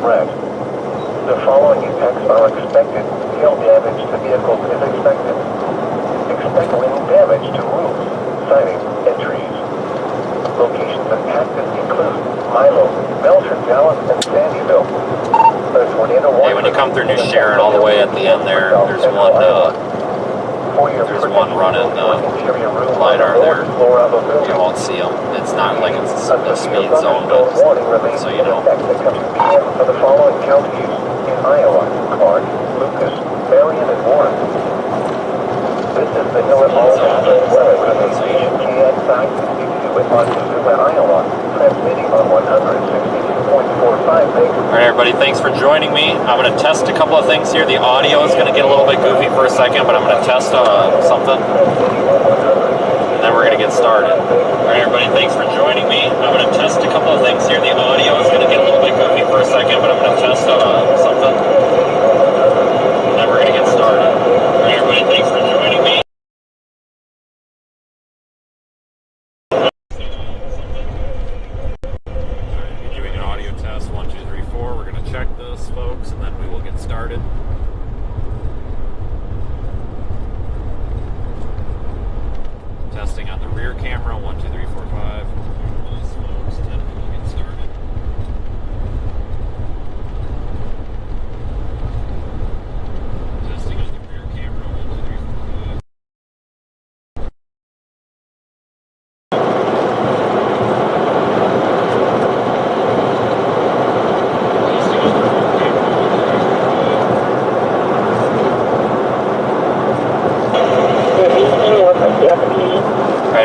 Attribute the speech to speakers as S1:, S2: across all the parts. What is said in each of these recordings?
S1: threat. The following effects are expected. Hail damage to vehicles is expected. Expect wind damage to roofs, siding, and trees. Locations impacted include Milo, Belcher, Dallas, and Sandyville.
S2: Hey, when you come through New Sharon, all the way at the end there, there's one running LiDAR there. You won't see them. It's not like it's a speed zone, but so you know.
S1: For the following counties in Iowa: Clark, Lucas, Marion, and Warren. This is the Hill and All weather presentation KX962 in Montezuma, Iowa, transmitting on 162.45 MHz.
S2: Alright everybody, thanks for joining me. I'm going to test a couple of things here. The audio is going to get a little bit goofy for a second, but I'm going to test something. And then we're going to get started. Alright everybody, thanks for joining me. I'm going to test a couple of things here. The audio is going to get a little bit goofy for a second, but I'm going to test something. And then we're going to get started. Alright everybody, thanks for joining me. Testing on the rear camera, 1, 2, 3, 4, 5. Smokes, and then we'll get started. Testing on the rear camera, 1, 2, 3, 4, 5.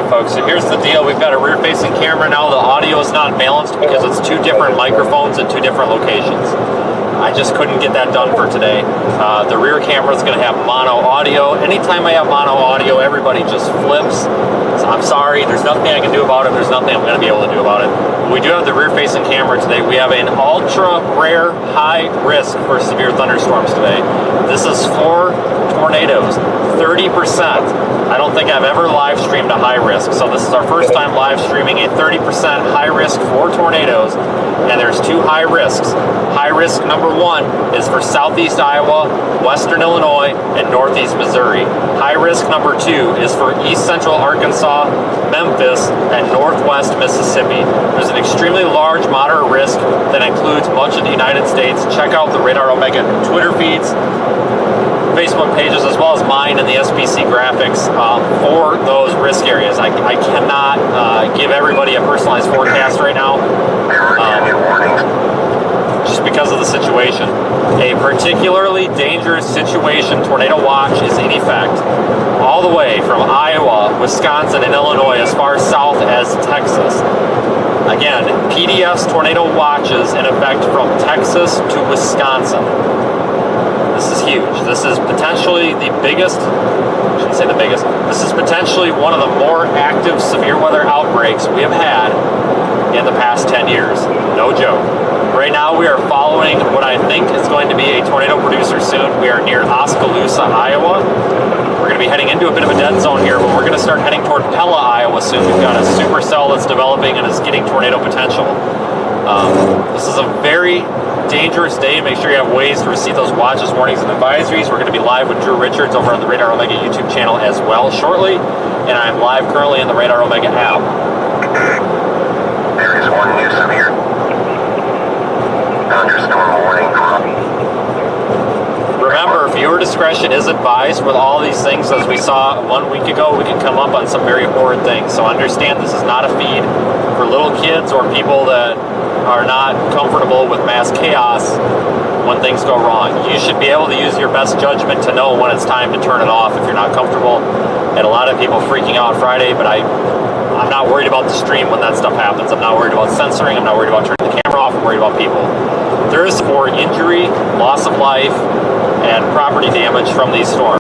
S2: Folks, so here's the deal. We've got a rear-facing camera now. The audio is not balanced because it's two different microphones in two different locations. I just couldn't get that done for today. The rear camera is going to have mono audio. Anytime I have mono audio, everybody just flips. So I'm sorry. There's nothing I can do about it. There's nothing I'm going to be able to do about it. But we do have the rear-facing camera today. We have an ultra-rare high risk for severe thunderstorms today. This is 4 tornadoes, 30%. I don't think I've ever live streamed a high risk, so this is our first time live streaming a 30% high risk for tornadoes, and there's 2 high risks. High risk number 1 is for southeast Iowa, western Illinois, and northeast Missouri. High risk number 2 is for east central Arkansas, Memphis, and northwest Mississippi. There's an extremely large moderate risk that includes much of the United States. Check out the Radar Omega Twitter feeds, Facebook pages, as well as mine and the SPC graphics for those risk areas. I cannot give everybody a personalized forecast right now, just because of the situation. A particularly dangerous situation, tornado watch, is in effect all the way from Iowa, Wisconsin, and Illinois as far south as Texas. Again, PDS tornado watches in effect from Texas to Wisconsin. This is huge. This is potentially the biggest, I shouldn't say the biggest, this is potentially one of the more active severe weather outbreaks we have had in the past 10 years. No joke. Right now we are following what I think is going to be a tornado producer soon. We are near Oskaloosa, Iowa. We're going to be heading into a bit of a dead zone here, but we're going to start heading toward Pella, Iowa soon. We've got a supercell that's developing and is getting tornado potential. This is a very dangerous day. Make sure you have ways to receive those watches, warnings, and advisories. We're going to be live with Drew Richards over on the Radar Omega YouTube channel as well shortly, and I'm live currently in the Radar Omega app.
S1: There is one new severe thunderstorm warning drop.
S2: Remember, viewer discretion is advised with all these things. As we saw 1 week ago, we can come up on some very horrid things. So understand this is not a feed for little kids or people that are not comfortable with mass chaos when things go wrong. You should be able to use your best judgment to know when it's time to turn it off if you're not comfortable. And a lot of people freaking out Friday, but I'm not worried about the stream when that stuff happens. I'm not worried about censoring. I'm not worried about turning the camera off. I'm worried about people. There is for injury, loss of life, and property damage from these storms.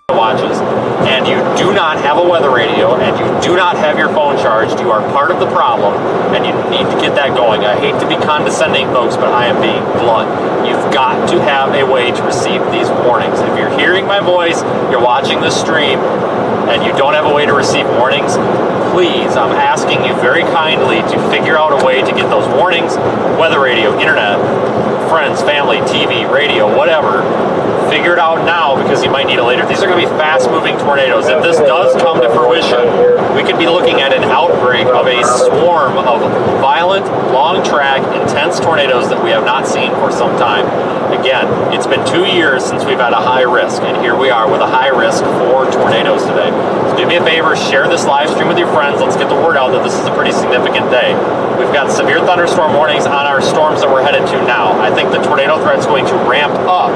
S2: Watches. and you do not have a weather radio, and you do not have your phone charged, you are part of the problem, and you need to get that going. I hate to be condescending, folks, but I am being blunt. You've got to have a way to receive these warnings. If you're hearing my voice, you're watching this stream, and you don't have a way to receive warnings, please, I'm asking you very kindly to figure out a way to get those warnings, weather radio, internet, friends, family, TV, radio, whatever. Figure it out now because you might need it later. These are going to be fast-moving tornadoes. If this does come to fruition, we could be looking at an outbreak of a swarm of violent, long-track, intense tornadoes that we have not seen for some time. Again, it's been 2 years since we've had a high risk, and here we are with a high risk for tornadoes today. So do me a favor, share this live stream with your friends. Let's get the word out that this is a pretty significant day. We've got severe thunderstorm warnings on our storms that we're headed to now. I think the tornado threat is going to ramp up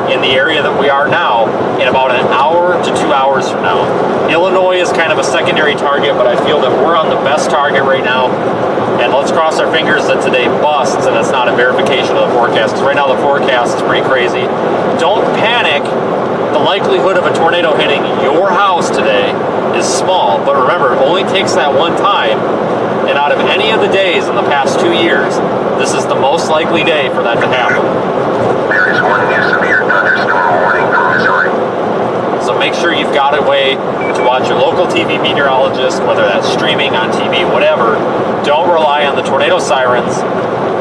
S2: in the area that we are now in about an hour to 2 hours from now. Illinois is kind of a secondary target, but I feel that we're on the best target right now. And let's cross our fingers that today busts and it's not a verification of the forecast, because right now the forecast is pretty crazy. Don't panic. The likelihood of a tornado hitting your house today is small, but remember, it only takes that one time. And out of any of the days in the past 2 years, this is the most likely day for that to happen.
S3: There is one new severe thunderstorm warning for Missouri.
S2: So make sure you've got a way to watch your local TV meteorologist, whether that's streaming on TV, whatever. Don't rely on the tornado sirens.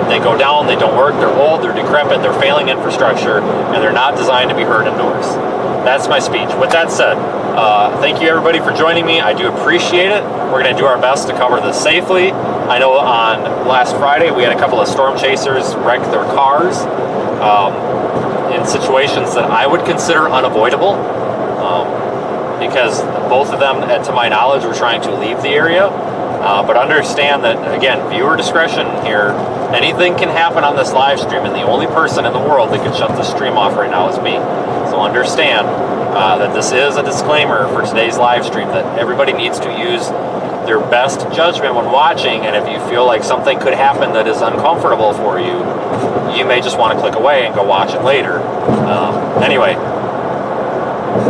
S2: They go down, they don't work, they're old, they're decrepit, they're failing infrastructure, and they're not designed to be heard indoors. That's my speech. With that said, thank you everybody for joining me. I do appreciate it. We're going to do our best to cover this safely. I know on last Friday we had a couple of storm chasers wreck their cars in situations that I would consider unavoidable, because both of them, to my knowledge, were trying to leave the area. But understand that, again, viewer discretion here. Anything can happen on this live stream, and the only person in the world that can shut the stream off right now is me. So understand that this is a disclaimer for today's live stream, that everybody needs to use their best judgment when watching, and if you feel like something could happen that is uncomfortable for you, you may just want to click away and go watch it later. Anyway,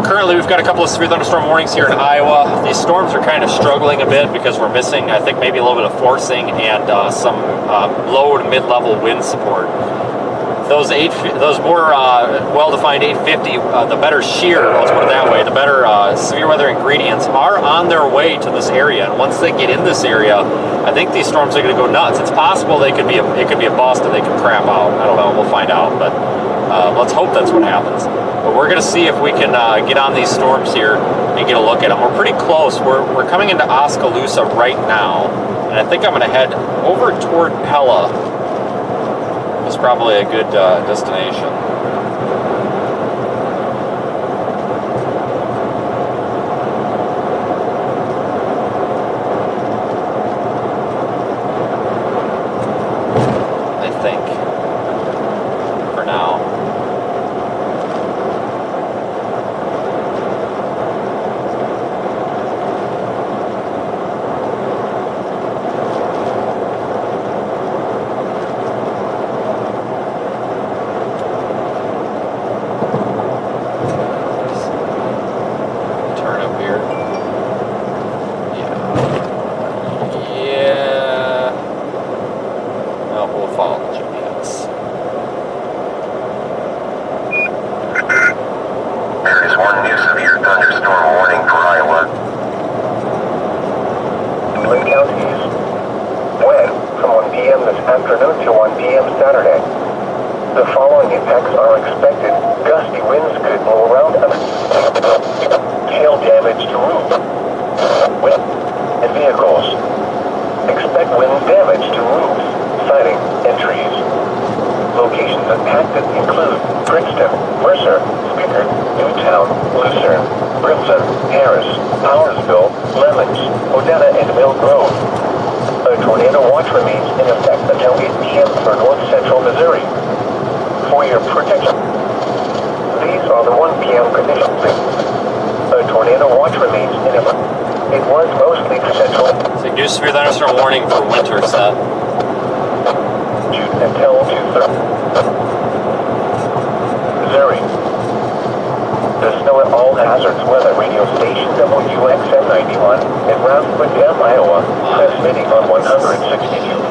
S2: currently we've got a couple of severe thunderstorm warnings here in Iowa. These storms are kind of struggling a bit because we're missing, I think, maybe a little bit of forcing and some low to mid-level wind support. Those more well-defined 850, the better shear, let's put it that way, the better severe weather ingredients are on their way to this area. And once they get in this area, I think these storms are going to go nuts. It's possible it could be a bust and they could crap out. I don't know. We'll find out. But let's hope that's what happens. But we're going to see if we can get on these storms here and get a look at them. We're pretty close. We're coming into Oskaloosa right now, and I think I'm going to head over toward Pella. It's probably a good destination. I think, for now.
S1: Afternoon to 1 p.m. Saturday. The following impacts are expected. Gusty winds could blow around us. Hail damage to roofs and vehicles. Expect wind damage to roofs, siding, and trees. Locations impacted include Princeton, Mercer, Spickard, Newtown, Lucerne, Brimson, Harris, Powersville, Lemons, Odetta, and Mill Grove. A tornado watch remains in effect until 8 p.m. for north-central Missouri. For your protection, these are the 1 p.m. conditions. A tornado watch remains in effect. It was mostly central.
S2: So new severe thunderstorm warning for winter set.
S1: June until 2:30. Missouri. The snow Vanilla All Hazards Weather Radio Station WXM91 in Round Dam, Iowa, transmitting on 162.425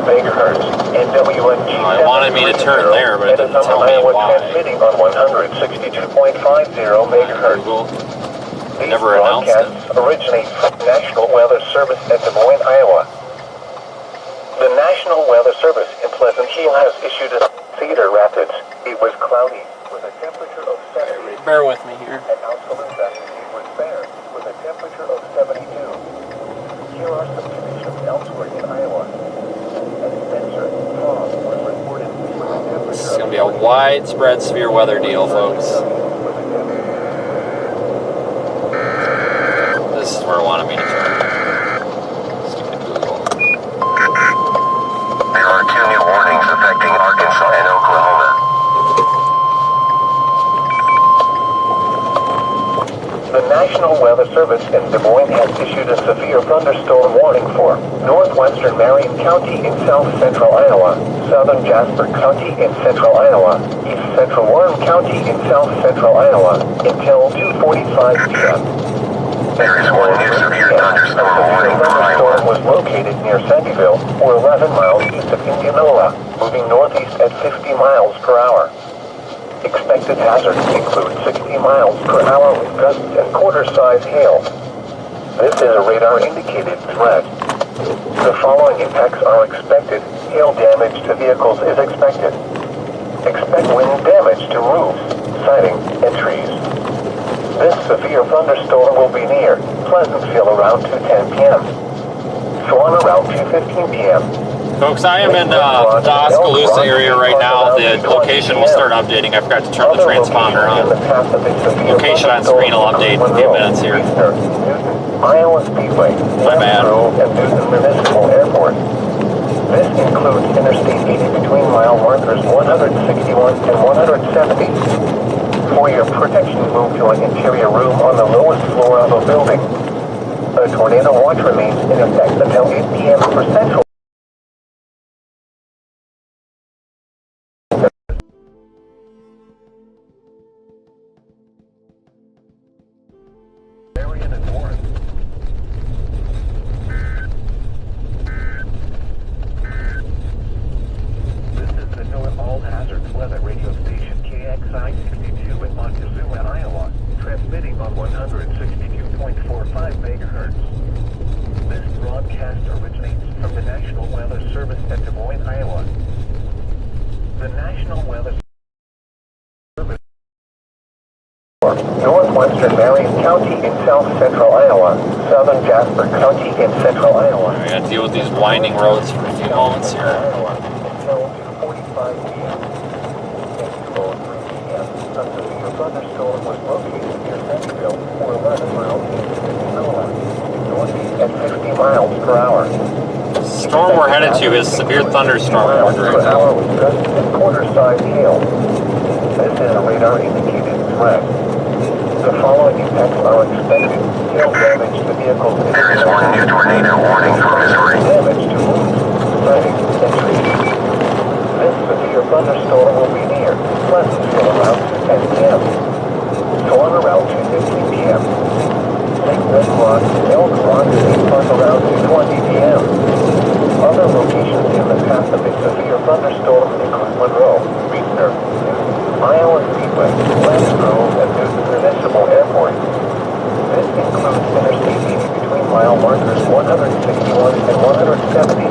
S1: megahertz, and WMG.
S2: It wanted me to turn there, but it didn't tell me
S1: Iowa,
S2: why.
S1: transmitting on 162.50 megahertz.
S2: Google. They
S1: These
S2: never announced it.
S1: broadcasts originate from the National Weather Service at Des Moines, Iowa. The National Weather Service in Pleasant Hill has issued a Cedar Rapids. It was cloudy with a temperature of 70.
S2: Bear with me here.
S1: At Alphaleta, it was fair with a temperature of 72. Here are some conditions elsewhere in Iowa. At Spencer, fog was reported with a temperature.
S2: This is going to be a widespread severe weather deal, folks. This is where it wanted me to turn. Stupid Google.
S3: There are 2 new warnings affecting Arkansas and Oklahoma.
S1: The National Weather Service in Des Moines has issued a severe thunderstorm warning for northwestern Marion County in south-central Iowa, southern Jasper County in central Iowa, east-central Warren County in south-central Iowa, until 2:45 p.m.
S3: There is 1 new severe thunderstorm warning for
S1: The
S3: Iowa.
S1: thunderstorm was located near Sandyville, or 11 miles east of Indianola, moving northeast at 50 miles per hour. Expected hazards include 60 miles per hour with gusts and quarter-size hail. This is a radar-indicated threat. The following impacts are expected. Hail damage to vehicles is expected. Expect wind damage to roofs, siding, and trees. This severe thunderstorm will be near Pleasantville around 2:10 p.m. Swan around 2:15 p.m.
S2: Folks, I am in the Oskaloosa area right now. The location will start updating. I forgot to turn the transponder on. Location on screen will update in a few minutes here.
S1: Iowa Speedway,
S2: My bad.
S1: and Newton Municipal Airport. This includes Interstate 80 between mile markers 161 and 170. For your protection, move to an interior room on the lowest floor of a building. A tornado watch remains in effect until 8 p.m. for Central. Marion and Warren. This is the NOAA All Hazards Weather Radio Station KXI 62 in Montezuma, Iowa, transmitting on 162.45 megahertz. This broadcast originates from the National Weather Service at Des Moines, Iowa. The National Weather Service for northwestern Marion County in south-central Iowa, southern Jasper County in central Iowa.
S2: I gotta deal with these winding roads for a few moments here.
S1: Until 2:45 p.m. At 2:03 p.m., a severe thunderstorm was located near Sandyville, or 11 miles east of Indianola, northeast at 50 miles per hour.
S2: The storm we're headed to is severe thunderstorm
S1: miles
S2: warning
S1: per
S2: right now.
S1: hour with gusts and quarter-size hail. This is a radar-indicated threat. The following impacts are expected. Hail damage to vehicles is
S3: There is 1 new tornado warning for Missouri.
S1: damage to roofs, siding, and trees. This severe thunderstorm will be near Pleasantville around 2:10 p.m. Storm around 2:15 p.m. Lake Red Rock, Elk Rock State Park around 2:20 p.m. Other locations in the path of a severe thunderstorm include Monroe, Reedner, Iowa Speedway, Lance Grove, and Newton Municipal Airport. This includes Interstate 80 between mile markers 161 and 170.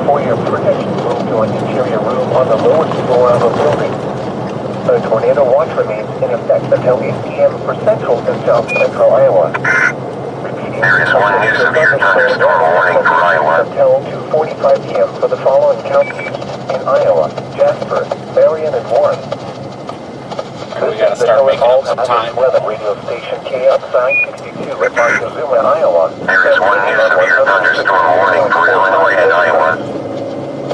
S1: For your protection, move to an interior room on the lowest floor of a building. A tornado watch remains in effect until 8 p.m. for central and south-central Iowa. Repeating,
S3: There is 1 new severe thunderstorm warning for Iowa.
S1: until 2:45 p.m. for the following counties in Iowa, Jasper, Marion, and Warren.
S2: We gotta start making up some time.
S1: Weather radio station KXI 62 in Montezuma, Iowa.
S3: There is 1 new severe thunderstorm warning for Illinois and Iowa.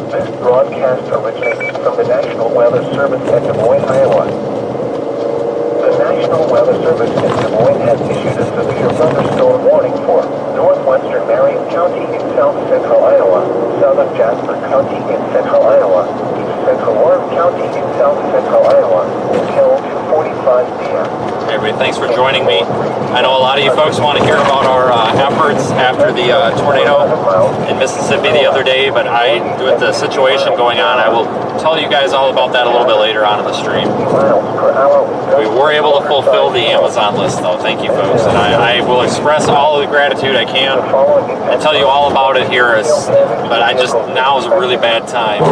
S1: This broadcast originates from the National Weather Service at Des Moines, Iowa. The National Weather Service in Des Moines has issued a severe thunderstorm warning for northwestern Marion County in south-central Iowa, southern Jasper County in central Iowa, east-central Warren County in south-central Iowa, until 2:45 p.m.
S2: Hey everybody, thanks for joining me. I know a lot of you folks want to hear about our efforts after the tornado in Mississippi the other day, but with the situation going on, I will tell you guys all about that a little bit later on in the stream. We were able to fulfill the Amazon list though, thank you folks, and I will express all of the gratitude I can and tell you all about it here, but now is a really bad time.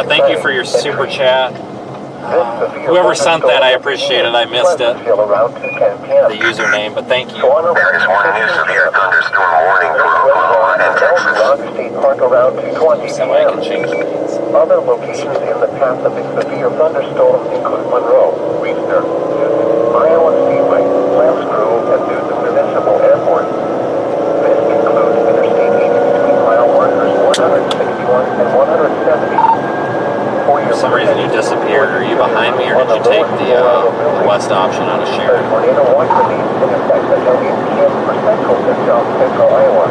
S2: Thank you for your super chat. Whoever sent that, I appreciate it. I missed it, the username, but thank you.
S3: There is one new severe thunderstorm warning for Oklahoma and Texas.
S2: Somebody can change the names.
S1: Other locations in the path of a severe thunderstorm include Monroe, Reedster, Newton, Iowa Speedway, Lambs Grove, and Newton Municipal Airport. This includes Interstate 80 between mile markers 161 and 170.
S2: For some reason you disappeared. Are you behind me, or did you take the west option out of share?
S1: Tornado watch remains in effect until 8 p.m. for central to south central Iowa.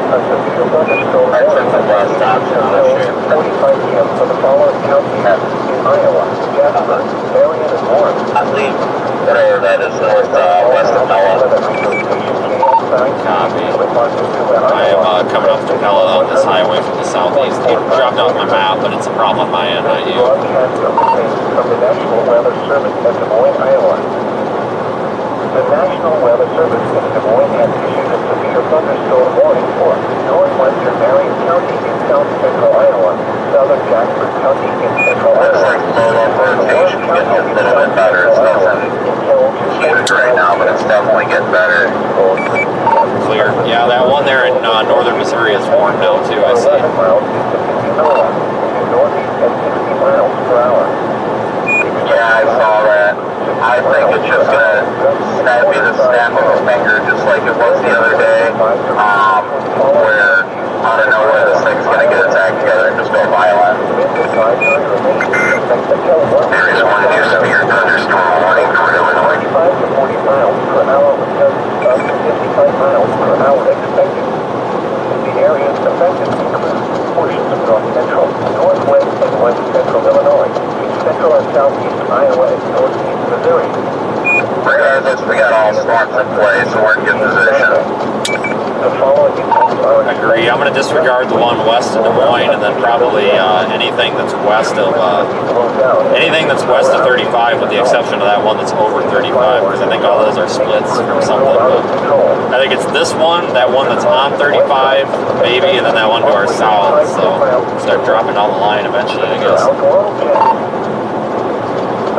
S1: A severe thunderstorm warning until 45 p.m. for the following counties in Iowa: Jasper, Marion, and Warren.
S3: I believe whatever that is northwest of Pella.
S2: Copy. I am coming up to Pella on this highway from the southeast. It dropped off my map, but it's a problem on my end, not you.
S1: From the National Weather Service in Des Moines, Iowa. The National Weather Service in Des Moines has issued a severe thunderstorm warning for northwestern Marion County in south central Iowa, southern Jasper County in central
S3: Looks
S1: Iowa.
S3: like low rotation getting a little bit better. It's nothing huge right now, but it's definitely getting better.
S2: Clear. Yeah, that one there in northern Missouri is warned now too, I see.
S3: Yeah, I saw that. I think it's just gonna be the snap of a finger, just like it was the other day, where out of nowhere this thing's gonna get attacked together and just go violent. There is one new severe thunderstorm warning for Illinois.
S1: 35 to 40 miles per hour with gusts up to 55 miles per hour expected. The areas affected include portions of north central, northwest, and west central Illinois, central and southeast Iowa, and northeast Missouri.
S3: Regardless, we got all storms in place, so we're in good position.
S1: The following events are
S2: Agree. I'm going to disregard the one west of Des Moines, and then probably anything that's west of 35, with the exception of that one that's over 35, because I think all those are splits from something. But I think it's this one, that one that's on 35, maybe, and then that one to our south. So start dropping down the line eventually, I guess.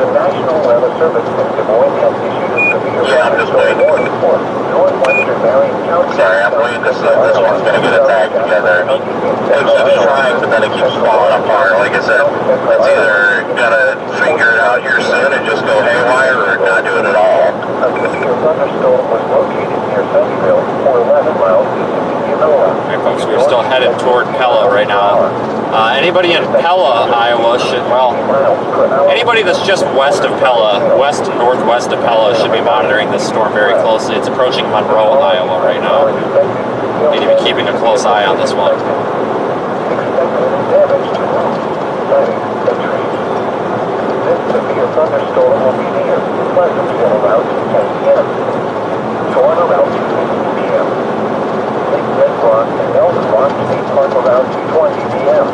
S1: The National Weather Service in Des Moines has issued a severe thunderstorm warning for northwestern Marion County.
S3: Sorry, I'm waiting to see if this one's gonna get attacked together. It keeps trying, but then it keeps falling apart. Like I said, it's either gonna figure it out here soon and just go haywire, or not do it at all.
S1: A severe thunderstorm was located near Sunnyvale, or 11 miles east of Indianola.
S2: Alright folks, we're still headed toward Pella right now. Anybody in Pella, Iowa should, anybody that's just west of Pella, west and northwest of Pella, should be monitoring this storm very closely. It's approaching Monroe, Iowa right now. Need to be keeping a close eye on this one.
S1: This severe thunderstorm will be near Pleasantville around 10 p.m. Torn around 2 p.m. Big Red Rock and Elder Rock State Park around 2:20 p.m.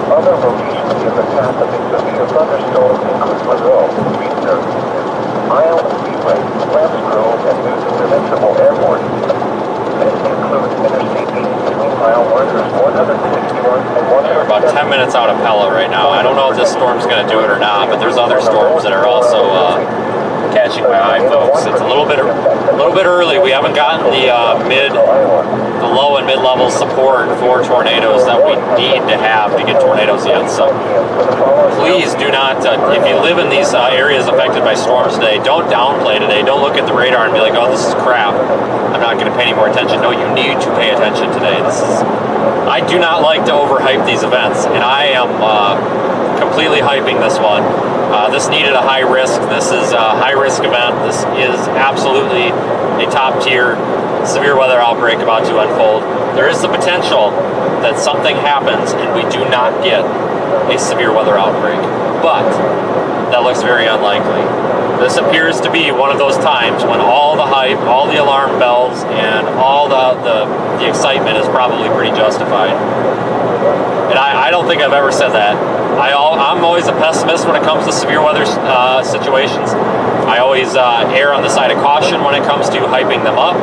S1: Other locations in the path of a severe thunderstorm include Monroe, Reedster, Iowa Speedway, Lambs Grove, and Newton Municipal Airport. This includes Interstate 80 between mile markers 161 and 170.
S2: We're about 10 minutes out of Pella right now. I don't know if this storm's going to do it or not, but there's other storms that are also catching my eye, folks. It's a little bit early. We haven't gotten the low and mid-level support for tornadoes that we need to have to get tornadoes yet. So please do not, if you live in these areas affected by storms today, don't downplay today. Don't look at the radar and be like, oh, this is crap, I'm not going to pay any more attention. No, you need to pay attention today. I do not like to overhype these events, and I am completely hyping this one. This needed a high risk. This is a high risk event. This is absolutely a top tier severe weather outbreak about to unfold. There is the potential that something happens and we do not get a severe weather outbreak. but that looks very unlikely. This appears to be one of those times when all the hype, all the alarm bells, and all the excitement is probably pretty justified. And I don't think I've ever said that. I'm always a pessimist when it comes to severe weather situations. I always err on the side of caution when it comes to hyping them up.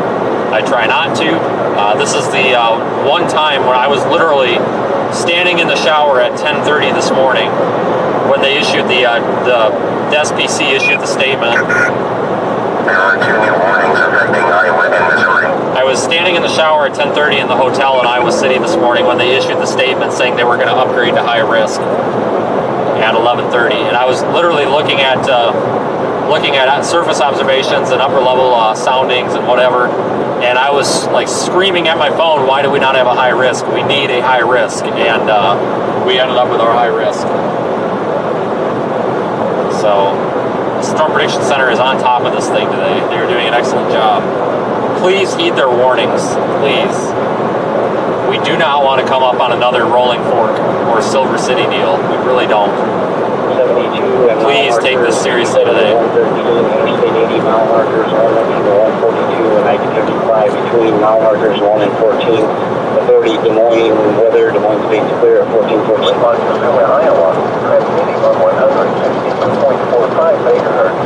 S2: I try not to. This is the one time when I was literally standing in the shower at 10:30 this morning when they issued the SPC issued the statement. I was standing in the shower at 10:30 in the hotel in Iowa City this morning when they issued the statement saying they were going to upgrade to high risk at 11:30, and I was literally looking at surface observations and upper level soundings and whatever, and I was like screaming at my phone, why do we not have a high risk? We need a high risk, and we ended up with our high risk. So the Storm Prediction Center is on top of this thing today. They're doing an excellent job. Please heed their warnings, please. We do not want to come up on another Rolling Fork or Silver City deal. We really don't. Please take this seriously today.
S4: 80 mile markers 142 and 1955 between mile markers 1 and 14. Authority Des Moines weather, Des Moines State's clear at 1446.
S1: On Pursuit, Iowa, transmitting on 162.45 megahertz.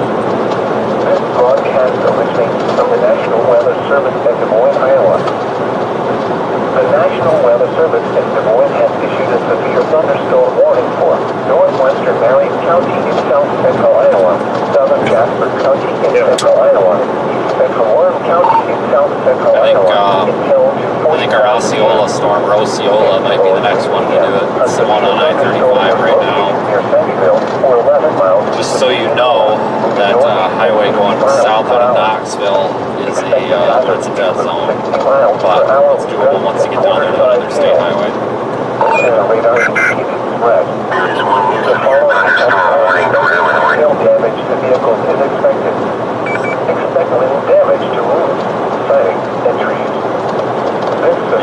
S1: This broadcast originates from the National Weather Service at Des Moines, Iowa. The National Weather Service in Des Moines has issued a severe thunderstorm warning for northwestern Marion County in south central Iowa, southern Jasper County in central Iowa, east central Warren County in south central Iowa, until
S2: I think our Osceola storm, or Osceola, might be the next one to do it. It's the one on I-35 right now. Just so you know, that highway going south out of Knoxville is a death zone, but it's doable once you get down there to the interstate highway.
S1: Damage to vehicles is expected. Expect little damage to roofs, siding, and trees.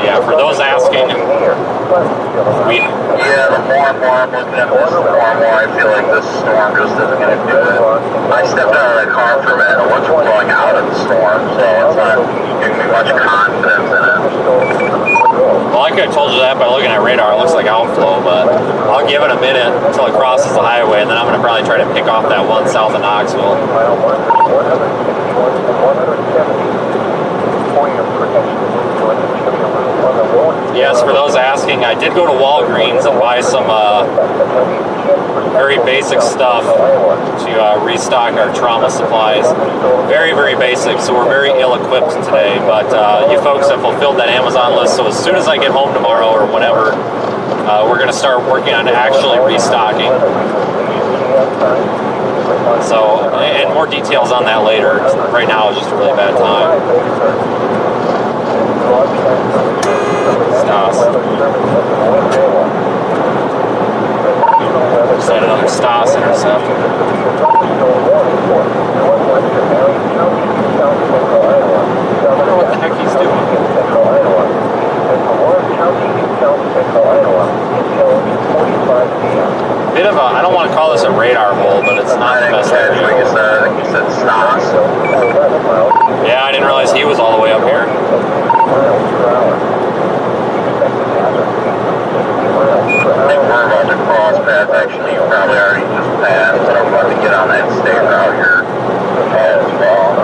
S2: Yeah, for those asking,
S3: the more and more I'm looking at this, the more and more I feel like this storm just isn't going to do it. I stepped out of that car for a minute and we're going out of the storm, so it's not giving me much confidence in it.
S2: Well, I could have told you that by looking at radar. It looks like outflow, but I'll give it a minute until it crosses the highway, and then I'm going to probably try to pick off that one south of Knoxville. Yes, for those asking, I did go to Walgreens and buy some very basic stuff to restock our trauma supplies. Very, very basic, so we're very ill-equipped today, but you folks have fulfilled that Amazon list, so as soon as I get home tomorrow or whatever, we're going to start working on actually restocking. So, and more details on that later. Right now is just a really bad time. Stas. Just had another Stas intercept. I wonder what the heck he's doing. Bit of a, I don't want to call this a radar hole, but it's not the best area.
S3: Like I think you said Stas.
S2: Yeah, I didn't realize he was all the way up here.
S3: I think we're about to cross paths. Actually, you probably already just passed, but I'm about to get on that state route here as well.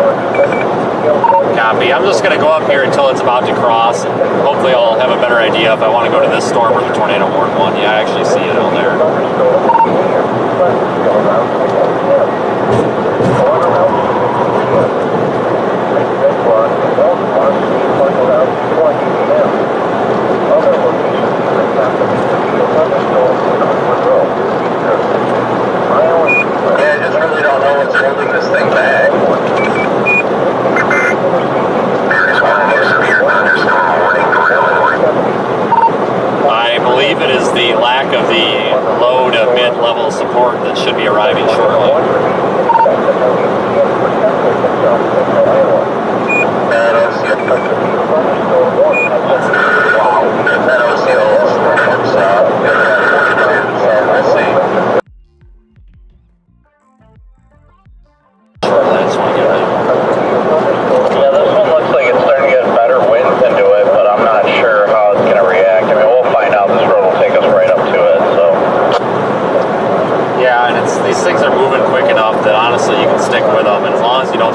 S2: Copy. I'm just going to go up here until it's about to cross, and hopefully I'll have a better idea if I want to go to this storm or the tornado warning one. Yeah, I actually see it down there.
S3: Yeah, I just really don't know what's holding this thing back.
S2: I believe it is the lack of the low to mid-level support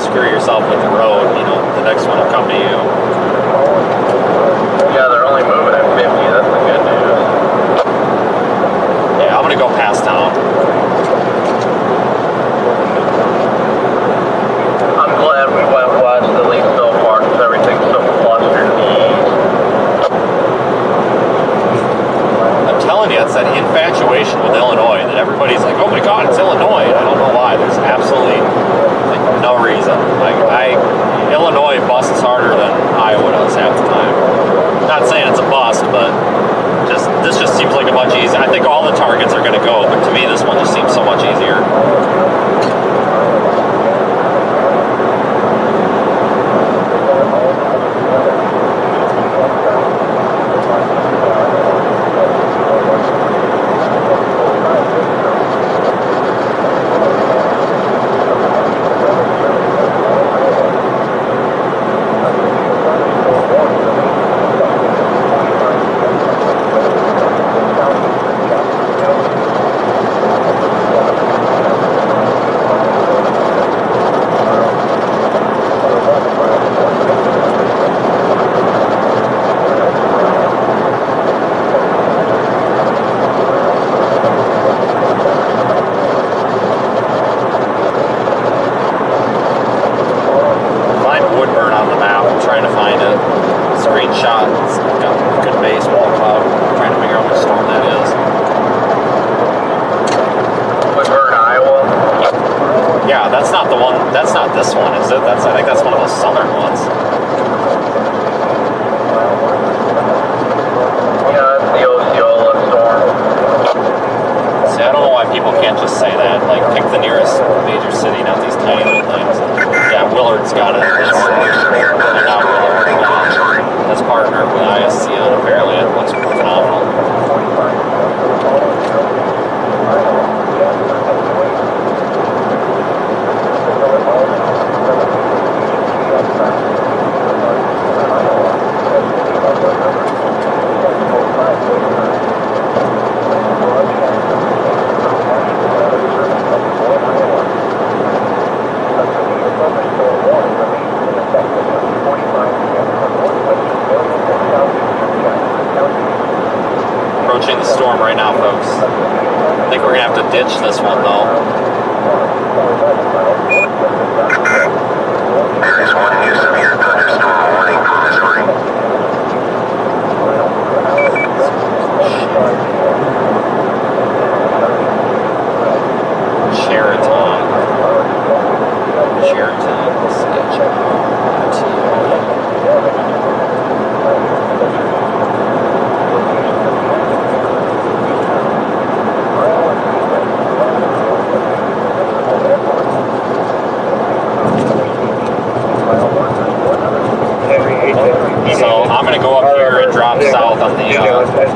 S2: screw yourself with the road, you know, the next one will come to you.
S1: Yeah, they're only moving at 50. That's the good news.
S2: Yeah, I'm gonna go past town.
S1: I'm glad we went west at least so far because everything's so clustered to the east.
S2: I'm telling you, it's that infatuation with Illinois that everybody's like, oh my god, it's Illinois. And I don't know why. There's absolutely like no reason. Like Illinois busts harder than Iowa does half the time. Not saying it's a bust, but this just seems like a much easier. I think all the targets are going to go, but to me this one just seems so much easier.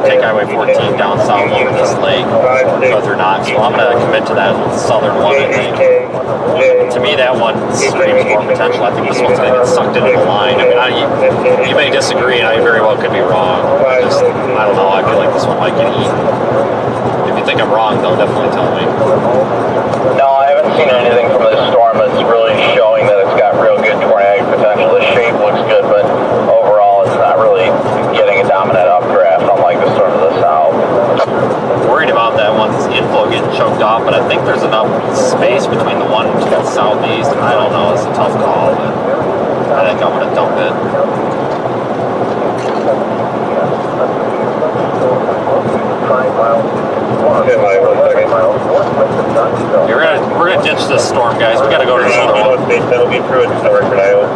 S2: Take Highway 14 down south over this lake, go through Knoxville. I'm going to commit to that southern one, I think. To me, that one screams more potential. I think this one's going to get sucked into the line. I mean, you may disagree, and I very well could be wrong. I don't know. I feel like this one might get eaten. If you think I'm wrong, though, definitely tell me.
S1: No, I haven't seen anything from this storm that's really showing that it's got real good tornadic potential. The shape looks good, but overall, it's not really getting a dominant updraft, unlike the storm to the south.
S2: Worried about that one's inflow getting choked off, but I think there's enough space between the one to the southeast. I don't know, it's a tough call, but I think I'm going to dump it. Yeah, we're gonna ditch this storm, guys. We gotta go to this other one.
S3: That'll be true in Record, Iowa.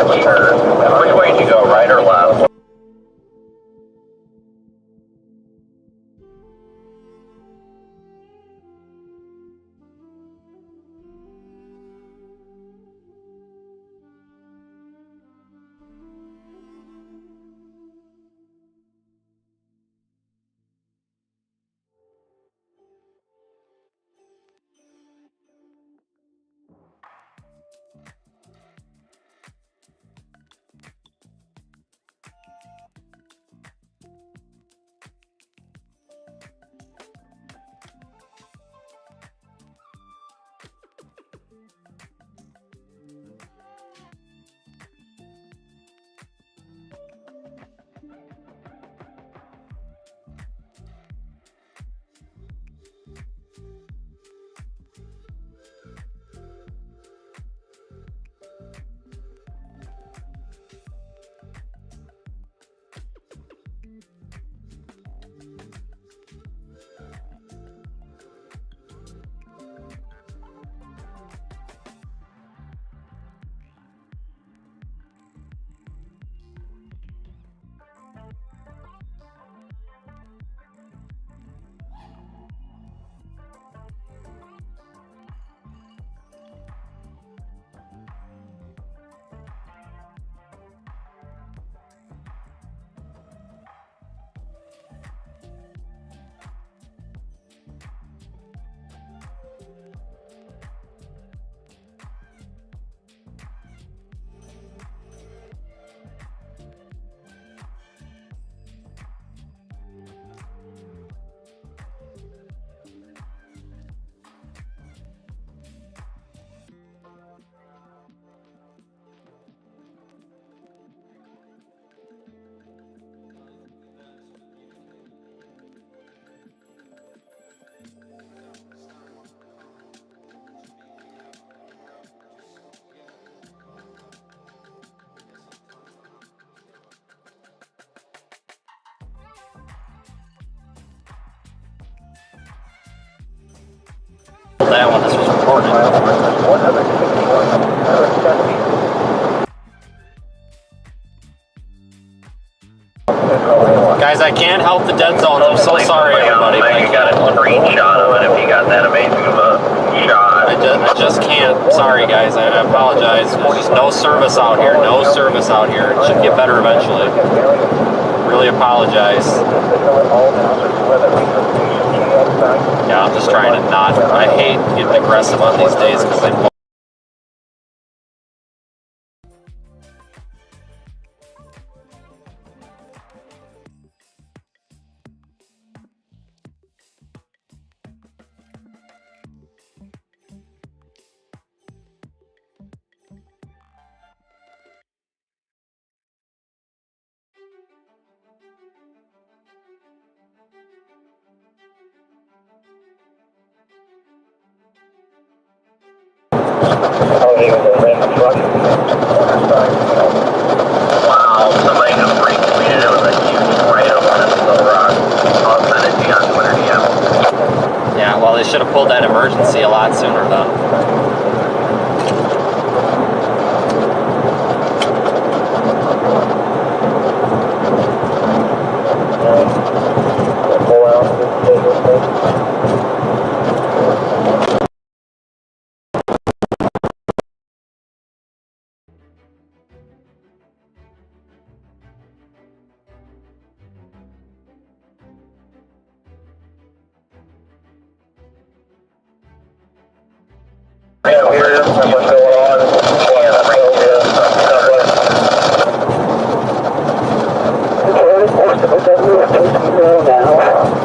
S3: not sure. Which way did you go, right or left?
S2: That one, this was recorded. Guys, I can't help the dead zone. I'm so sorry, everybody. But
S3: You got a screenshot of it if you got that amazing of a shot.
S2: I just can't. Sorry, guys. I apologize. There's just no service out here. No service out here. It should get better eventually. Really apologize. Yeah, I'm just trying to not. I hate getting aggressive on these days because they.
S3: Wow, somebody just retweeted it with a huge write-up on it, so rock. I'll send it to you on Twitter DM.
S2: Yeah, well, they should have pulled that emergency a lot sooner, though.
S3: Yeah, weird. What's going on? Yeah, the ring is.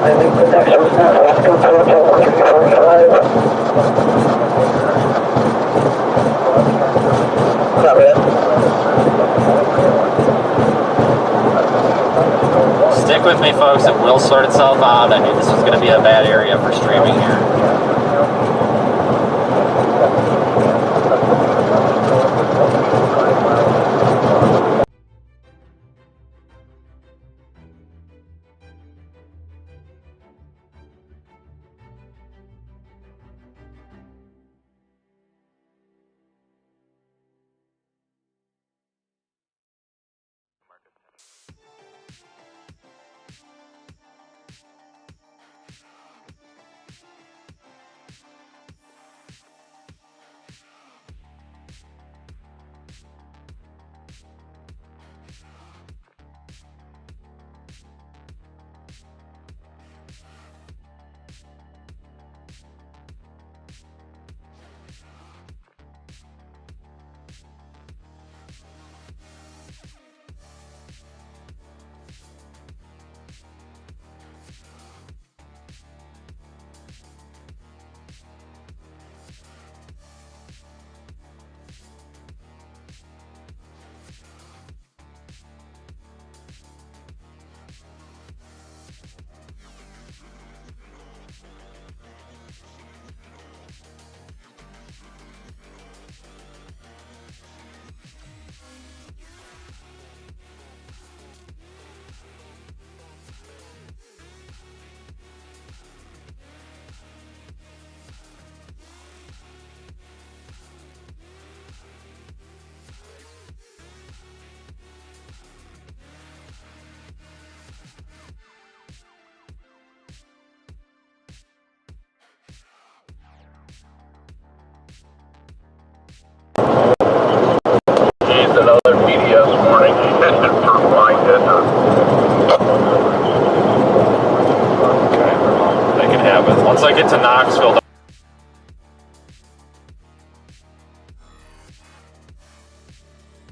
S4: I think the next one's not let's go to Hotel 345. Not bad.
S2: Stick with me, folks. It will sort itself out. I knew this was going to be a bad area for streaming here.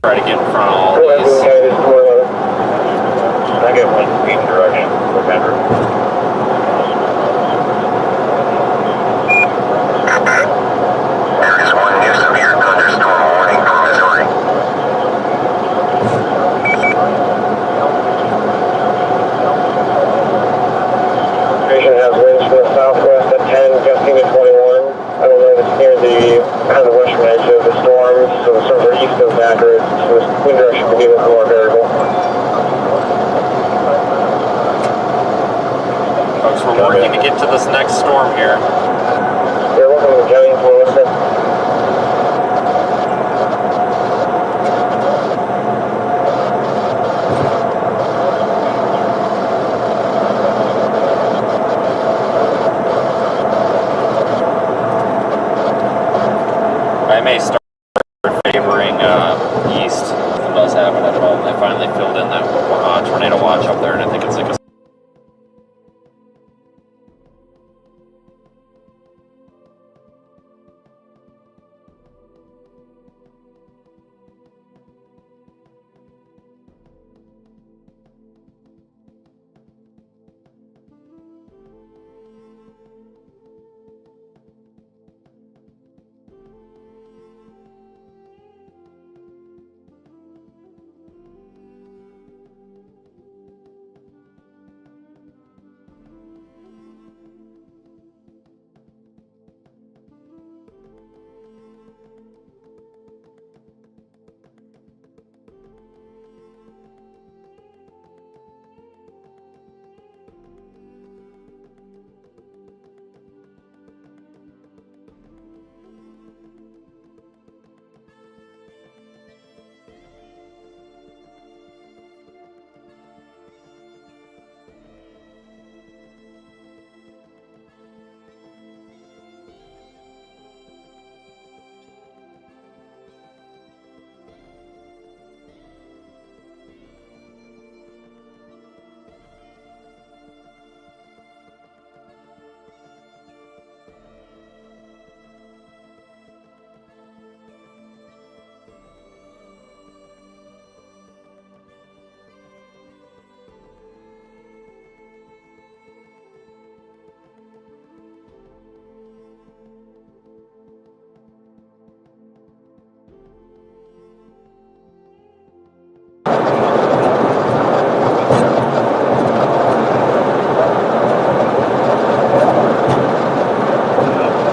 S2: try to get in front of all
S4: Go ahead,
S2: these.
S4: guys, more low.
S3: I get one speed direction for Denver. There is one new severe thunderstorm warning for Missouri.
S4: Station has winds from the southwest at 10, gusting to 21. I don't know if it's near the kind of the western edge of the storm, so the storms are east of that, or so the wind direction could be a little more variable.
S2: Folks, we're working to get to this next storm here.
S4: They're working with Johnny for listening.
S2: I may start favoring east if it does happen at all. They finally filled in that tornado watch up there, and I think it's like a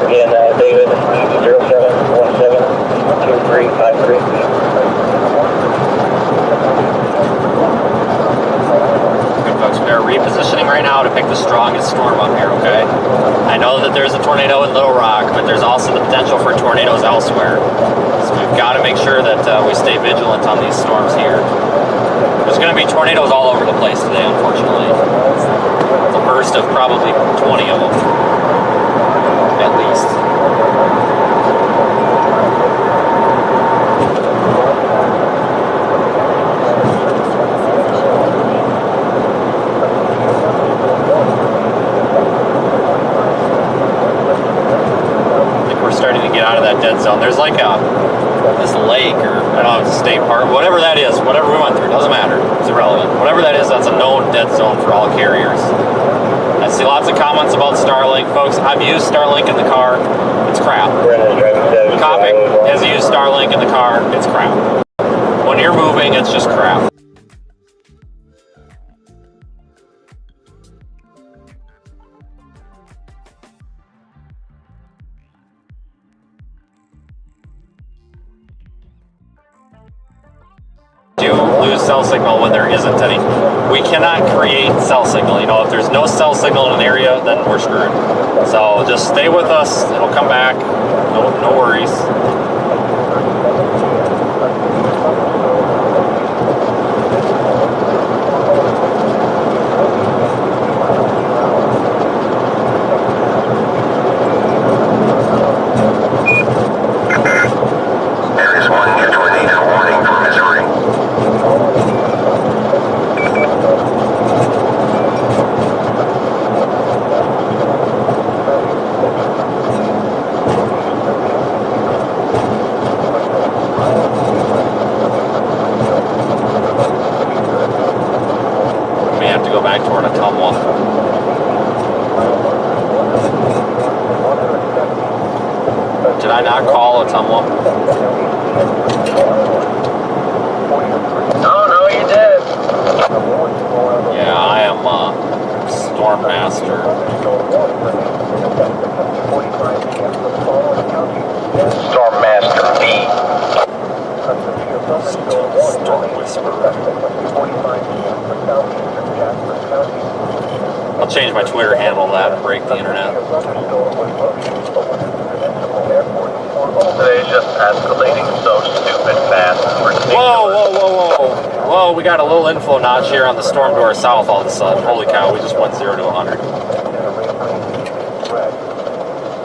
S4: Again, David, 07172353.
S2: Good folks, we are repositioning right now to pick the strongest storm up here, okay? I know that there's a tornado in Little Rock, but there's also the potential for tornadoes elsewhere. So we've got to make sure that we stay vigilant on these storms here. There's going to be tornadoes all over the place today, unfortunately. It's a burst of probably 20 of them, at least. Starting to get out of that dead zone. There's like this lake, or I don't know, it's a state park, whatever that is, whatever we went through, doesn't matter. It's irrelevant. Whatever that is, that's a known dead zone for all carriers. I see lots of comments about Starlink, folks. I've used Starlink in the car. It's crap. Copy has used Starlink in the car. It's crap. When you're moving, it's just crap. Do lose cell signal when there isn't any. We cannot create cell signal. You know, if there's no cell signal in an area, then we're screwed. So just stay with us. It'll come back. No worries.
S3: There is one new tornado warning for Missouri.
S2: I not call Ottumwa?
S3: No, you did.
S2: Yeah, I am Storm Master.
S3: Storm Master D.
S2: Storm Whisperer. I'll change my Twitter handle to that and break the internet.
S3: Today's just escalating so stupid fast.
S2: Whoa, whoa, whoa, whoa. Whoa, we got a little inflow notch here on the storm to our south all of a sudden. Holy cow, we just went 0 to 100.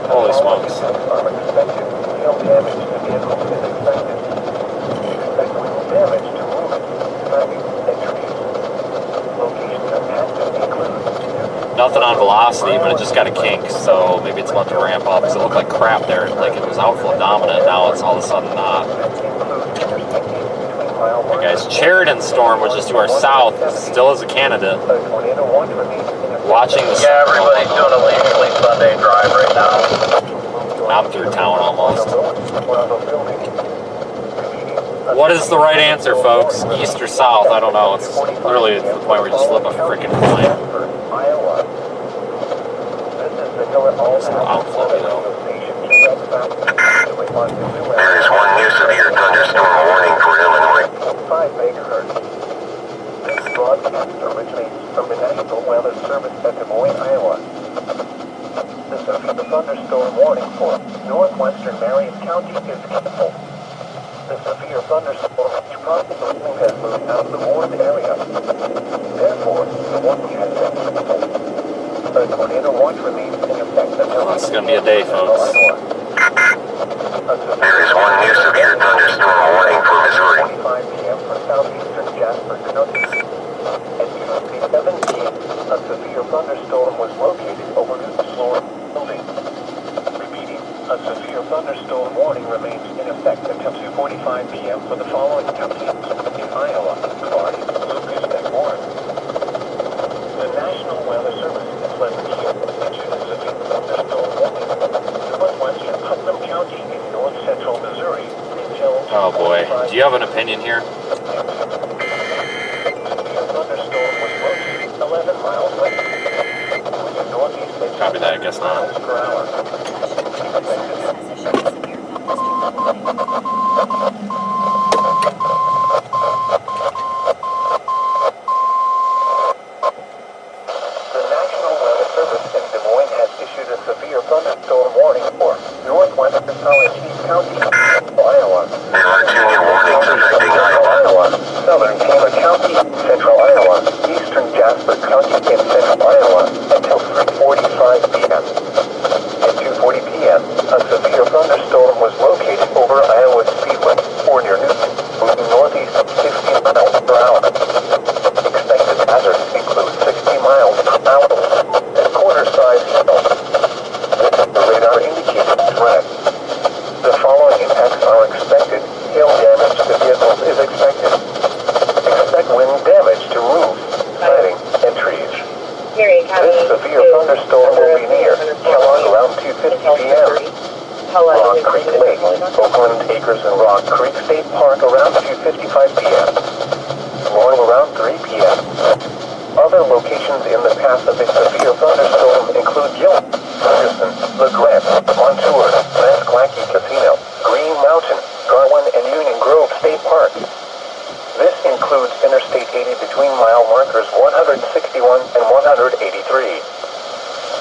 S2: Holy smokes. Nothing on velocity, but it just got a kink, so maybe it's about to ramp up, because it looked like crap there. Like it was outflow dominant, now it's all of a sudden not. Hey guys, Sheridan Storm, which is to our south, still is a candidate. Watching the storm.
S3: Yeah, everybody's doing a leisurely Sunday drive right now.
S2: I'm through town almost. What is the right answer, folks? East or south? I don't know. It's literally to the point where you just flip a freaking coin. It's a little outflow, you know.
S3: There is one new severe thunderstorm warning for Illinois.
S1: 5 megahertz. This broadcast originates from the National Weather Service at Des Moines, Iowa. This is the thunderstorm warning for northwestern Marion County is canceled. The severe thunderstorm probably has moved out of the warned area. Therefore, the warning has been canceled. The tornado watch remains in effect until
S2: This is going to be a day, folks.
S3: There is one new severe thunderstorm warning for Missouri.
S1: 25 p.m. for southeastern Jasper County. At 2:17, a severe thunderstorm was located over the Florida building. Repeating, a severe thunderstorm warning remains in effect until 2:45 p.m. for the following counties in Iowa, Clark, Lucas, and Warren. The National Weather Service has led the year issued a severe thunderstorm warning for northwestern Putnam County in north central Missouri until.
S2: Oh boy. Do you have an opinion here?
S1: Thunderstorm was located 11 miles west.
S2: Copy that, I guess not.
S1: Per hour. The National Weather Service in Des Moines has issued a severe thunderstorm warning for northwestern County, Iowa.
S3: There are two new warnings affecting Iowa.
S1: Southern Keota County, central Iowa, eastern Jasper County in central Iowa until 3:45 p.m. At 2:40 p.m., a severe thunderstorm was located over Iowa Speedway or near Newton, moving northeast of 15 miles per hour. Expected hazards include 60 miles per hour and quarter-size hail. The radar indicates red. The following impacts are expected. Hail damage to vehicles is expected. Expect wind damage to roofs, siding, and trees. This severe thunderstorm will be near Kellogg around 2:50 p.m. Rock Creek Lake, Oakland Acres and Rock Creek State Park around 2:55 p.m. Laurel around 3 p.m. Other locations in the path of a severe thunderstorm include Gilman, Ferguson, LeGrand, Montour, Lansquacky Casino, Green Mountain, Garwin, and Union Grove State Park. This includes Interstate 80 between mile markers 161 and 183.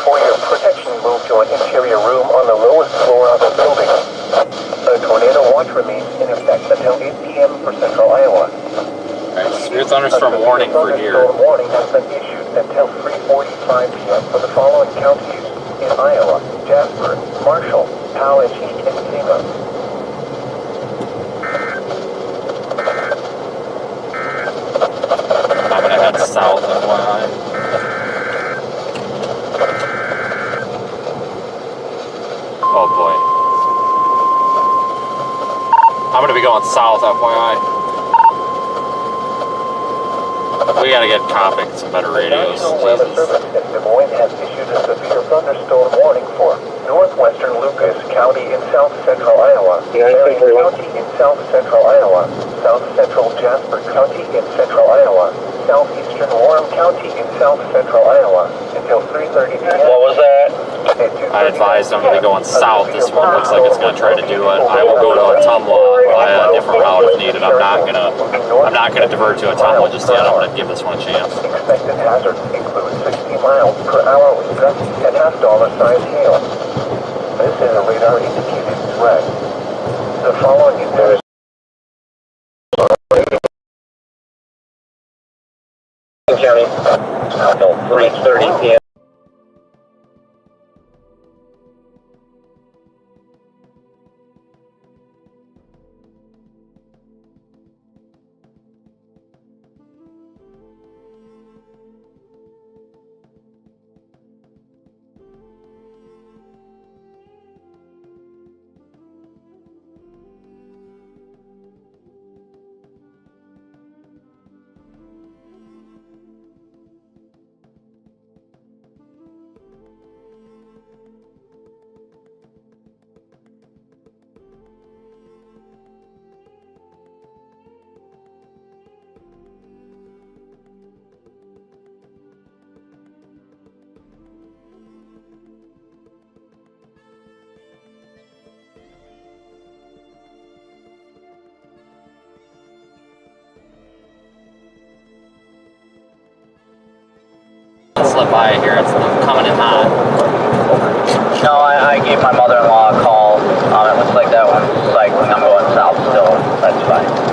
S1: For your protection, move to an interior room on the lowest floor of the building. A tornado watch remains in effect until 8 p.m. for central Iowa.
S2: Alright, severe thunderstorm warning for here.
S1: A thunderstorm warning has been issued until 3:45 p.m. for the following counties in Iowa: Jasper, Marshall, Tallahassee, and Kima.
S2: I'm gonna head south, FYI. Oh boy. I'm gonna be going south, FYI. We gotta get Copic some better radios.
S1: The National Weather Service in Des Moines has issued a severe thunderstorm warning for northwestern Lucas, Cal County in south central Iowa, Marion County in south central Iowa, south central Jasper County in central Iowa, southeastern Warren County in south central Iowa until 3:30 p.m.
S3: What was that?
S2: I advised I'm going to be going south. This one looks like it's going to try to do it. I will go to Atumwa via a different route if needed. I'm not going to divert to Atumwa just yet. I'm going to give this one a chance.
S1: Expected hazards include 60 miles per hour with gusts and $half size hail. This is a radar indicated threat. The following is
S4: County until 3:30 p.m.
S2: Slip by here. It's coming in hot.
S3: No, I gave my mother-in-law a call. It looks like that one's cycling. I'm going south still. That's fine.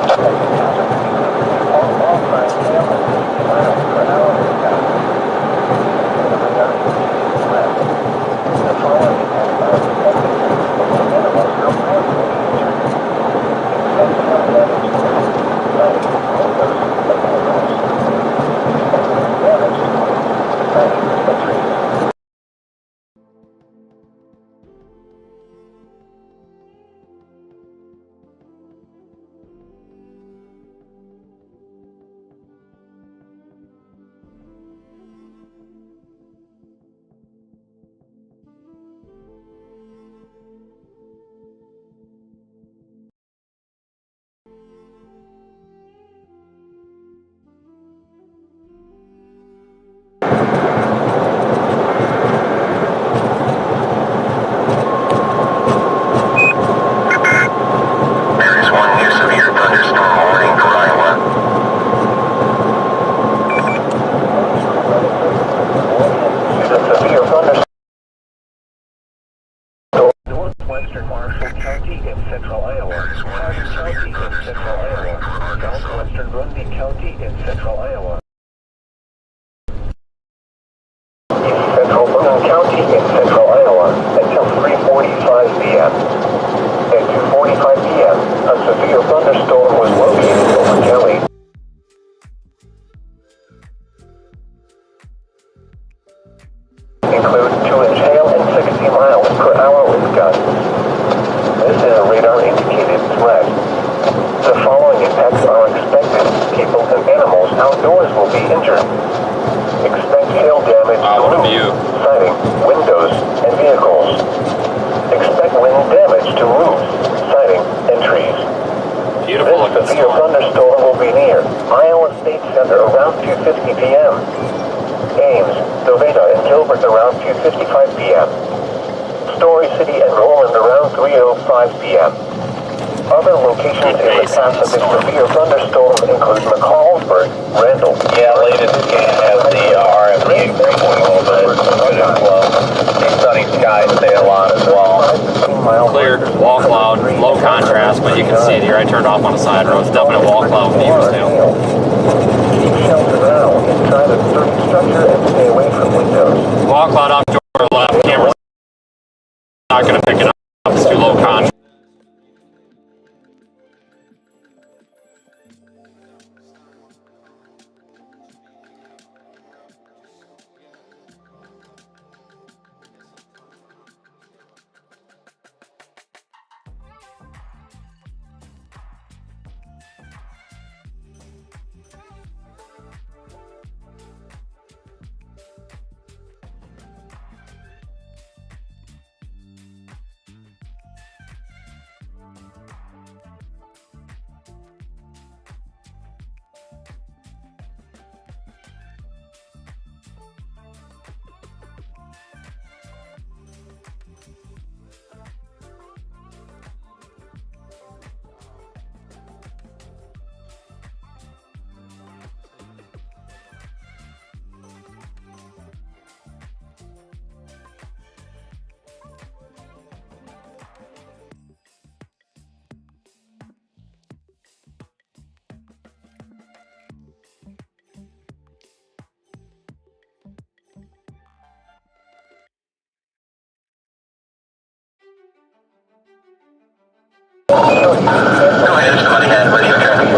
S3: ahead, somebody had radio traffic.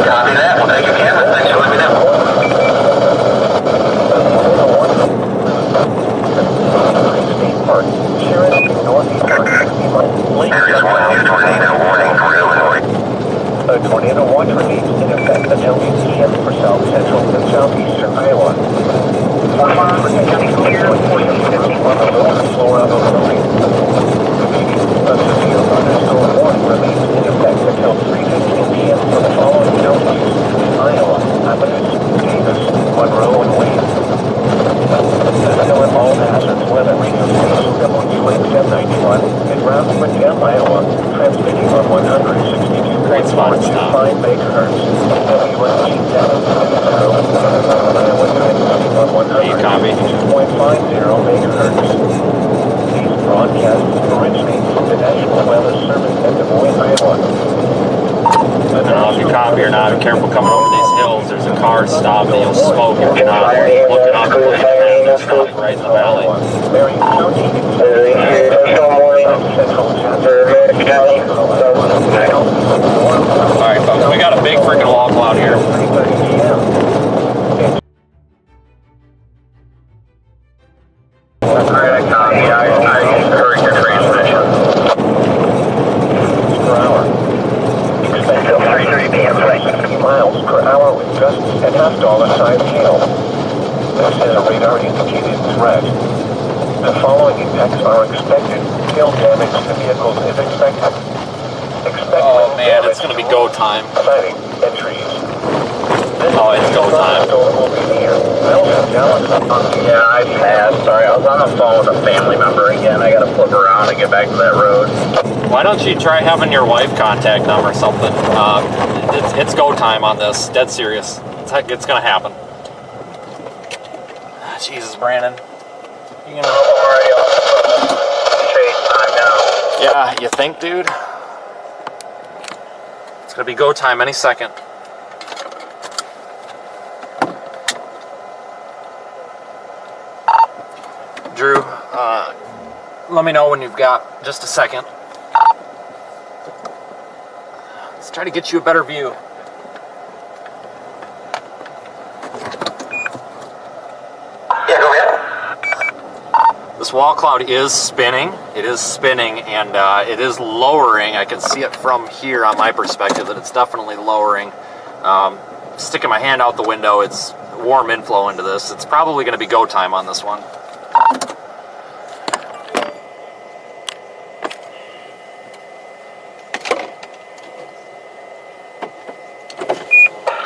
S3: Copy that. We'll take your camera. Thanks for letting me know. There is one new tornado warning for Illinois.
S1: A tornado watch remains in effect until 8 p.m. for south central and southeastern Iowa. On the lower floor of the building. A severe thunderstorm warning remains in effect until 3:15 p.m. for the following counties: Iowa, Athens, Davis, Monroe, and Wayne. Still at all hazards weather radio station WXM 91 in Round Iowa, transmitting on 162.45
S2: Great spot to stop.
S1: megahertz. WXM 770 Iowa, transmitting on 162.50 megahertz. These broadcasts originate from the National Weather Service at Des Moines, Iowa.
S2: I don't know if you copy or not. Be careful coming over these hills. There's a car stop and you'll smoke if you're not looking up and stop right in the valley.
S1: Marion County.
S2: Alright folks, we got a big freaking wall cloud here.
S3: Alright, copy. I encourage your transmission.
S1: Per hour. Expected 3:30 p.m. 60 miles per hour with gusts and half-dollar-sized hail. This is a radar-indicated threat. The following impacts are expected. Hail damage to vehicles is expected.
S2: Oh man, it's gonna be go time.
S1: Siding and trees.
S2: Oh, it's go time.
S3: Yeah, I passed. Sorry, I was on the phone with a family member again. I gotta flip around and get back to that road.
S2: Why don't you try having your wife contact them or something? It's go time on this. Dead serious. It's gonna happen. Jesus, Brandon. You gonna...
S3: Already on chase time now.
S2: Yeah, you think, dude? It's gonna be go time any second. Drew, let me know when you've got just a second. Let's try to get you a better view.
S3: Yeah, go ahead.
S2: This wall cloud is spinning. It is spinning and it is lowering. I can see it from here on my perspective that it's definitely lowering. Sticking my hand out the window, it's warm inflow into this. It's probably going to be go time on this one.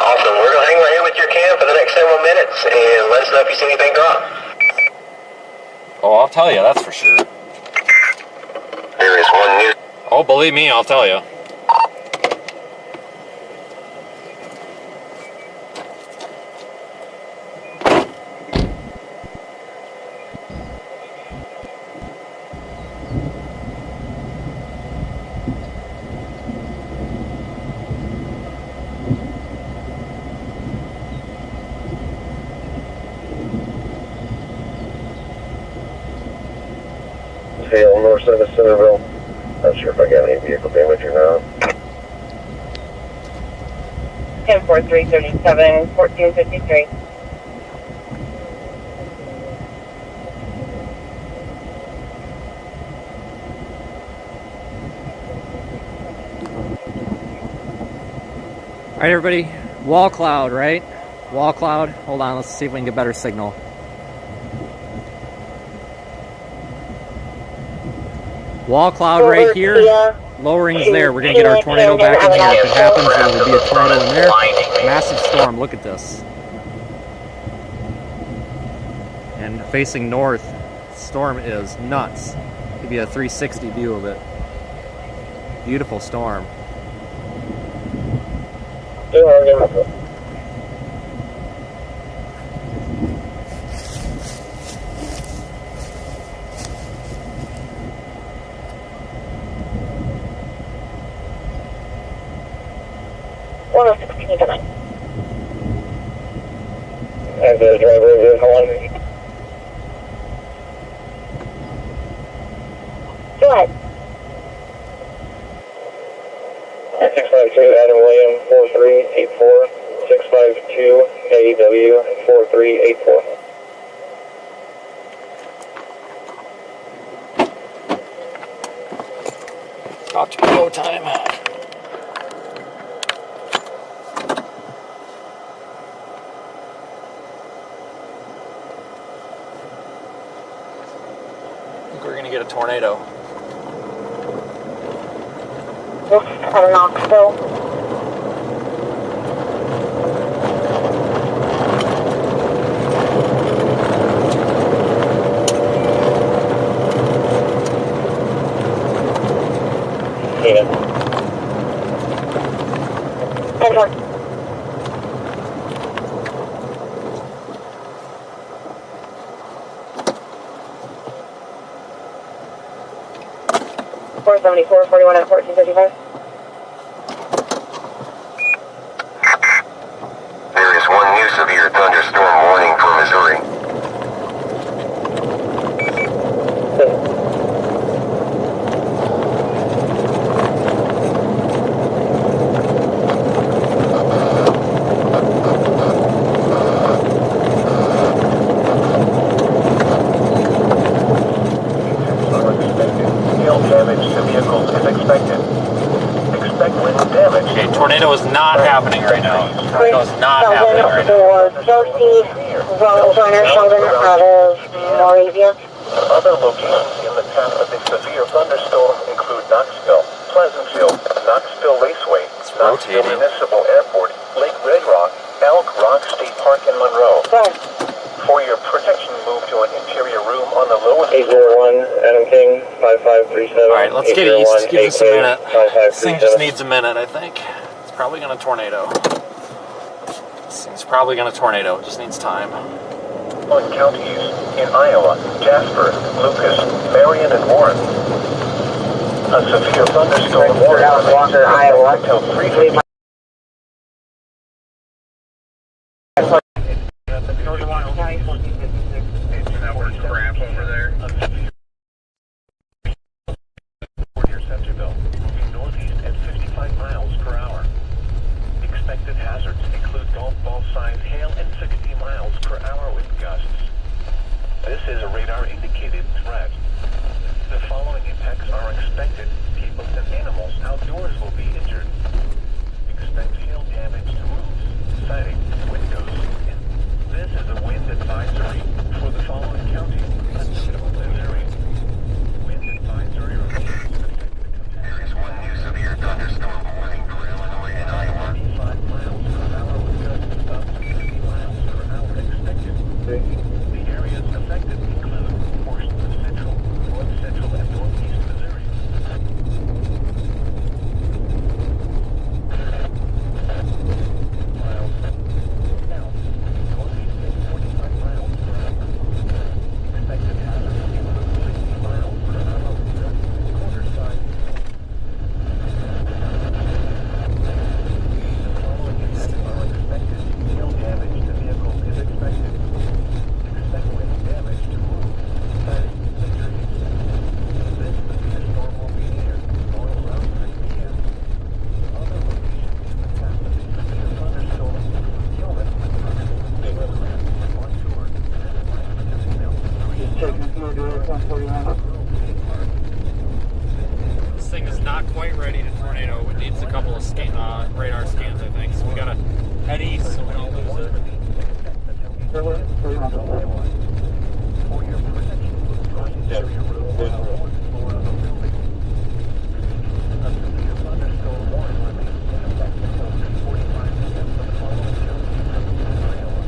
S3: Awesome. We're gonna hang right here with your cam for the next several minutes and let us know if you see anything drop.
S2: Oh, I'll tell you, that's for sure.
S3: There is one new.
S2: Oh, believe me, I'll tell you.
S4: Hail north side of Centerville. Not sure if I got any vehicle damage or not.
S5: 10-4-3-37, 1453.
S2: All right, everybody, wall cloud, right? Wall cloud. Hold on, let's see if we can get better signal. Wall cloud right here. Lowering's there. We're gonna get our tornado back in here. If it happens, there will be a tornado in there. Massive storm. Look at this. And facing north, storm is nuts. Give you a 360 view of it. Beautiful storm.
S4: As the driver is how long?
S5: Go ahead.
S4: 652 Adam William 4384, 652 AEW 4384.
S2: About to go time. I think we're gonna get a tornado.
S5: This is out of Knoxville.
S4: Yeah.
S5: 10-4. Four 74, 41 at 1455.
S3: There is one new severe thunderstorm warning for Missouri.
S2: Okay, tornado is not happening right now. Tornado is not happening right now.
S5: For Josie, Joiner Sheldon out of Moravia.
S1: Other locations in the path of the severe thunderstorm include Knoxville, Pleasantville, Knoxville Raceway, Knoxville
S2: rotating.
S1: Municipal Airport, Lake Red Rock, Elk Rock State Park, and Monroe.
S5: Sorry.
S1: For your protection, move to an interior room on the lowest
S4: 801 Adam King 5537.
S2: Alright, let's get east. Give this a minute. This thing just needs a minute, I think. It's probably gonna tornado. This thing's probably gonna tornado. It just needs time.
S1: on counties in Iowa, Jasper, Lucas, Marion, and Warren. A severe thunderstorm warning
S5: Walker, Iowa.
S1: until 3:50.
S3: Network crap over there.
S1: Near Centerville, moving northeast at 55 miles per hour. Expected hazards include golf ball size hail and 60 miles per hour with gusts. This is a radar indicated threat. The following impacts are expected. People and animals outdoors will be injured. Expect hail damage to roofs, siding, windows, and this is a wind advisory for the following counties. Missouri. Wind advisory remains.
S3: There is one new severe thunderstorm warning for Illinois and Iowa.
S1: 85 miles per hour with gusts up to 50 miles per hour expected. The areas affected include portions of central, north central, and northeast Missouri. Miles south, northeast at 45 miles per hour. Expected hazards include 60 miles per hour with gusts quarter side. The following impacts are expected. Hail damage to vehicles is expected. Expect wind damage to roofs, siding, and trees. This severe storm will be near all around 6 p.m. Other locations in the path of the severe thunderstorm include Gilman, on tour,
S2: This thing is not quite ready to tornado. It needs a couple of radar scans, I think. So we gotta head east so we don't lose it.
S1: For your protection, interior room on the fourth floor of the building. A severe thunderstorm warning remains in effect until 3:45 p.m. for the following counties: Iowa,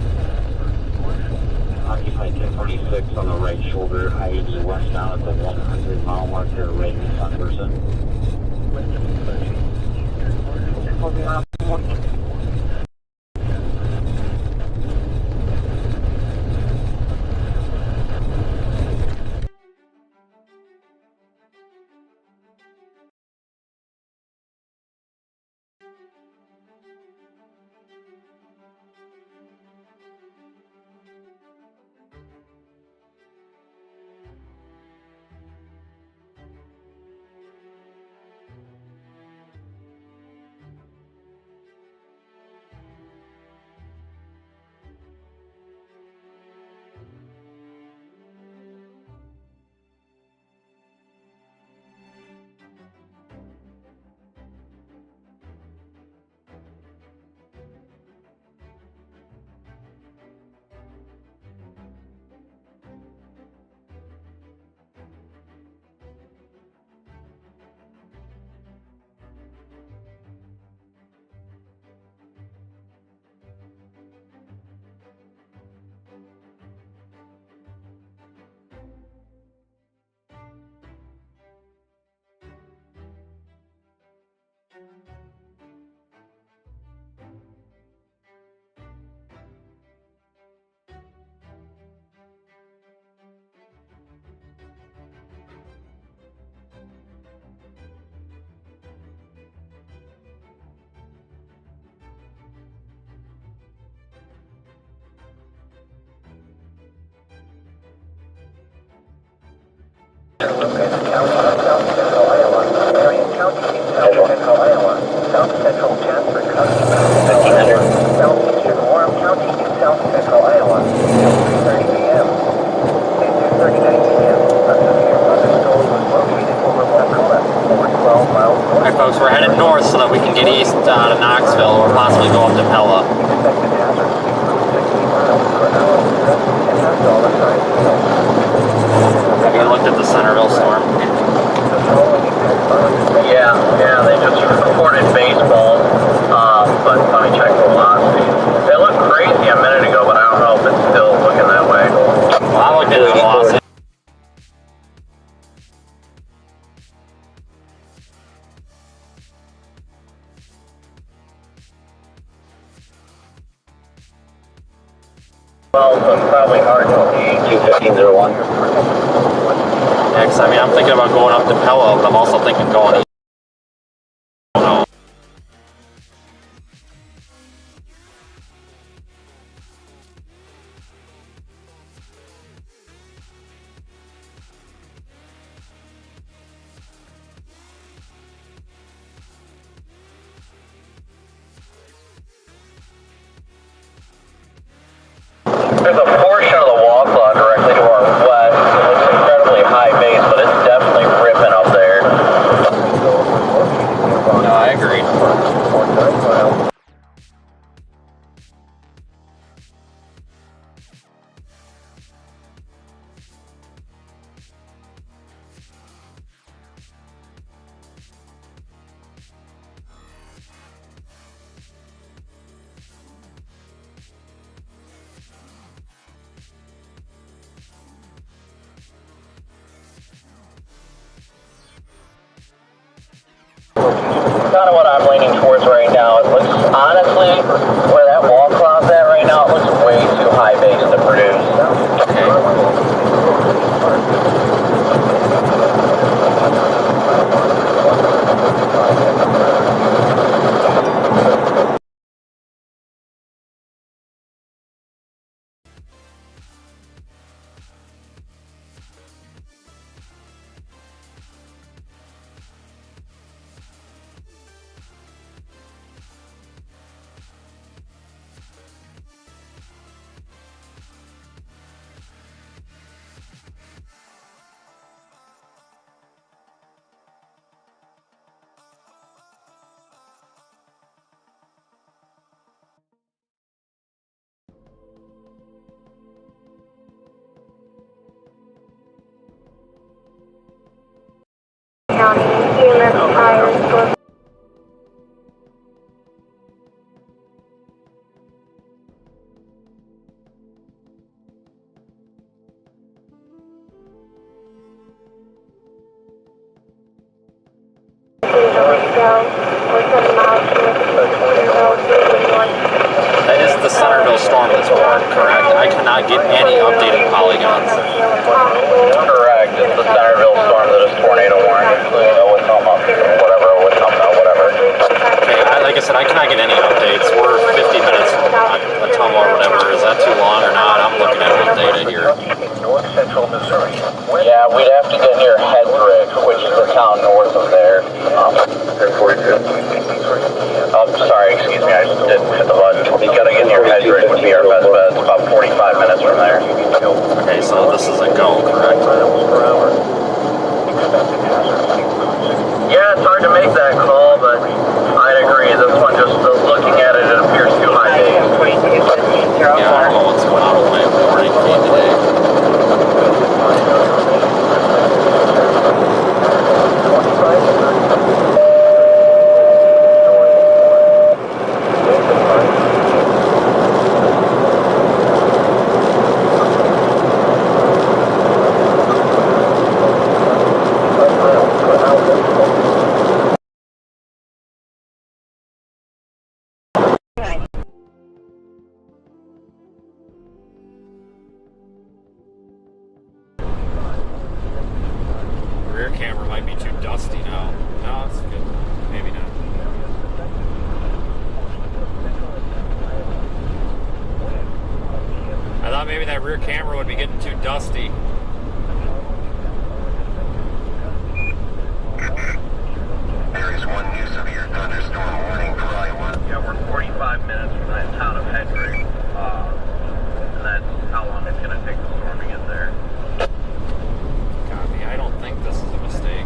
S1: Marshall,
S6: Occupy 1046 on the right shoulder, I-80 westbound at the 100-mile marker, right in Sunderson.
S2: get east out of Knoxville or possibly go up to Pella. Have you looked at the Centerville storm?
S3: Yeah, they just reported baseball, but let me check velocity. It looked crazy a minute ago, but I don't know if it's still looking that way.
S2: Well, I looked at the velocity.
S3: Well, so it's probably hard to see.
S6: 215.01.
S2: Yeah, 'cause, I mean, I'm thinking about going up to Pella, but I'm also thinking going east. I don't know.
S3: There's a portion of the wall clock directly to our west. It's incredibly high base, but it's definitely ripping up there.
S2: No, I agree.
S3: Kind of what I'm leaning towards right now. It looks, honestly, where that wall cloud's at right now, it looks way too high base to produce.
S2: Okay.
S5: County EMS tires.
S2: That is the Centerville storm that's warned, correct? I cannot get any updated polygons.
S3: Correct. It's the Centerville storm that is tornado warned. Usually whatever.
S2: Okay, like I said, I cannot get any updates. We're 50 minutes from Ottumwa or whatever. Is that too long or not? I'm looking at the data here.
S3: Yeah, we'd have to get near Hedrick, which is the town north of there. Oh, sorry, excuse me, I just didn't hit the button. You gotta get near Hedrick would be our best bet. It's about 45 minutes from there.
S2: Okay, so this is a go, correct?
S3: Yeah, it's hard to make that call, but I'd agree. This one, just looking at it, it appears too high base.
S2: Yeah, I don't know what's going on with my morning feed today. Rear camera might be too dusty now. No, it's good. Maybe not. I thought maybe that rear camera would be getting too dusty.
S3: There is one new severe thunderstorm warning for Iowa. Yeah, we're 45 minutes from that town of Hedrick. And that's how long it's going to take the storm to get there.
S2: Copy. I don't think this is a mistake.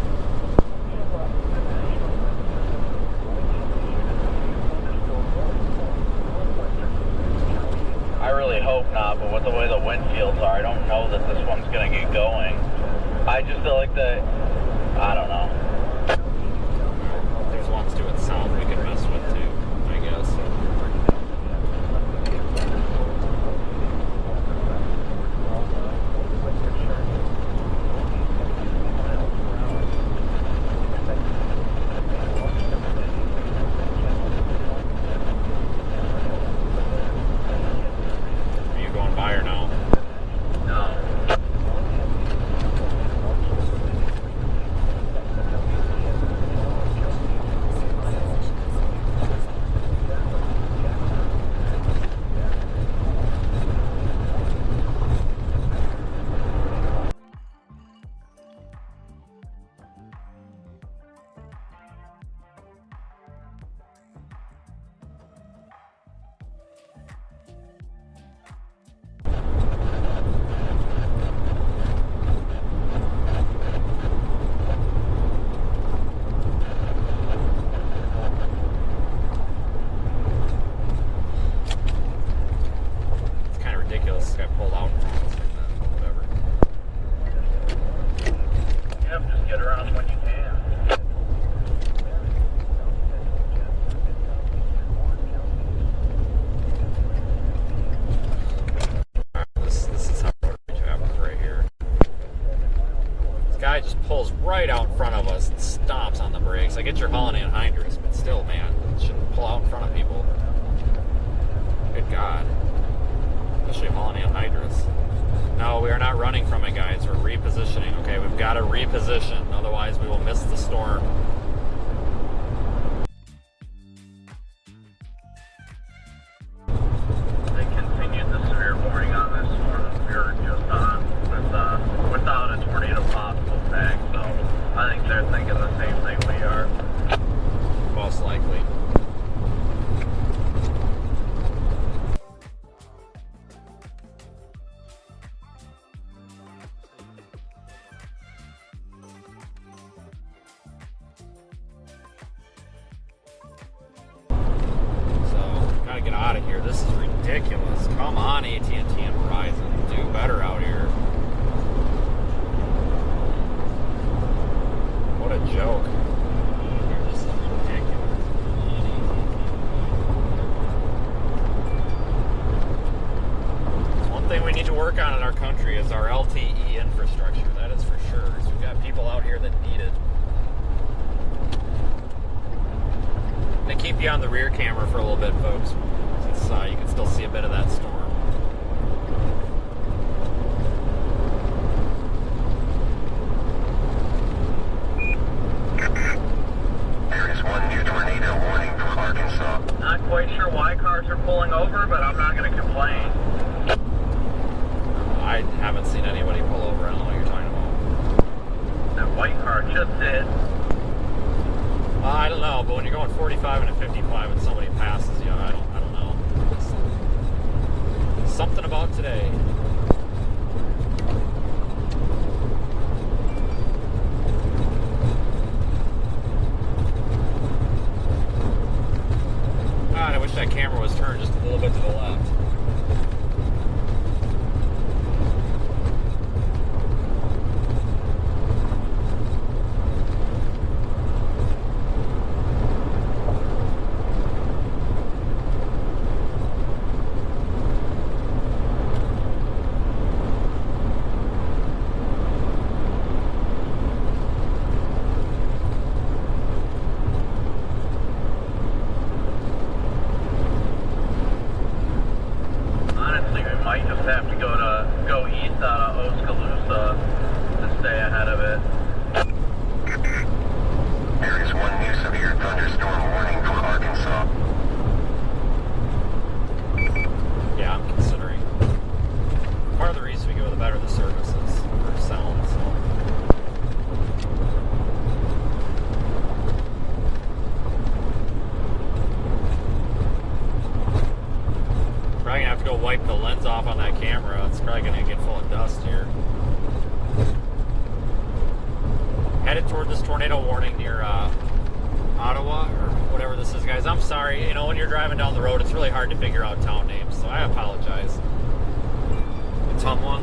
S3: fields are. I don't know that this one's going to get going. I just feel like I don't know.
S2: There's ones to it south we could mess with too, I guess. Are you going by or no?
S3: No.
S2: This guy pulled out in front of us like that, but whatever.
S3: Yep, just get around when you can.
S2: This is how road rage happens right here. This guy just pulls right out in front of us and stomps on the brakes. I get your hauling anhydrous, but still, man, you shouldn't pull out in front of people. Good God. Especially hauling anhydrous. No, we are not running from it, guys. We're repositioning. Okay, we've got to reposition. Otherwise, we will miss the storm.
S3: They continued the severe warning on this storm we were just on without a tornado possible tag. So I think they're thinking the same thing we are.
S2: Most likely. Get out of here. This is ridiculous. Come on, AT&T and Verizon. Do better out here. What a joke. This is ridiculous. One thing we need to work on in our country is our LTE infrastructure. That is for sure. So we've got people out here that need it. They keep you on the rear camera for a little bit, folks, since you can still see a bit of that storm.
S3: There is one new tornado warning from Arkansas. Not quite sure why cars are pulling over, but I'm not going to complain.
S2: I haven't seen anybody pull over. I don't know what you're talking about.
S3: That white car just did.
S2: I don't know, but when you're going 45 and a 55 and somebody passes you, I don't know. It's something about today. God, I wish that camera was turned just a little bit to the left. Wipe the lens off on that camera. It's probably going to get full of dust here. Headed toward this tornado warning near Ottawa or whatever this is, guys. I'm sorry. You know, when you're driving down the road, it's really hard to figure out town names, so I apologize. Ottumwa.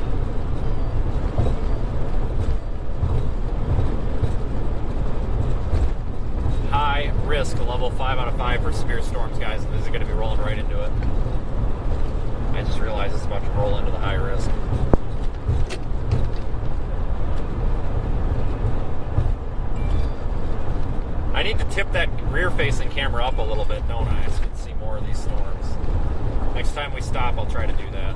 S2: High risk, level 5 out of 5 for severe storms, guys. This is going to be rolling right into it. I just realized it's about to roll into the high risk. I need to tip that rear-facing camera up a little bit, don't I? So you can see more of these storms. Next time we stop, I'll try to do that.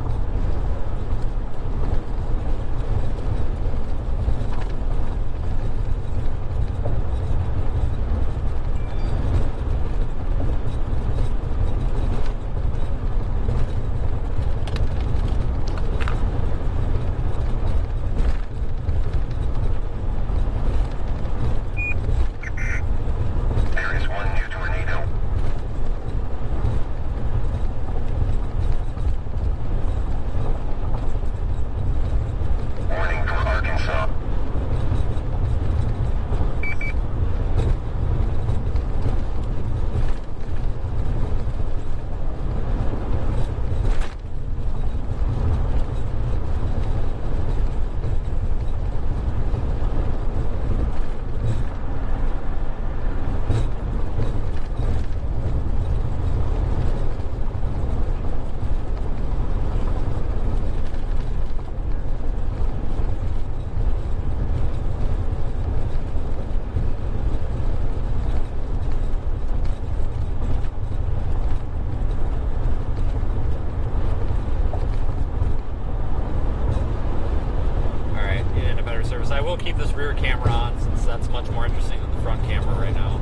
S2: I will keep this rear camera on since that's much more interesting than the front camera right now.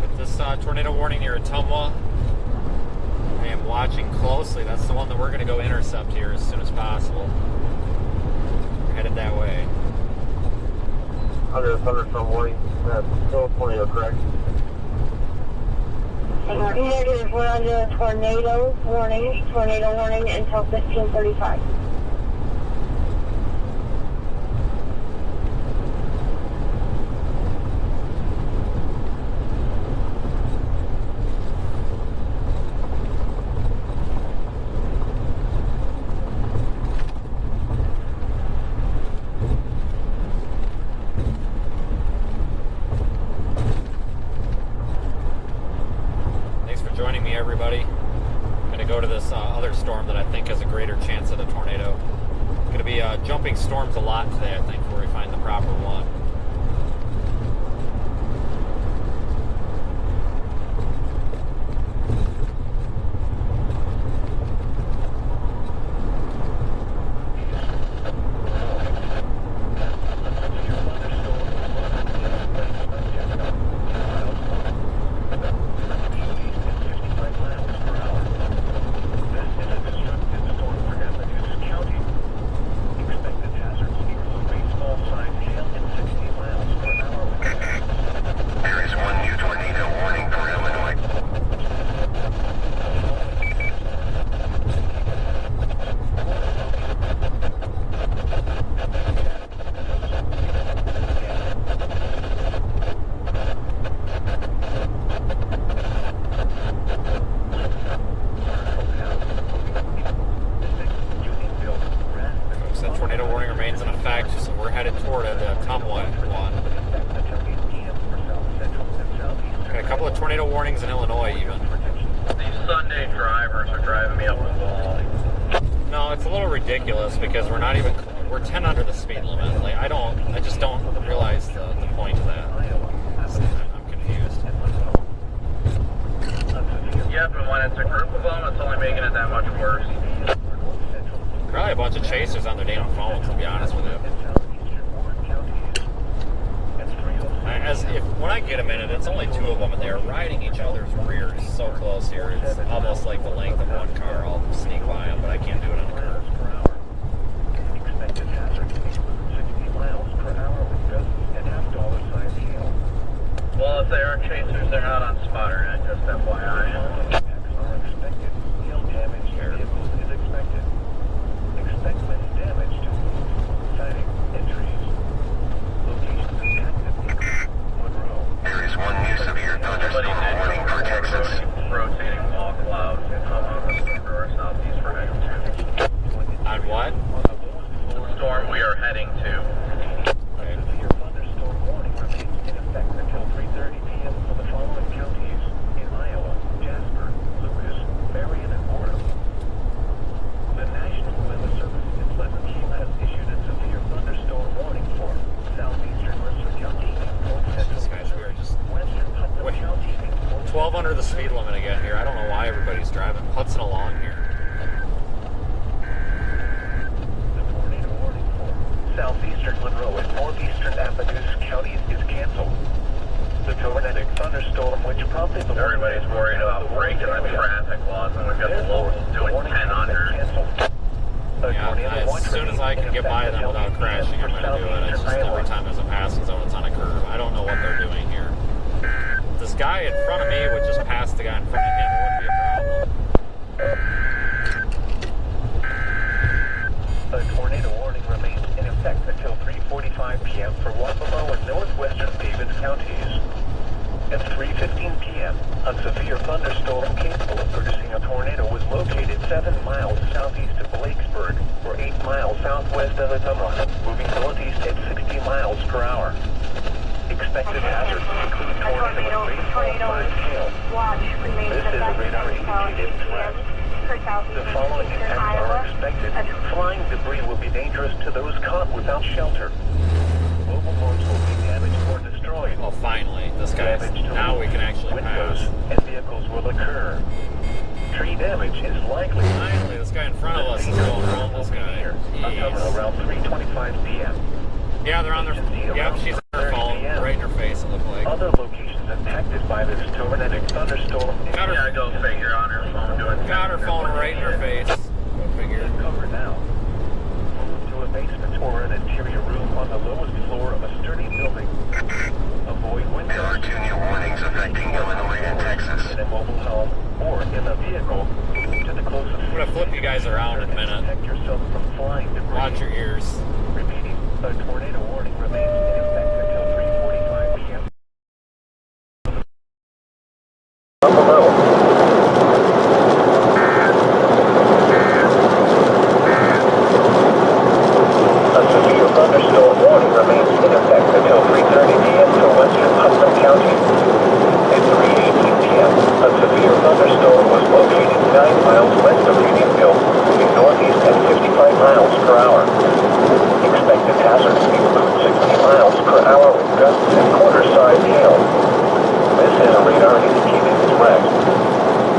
S2: With this tornado warning near Ottumwa, I am watching closely. That's the one that we're going to go intercept here as soon as possible. We're headed that way.
S4: Under thunderstorm warning. That's still tornado, correct?
S5: Negative, we're under tornado warning until 15:35.
S2: Joining me, everybody. I'm going to go to this other storm that I think has a greater chance at a tornado. Going to be jumping storms a lot today, I think, before we find the proper one. Headed toward it, the Ottumwa one. Got a couple of tornado warnings in Illinois even.
S3: These Sunday drivers are driving me up the wall.
S2: No, it's a little ridiculous because we're 10 under the speed limit. Like I just don't realize the point of that. I'm confused.
S3: Yeah, but when it's a group of them, it's only making it that much worse.
S2: Probably a bunch of chasers on their damn phones, to be honest with you. When I get a minute, it's only two of them, and they're riding each other's rears so close here. It's almost like the length of one car. I'll sneak by them, but I can't do it on a curve.
S1: Expected hazard speed within 60 miles per hour with gusts and half dollar size hail.
S3: Well, if they are chasers, they're not on spotter, just FYI.
S2: What?
S3: The storm we are heading to.
S2: Okay.
S1: Severe thunderstorm warning remains in effect until 3:30 p.m. for the following counties in Iowa: Jasper, Lucas, Marion, and Warren. The National Weather Service in Pleasant Hill has issued a severe thunderstorm warning for southeastern Mercer County, north central
S2: These guys, we are just
S1: western Putnam
S2: Wait.
S1: County, and north
S2: 12 under the speed limit again here. I don't know why everybody's driving putzing along here.
S1: The tornado warning for southeastern Monroe and northeastern Appalachia counties is canceled. The tornadic thunderstorm, which prompted the
S3: Everybody's worried about breaking the traffic laws, and we've got the low doing 10 under.
S2: Yeah, as soon as I can get by them without crashing, I'm going to do it. It's just every time there's a passing zone, it's on a curve. I don't know what they're doing here. If this guy in front of me would just pass the guy in front of him, it wouldn't be a problem.
S1: A tornado warning remains in effect until 3:45 p.m. for Wapello and northwestern Davis counties. At 3:15 p.m., a severe thunderstorm capable of producing a tornado was located 7 miles southeast of Blakesburg, or 8 miles southwest of Ottumwa, moving northeast at 60 miles per hour. Expected hazards include tornado and baseball-sized hail. This is a radar-indicated threat. The following impacts are expected. Flying debris will be dangerous to those caught without shelter. Mobile homes will be damaged or destroyed.
S2: Well, finally, this guy's,
S1: Damage to
S2: now we can actually
S1: windows
S2: pass.
S1: and vehicles will occur. Tree damage is likely.
S2: Finally, this guy in front of us is going around this guy. Jeez.
S1: Around 3:25 p.m.
S2: Yeah, they're on their, yep, she's on her phone, right in her face, it looked like.
S1: Other locations impacted by this tornadic thunderstorm.
S2: Got her,
S3: Yeah, go figure on her phone doing
S2: got her phone right in her face. Go figure.
S1: Cover now. Move to a basement or an interior room on the lowest floor of a sturdy building. Avoid windows.
S3: There are 2 new warnings affecting Illinois and Texas.
S1: In a mobile home or in a vehicle. To the closest.
S2: I'm gonna flip you guys around in a minute.
S1: Protect yourself from flying debris.
S2: Watch your ears.
S1: Repeating, a tornado warning remains in effect until 3:45 p.m. A severe thunderstorm warning remains in effect until 3:30 p.m. for western Putnam County. At 3:18 p.m., a severe thunderstorm was located 9 miles west of Unionville, moving northeast at 55 miles per hour. Expected hazards include 60 miles per hour with gusts and quarter-sized hail. This is a radar-indicated threat.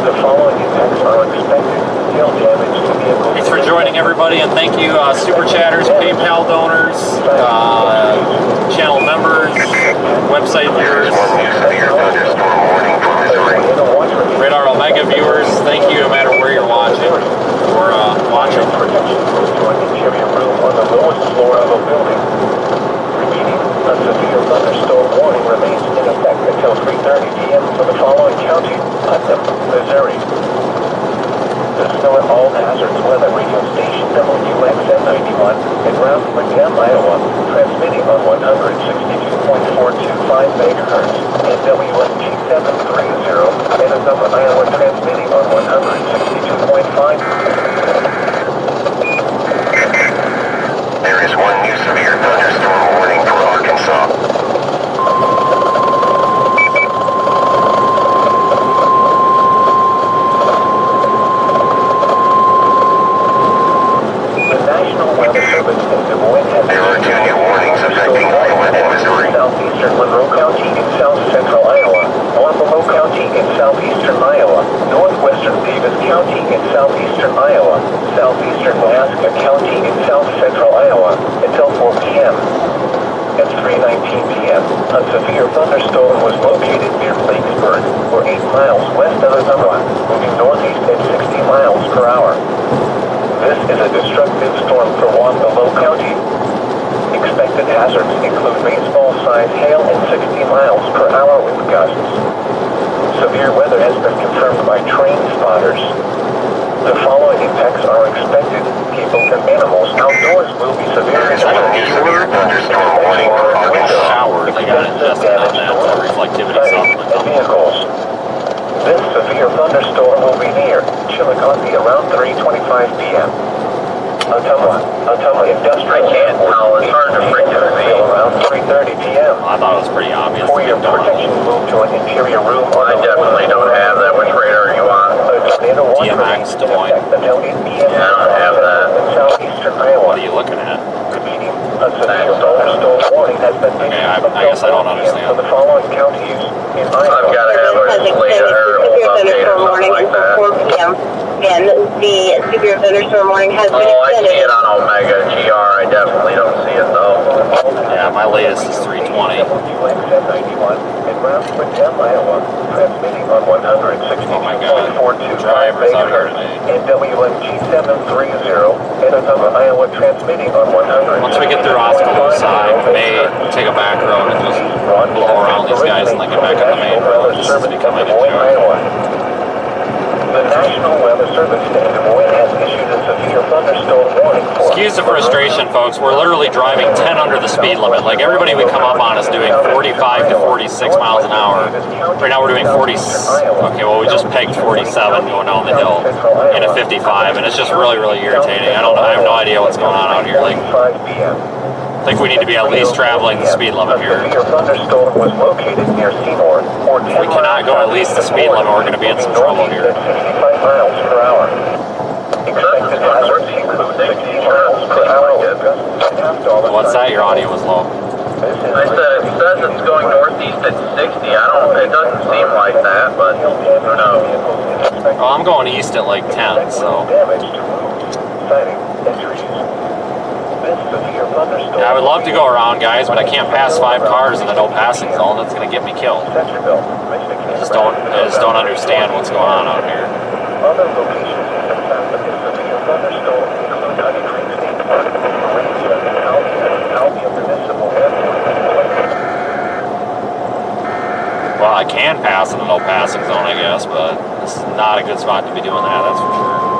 S1: The following impacts are expected. Hail damage to vehicles.
S2: Thanks for joining, everybody, and thank you, Super Chatters, PayPal donors, channel members, website viewers, Radar Omega viewers. Thank you no matter where you're watching or watching.
S1: Protection goes to an interior room on the lowest floor of a building. Repeating, a severe thunderstorm warning remains in effect until 3:30 p.m. for the following county: Putnam, Missouri. The Snow at All Hazards Weather Radio Station WXM91 in Round Spring, Iowa, transmitting on 162.425 MHz, and WSG730 in Ottumwa, Iowa, transmitting on 162.5.
S3: There is 1 new severe thunderstorm warning for Arkansas.
S1: The National Weather Service in Des Moines has
S3: There are 2 new warnings affecting Iowa and Missouri.
S1: southeastern Monroe County in south central Iowa, Wapello County in southeastern Iowa, northwestern Davis County in southeastern Iowa, southeastern Nebraska County in south central Iowa, until 4 p.m. At 3:19 p.m., a severe thunderstorm was located near Blakesburg, or 8 miles west of Ottumwa, moving northeast at 60 miles per hour. This is a destructive storm for Wapello County. Expected hazards include baseball-sized hail and 60 miles per hour with gusts. Severe weather has been confirmed by trained spotters. The following impacts are expected. People and animals outdoors will be severely
S3: Severe thunderstorm warning for Arkansas.
S2: Shower, they got adjusted on that reflectivity stuff.
S1: and vehicles. This severe thunderstorm will be near Chillicothe around 3:25 p.m. Ottumwa Industrial.
S3: I can't tell. It's hard to freaking see.
S1: Around 3:30 p.m.
S2: I thought it was pretty obvious.
S1: For your protection, move to an interior room.
S3: I definitely don't have that. Which radar are you on?
S2: DMX Des Moines.
S3: Yeah, I don't have that.
S1: Southeastern Iowa.
S2: What are you looking at?
S1: Repeating, a severe thunderstorm warning has been issued.
S2: Okay, I guess I don't understand.
S1: For the following counties in Iowa.
S3: I've got to have a later update or something like that.
S5: 4 p.m. And the severe thunderstorm warning has been
S3: Oh, I see
S5: extended.
S3: it on Omega GR. I definitely don't see it though.
S2: Yeah, my latest is 320.
S1: WXM91 in Round Iowa, transmitting on 162.42
S2: Oh my God. Drivers out here today.
S1: and WMG730 in Ottumwa, Iowa, transmitting on 100.
S2: Once we get through Oskaloosa, I may take a back road and just blow around these guys and then get back on the main road. This is becoming a joke.
S1: The National Weather Service in Des Moines has issued a severe thunderstorm warning for...
S2: Excuse the frustration, folks. We're literally driving 10 under the speed limit. Like, everybody we come up on is doing 45 to 46 miles an hour. Right now we're doing 40... Okay, well, we just pegged 47 going down the hill in a 55, and it's just really, really irritating. I have no idea what's going on out here. Like, I think we need to be at least traveling the speed limit here.
S1: A severe thunderstorm was located near Seymour.
S2: We cannot go at least the speed limit. We're going to be in some trouble here.
S1: 65 miles per hour. Expected hazards include 60 miles per hour.
S2: What's that? Your audio was low.
S3: I said it says it's going northeast at 60. It doesn't seem like that, but who knows?
S2: Well, I'm going east at like 10, so...
S1: Damage to roofs, siding, and trees. This severe thunderstorm...
S2: Yeah, I would love to go around, guys, but I can't pass 5 cars in the no passing zone. That's going to get me killed. I just don't understand what's going on out here.
S1: Other locations in the south of this severe thunderstorm include Honey Creek State Park, Arabia, and Albion Municipal Airport.
S2: Well, I can pass in the no passing zone, I guess, but this is not a good spot to be doing that, that's for sure.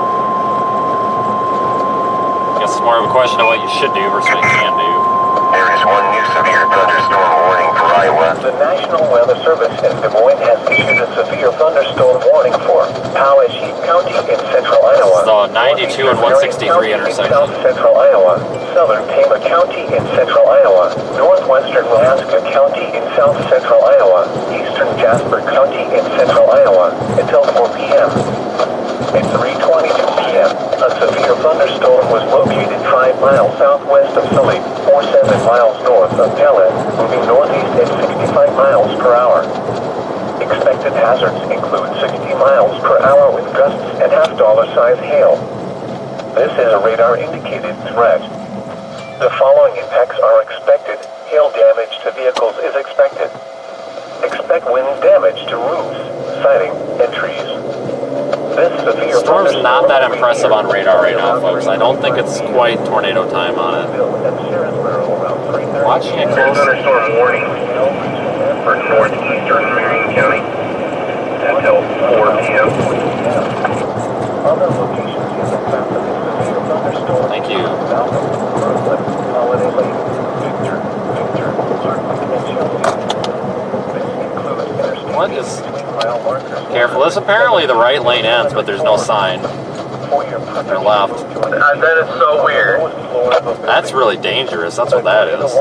S2: I guess it's more of a question of what you should do versus what you can do.
S3: There is one new severe thunderstorm warning for Iowa.
S1: The National Weather Service in Des Moines has issued a severe thunderstorm warning for Poweshiek County in central Iowa.
S2: So 92 and 163 intersection.
S1: South central Iowa, southern Tama County in central Iowa, northwestern Alaska County in south central Iowa, eastern Jasper County in central Iowa until 4 p.m. At 3:22 p.m., a severe thunderstorm was located 5 miles southwest of Sully, or 7 miles north of Pellet, moving northeast at 65 miles per hour. Expected hazards include 60 miles per hour with gusts and half-dollar-size hail. This is a radar-indicated threat. The following impacts are expected. Hail damage to vehicles is expected. Expect wind damage to roofs, siding, and trees. This severe
S2: Storm's not that impressive on radar right now, folks. I don't think it's quite tornado time on it. Watching it close.
S3: Thunderstorm warning for northeastern Marion County until 4 p.m.
S1: Other locations in the south of this severe thunderstorm.
S2: Thank you.
S1: Holiday Lake, Victor, Hardwick, and Chelsea. This includes interstate
S2: What is...
S1: 20-mile markers.
S2: Careful, this apparently the right lane ends, but there's no sign. They're left.
S3: That is so weird.
S2: That's really dangerous, that's what that is.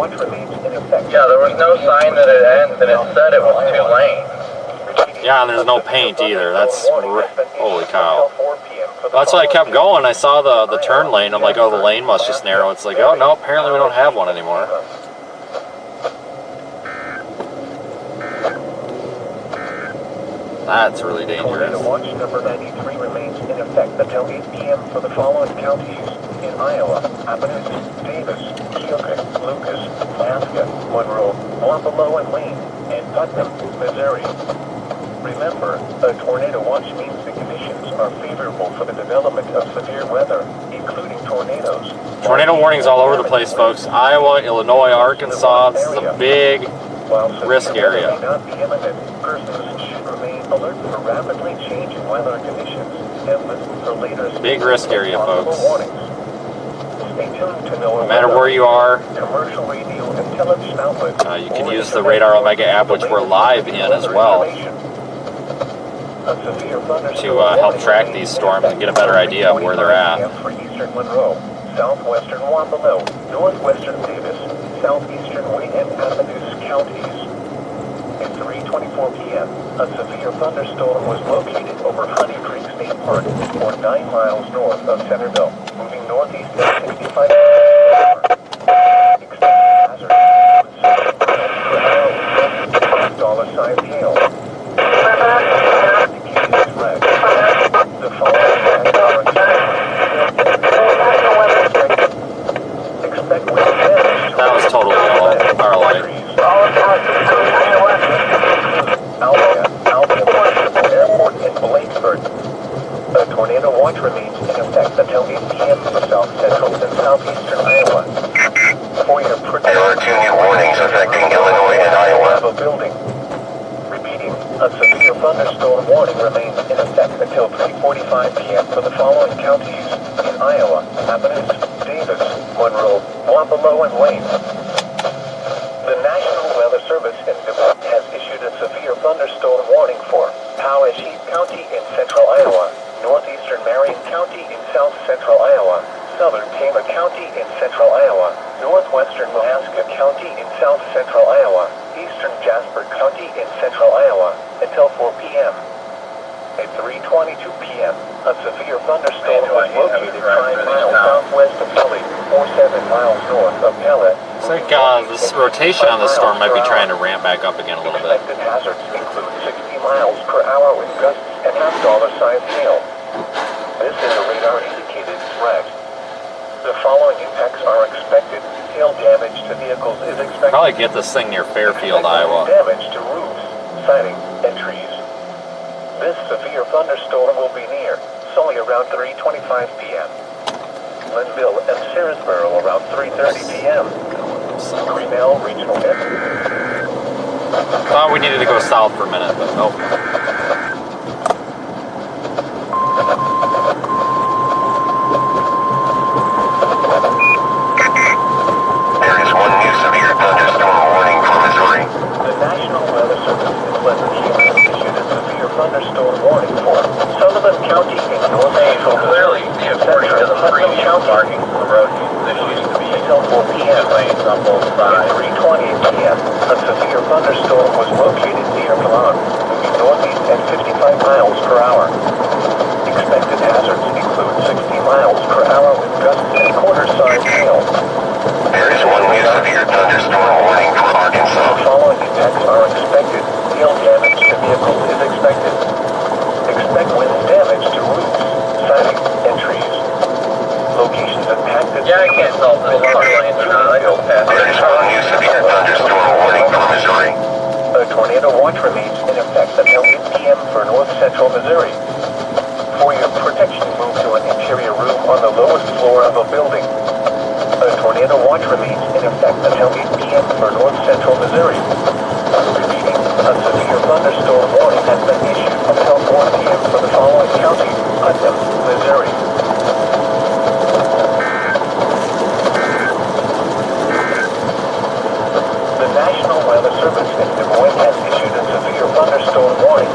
S3: Yeah, there was no sign that it ends, and it said it was 2 lanes.
S2: Yeah, and there's no paint either. That's... Holy cow. That's why I kept going. I saw the turn lane. I'm like, oh, the lane must just narrow. It's like, oh, no, apparently we don't have one anymore. That's really dangerous.
S1: Watch number 93 remains in effect until 8 p.m. for the following counties in Iowa: Appalachia, Davis, Keota, Lucas, Alaska, Monroe, Wapello and Wayne, and Putnam, Missouri. Remember, a tornado watch means the conditions are favorable for the development of severe weather, including tornadoes.
S2: Tornado warnings all over the place, folks. Iowa, Illinois, Arkansas. This is a big risk area.
S1: May not be imminent. Persons should remain alert for rapidly changing weather conditions and listen for later
S2: Big risk area, folks.
S1: warnings. Stay tuned to know
S2: No matter where you are,
S1: commercial radio and television outlets.
S2: you can use the Radar Omega app, which we're live in as well,
S1: to
S2: help track these storms and get a better idea of where they're at.
S1: For eastern Monroe, southwestern Wampano, northwestern Davis, southeastern Wayne and Avenues counties. At 3:24 p.m., a severe thunderstorm was located over Honey Creek State Park, or 9 miles north of Centerville, moving northeast at 65 $65 hail. The following expect wind damage.
S2: That was totally our light.
S1: Airport in Blakeburg. A tornado watch remains in effect until 8 p.m. in south central and southeastern Iowa. For your
S3: There are 2 new warnings affecting Illinois and Iowa.
S1: of a building. Repeating, a severe thunderstorm warning remains in effect until 3:45 p.m. for the following counties in Iowa: Avenues, Davis, Monroe, Wampano, and Wayne. The National Weather Service in Des Moines has issued a severe thunderstorm warning for Poweshiek County in central Iowa, northeastern Marion County in south central Iowa, southern Tama County in central Iowa, northwestern Mahaska County in south central Iowa, eastern Jasper County in central Iowa, until 4 p.m. At 3:22 p.m., a severe thunderstorm was located 5 miles southwest of Philly, or 7 miles north of Pellet.
S2: It's like this rotation on the storm might be trying to ramp back up again a little bit.
S1: Expected hazards include 60 miles per hour with gusts and $half-size hail. This is a radar-indicated threat. The following impacts are expected. Hail damage to vehicles is expected.
S2: Probably get this thing near Fairfield, Iowa.
S1: Damage to roofs, siding, and trees. This severe thunderstorm will be near Sully around 3:25 p.m. Linville and Searsboro around 3:30 p.m. Grinnell Regional Airport.
S2: Thought we needed to go south for a minute, but nope.
S3: There is 1 new severe thunderstorm warning for Missouri.
S1: The National Weather Service in Pleasant Hill issued a severe thunderstorm warning for Sullivan County in north central
S3: Clearly, the according to the
S1: Putnam
S3: previous
S1: County
S3: marking for the road used to be
S1: until 4 p.m.
S3: lanes on both
S1: At
S3: sides.
S1: 3:20 p.m., a severe thunderstorm was located near Milan, moving northeast at 55 miles per hour. Expected hazards include 60 miles per hour with gusts and quarter-size hail.
S3: There is 1 new severe thunderstorm warning for
S1: The
S3: Arkansas.
S1: following impacts are expected. Hail damage to vehicles is expected. Expect wind damage to roofs, siding, and trees. Locations impacted.
S3: Yeah, I can't tell if this is lanes or not. I go past. There is 1 new severe thunderstorm warning for Missouri.
S1: A tornado watch remains in effect until 8 p.m. for north central Missouri. For your protection, move to an interior room on the lowest floor of a building. A tornado watch remains in effect until 8 p.m. for north central Missouri. Repeating, a severe thunderstorm warning has been issued until 4 p.m. for the following counties: Putnam, Missouri. The National Weather Service in Des Moines has issued a severe thunderstorm warning.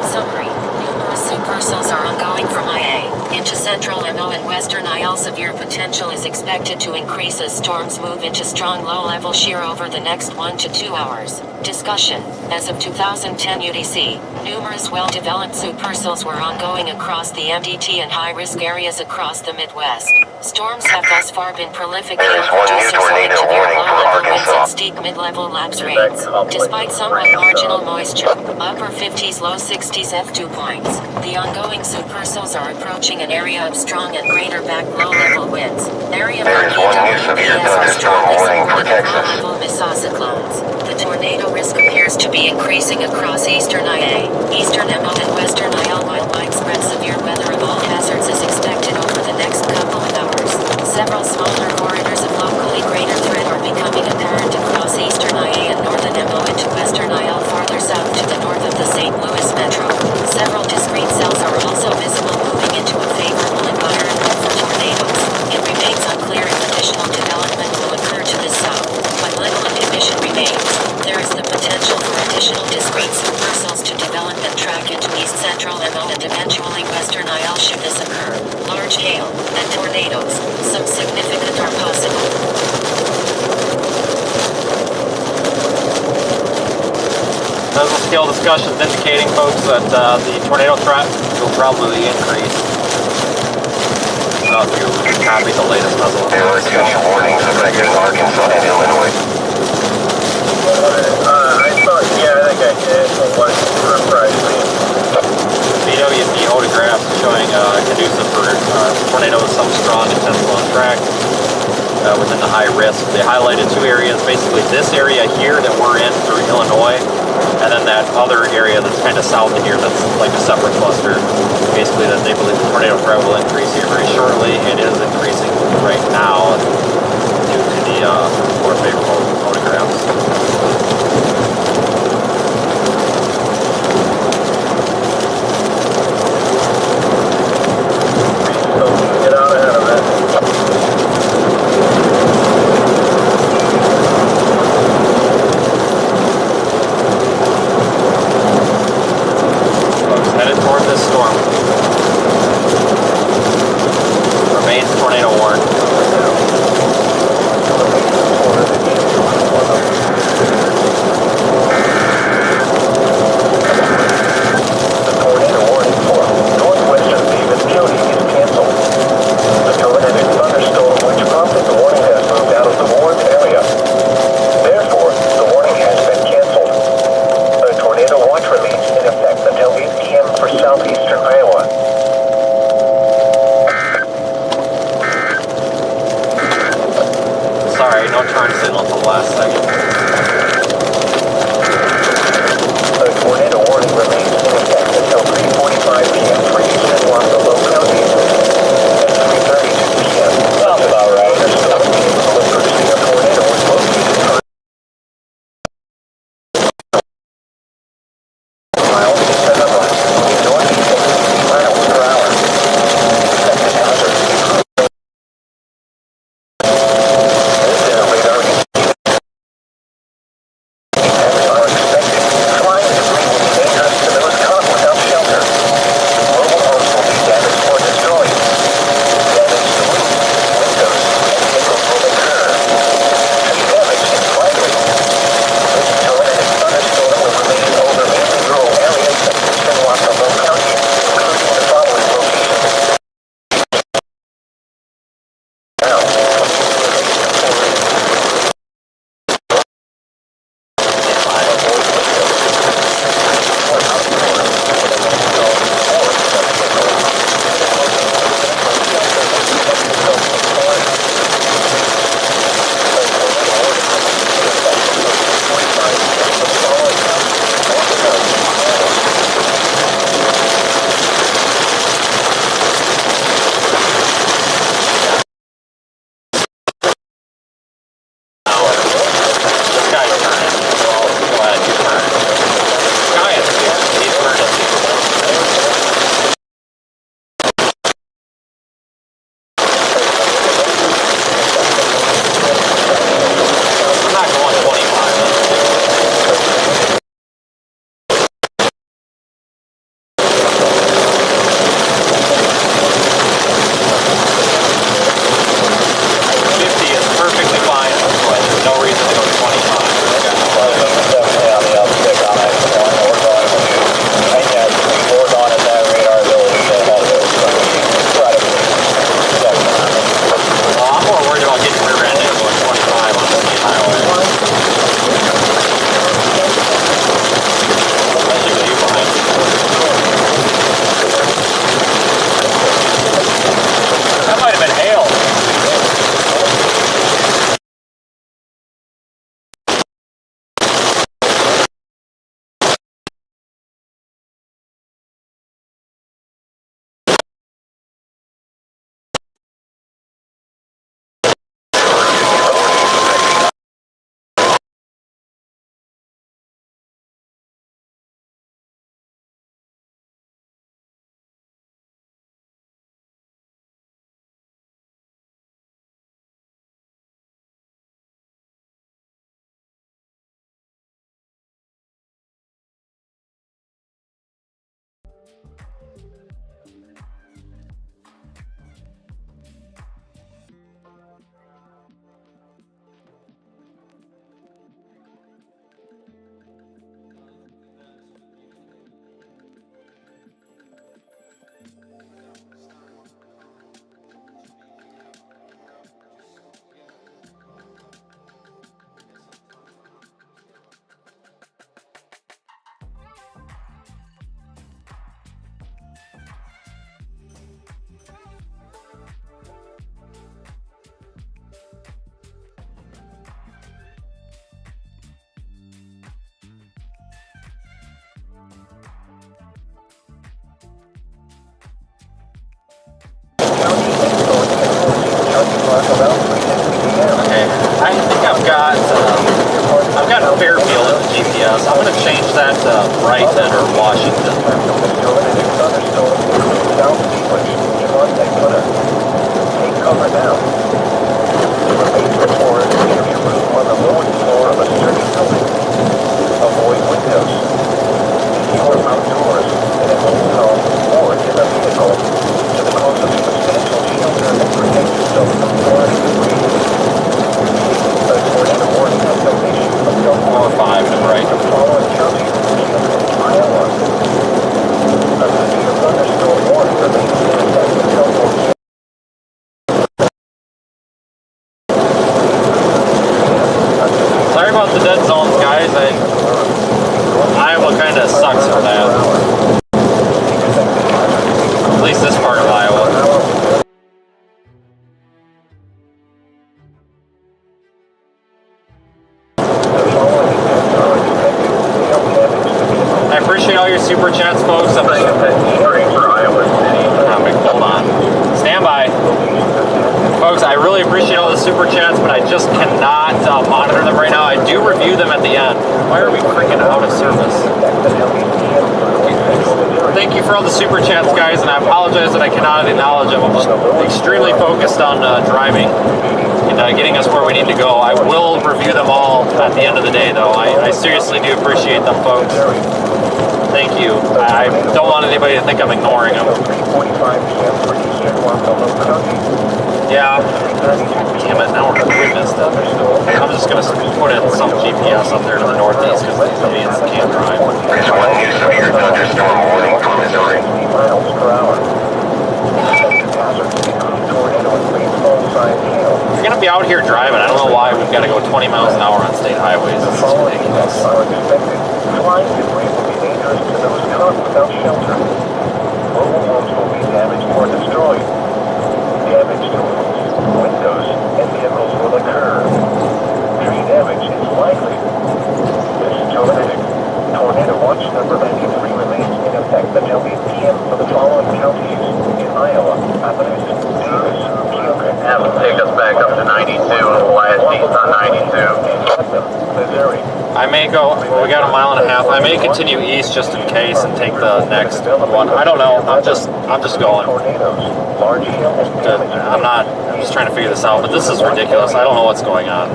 S7: Summary. Numerous supercells are ongoing from IA into central MO and western IL. Severe potential is expected to increase as storms move into strong low-level shear over the next 1 to 2 hours. Discussion. As of 2010 UDC, numerous well-developed supercells were ongoing across the MDT and high-risk areas across the Midwest. Storms have thus far been prolific
S3: There is 1 new
S7: producers
S3: tornado
S7: linked to their
S3: warning for
S7: low-level winds
S3: Arkansas.
S7: and steep mid-level lapse rates. Despite somewhat marginal moisture, upper 50s, low 60s F2 points, the ongoing supercells are approaching an area of strong and greater back low-level winds. Area
S3: There is 1 new severe thunderstorm warning for Texas.
S7: low-level mesocyclones. The tornado risk appears to be increasing across eastern IA, eastern MO and western IL, while widespread severe weather of all hazards is expected over the next couple of hours. Several smaller corridors of locally greater threat are becoming apparent across eastern IA and northern MO into western IL farther south to the north of the St. Louis metro. Several discrete cells are also visible moving into a favorable environment for tornadoes. It remains unclear if additional development will occur to the south, but little inhibition remains. There is the potential for additional discrete supercells to develop and track into east central MO and eventually western IL should this occur. hail, and tornadoes. Some significant are possible.
S2: Mesoscale discussions indicating, folks, that the tornado threat will probably increase. If you copy the latest mesoscale.
S3: There were any warnings affecting Arkansas and Illinois.
S4: I thought, yeah, I think I did. One refresh me.
S2: BWP photographs showing conducive for tornadoes, some strong, intentional on track within the high risk. They highlighted two areas, basically this area here that we're in through Illinois, and then that other area that's kind of south of here that's like a separate cluster. Basically that they believe the tornado threat will increase here very shortly. It is increasing right now due to the more favorable photographs. Okay, I think I've got Fairfield in the GPS. I'm going to change that to Brighton or Washington.
S1: Take cover now. Remain before it if you room on the lowest floor of a sturdy building. Avoid windows. If you are outdoors in an old home or in a vehicle, to the cause of substantial shelter and protect yourself from flying debris. A tornado warning activation of cell phone
S2: 4-5 to Brighton.
S1: following counties in Iowa. A severe thunderstorm warning remains in effect until 4 p.m.
S2: Sorry about the dead zones, guys. Iowa kind of sucks for that. At least this part of Iowa. I appreciate all your super chats, folks. I'm just hold on. Stand by. Folks, I really appreciate all the super chats, but I just cannot monitor them right now. I do review them at the end. Why are we freaking out of service? Thank you for all the super chats, guys, and I apologize that I cannot acknowledge them. I'm just extremely focused on driving and getting us where we need to go. I will review them all at the end of the day, though. I seriously do appreciate them, folks. Thank you. I don't want anybody to think I'm ignoring them. Yeah. Damn it, now we're missed it. I'm just going to put in some GPS up there to the northeast because these idiots can't drive.
S3: There's one new severe thunderstorm warning for Missouri.
S1: Miles per hour.
S2: If you're going to be out here driving, I don't know why we've got to go 20 miles an hour on state highways. It's just ridiculous.
S1: Flying debris will be dangerous to those caught without shelter. Mobile homes will be damaged or destroyed. Damage to windows and vehicles will occur. Tree damage is likely. This tornado watch number 93 remains in effect until 8 p.m. for the following counties in Iowa: Athens, Davis, Keota.
S3: That will take us back up to 92 and last east on 92.
S1: Missouri.
S2: I may go, well, we got a mile and a half. I may continue east just in case and take the next one. I don't know. I'm just going. I'm just trying to figure this out, but this is ridiculous. I don't know what's going on.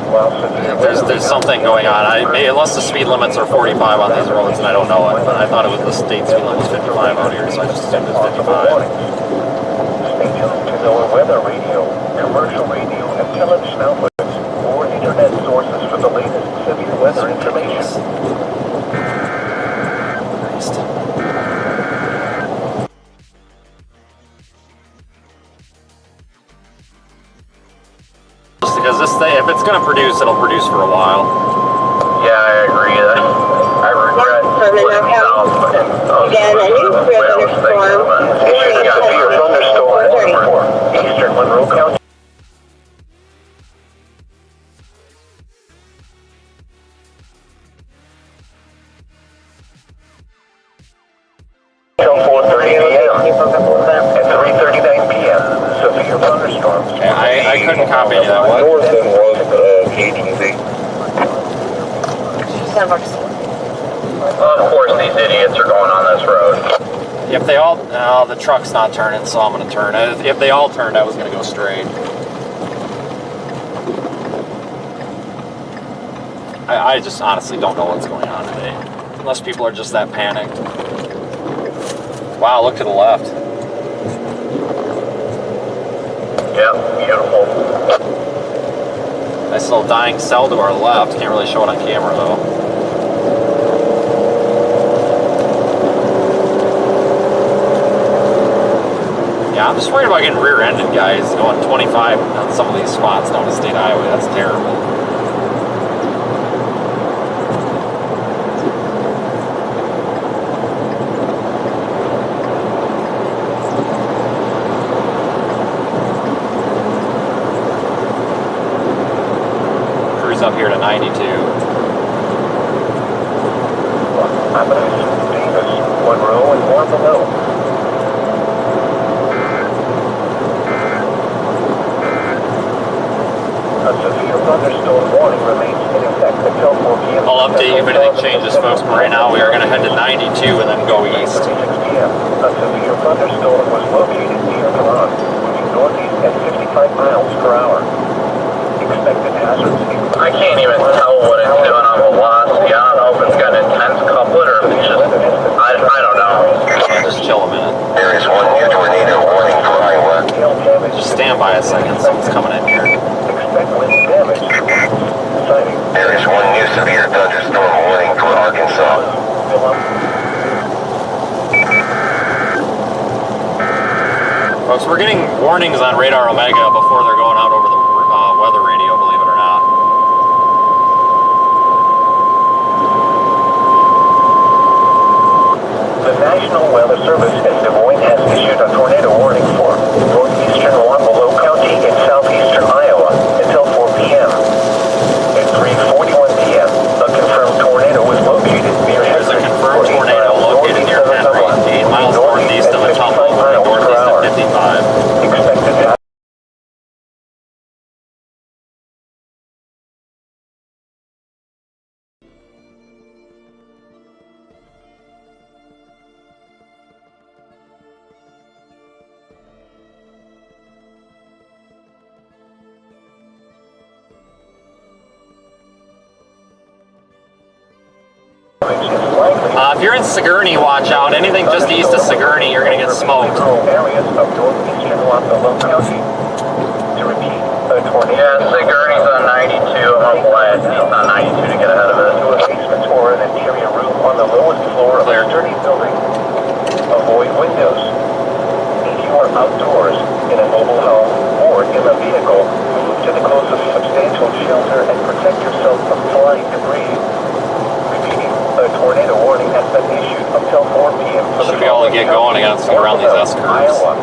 S2: There's something going on. Unless the speed limits are 45 on these roads, and I don't know it, but I thought it was the state speed limit was 55 out here, so I just assumed it was 55.
S1: Stay tuned to NOAA weather radio, commercial radio, and television outlets, or internet sources for the latest severe weather information.
S2: Just because this thing, if it's going to produce, it'll produce for a while.
S3: Yeah, I agree. I regret putting south and
S5: Again, a new severe thunderstorm.
S1: Eastern severe thunderstorm for eastern Monroe County. Until 4:30 a.m. At 3:39 p.m. Severe thunderstorms.
S2: Yeah, I couldn't copy any of that. What?
S3: north and west agency. Of course, these idiots are going on this road.
S2: If they all, no, the truck's not turning, so I'm going to turn. If they all turned, I was going to go straight. I just honestly don't know what's going on today. Unless people are just that panicked. Wow, look to the left.
S3: Yep, beautiful.
S2: Nice little dying cell to our left. Can't really show it on camera though. Yeah, I'm just worried about getting rear-ended, guys, going 25 on some of these spots down the state highway. That's terrible. Cruise up here to 92.
S1: Davis, Monroe, and more below. thunderstorm warning remains in effect until 4 p.m.
S2: I'll update you if anything changes, folks, but right now we are going to head to 92 and then go east.
S1: 6 p.m. A severe thunderstorm was located near Milan, moving northeast at 55 miles per hour. Expected hazards include...
S3: I can't even tell what it's doing on velocity. I don't know if it's got an intense couplet or if it's just, I don't know.
S2: Yeah, just chill a minute.
S3: There is one new tornado warning for Iowa.
S1: Hail damage.
S2: Just stand by a second, something's coming in here.
S1: Expect wind damage. Sighting.
S3: There is one new severe thunderstorm warning for Arkansas.
S2: Folks, we're getting warnings on Radar Omega before they're going out over the weather radio, believe it or not.
S1: The National Weather Service in Des Moines has issued a tornado warning for northeastern Wapello County in southeastern Iowa until 4 p.m. At 3:41 p.m., a confirmed tornado was located near
S2: There's a
S1: Henry.
S2: confirmed tornado located near Henry, 8 miles northeast of Atomo, northeast of 55.
S1: Expected to
S2: If you're in Sigourney, watch out. Anything just east of Sigourney, you're going to get smoked.
S1: areas of northeastern Wapello County. To repeat, a tornado.
S3: Yeah, Sigourney's on 92. I'm glad he's on 92 to get ahead of it.
S1: To a basement or an interior room on the lowest floor of a sturdy building. Avoid windows. If you are outdoors, in a mobile home, or in a vehicle, move to the closest substantial shelter and protect yourself from flying debris. Repeating, a tornado warning has been issued until 4 p.m. for the
S2: Should be able to get going again and around these S-curves.
S1: Iowa.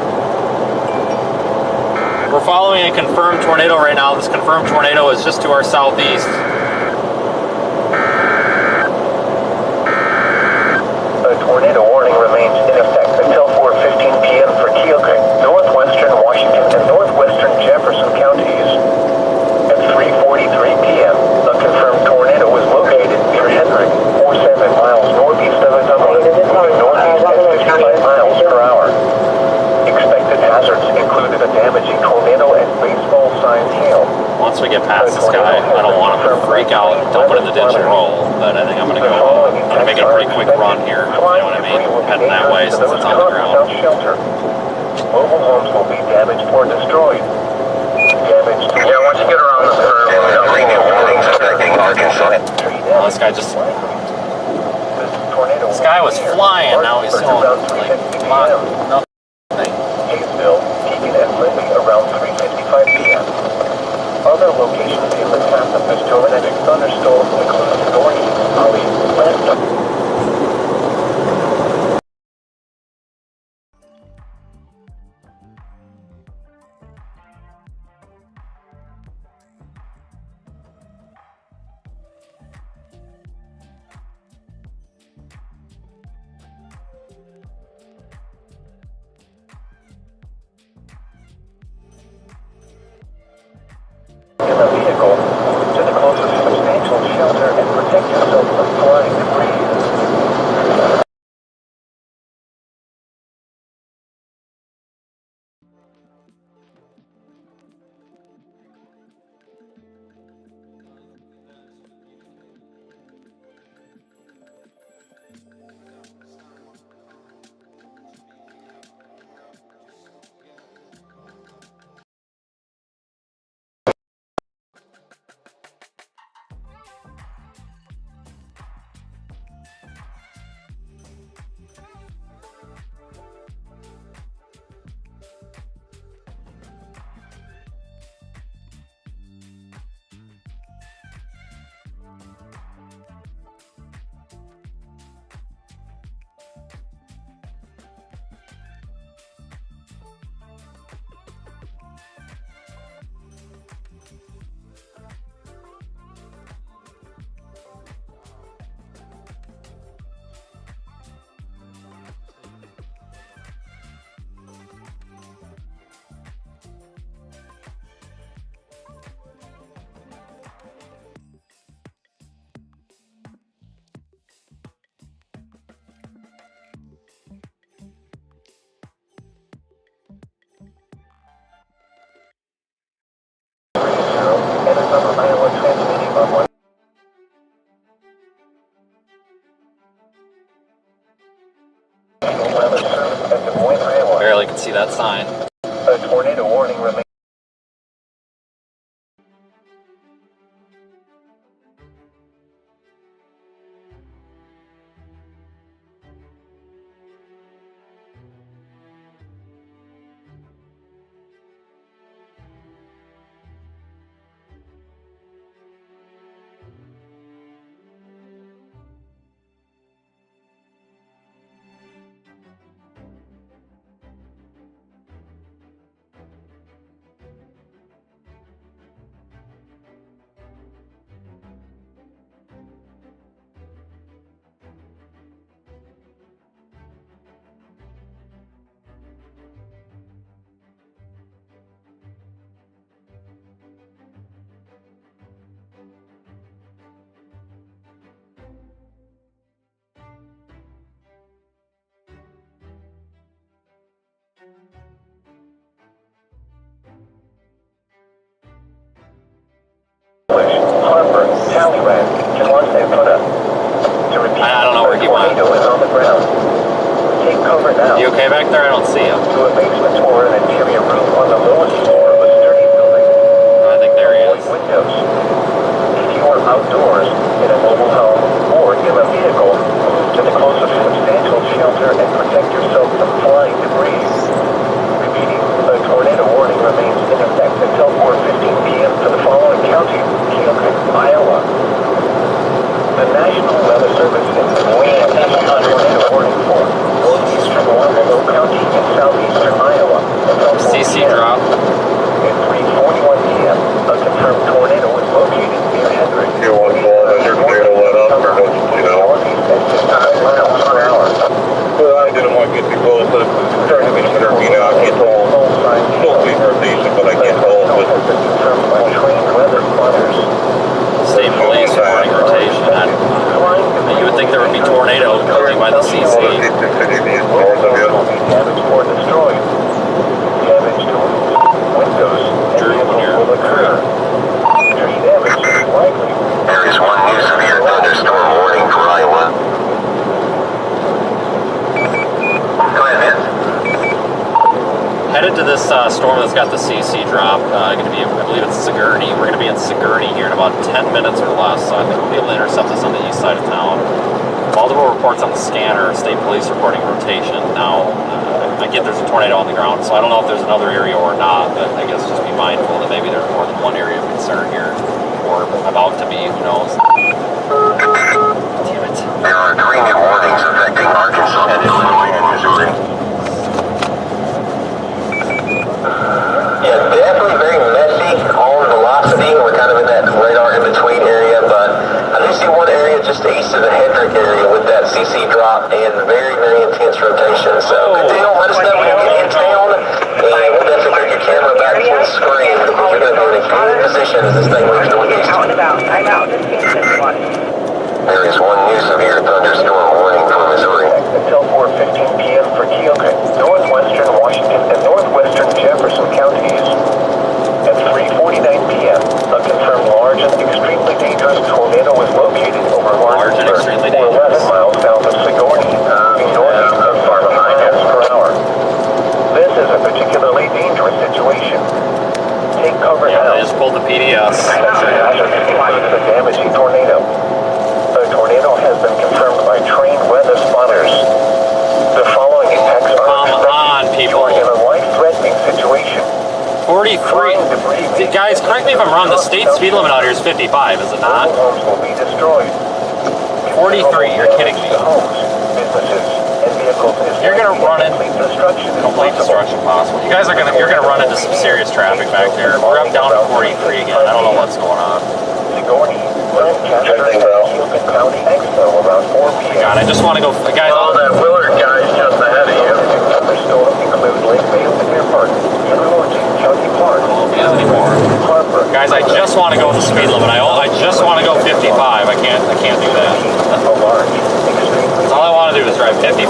S2: We're following a confirmed tornado right now. This confirmed tornado is just to our southeast.
S1: A tornado warning remains in effect until 4:15 p.m. for Keota, northwestern Washington and northwestern Jefferson counties. At 3:43 p.m., a confirmed tornado was located near Henry, 47 miles northeast of Atomo, moving northeast at 55 miles per hour. Expected hazards included a damaging tornado and baseball-sized hail.
S2: Once we get past this guy, I don't want him to freak out, dump it in the ditch and roll, but I think I'm going to go, I'm going to make it a pretty quick run here, you know what I mean? Heading that way since it's on the ground.
S1: Mobile homes will be damaged or destroyed. Damage to
S3: Yeah, once you get around this curve, we'll have radio warnings affecting Arkansas.
S2: Oh, this guy just, this guy was flying, now he's going like, nothing.
S1: Hayesville, peaking at Lindy around 3:55 p.m. Other locations in the path of this tornadic thunderstorm include northeast Holly, west of in a vehicle to the closest tornado warning remains. Harper, Talleyrand, and Los Angeles. To repeat,
S2: I don't know where he went.
S1: tornado is on the ground. Take cover now.
S2: You okay back there? I don't see him.
S1: To a basement or an interior room on the lowest floor of a sturdy building.
S2: I think there he is.
S1: Windows. If you are outdoors, in a mobile home, or in a vehicle, move to the closest substantial shelter and protect yourself from flying debris. Repeating, a tornado warning remains in effect until 4:15 p.m. for the following counties: Keota, Iowa. The National Weather Service is waiting a tornado warning for northeastern Waelti County and southeastern Iowa.
S2: CC drop.
S1: At 3:41 p.m., a confirmed tornado was located near Henry.
S4: You want more than your tornado let up, or don't you know?
S1: Northeast at 59 miles per hour.
S4: Well, I didn't want to get too close, but it's starting to be you know, I can't hold. Supposed to be rotation, but I can't hold with
S1: Has been confirmed by trained weather plotters.
S2: State police warning rotation. You would think there would be tornadoes coming by the CC.
S4: north of you.
S1: Damage or destroyed. Damage to windows and vehicles will occur. Tree damage is likely.
S3: There is one new severe thunderstorm warning for Iowa. Go ahead, Vince.
S2: Headed to this storm that's got the CC drop. Going to be, I believe it's Sigourney. We're going to be in Sigourney here in about 10 minutes or less. So I think we'll be able to intercept this on the east side of town. Multiple reports on the scanner. State police reporting rotation. Now, I get there's a tornado on the ground, so I don't know if there's another area or not. But I guess just be mindful that maybe there's more than one area of concern here, or about to be. Who knows? Damn it.
S3: There are 3 new warnings affecting Arkansas, Illinois, and Missouri. Yeah, definitely very messy on velocity. We're kind of in that radar in-between area, but I do see one area just east of the Hendrick area with that CC drop and very, very intense rotation. So, good deal. Let us know when you get in town, and we'll definitely bring your camera back to the screen because we're going to be in a good position as this thing moves northeast.
S5: Out and about. I'm out. Just in this one.
S3: There is one new severe thunderstorm warning for Missouri.
S1: Until 4:15 p.m. for Keota, northwestern Washington and northwestern Jefferson counties. At 3:49 p.m., a confirmed large and extremely dangerous tornado was located over
S2: Large and extremely
S1: or 11
S2: dangerous.
S1: miles south of Sigourney, northeast of 5 miles per hour. This is a particularly dangerous situation. Take cover
S2: Yeah,
S1: now.
S2: they just pulled the PDS.
S1: The damaging tornado. A tornado has been confirmed by trained weather spotters. The following impacts are
S2: Come on, people.
S1: You are in a life-threatening situation.
S2: 43. Guys, correct me if I'm wrong. The state speed limit out here is 55, is it not?
S1: Homes will be destroyed.
S2: 43. You're kidding me.
S1: Homes, businesses, and vehicles is
S2: You're gonna run in
S1: complete destruction. is
S2: Complete
S1: possible.
S2: destruction possible. You guys are you're gonna run into some serious traffic back there. We're up down to 43 again. I don't know what's going on.
S1: Sigourney, Lancaster, and Keota County Expo around 4 p.m.
S2: God, I just want to go. Guys,
S1: All that Willard guy's just ahead of you. Thunderstorm include Lake Vale Air Park, Henry County Park,
S2: anymore.
S1: Harper.
S2: Guys, I just want to go with the speed limit. I just want to go 55. I can't do that.
S1: A large, extremely
S2: All I want to do is drive 55.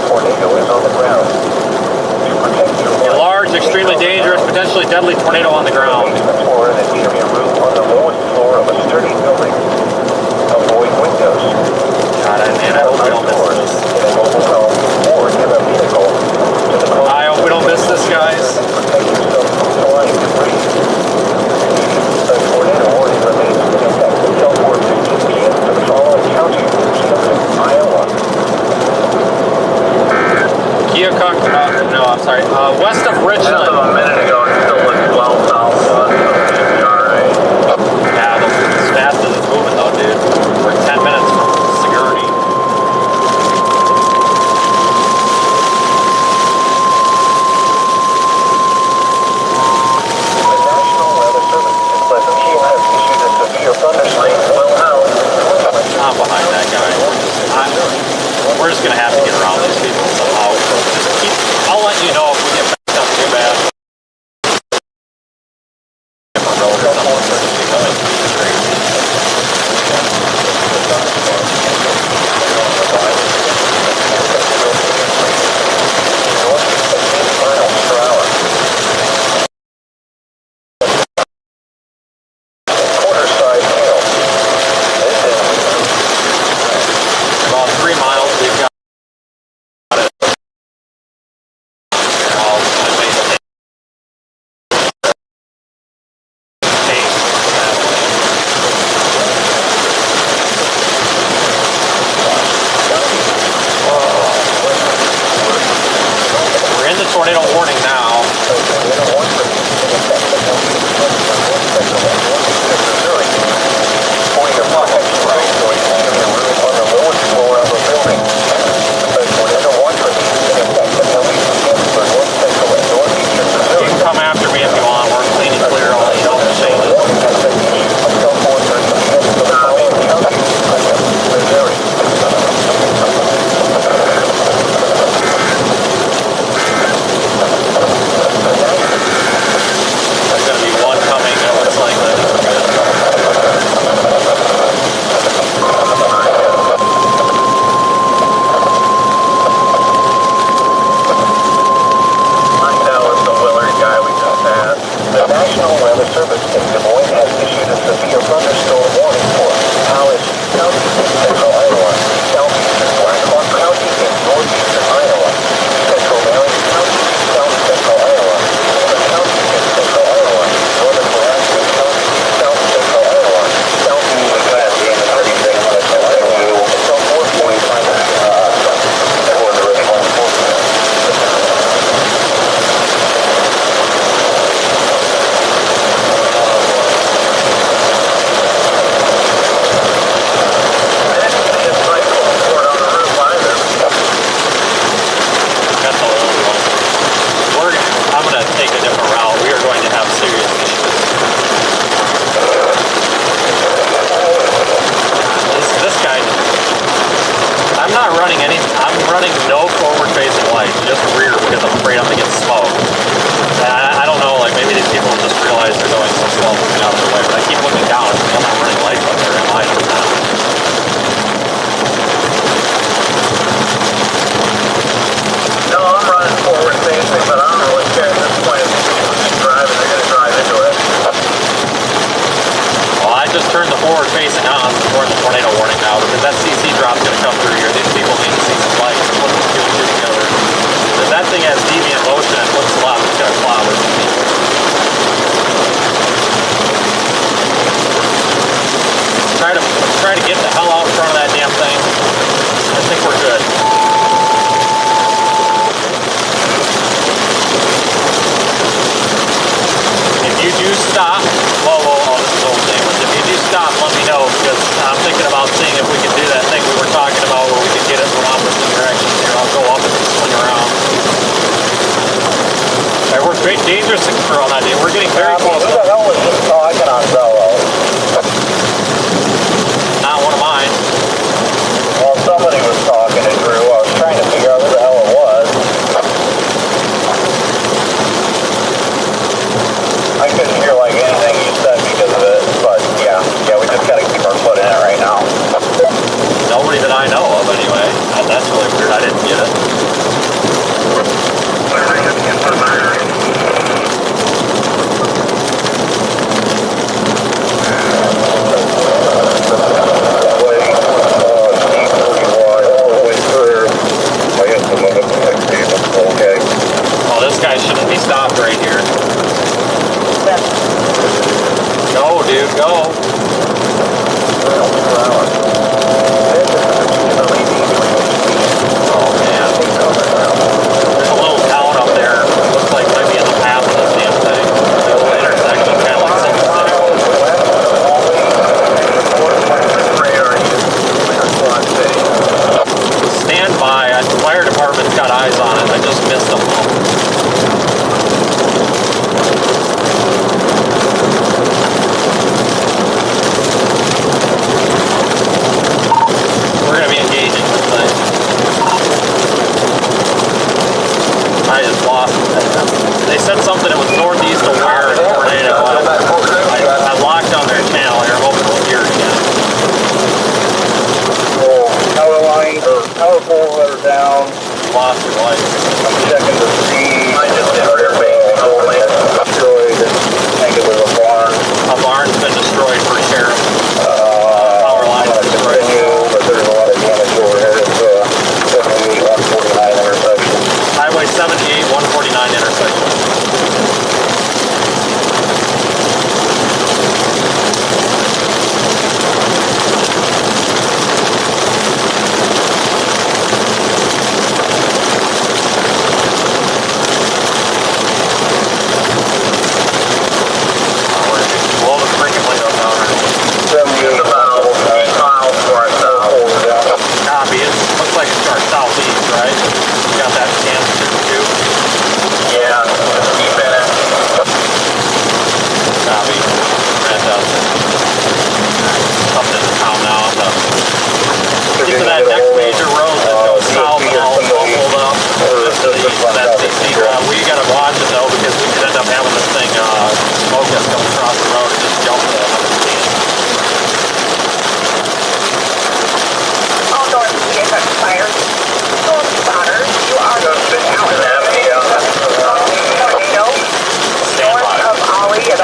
S1: tornado is on the ground. To protect your
S2: A large, extremely dangerous, potentially deadly tornado on the ground.
S1: or an interior room on the lowest floor of a sturdy building. Avoid windows.
S2: God, man, I hope we don't miss this.
S1: In a mobile home or in a vehicle.
S2: I hope we don't miss this, guys.
S1: Protect yourself
S2: road or something. About 3 miles, we've got it. We're in the tornado warning now. You can come after me if you want. We're clean and clear. I'll let you know if it changes. There's going to be one coming. It looks like I think we're good.
S1: The National Weather Service in Des Moines has issued a severe thunderstorm warning for Powys, southeastern central Iowa, southeastern Blackhawk County, and northeastern Iowa, central Marion County, south central Iowa, northern county, and central Iowa, northern Nebraska County, south central Iowa, southeastern Nebraska, and central Iowa, until 4:45 for the river.
S2: I'm going to take a different route. We are going to have serious issues. This guy, I'm not running I'm running no forward-facing lights, just rear because I'm afraid I'm going to get smoked. I don't know, like maybe these people just realize they're going so slow moving out of their way, but I keep looking down and I'm not running lights up there, am I?
S1: No, I'm running forward facing, but I don't really care at this point. If people keep driving, they're going to drive into it.
S2: Well, I just turned the forward facing on before the tornado warning now because that CC drop's going to come through here. These people need to see some lights and put the two and two together. If that thing has deviant motion and flips left, it's going to clobber some people. Try to get the hell out in front of that damn thing. I think we're good. If you do stop, oh, this is old Davis. If you do stop, let me know because I'm thinking about seeing if we can do that thing we were talking about where we can get it from opposite directions here. I'll go up and swing around. Alright, we're great, dangerous for all that day. We're getting very close.
S1: Who the hell was just talking on Zello?
S2: Not one of mine.
S1: Well, somebody was talking to Drew. I was trying to figure out who the hell it was. I couldn't hear like anything you said because of it, but yeah, we just gotta keep our foot in it right now.
S2: Nobody that I know of, anyway. That's really weird. I didn't get it. Oh, this guy shouldn't be stopped right here. Go, dude, go. Oh, man. There's a little town up there. Looks like it might be in the path of this damn thing. The little intersection, kind of like City City. Stand by. The fire department's got eyes on it. I just missed them.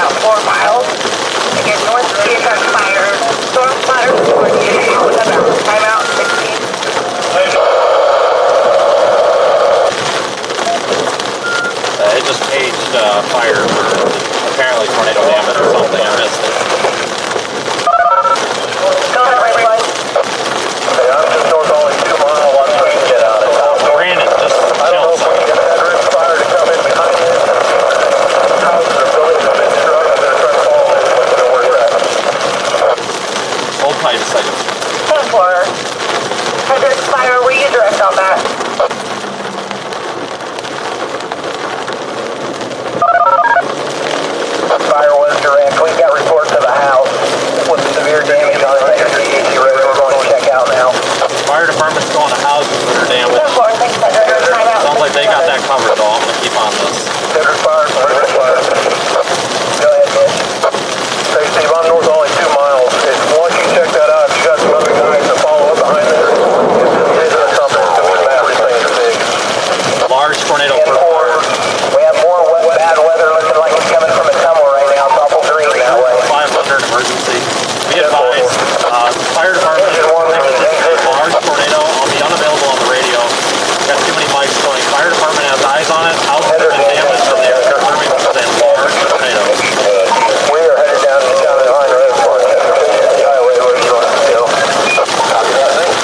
S5: about 4 miles. Again, north of the effect fire. Storm spotter, about timeout 16.
S2: It just paged fire for apparently tornado damage or something. I missed it.
S5: Go ahead, right line.
S1: Hey, I'm just north only 2 miles. Once we can get out of town.
S2: Brandon, just
S1: I don't know if we can get that roof fire to come in behind this. Houses or buildings have been struck. I'm going to try to follow it. Let me know where you're at.
S2: hold tight a second.
S5: 10-4. Hendricks fire, where you direct on that?
S1: Fire was direct. We got reports of a house with severe damage on it. Road. We're going to check out now.
S2: Fire department's going to houses that are damaged.
S5: 10-4, thanks, Hendricks. Timeout.
S2: Sounds like they got that covered though. I'm gonna keep on this.
S1: Hendricks fire. Hendricks fire. Go ahead, Mitch. Hey, Steve, I'm north only 2 miles. Once you check that out, you got some other guys to follow up behind there. Is there something that's going to be bad? Things are big.
S2: Large tornado.
S1: We have more bad weather looking like it's coming from a tunnel right now. It's awful green that way.
S2: 500 emergency. Be advised, fire department is a large tornado. I'll be unavailable on the radio. Got too many mics going. Fire department has eyes on it. Houses have been damaged, so they are confirming this is a large tornado.
S1: We are headed down to the line road for the highway where you want to go. Copy that thing.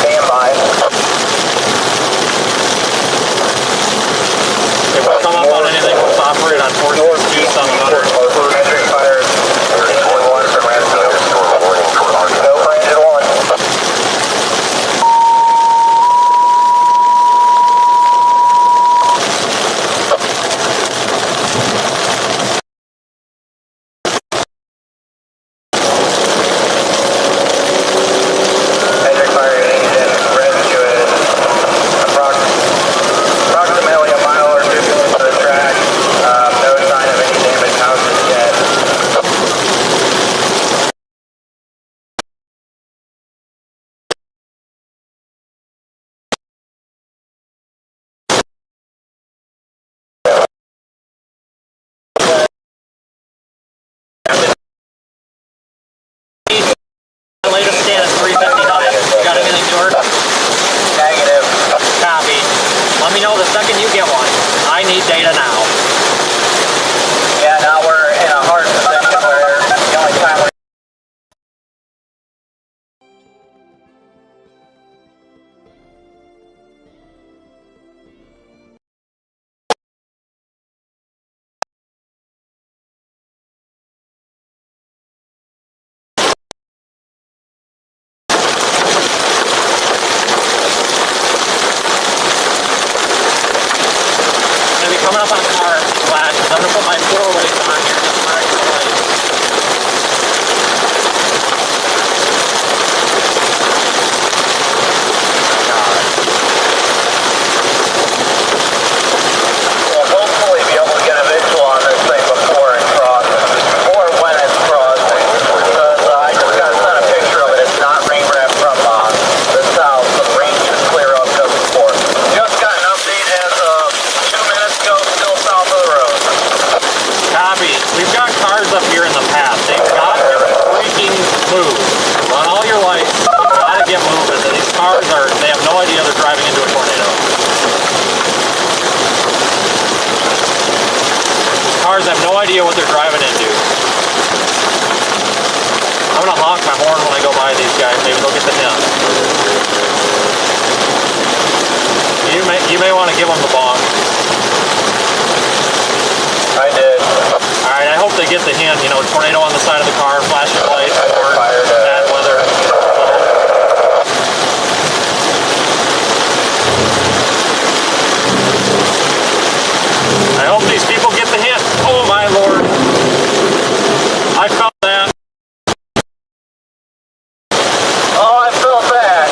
S1: Stand by.
S2: If we come up on anything, we'll operate on 462 700.
S1: Measuring fires. 1 from Ranfield. Go for engine 1. Engine fire engine rescue is approximately a mile or 2 to the track. No sign of any damaged houses yet.
S2: Latest stand is 359. You got anything, George?
S1: Negative.
S2: Copy. Let me know the second you get one. I need data now.
S1: Yeah, now we're in a hard position where the only time we
S2: Gonna be coming up on car flashes. I'm gonna put my 4-way on here just for extra light.
S1: will hopefully be able to get a visual on this thing before it crosses, or when it's crossing. Because I just got sent a picture of it. It's not rain wrapped from the south, so the rain should clear up just before. Just got an update as of 2 minutes ago, still south of the road.
S2: Copy. We've got cars up here in the path. They've got to freaking move. Run all your lights. You've got to get moving. These cars they have no idea they're driving into a tornado. Cars have no idea what they're driving into. I'm gonna honk my horn when I go by these guys. Maybe they'll get the hint. You may want to give them the bonk.
S1: I did.
S2: All right, I hope they get the hint. You know, tornado on the side of the car, flashing lights, or bad weather. I hope these people get the hint. Oh my lord! I felt that.
S1: Oh, I felt that.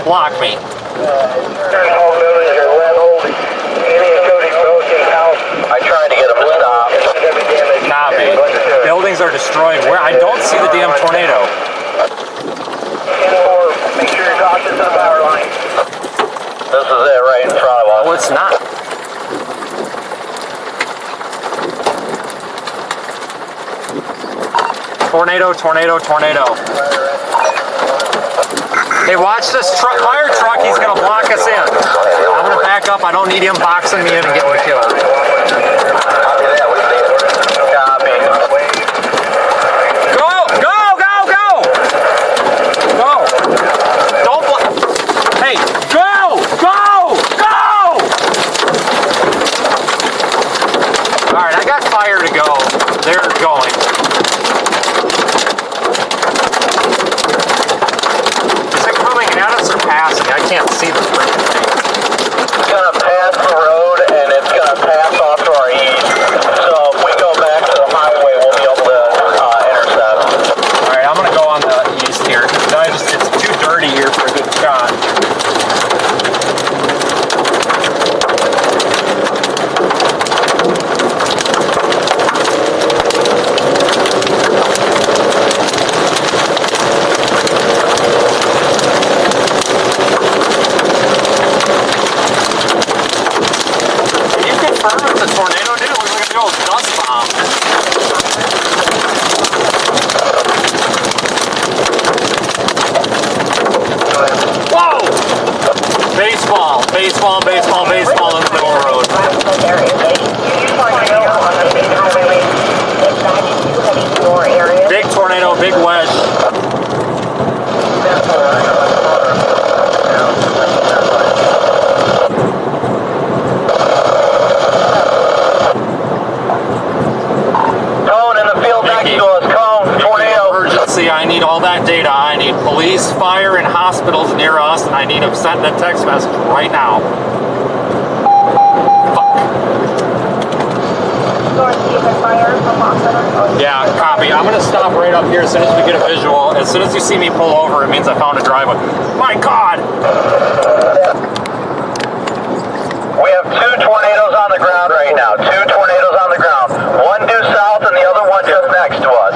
S2: block me.
S4: There's all buildings are lead holding. Any and Cody both in house.
S3: I tried to get them to stop.
S2: Copy. Buildings are destroyed. Where I don't see the damn tornado.
S4: 10-4, make sure you're talking to the power line.
S3: This is it right in front of us.
S2: Oh, it's not. Tornado, tornado, tornado. Hey, watch this fire truck. He's going to block us in. I'm going to back up. I don't need him boxing me in and getting me killed.
S3: Copy.
S2: Go, go, go, go! Go! Don't block. Hey, go, go, go! All right, I got fire to go. They're going. Passing. I can't see the freaking thing.
S3: It's going to pass the road and it's going to pass off to our east. So if we go back to the highway, we'll be able to intercept.
S2: Alright, I'm going to go on the east here. It's too dirty here for a good shot. Baseball, baseball, baseball in the middle of the road. Big tornado, big wedge.
S3: Cone in the field next to us. Cone, tornado.
S2: Emergency, I need all that data. I need police, fire, and hospitals near us, and I need them sent in a text message right now. Yeah, copy. I'm going to stop right up here as soon as we get a visual. As soon as you see me pull over, it means I found a driveway. My God!
S3: We have 2 tornadoes on the ground right now. 2 tornadoes on the ground. One due south and the other one just next to us.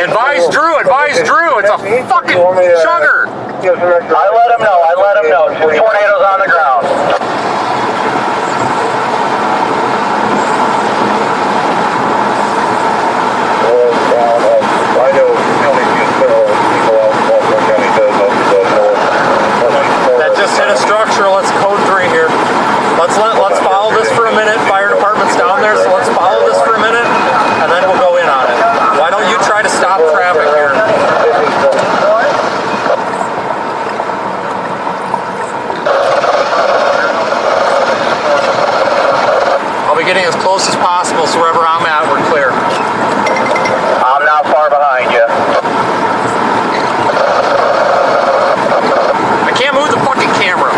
S2: Advise Drew, advise Drew. It's a fucking chugger.
S3: I let him know. I let him know. 2 tornadoes on the ground.
S2: That just hit a structure. Let's code 3 here. Let's follow this for a minute. Fire department's down there, so let's follow this for a minute, and then we'll go in on it. Why don't you try to stop traffic here? I'll be getting as close as possible, so wherever I'm at, we're clear.
S3: I'm not far behind you.
S2: I can't move the fucking camera.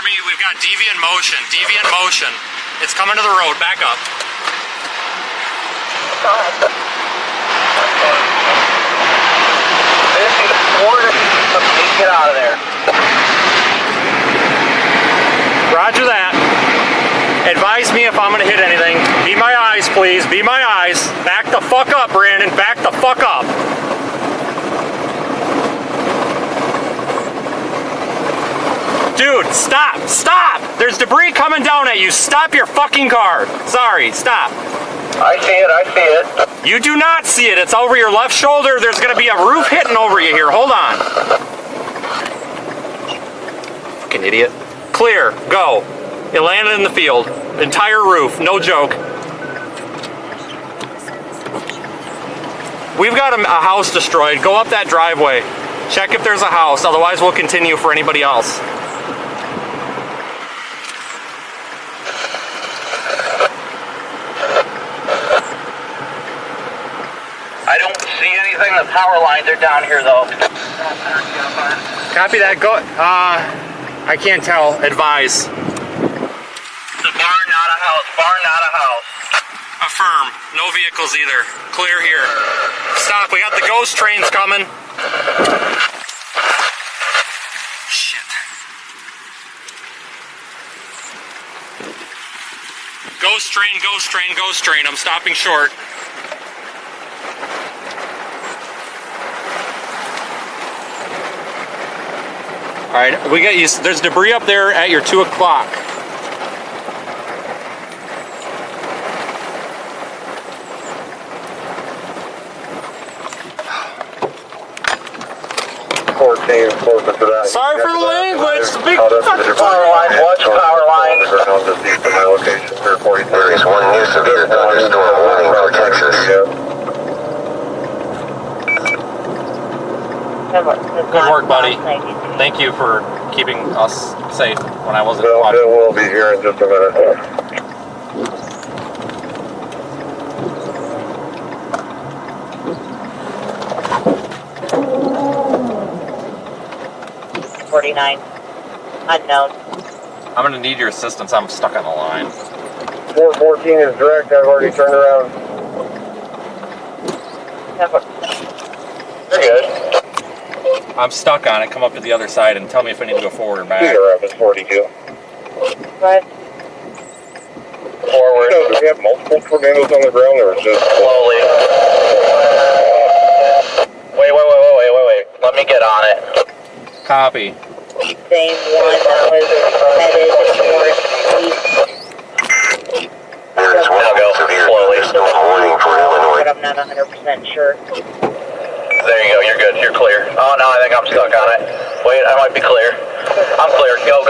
S2: We've got deviant motion, deviant motion. It's coming to the road, back up.
S3: Get out of there.
S2: Roger that. Advise me if I'm gonna hit anything. Be my eyes, please, be my eyes. Back the fuck up, Brandon, back the fuck up. Dude, stop, stop! There's debris coming down at you. Stop your fucking car. Sorry, stop.
S3: I see it, I see it.
S2: You do not see it. It's over your left shoulder. There's gonna be a roof hitting over you here. Hold on. Fucking idiot. Clear, go. It landed in the field. Entire roof, no joke. We've got a house destroyed. Go up that driveway. Check if there's a house, otherwise we'll continue for anybody else.
S3: I don't see anything. The power lines are down here, though.
S2: Copy that. Go. I can't tell. Advise.
S3: The barn, not a house. Barn, not a house.
S2: Affirm. No vehicles either. Clear here. Stop. We got the ghost trains coming. Shit. Ghost train, ghost train, ghost train. I'm stopping short. All right, we got you. There's debris up there at your 2 o'clock. Sorry for the language. It's a big fucking
S3: Power lines. Watch power lines.
S1: There is one new severe thunderstorm warning for Texas.
S2: Good work, buddy. Thank you for keeping us safe when I wasn't watching.
S4: It will be here in just a minute.
S5: Unknown.
S2: I'm gonna need your assistance. I'm stuck on the line.
S4: 414 is direct. I've already turned around.
S3: You're good.
S2: I'm stuck on it. Come up to the other side and tell me if I need to go forward or back.
S4: It's 42.
S5: Right.
S3: Forward.
S4: Do we have multiple tornadoes on the ground, or is just
S3: Slowly. Wait. Let me get on it.
S2: Copy.
S5: Same one that was headed towards east.
S1: There is one
S3: Now go
S1: severe
S3: slowly.
S1: thunderstorm warning for Illinois.
S5: But I'm not 100% sure.
S3: There you go. You're good. You're clear. Oh, no, I think I'm stuck on it. Wait, I might be clear. I'm clear. Go.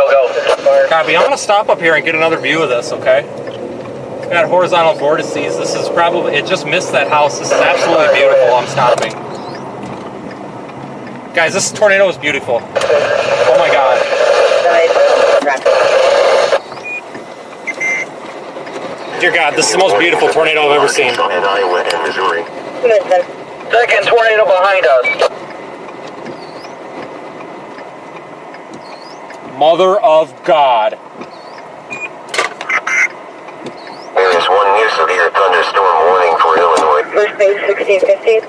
S2: Copy. I'm gonna stop up here and get another view of this. Okay. Got horizontal vortices. This is probably. It just missed that house. This is absolutely beautiful. I'm stopping. Guys, this tornado is beautiful. Oh my god. Dear God, this is the most beautiful tornado I've ever seen.
S1: In Iowa and Missouri.
S3: Second tornado behind us.
S2: Mother of God.
S1: There is one new severe thunderstorm warning for Illinois.
S5: First base 1615.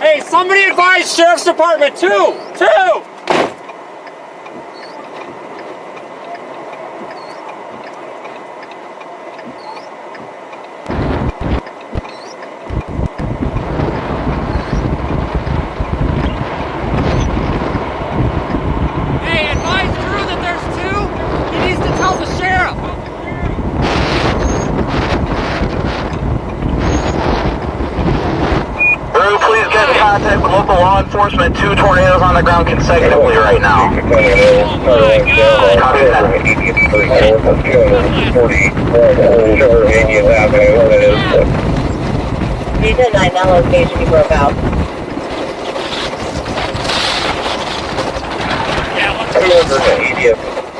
S2: Hey, somebody advise Sheriff's Department 2! Hey, advise Drew that there's 2. He needs to tell the sheriff.
S3: Drew, please get in contact with local law enforcement. 2 tornadoes on the ground consecutively right now.
S2: Oh my God.
S3: Copy that.
S5: You did 9, that location you broke out.
S2: Yeah, what's
S4: 280th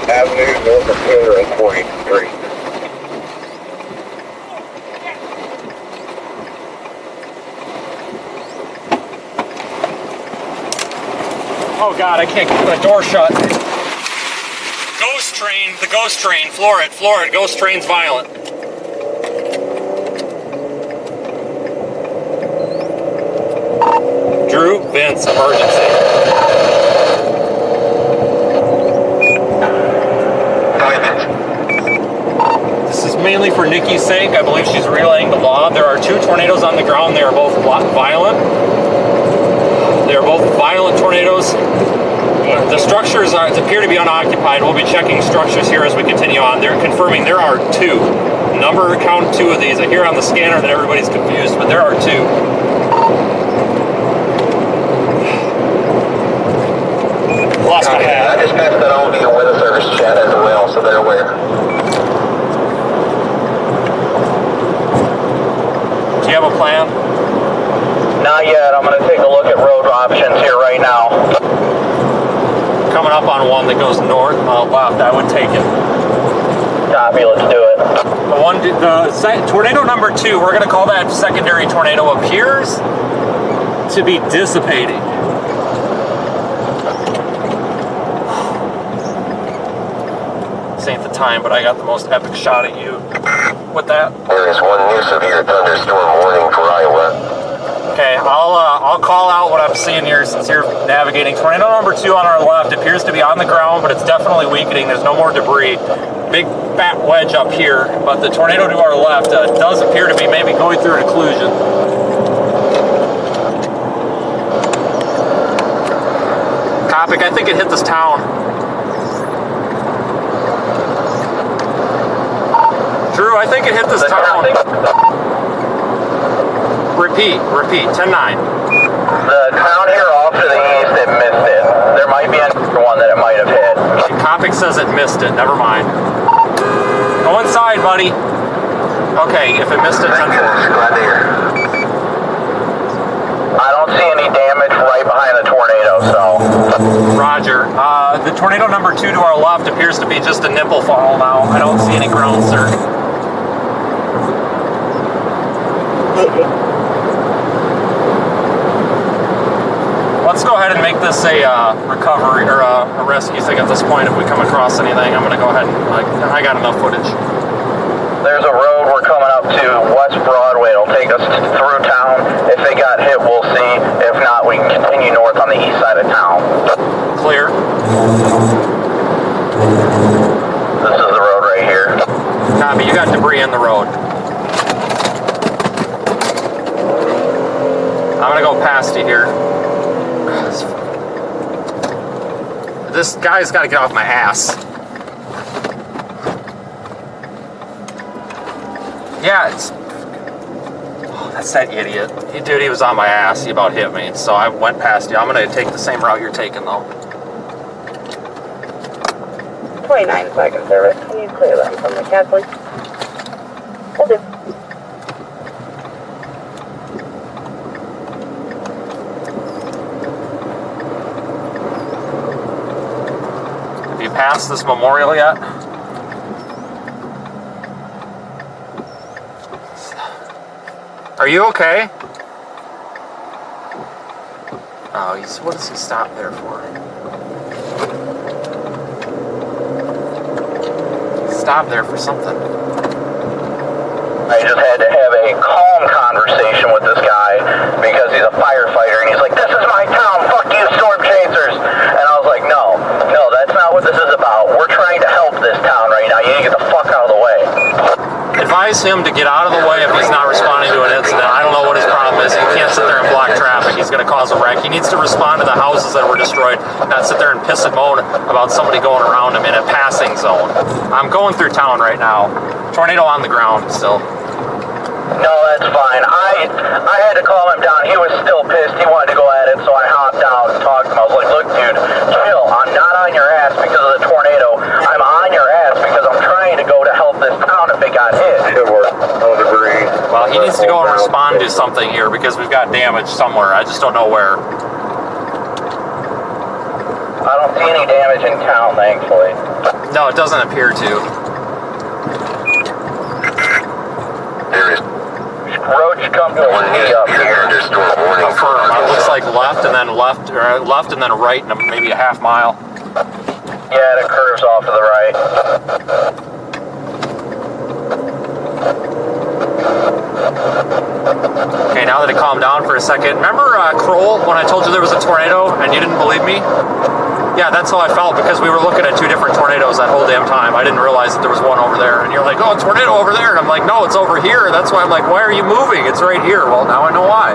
S4: Avenue, north of 243.
S2: Oh God, I can't keep the door shut. Ghost train, the ghost train, floor it, ghost train's violent. Drew, Vince, emergency. This is mainly for Nikki's sake. I believe she's relaying the law. There are 2 tornadoes on the ground. They are both violent. They are both violent tornadoes. The structures appear to be unoccupied. We'll be checking structures here as we continue on. They're confirming there are 2. Count 2 of these. I hear on the scanner that everybody's confused, but there are 2. Lost my hat.
S1: I just passed that on via weather service chat as well, so they're aware.
S2: Do you have a plan?
S3: Not yet. I'm going to take a look at road options here right now.
S2: up on one that goes north, left, I would take it.
S3: Copy, let's do it.
S2: Tornado number 2, we're going to call that secondary tornado, appears to be dissipating. This ain't the time, but I got the most epic shot at you with that.
S3: There is one new severe thunderstorm warning for Iowa.
S2: Okay, I'll call out what I'm seeing here since you're navigating. Tornado number 2 on our left appears to be on the ground, but it's definitely weakening. There's no more debris. Big fat wedge up here, but the tornado to our left does appear to be maybe going through an occlusion. Topic, I think it hit this town. Drew, I think it hit this town. Repeat, 10-9.
S3: The town here off to the east, it missed it. There might be another one that it might have hit.
S2: Copic says it missed it, never mind. Go inside, buddy. Okay, if it missed it, 10-4.
S3: Glad to hear. I don't see any damage right behind the tornado, so.
S2: Roger. The tornado number 2 to our left appears to be just a nipple funnel now. I don't see any ground, sir. Let's go ahead and make this a recovery or a rescue thing at this point. If we come across anything, I'm going to go ahead and I got enough footage.
S3: There's a road we're coming up to, West Broadway. It'll take us through town. If it got hit, we'll see. If not, we can continue north on the east side of town.
S2: Clear.
S3: This is the road right here.
S2: Copy. You got debris in the road. I'm going to go past you here. This guy's got to get off my ass. Yeah, it's... Oh, that's that idiot. Dude, he was on my ass. He about hit me, so I went past you. I'm going to take the same route you're taking, though.
S5: 29 second service. Can you clear them from the cab, please? Will do.
S2: Have you passed this memorial yet? Are you okay? Oh, what does he stop there for? Stop there for something.
S3: I just had to have a calm conversation with this guy because he's a firefighter and he's like, "This is my town, fuck you, storm chasers." And I was like, no, that's not what this is about. We're trying to help this town right now. You need to get the fuck out of the way.
S2: Advise him to get out of the way if he's not responding to an incident. I don't know what his problem is. He can't sit there and block traffic. He's going to cause a wreck. He needs to respond to the houses that were destroyed, not sit there and piss and moan about somebody going around him in a passing zone. I'm going through town right now. Tornado on the ground still.
S3: No, that's fine. I had to calm him down. He was still pissed. He wanted to go at it, so I hopped out and talked to him. I was like, "Look, dude, chill. I'm not on your ass because of the tornado. I'm on your ass because I'm trying to go to help this town if it got hit."
S2: Well, he needs to go and respond to something here because we've got damage somewhere. I just don't know where.
S3: I don't see any damage in town, thankfully.
S2: No, it doesn't appear to.
S3: Roach company up here.
S2: Confirm. It looks like left and then right, and maybe a half mile.
S3: Yeah, it curves off to the right.
S2: Okay, now that it calmed down for a second. Remember Kroll, when I told you there was a tornado and you didn't believe me? Yeah, that's how I felt because we were looking at two different tornadoes that whole damn time. I didn't realize that there was one over there. And you're like, "Oh, tornado over there." And I'm like, "No, it's over here." That's why I'm like, "Why are you moving? It's right here." Well, now I know why.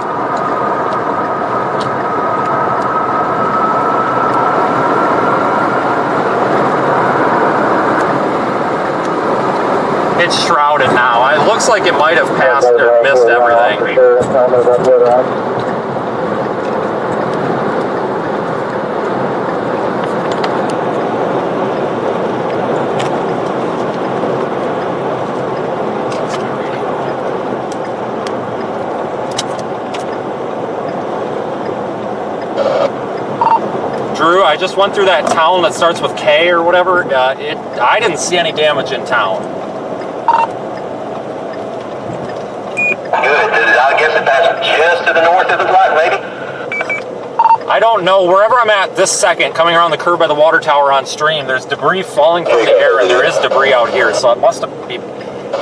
S2: It's shrouded now. It looks like it might have passed or missed everything. Drew, I I just went through that town that starts with K or whatever. I didn't see any damage in town.
S3: Good. I guess that's just to the north of the block, maybe?
S2: I don't know. Wherever I'm at this second, coming around the curve by the water tower on stream, there's debris falling from the air, and there is debris out here, so it must be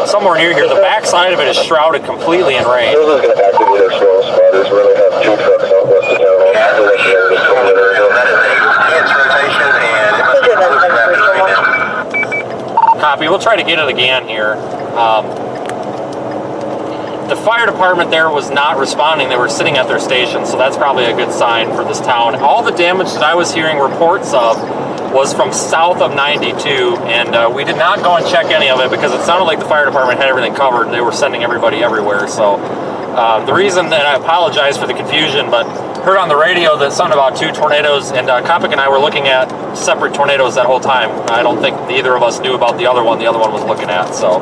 S2: somewhere near here. The backside of it is shrouded completely in rain.
S4: This is going to activate our slow spotters. We're going to have 2 trucks southwest of town.
S3: Yeah, that is a tense rotation, and it must be close to traffic right now.
S2: Copy. We'll try to get it again here. The fire department there was not responding. They were sitting at their station, so that's probably a good sign for this town. All the damage that I was hearing reports of was from south of 92, and we did not go and check any of it because it sounded like the fire department had everything covered and they were sending everybody everywhere. So the reason that I apologize for the confusion, but heard on the radio that something about 2 tornadoes, and Kopic and I were looking at separate tornadoes that whole time. I don't think either of us knew about the other one was looking at, so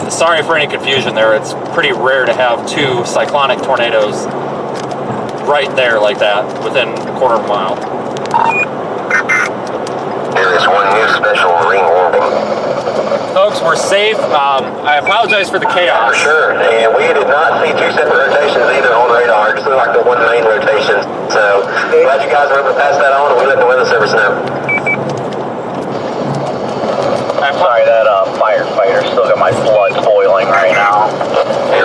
S2: sorry for any confusion there. It's pretty rare to have 2 cyclonic tornadoes right there like that within a quarter of a mile.
S3: There is one new special marine warning.
S2: Folks, we're safe. I apologize for the chaos.
S3: For sure, and we did not see 2 separate rotations either on radar. It just looked like the one main rotation. So glad you guys were able to pass that on, and we let the weather service know.
S2: I'm
S3: sorry, that firefighter still got my blood boiling right now.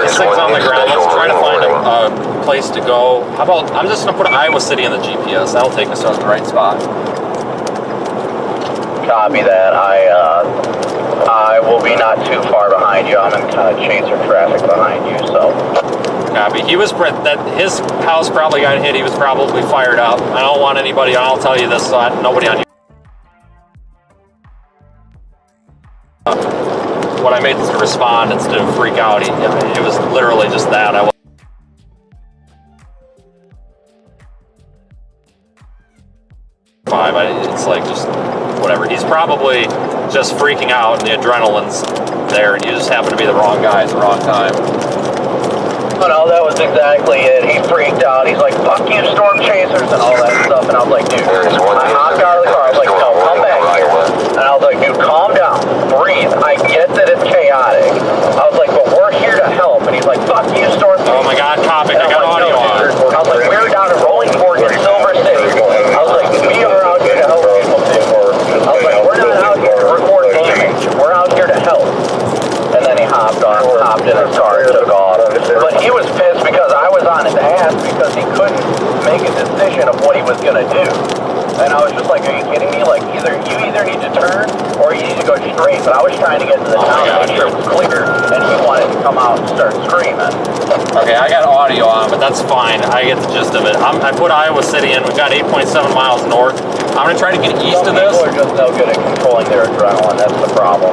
S2: This thing's on the ground. Let's try to find a place to go. How about, I'm just going to put Iowa City in the GPS. That'll take us to the right spot.
S3: Copy that. I will be not too far behind you. I'm in kind of chaser traffic behind you, so.
S2: Copy. He was, his house probably got hit. He was probably fired up. I don't want anybody, I'll tell you this, so nobody on you. When I made this to respond instead of freak out, it was literally just that. It's like just whatever. He's probably just freaking out and the adrenaline's there, and you just happen to be the wrong guy at the wrong time.
S3: Oh no, that was exactly it. He freaked out. He's like, fuck you, storm chasers, and all that stuff. And I was like, dude, I hopped out of the car. I was like, no, come back. And I was like, dude, calm down. Breathe. I get that it's chaotic. I was like, but we're here to help. And he's like, fuck you, storm chasers.
S2: Oh my God, Kopic, I got audio on.
S3: I was like, we're down in Rolling Fork in Silver City. I was like, we are out here to help people too. I was like, we're not out here to record damage. We're out here to help. And then he hopped in his car and took off. But he was pissed because I was on his ass because he couldn't make a decision of what he was going to do. And I was just like, are you kidding me? Like, you either need to turn or you need to go straight. But I was trying to get to the town and make sure it was clear. And he wanted to come out and start screaming.
S2: Okay, I got audio on, but that's fine. I get the gist of it. I put Iowa City in. We've got 8.7 miles north. I'm going to try to get east of this.
S3: Some people are just no good at controlling their adrenaline. That's the problem.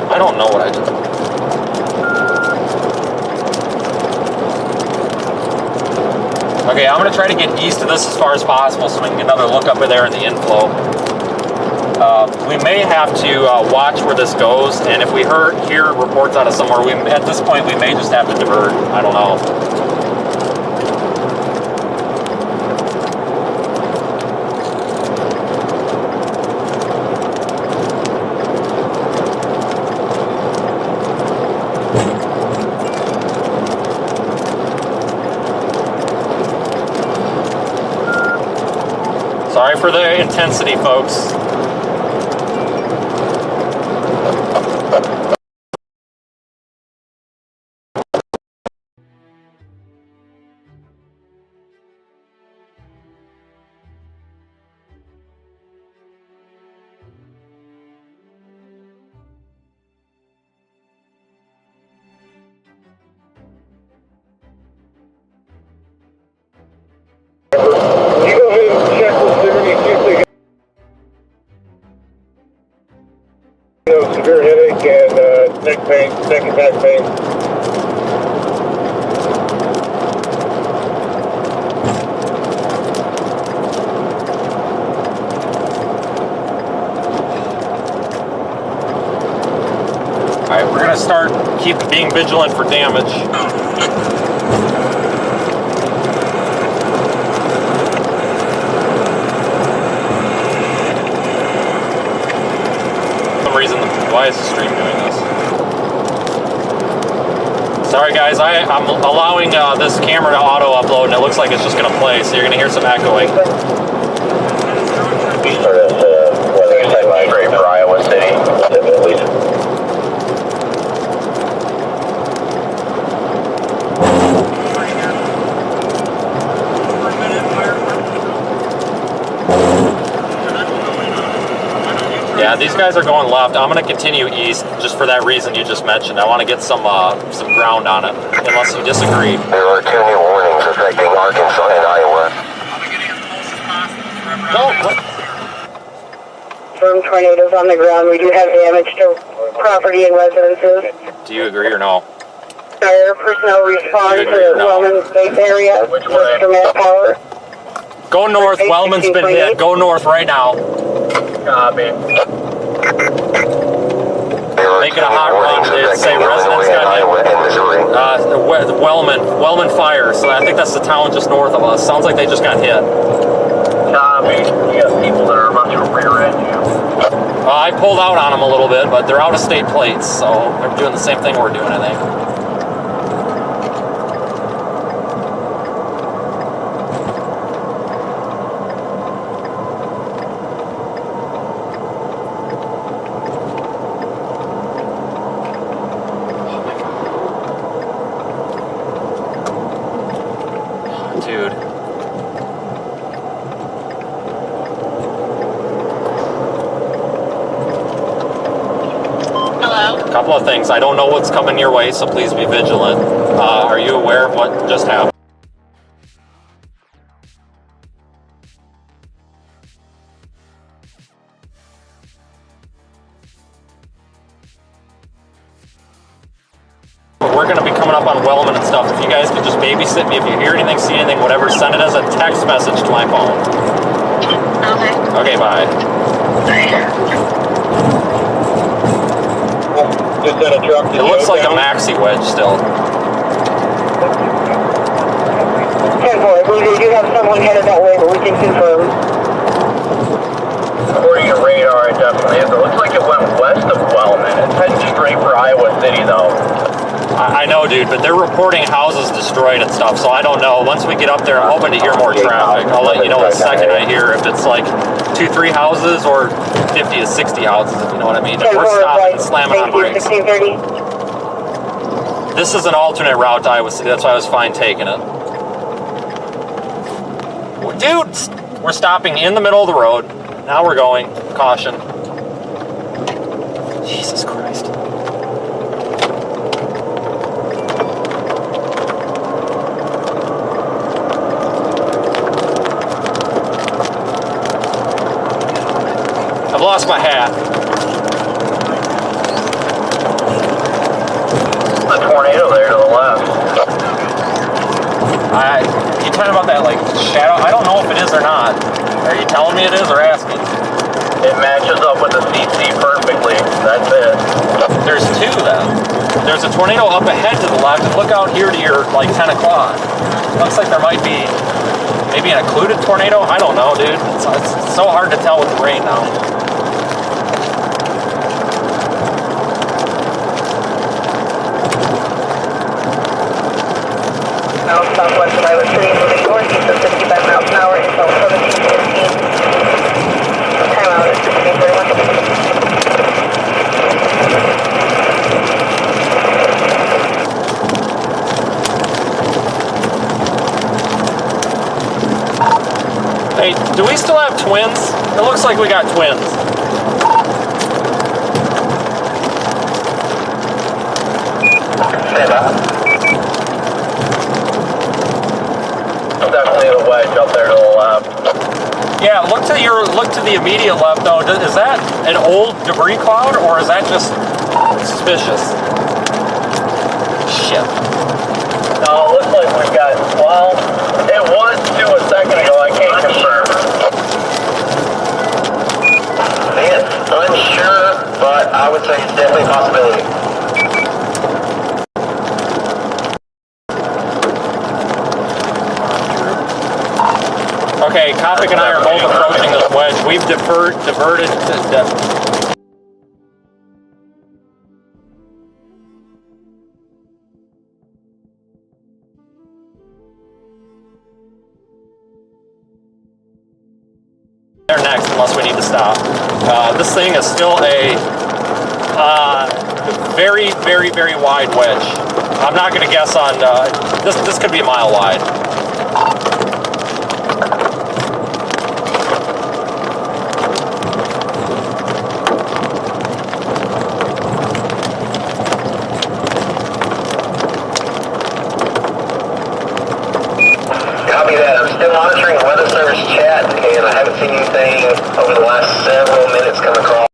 S2: I don't know what I did. Okay, I'm going to try to get east of this as far as possible so we can get another look up there in the inflow. We may have to watch where this goes, and if we hear reports out of somewhere, at this point we may just have to divert. I don't know. Sorry for the intensity, folks.
S4: Severe headache and neck pain, neck and back pain.
S2: Alright, we're going to keep being vigilant for damage. Why is the stream doing this? Sorry guys, I'm allowing this camera to auto upload and it looks like it's just going to play, so you're going to hear some echoing.
S3: East of this, straight for Iowa City.
S2: Yeah, these guys are going left. I'm going to continue east just for that reason you just mentioned. I want to get some ground on it, unless you disagree.
S3: There are 2 new warnings affecting Arkansas and Iowa.
S2: No, what?
S5: Firm tornadoes on the ground. We do have damage to property and residences.
S2: Do you agree or no?
S5: Fire personnel respond to the Wellman State area.
S3: Which way?
S5: Mass power.
S2: Go north. Wellman's been hit. Go north right now.
S3: Copy.
S2: Make it a hot run. They say residents got hit. Wellman fire. So I think that's the town just north of us. Sounds like they just got hit.
S3: Copy. You got people that are about to rear end you.
S2: I pulled out on them a little bit, but they're out of state plates, so they're doing the same thing we're doing, I think. Dude.
S5: Hello?
S2: A couple of things. I don't know what's coming your way, so please be vigilant. Are you aware of what just happened? We're going to be coming up on Wellman and stuff. If you guys could just babysit me, if you hear anything, see anything, whatever, send it as a text message to my phone.
S5: Okay.
S2: Okay, bye.
S4: Just in a truck.
S2: It looks like a maxi wedge still.
S5: 10-4, we do have someone headed that way, but we can confirm.
S3: According to radar, it definitely is. It looks like it went west of Wellman. It's heading straight for Iowa City, though.
S2: I know, dude, but they're reporting houses destroyed and stuff, so I don't know. Once we get up there, I'm hoping to hear more traffic. I'll let you know the second I hear if it's like 2-3 houses or 50 to 60 houses, if you know what I mean. We're stopping and slamming on brakes.
S5: 1630.
S2: This is an alternate route to Iowa City. That's why I was fine taking it. Dude, we're stopping in the middle of the road. Now we're going. Caution. Jesus Christ. I've lost my hat.
S3: A tornado there to the left.
S2: You talking about that like shadow? I don't know if it is or not. Are you telling me it is or asking?
S3: It matches up with the CC perfectly. That's it.
S2: There's 2 then. There's a tornado up ahead to the left, and look out here to your like 10 o'clock. Looks like there might be maybe an occluded tornado. I don't know, dude. It's so hard to tell with the rain now.
S5: Southwest of Iowa City, moving north, east of 55 miles an hour until 1715. Time out at 1631.
S2: Hey, do we still have twins? It looks like we got twins.
S3: Stand up. Definitely the wedge up there to the left.
S2: Yeah, look to the immediate left though. Is that an old debris cloud or is that just suspicious? Shit.
S3: No, it looks like we got, well, it was 2 a second ago. I can't confirm. Man, unsure, but I would say it's definitely a possibility.
S2: Okay, Kopic and I are both approaching this wedge. We've diverted to there next unless we need to stop. This thing is still a very, very, very wide wedge. I'm not going to guess on, this could be a mile wide.
S3: Copy that. I'm still monitoring weather service chat, and I haven't seen anything over the last several minutes come across.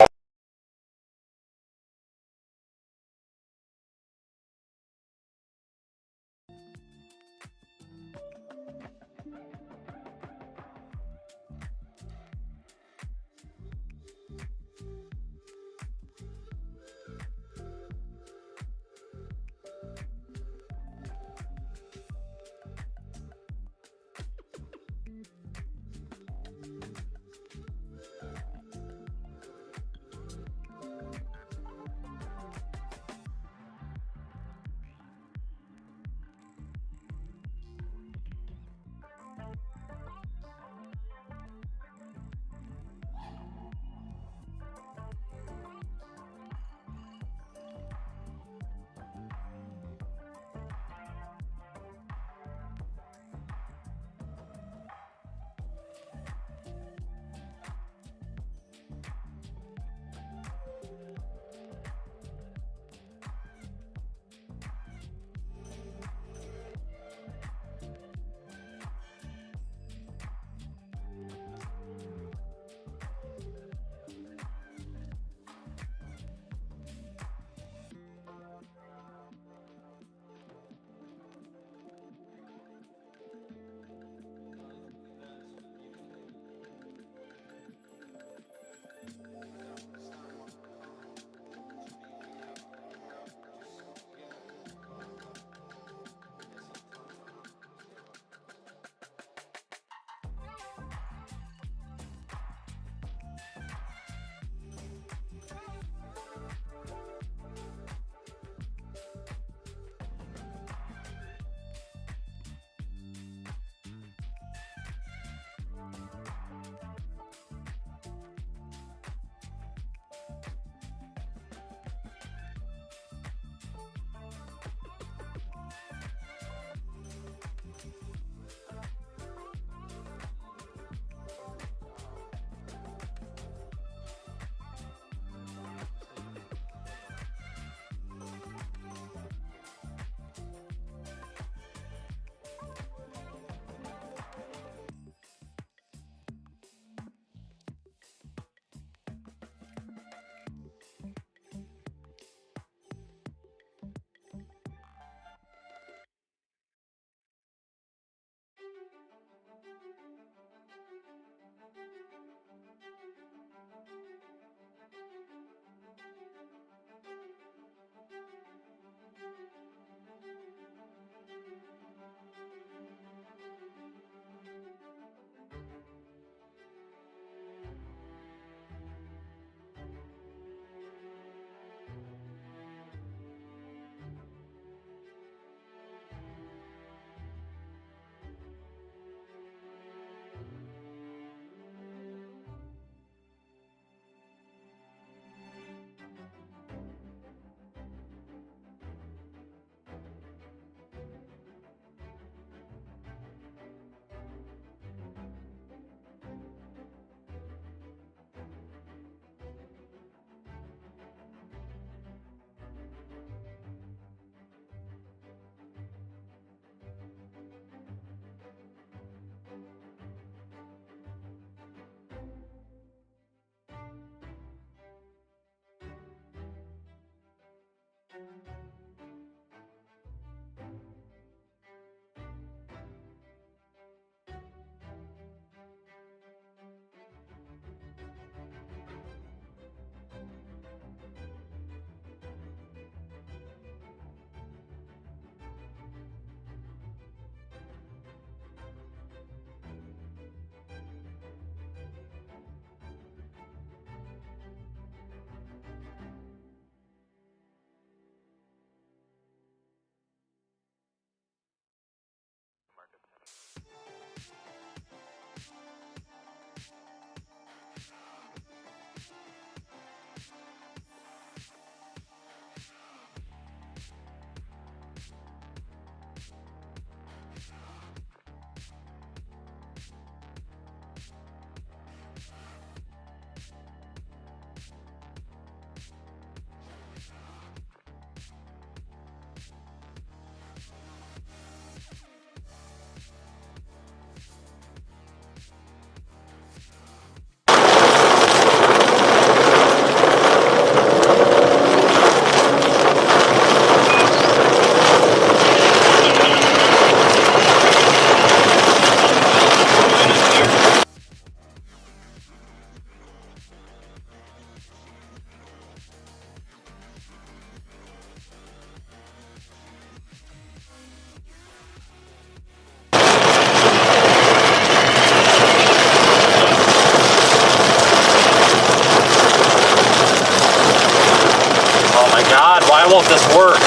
S2: won't this work?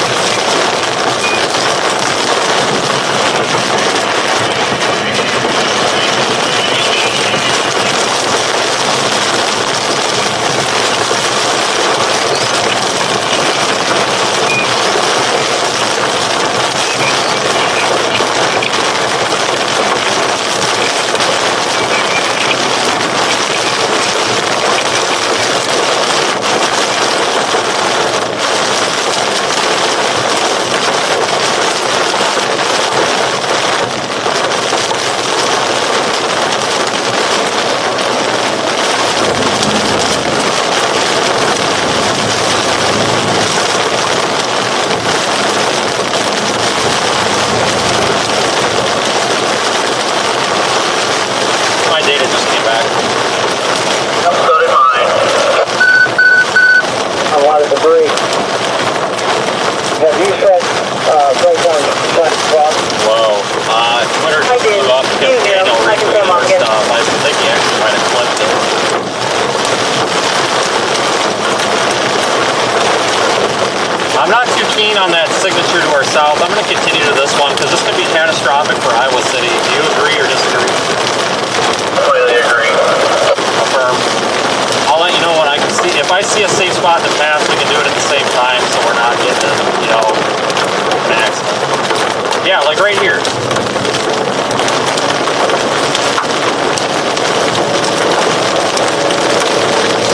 S2: My data just came back.
S3: So did mine.
S4: A lot of debris. Have you set breakdown spot?
S2: Whoa. Twitter
S5: I did.
S2: blew up because
S5: You do.
S2: Daniel
S5: I can say them all
S2: retweeted
S5: again.
S2: stuff. I think he actually might have clipped it. I'm not too keen on that signature to our south. I'm going to continue to this one because this could be catastrophic for Iowa City. Do you agree or disagree?
S3: Completely agree.
S2: Affirm. I'll let you know when I can see. If I see a safe spot to pass, we can do it at the same time so we're not getting, you know, an accident. Yeah, like right here.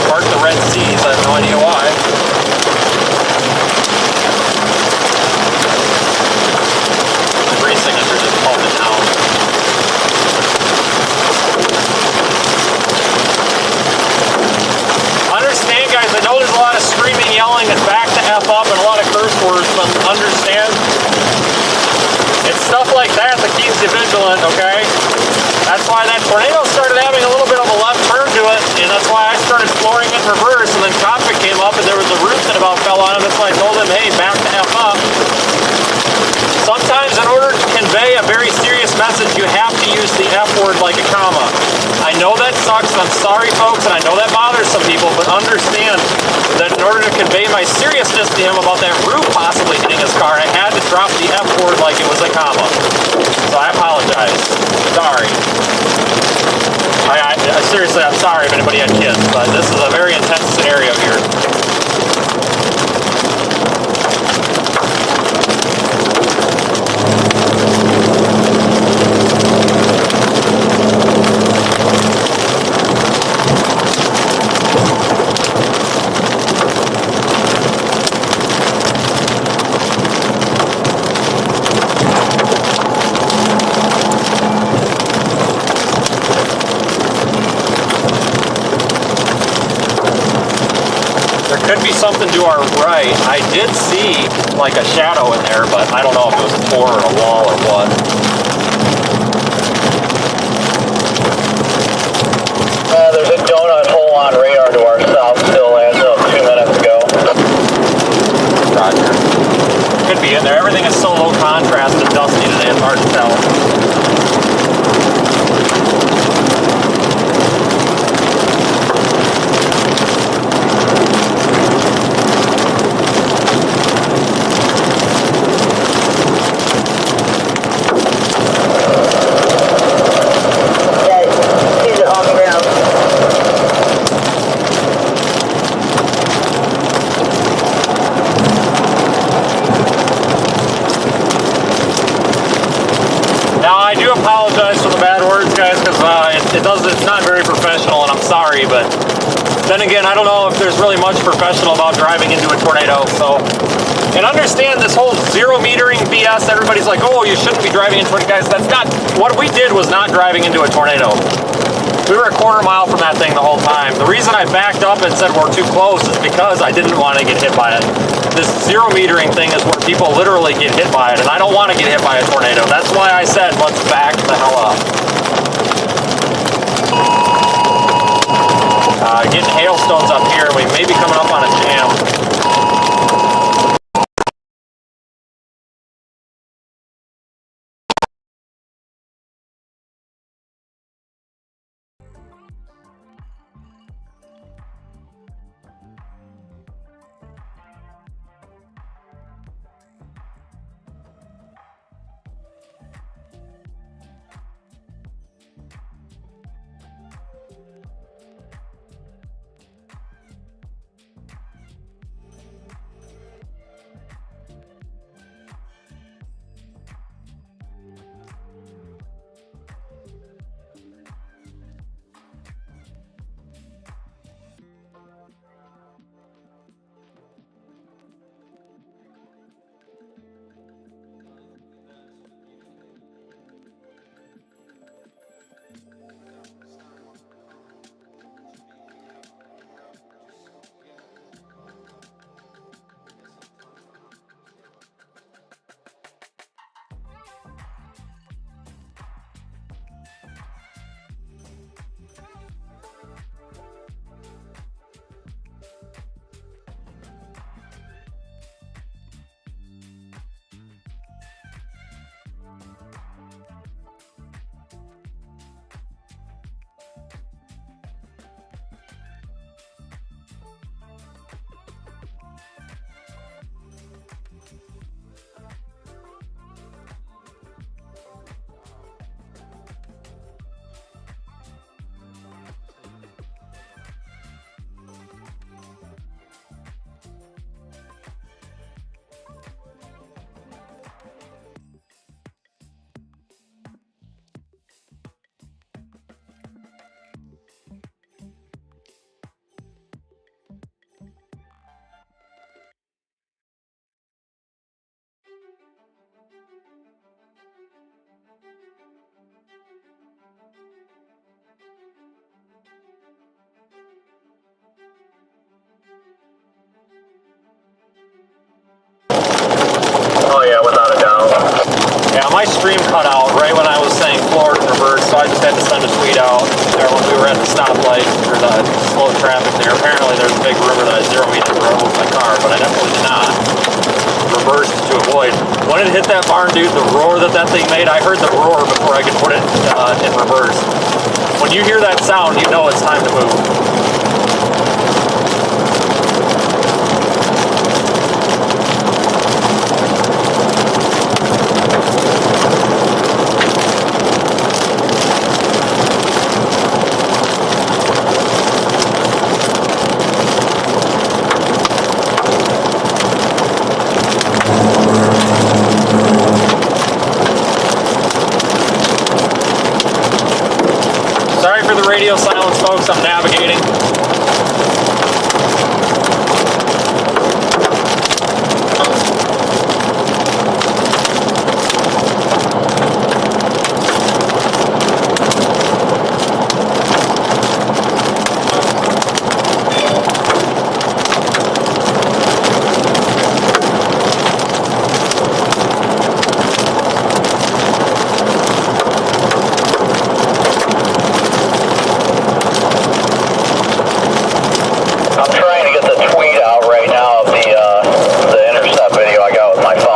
S2: Park the Red Seas. I have no idea why. Debris signature just pulled it down. Understand, guys, I know there's a lot of screaming, yelling, and back to F up and a lot of curse words, but understand, it's stuff like that that keeps you vigilant, okay? That's why that tornado started having a little bit of a left turn to it, and that's why I started flooring in reverse, and then traffic came up, and there was a roof that about fell on him. That's why I told him, hey, back to F up. Sometimes in order to convey a very serious message, you have to use the F word like a comma. I know that sucks, and I'm sorry, folks, and I know that bothers some people, but understand that in order to convey my seriousness to him about that roof possibly hitting his car, I had to drop the F word like it was a comma. So I apologize. Sorry. Seriously, I'm sorry if anybody had kids, but this is a very intense scenario here. Could be something to our right. I did see like a shadow in there, but I don't know if it was a floor or a wall or what.
S3: There's a donut hole on radar to our south still as of 2 minutes ago.
S2: Roger. Could be in there. Everything is so low contrast and dusty today, it's hard to tell. It's not very professional, and I'm sorry, but then again, I don't know if there's really much professional about driving into a tornado. So, and understand this whole zero metering BS. Everybody's like, oh, you shouldn't be driving into it. Guys, that's not, what we did was not driving into a tornado. We were a quarter mile from that thing the whole time. The reason I backed up and said we're too close is because I didn't want to get hit by it. This zero metering thing is where people literally get hit by it, and I don't want to get hit by a tornado. That's why I said, let's back the hell up. Getting hailstones up here, we may be coming up on a jam.
S3: Oh yeah, without a doubt.
S2: Yeah, my stream cut out right when I was saying forward and reverse, so I just had to send a tweet out there when we were at the stoplight or the slow traffic there. Apparently there's a big rumor that I zero-metered the road with my car, but I definitely did not. Reversed to avoid. When it hit that barn, dude, the roar that thing made, I heard the roar before I could put it in reverse. When you hear that sound, you know it's time to move. Sorry for the radio silence, folks. I'm navigating.
S3: I'm trying to get the tweet out right now of the intercept video I got with my phone.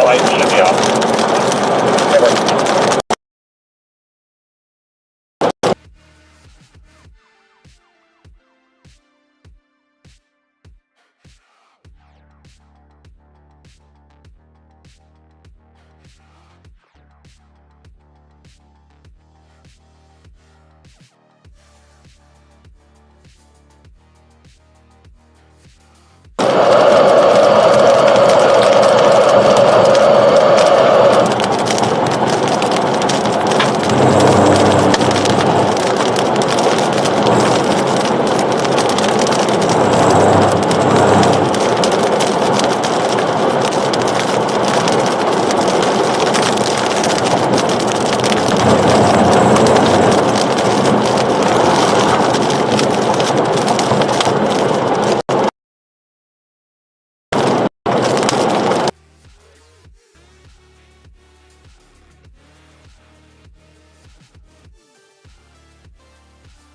S3: Light should be off.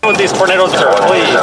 S2: With these tornadoes are, please.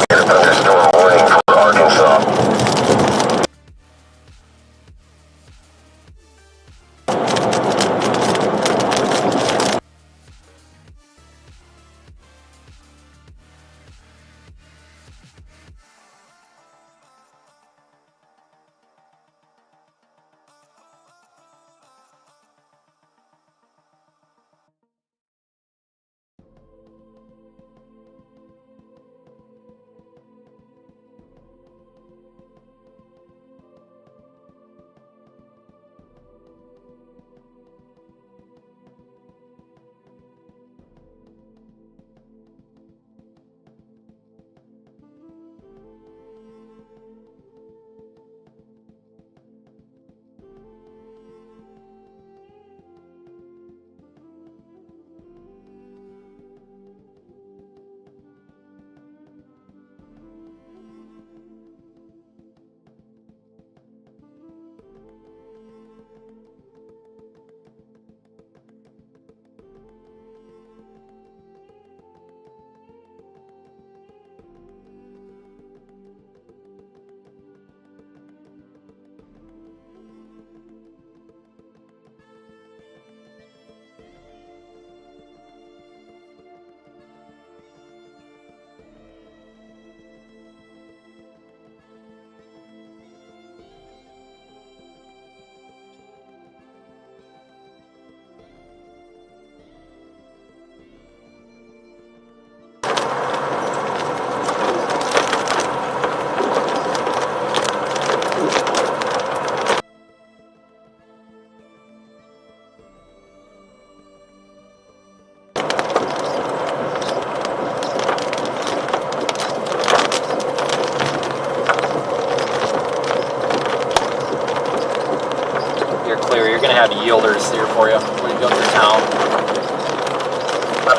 S2: You're clear. You're going to have yielders here for you when you go through town.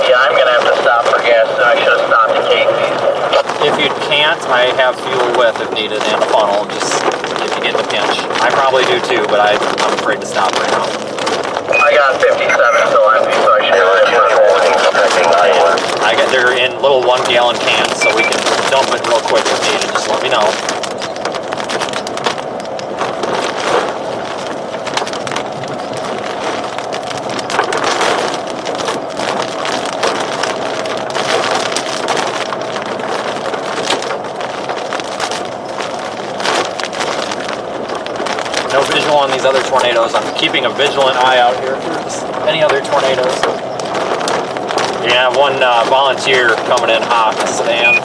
S3: Yeah, I'm gonna have to stop for gas. I should have stopped at Casey's.
S2: If you can't, I have fuel with if needed and a funnel, just if you get in a pinch. I probably do too, but I'm afraid to stop right now.
S3: I got 57 still empty, so I should have.
S2: They're in little 1 gallon cans, so we can dump it real quick if needed. Just let me know. No visual on these other tornadoes. I'm keeping a vigilant eye out here for any other tornadoes. You're gonna have one volunteer coming in hot in a sedan.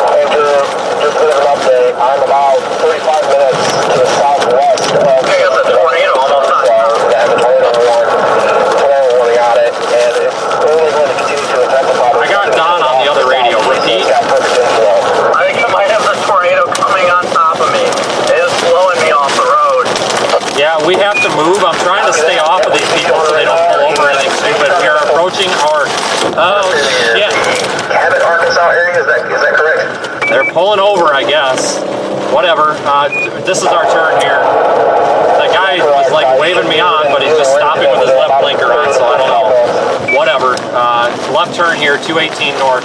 S3: Hey Drew, just a bit of an update. I'm about 35 minutes to the southwest of the tornado almost on top. I have a tornado warning on it, and it's only going to continue to intensify.
S2: I got Don on the other radio. Repeat.
S3: I think you might have the tornado coming on top of me. It is blowing me off the road.
S2: Yeah, we have to move. I'm trying to stay off of these people so they don't pull over anything stupid. We are approaching our... Oh, shit.
S3: Cabot, Arkansas area, is that correct?
S2: They're pulling over, I guess. Whatever. This is our turn here. The guy was like waving me on, but he's just stopping with his left blinker on, so I don't know. Whatever. Left turn here, 218 north.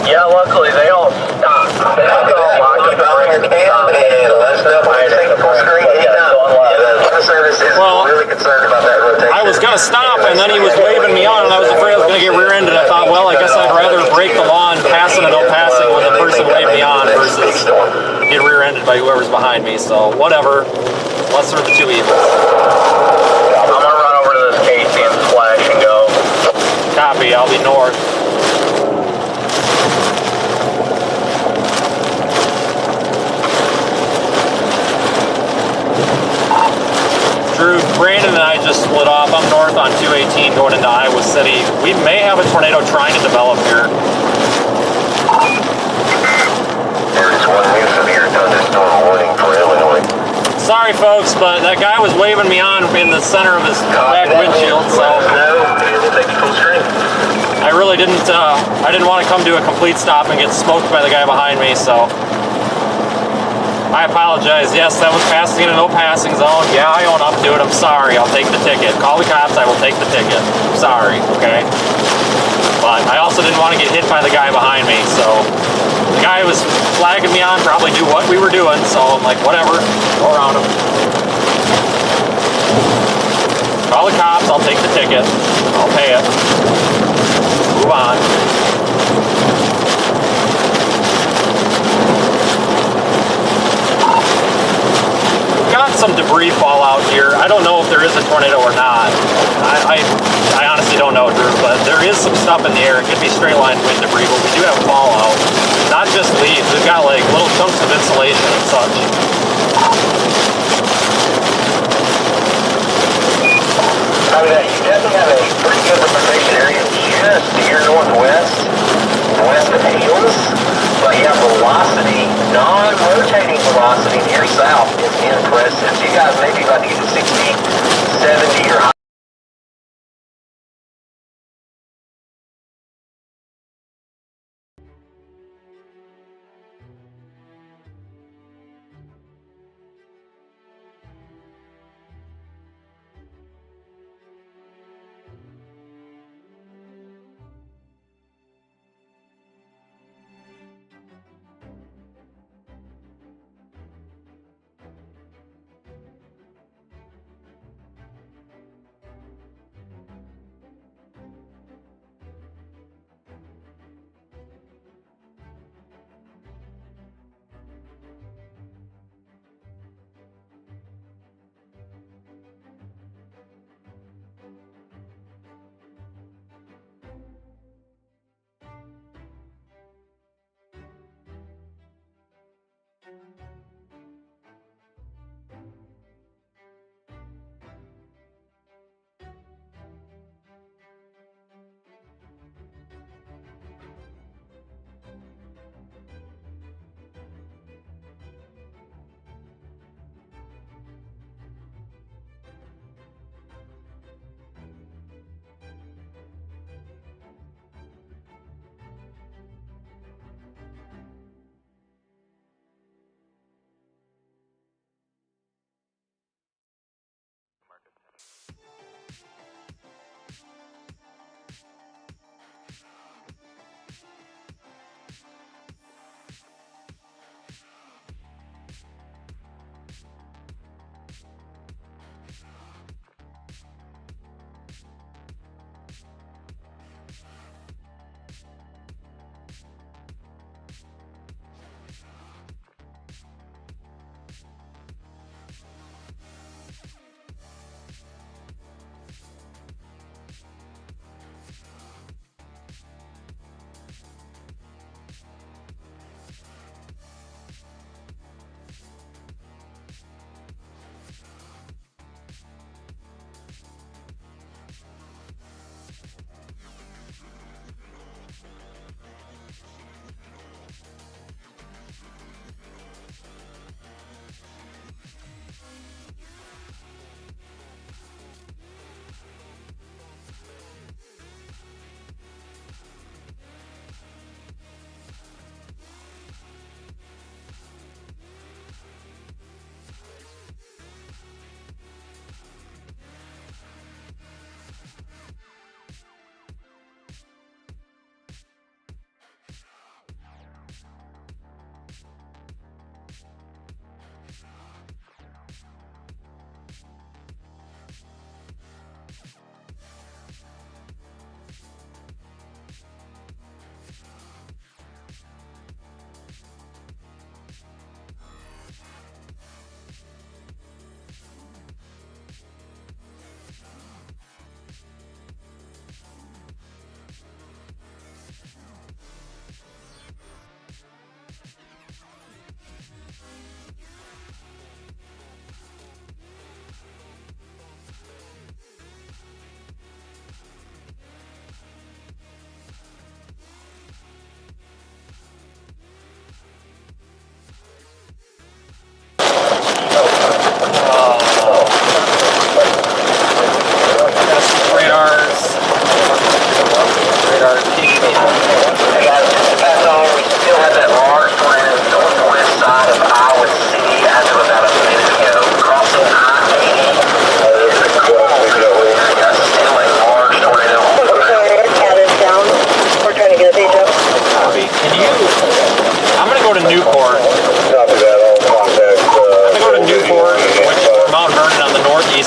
S3: Yeah, luckily they all stopped. They all locked up on your cam and let us know if I take the full screen. The service is really concerned about that rotation.
S2: I was going to stop, and then he was waving me on, and I was afraid I was going to get rear-ended. I thought, well, I guess I'd rather break the law and passing and no passing when the person waved me on versus get rear-ended by whoever's behind me. So, whatever. Lesser of the two evils.
S3: I'm going to run over to this Casey and splash and go.
S2: Copy. I'll be north. Drew, Brandon and I just split off. I'm north on 218 going into Iowa City. We may have a tornado trying to develop here.
S3: There's one new severe thunderstorm warning for Illinois.
S2: Sorry, folks, but that guy was waving me on in the center of his back windshield, so I really didn't. I didn't want to come to a complete stop and get smoked by the guy behind me, so. I apologize. Yes, that was passing in a no passing zone. Yeah, I own up to it. I'm sorry. I'll take the ticket. Call the cops. I will take the ticket. I'm sorry, okay? But I also didn't want to get hit by the guy behind me, so the guy was flagging me on, probably knew what we were doing, so I'm like, whatever, go around him. Call the cops. I'll take the ticket. I'll pay it. Move on. Got some debris fallout here. I don't know if there is a tornado or not. I honestly don't know, Drew, but there is some stuff in the air. It could be straight line wind debris, but we do have fallout. Not just leaves. We've got like little chunks of insulation and such.
S3: I mean, you definitely have a pretty good representation area just to your northwest, west of Hales, but you have velocity, non-rotating velocity to your south is impressive. So you guys maybe about to get to 60, 70 or higher.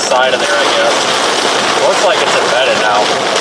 S2: west side of there, I guess. Looks like it's embedded now.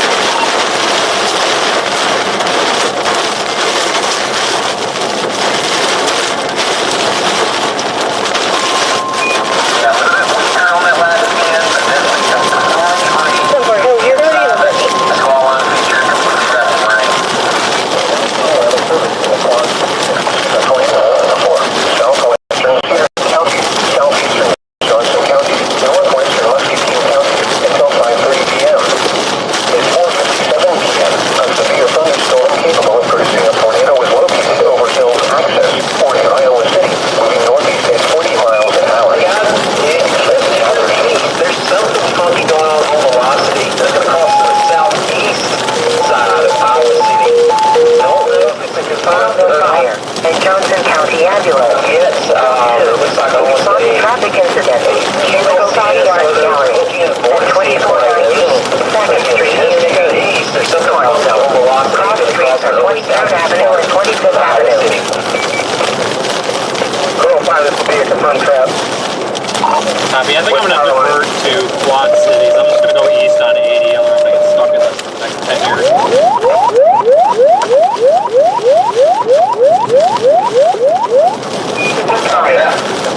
S2: Copy. I think I'm going to divert to Quad Cities. I'm just going to go east on 80, otherwise I get stuck in this next 10 years.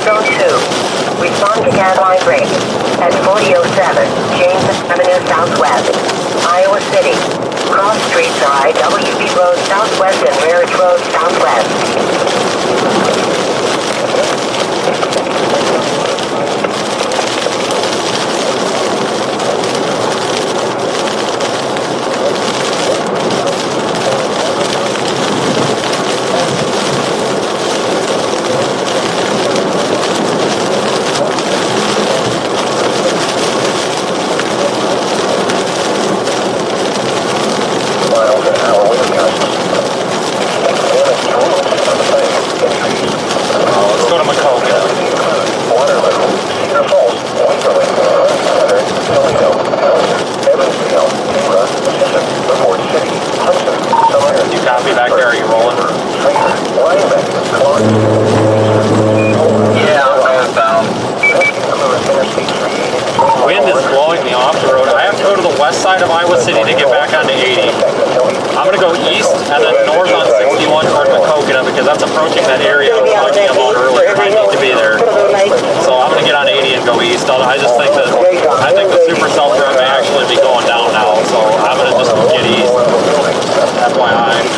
S8: Zone 2. Respond to gas-line break at 4007 James Avenue Southwest, Iowa City. Cross streets are IWB Road Southwest and Marriage Road Southwest.
S2: Side of Iowa City to get back onto 80. I'm going to go east and then north on 61 toward Keota because that's approaching that area I was talking about earlier. I need to be there. So I'm going to get on 80 and go east. I just think that the supercell threat may actually be going down now, so I'm going to just get east. FYI.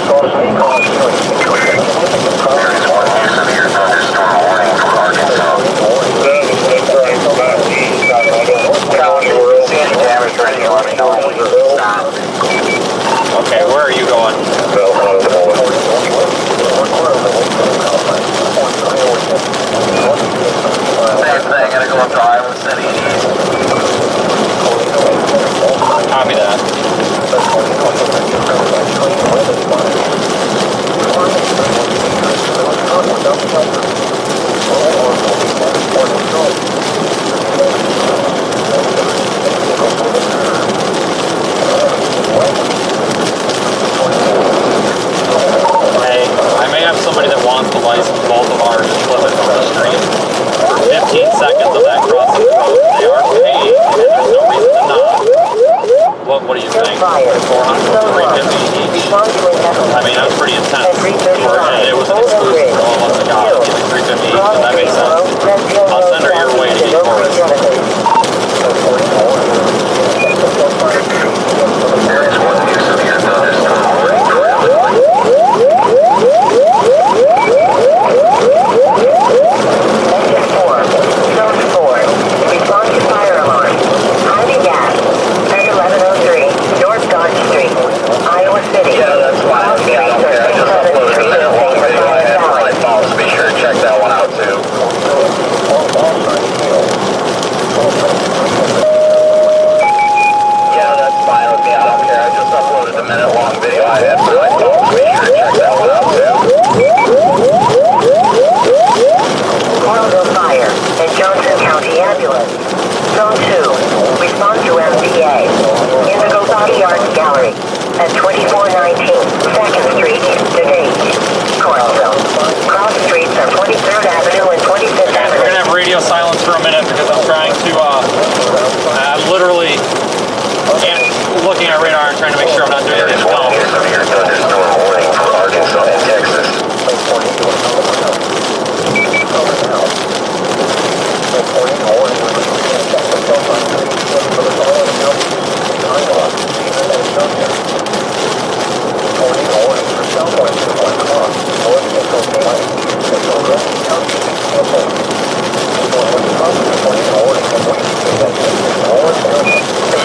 S2: Okay, where are you going?
S3: Same thing, gonna go up to Iowa City.
S2: trying to make sure I'm not doing anything dumb.
S3: Severe thunderstorm warning for Arkansas and Texas.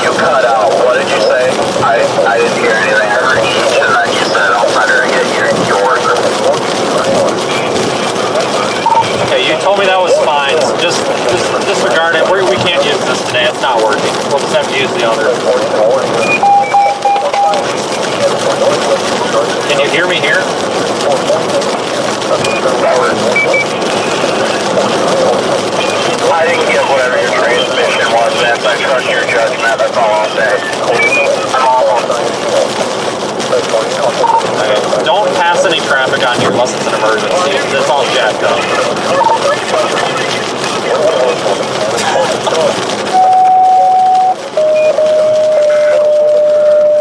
S3: You cut out. What did you say? I didn't hear anything. I heard each, and then you said I'll try to get yours.
S2: Okay, you told me that was fine. So just disregard it. We can't use this today. It's not working. We'll just have to use the other. Can you hear me here?
S3: I didn't get whatever your transmission was, Vince. I trust your judgment. That's all I'll say. I'm almost.
S2: Okay. Don't pass any traffic on here unless it's an emergency. That's all jacked up.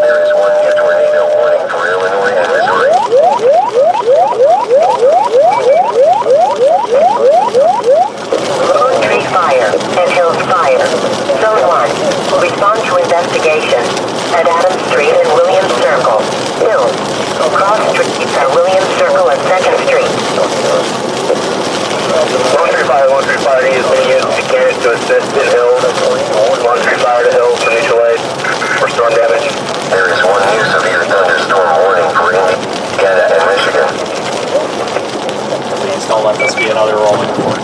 S3: There is one new tornado warning for Illinois and Missouri.
S8: Lone Tree Fire and Hills Fire. Zone 1. Respond to investigation at Adams Street and Williams Circle. Hills. Cross streets are Williams Circle and 2nd Street.
S3: Lone Tree Fire needs mechanics to assist in Hills. Lone Tree Fire to Hills for mutual aid for storm damage. There is one new severe thunderstorm warning for Indiana and Michigan.
S2: Please don't let this be another rolling report.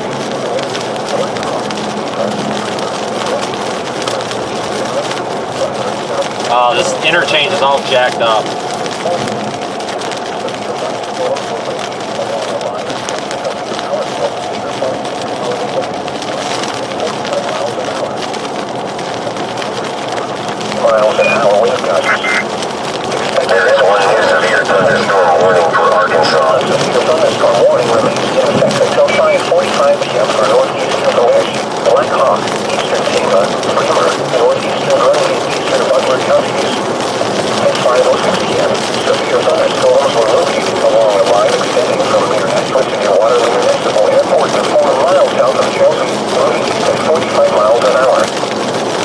S2: Oh, this interchange is all jacked up.
S1: Miles an hour wind gusts.
S3: There is one new severe thunderstorm warning for Arkansas.
S1: Severe thunderstorm warning released in effect until 5:45 p.m. for northeast of the West, Black Hawk, eastern Tama, Bremer, northeastern early and eastern Butler counties. At 5:06 p.m., severe thunderstorms were located along a line extending from near Western Waterloo Municipal Airport to 4 miles south of Chelsea, moving east at 45 miles an hour.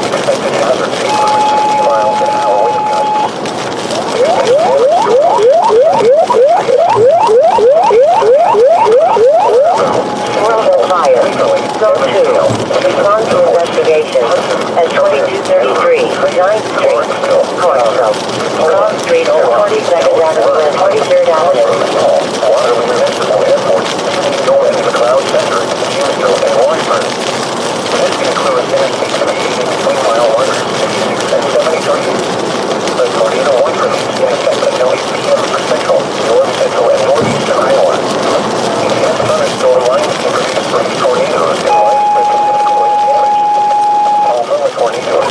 S1: Expected hazards include 60 miles an hour wind gusts.
S8: World Fire. Zone 2. Respond to investigation at 2233 9th Street. Corso. Cross streets are 42nd Avenue and 43rd Avenue.
S1: Waterloo Municipal Airport, going to the Cloud Center, Houston, and Washburn. This includes interstate communicating between mile 166 and 73. The tornado warning released in effect until 8 p.m. for Central, North Central, and Northeastern Iowa. Intense thunderstorm lines can produce 3 tornadoes and widespread significant wind damage. All from the tornadoes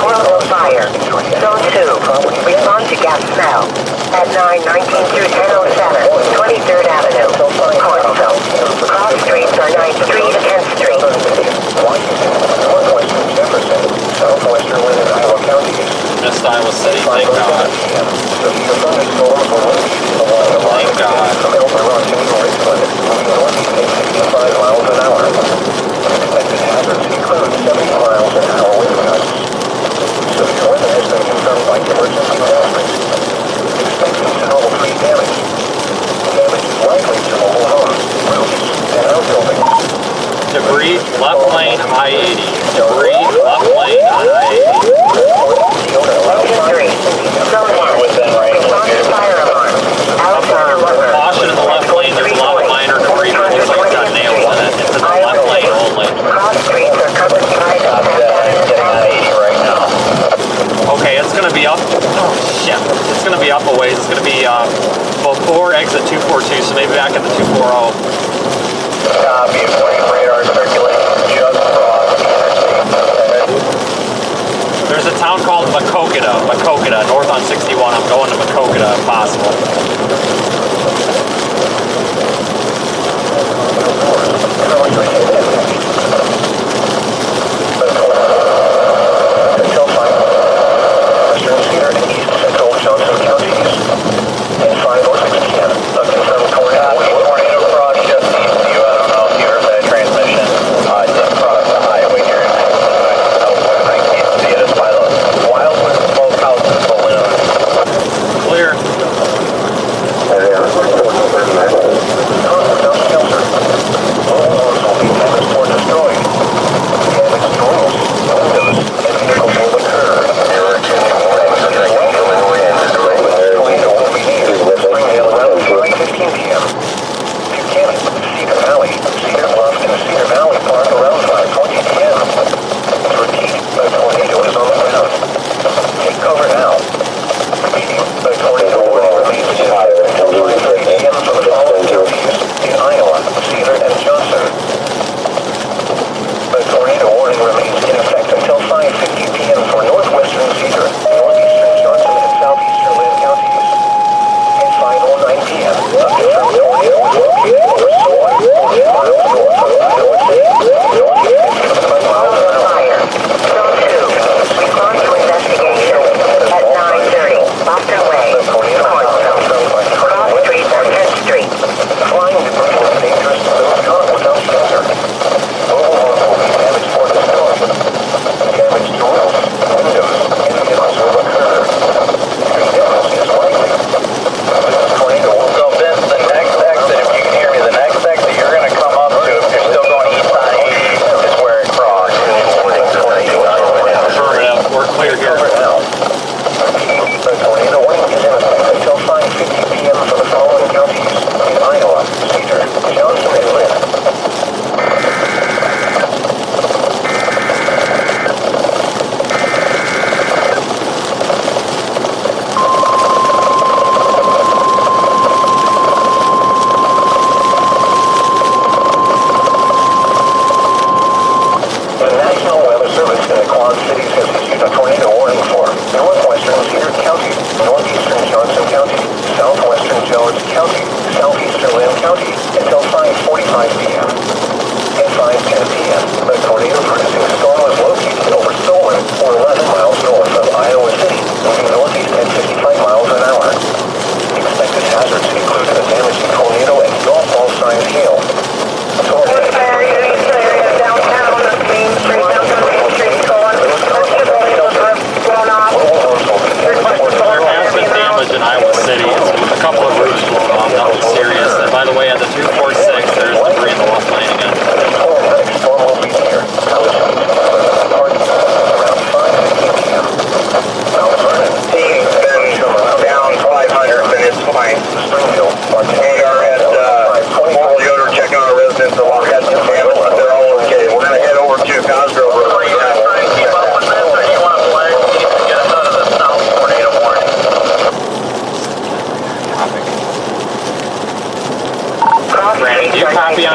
S8: World Fire. Zone 2. Respond to gas smell at 919 through 1007 23rd Avenue. Corso. Cross streets are 9th Street and 10th Street.
S1: Washington, northwestern Jefferson, southwestern Lynn and Iowa counties.
S2: Missed Iowa City, thank God.
S1: Severe thunderstorms were located along the line
S2: Thank God.
S1: from El Paron to New Richmond, moving northeast at 65 miles an hour. Expected hazards include 70 miles an hour wind gusts. Severe weather has been confirmed by emergency management. Expecting snow tree damage. Damage is likely to mobile homes, roofs, and outbuildings.
S2: Debris, left lane, I-80. Debris, left lane on I-80.
S8: Location 3. Zone 1. Respond to fire alarm.
S2: Up for caution in the left lane, there's a lot of minor debris, but it looks like it's got nails in it. It's in the left lane only.
S8: Cross streets are covered by the
S2: right now. Okay, it's gonna be up. Oh shit! It's gonna be up a ways. It's gonna be before exit 242, so maybe back at the 240.
S3: Copy. Radar circulating just across the interstate.
S2: There's a town called Keota, north on 61. I'm going to Keota if possible.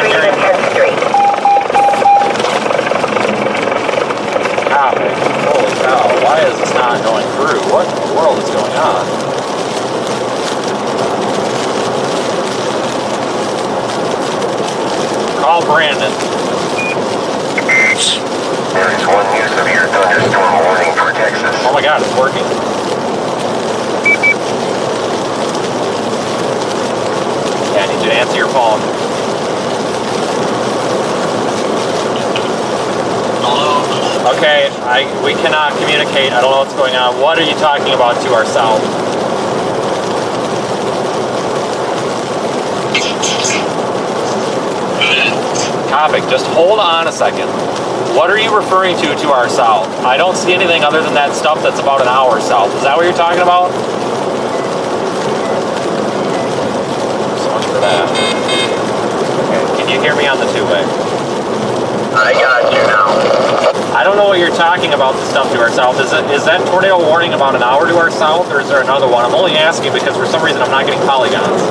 S8: Street and 10th Street.
S2: Copy. Holy cow, why is this not going through? What in the world is going on? Call Brandon.
S3: There is one use of your thunderstorm warning for Texas.
S2: Oh my god, it's working. Yeah, I need you to answer your phone.
S9: Hello?
S2: Okay, we cannot communicate. I don't know what's going on. What are you talking about to our south? Topic, just hold on a second. What are you referring to our south? I don't see anything other than that stuff that's about an hour south. Is that what you're talking about? So much for that. Okay, can you hear me on the two-way?
S3: I got you now.
S2: I don't know what you're talking about, the stuff to our south. Is that tornado warning about an hour to our south, or is there another one? I'm only asking because for some reason I'm not getting polygons.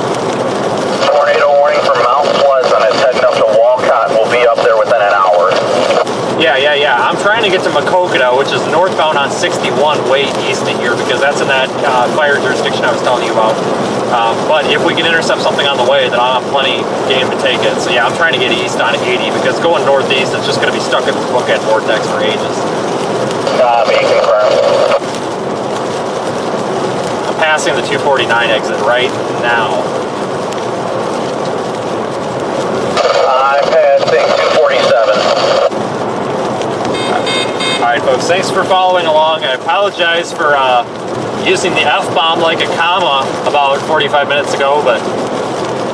S3: Tornado warning from Mount Pleasant. It's heading up to Walcott. We'll be up there within an hour.
S2: Yeah. I'm trying to get to Keota, which is northbound on 61 way east of here, because that's in that fire jurisdiction I was telling you about. But if we can intercept something on the way, then I'll have plenty game to take it. So yeah, I'm trying to get east on 80, because going northeast, it's just going to be stuck in this bookend vortex for ages.
S3: Being confirmed.
S2: I'm passing the 249 exit right now.
S3: I'm passing 247.
S2: Alright folks, thanks for following along. I apologize for using the F-bomb like a comma about 45 minutes ago, but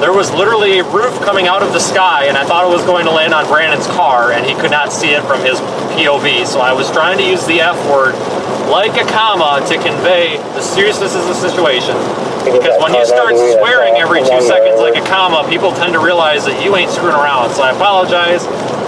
S2: there was literally a roof coming out of the sky and I thought it was going to land on Brandon's car and he could not see it from his POV, so I was trying to use the F word like a comma to convey the seriousness of the situation. Because when you start swearing every 2 seconds like a comma, people tend to realize that you ain't screwing around. So I apologize.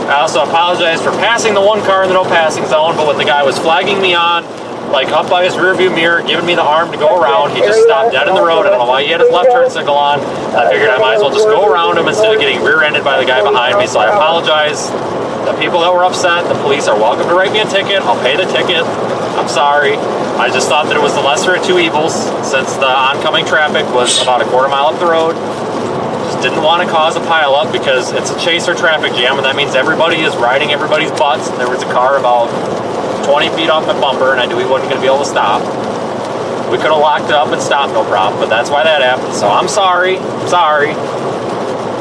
S2: I also apologize for passing the one car in the no passing zone, but when the guy was flagging me on, like up by his rear view mirror, giving me the arm to go around, he just stopped dead in the road. I don't know why he had his left turn signal on. I figured I might as well just go around him instead of getting rear-ended by the guy behind me. So I apologize. The people that were upset, the police are welcome to write me a ticket. I'll pay the ticket. I'm sorry. I just thought that it was the lesser of two evils since the oncoming traffic was about a quarter mile up the road. Just didn't want to cause a pileup because it's a chaser traffic jam, and that means everybody is riding everybody's butts. And there was a car about 20 feet off my bumper, and I knew he wasn't going to be able to stop. We could have locked it up and stopped, no problem, but that's why that happened. So I'm sorry.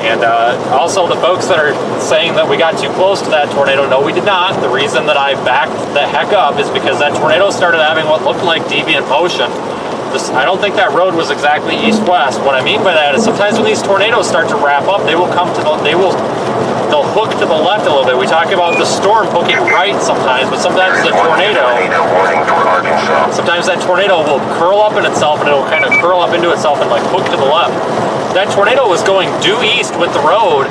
S2: And also the folks that are saying that we got too close to that tornado, no, we did not. The reason that I backed the heck up is because that tornado started having what looked like deviant motion. I don't think that road was exactly east-west. What I mean by that is sometimes when these tornadoes start to wrap up, they'll hook to the left a little bit. We talk about the storm hooking right sometimes, but sometimes the tornado, sometimes that tornado will curl up in itself and it'll kind of curl up into itself and like hook to the left. That tornado was going due east with the road,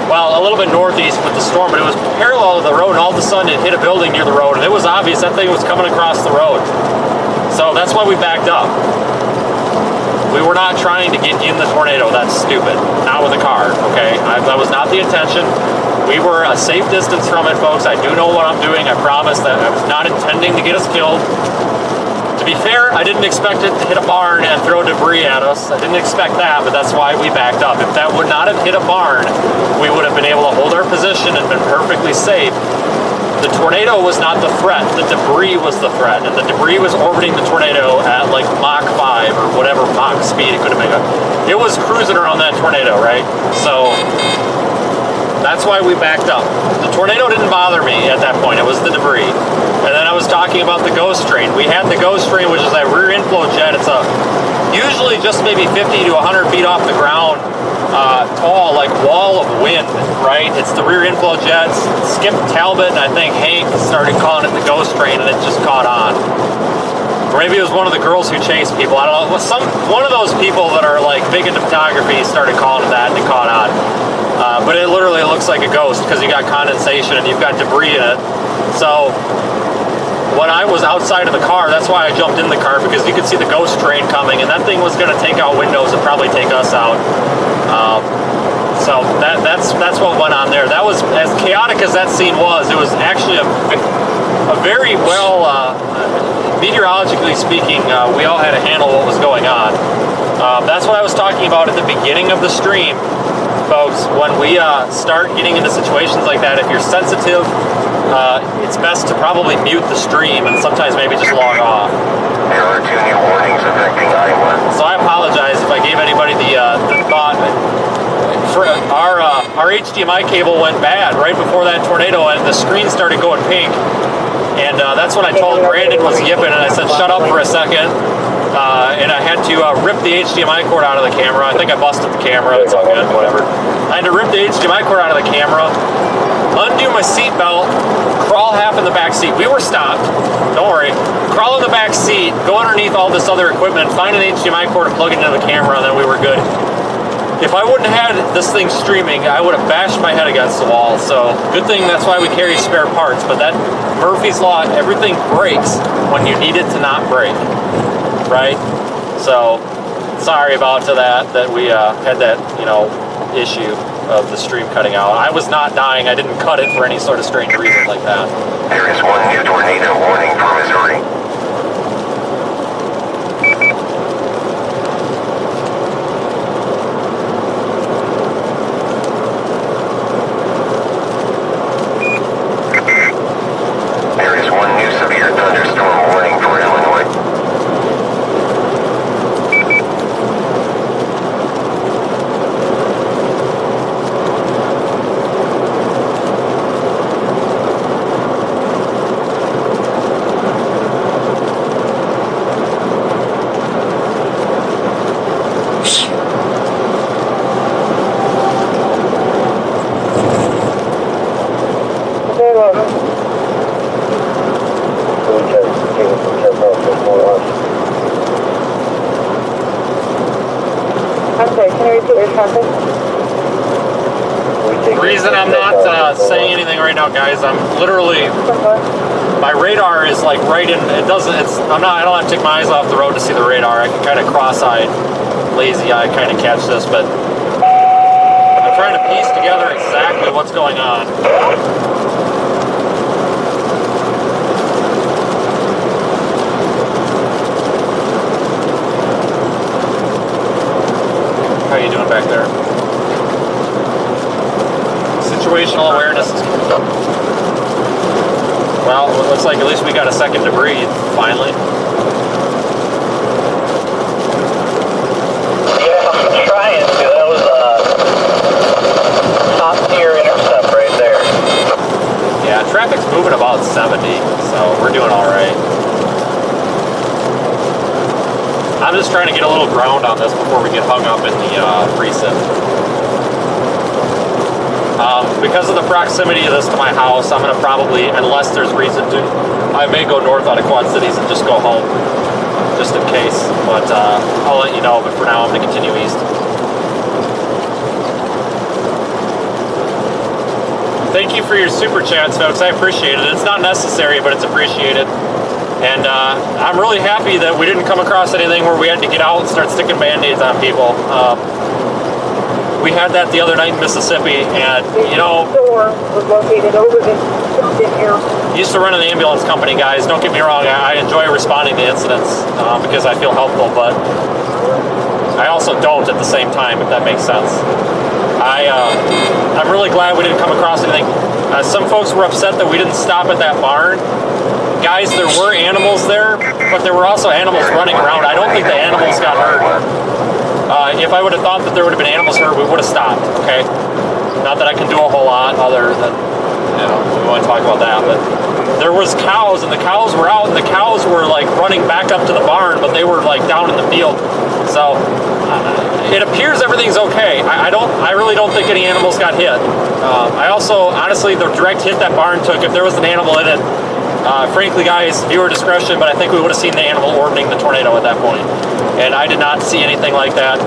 S2: well, a little bit northeast with the storm, but it was parallel to the road, and all of a sudden it hit a building near the road, and it was obvious that thing was coming across the road. So that's why we backed up. We were not trying to get in the tornado. That's stupid. Not with a car, okay? That was not the intention. We were a safe distance from it, folks. I do know what I'm doing. I promise that I was not intending to get us killed. To be fair, I didn't expect it to hit a barn and throw debris at us. I didn't expect that, but that's why we backed up. If that would not have hit a barn, we would have been able to hold our position and been perfectly safe. The tornado was not the threat, the debris was the threat, and the debris was orbiting the tornado at like Mach 5 or whatever Mach speed it could have made up. It was cruising around that tornado, right? So that's why we backed up. The tornado didn't bother me at that point, it was the debris. And then I was talking about the ghost train. We had the ghost train, which is that rear inflow jet. It's a usually just maybe 50 to 100 feet off the ground, tall, like wall of wind, right? It's the rear inflow jets. Skip Talbot and I think Hank started calling it the ghost train, and it just caught on. Or maybe it was one of the girls who chased people. I don't know. One of those people that are like big into photography started calling it that, and it caught on. But it literally looks like a ghost because you got condensation and you've got debris in it. So when I was outside of the car, that's why I jumped in the car, because you could see the ghost train coming, and that thing was going to take out windows and probably take us out. So So that's what went on there. That was, as chaotic as that scene was, it was actually a very well, meteorologically speaking, we all had to handle what was going on. That's what I was talking about at the beginning of the stream, folks. When we start getting into situations like that, if you're sensitive, it's best to probably mute the stream and sometimes maybe just log off.
S3: There are 2 new warnings affecting Iowa.
S2: So I apologize if I gave anybody the thought. For our HDMI cable went bad right before that tornado, and the screen started going pink. And that's when I told Brandon was yipping, and I said, shut up for a second. And I had to rip the HDMI cord out of the camera. I think I busted the camera. It's all good, whatever. I had to rip the HDMI cord out of the camera, undo my seatbelt, crawl half in the back seat. We were stopped. Don't worry. Crawl in the back seat, go underneath all this other equipment, find an HDMI cord and plug it into the camera, and then we were good. If I wouldn't have had this thing streaming, I would have bashed my head against the wall. So good thing that's why we carry spare parts. But that Murphy's Law, everything breaks when you need it to not break, right? So sorry about that we had that, you know, issue of the stream cutting out. I was not dying. I didn't cut it for any sort of strange reason like that.
S3: There is 1 new tornado warning for Missouri. There is 1 new severe thunderstorm warning for Illinois.
S2: The reason I'm not saying anything right now, guys, I'm literally, my radar is like right in, I don't have to take my eyes off the road to see the radar. I can kind of cross-eyed, lazy-eye kind of catch this, but I'm trying to piece together exactly what's going on. How you doing back there? Situational awareness is... Well, it looks like at least we got a second to breathe, finally.
S1: Yeah, I'm trying to. That was a top-tier intercept right there.
S2: Yeah, traffic's moving about 70, so we're doing all right. I'm just trying to get a little ground on this before we get hung up in the preset. Because of the proximity of this to my house, I'm going to probably, unless there's reason to, I may go north out of Quad Cities and just go home, just in case. But I'll let you know, but for now I'm going to continue east. Thank you for your super chats, folks. I appreciate it. It's not necessary, but it's appreciated. And I'm really happy that we didn't come across anything where we had to get out and start sticking Band-Aids on people. We had that the other night in Mississippi, and, you know, used to run an ambulance company, guys. Don't get me wrong. I enjoy responding to incidents because I feel helpful, but I also don't at the same time, if that makes sense. I'm really glad we didn't come across anything. Some folks were upset that we didn't stop at that barn. Guys, there were animals there, but there were also animals running around. I don't think the animals got hurt. If I would have thought that there would have been animals hurt, we would have stopped, okay? Not that I can do a whole lot other than, you know, we want to talk about that, but there was cows, and the cows were out, and the cows were, like, running back up to the barn, but they were, like, down in the field. So, it appears everything's okay. I really don't think any animals got hit. I also, honestly, the direct hit that barn took, if there was an animal in it, frankly, guys, viewer discretion, but I think we would have seen the animal orbiting the tornado at that point. And I did not see anything like that.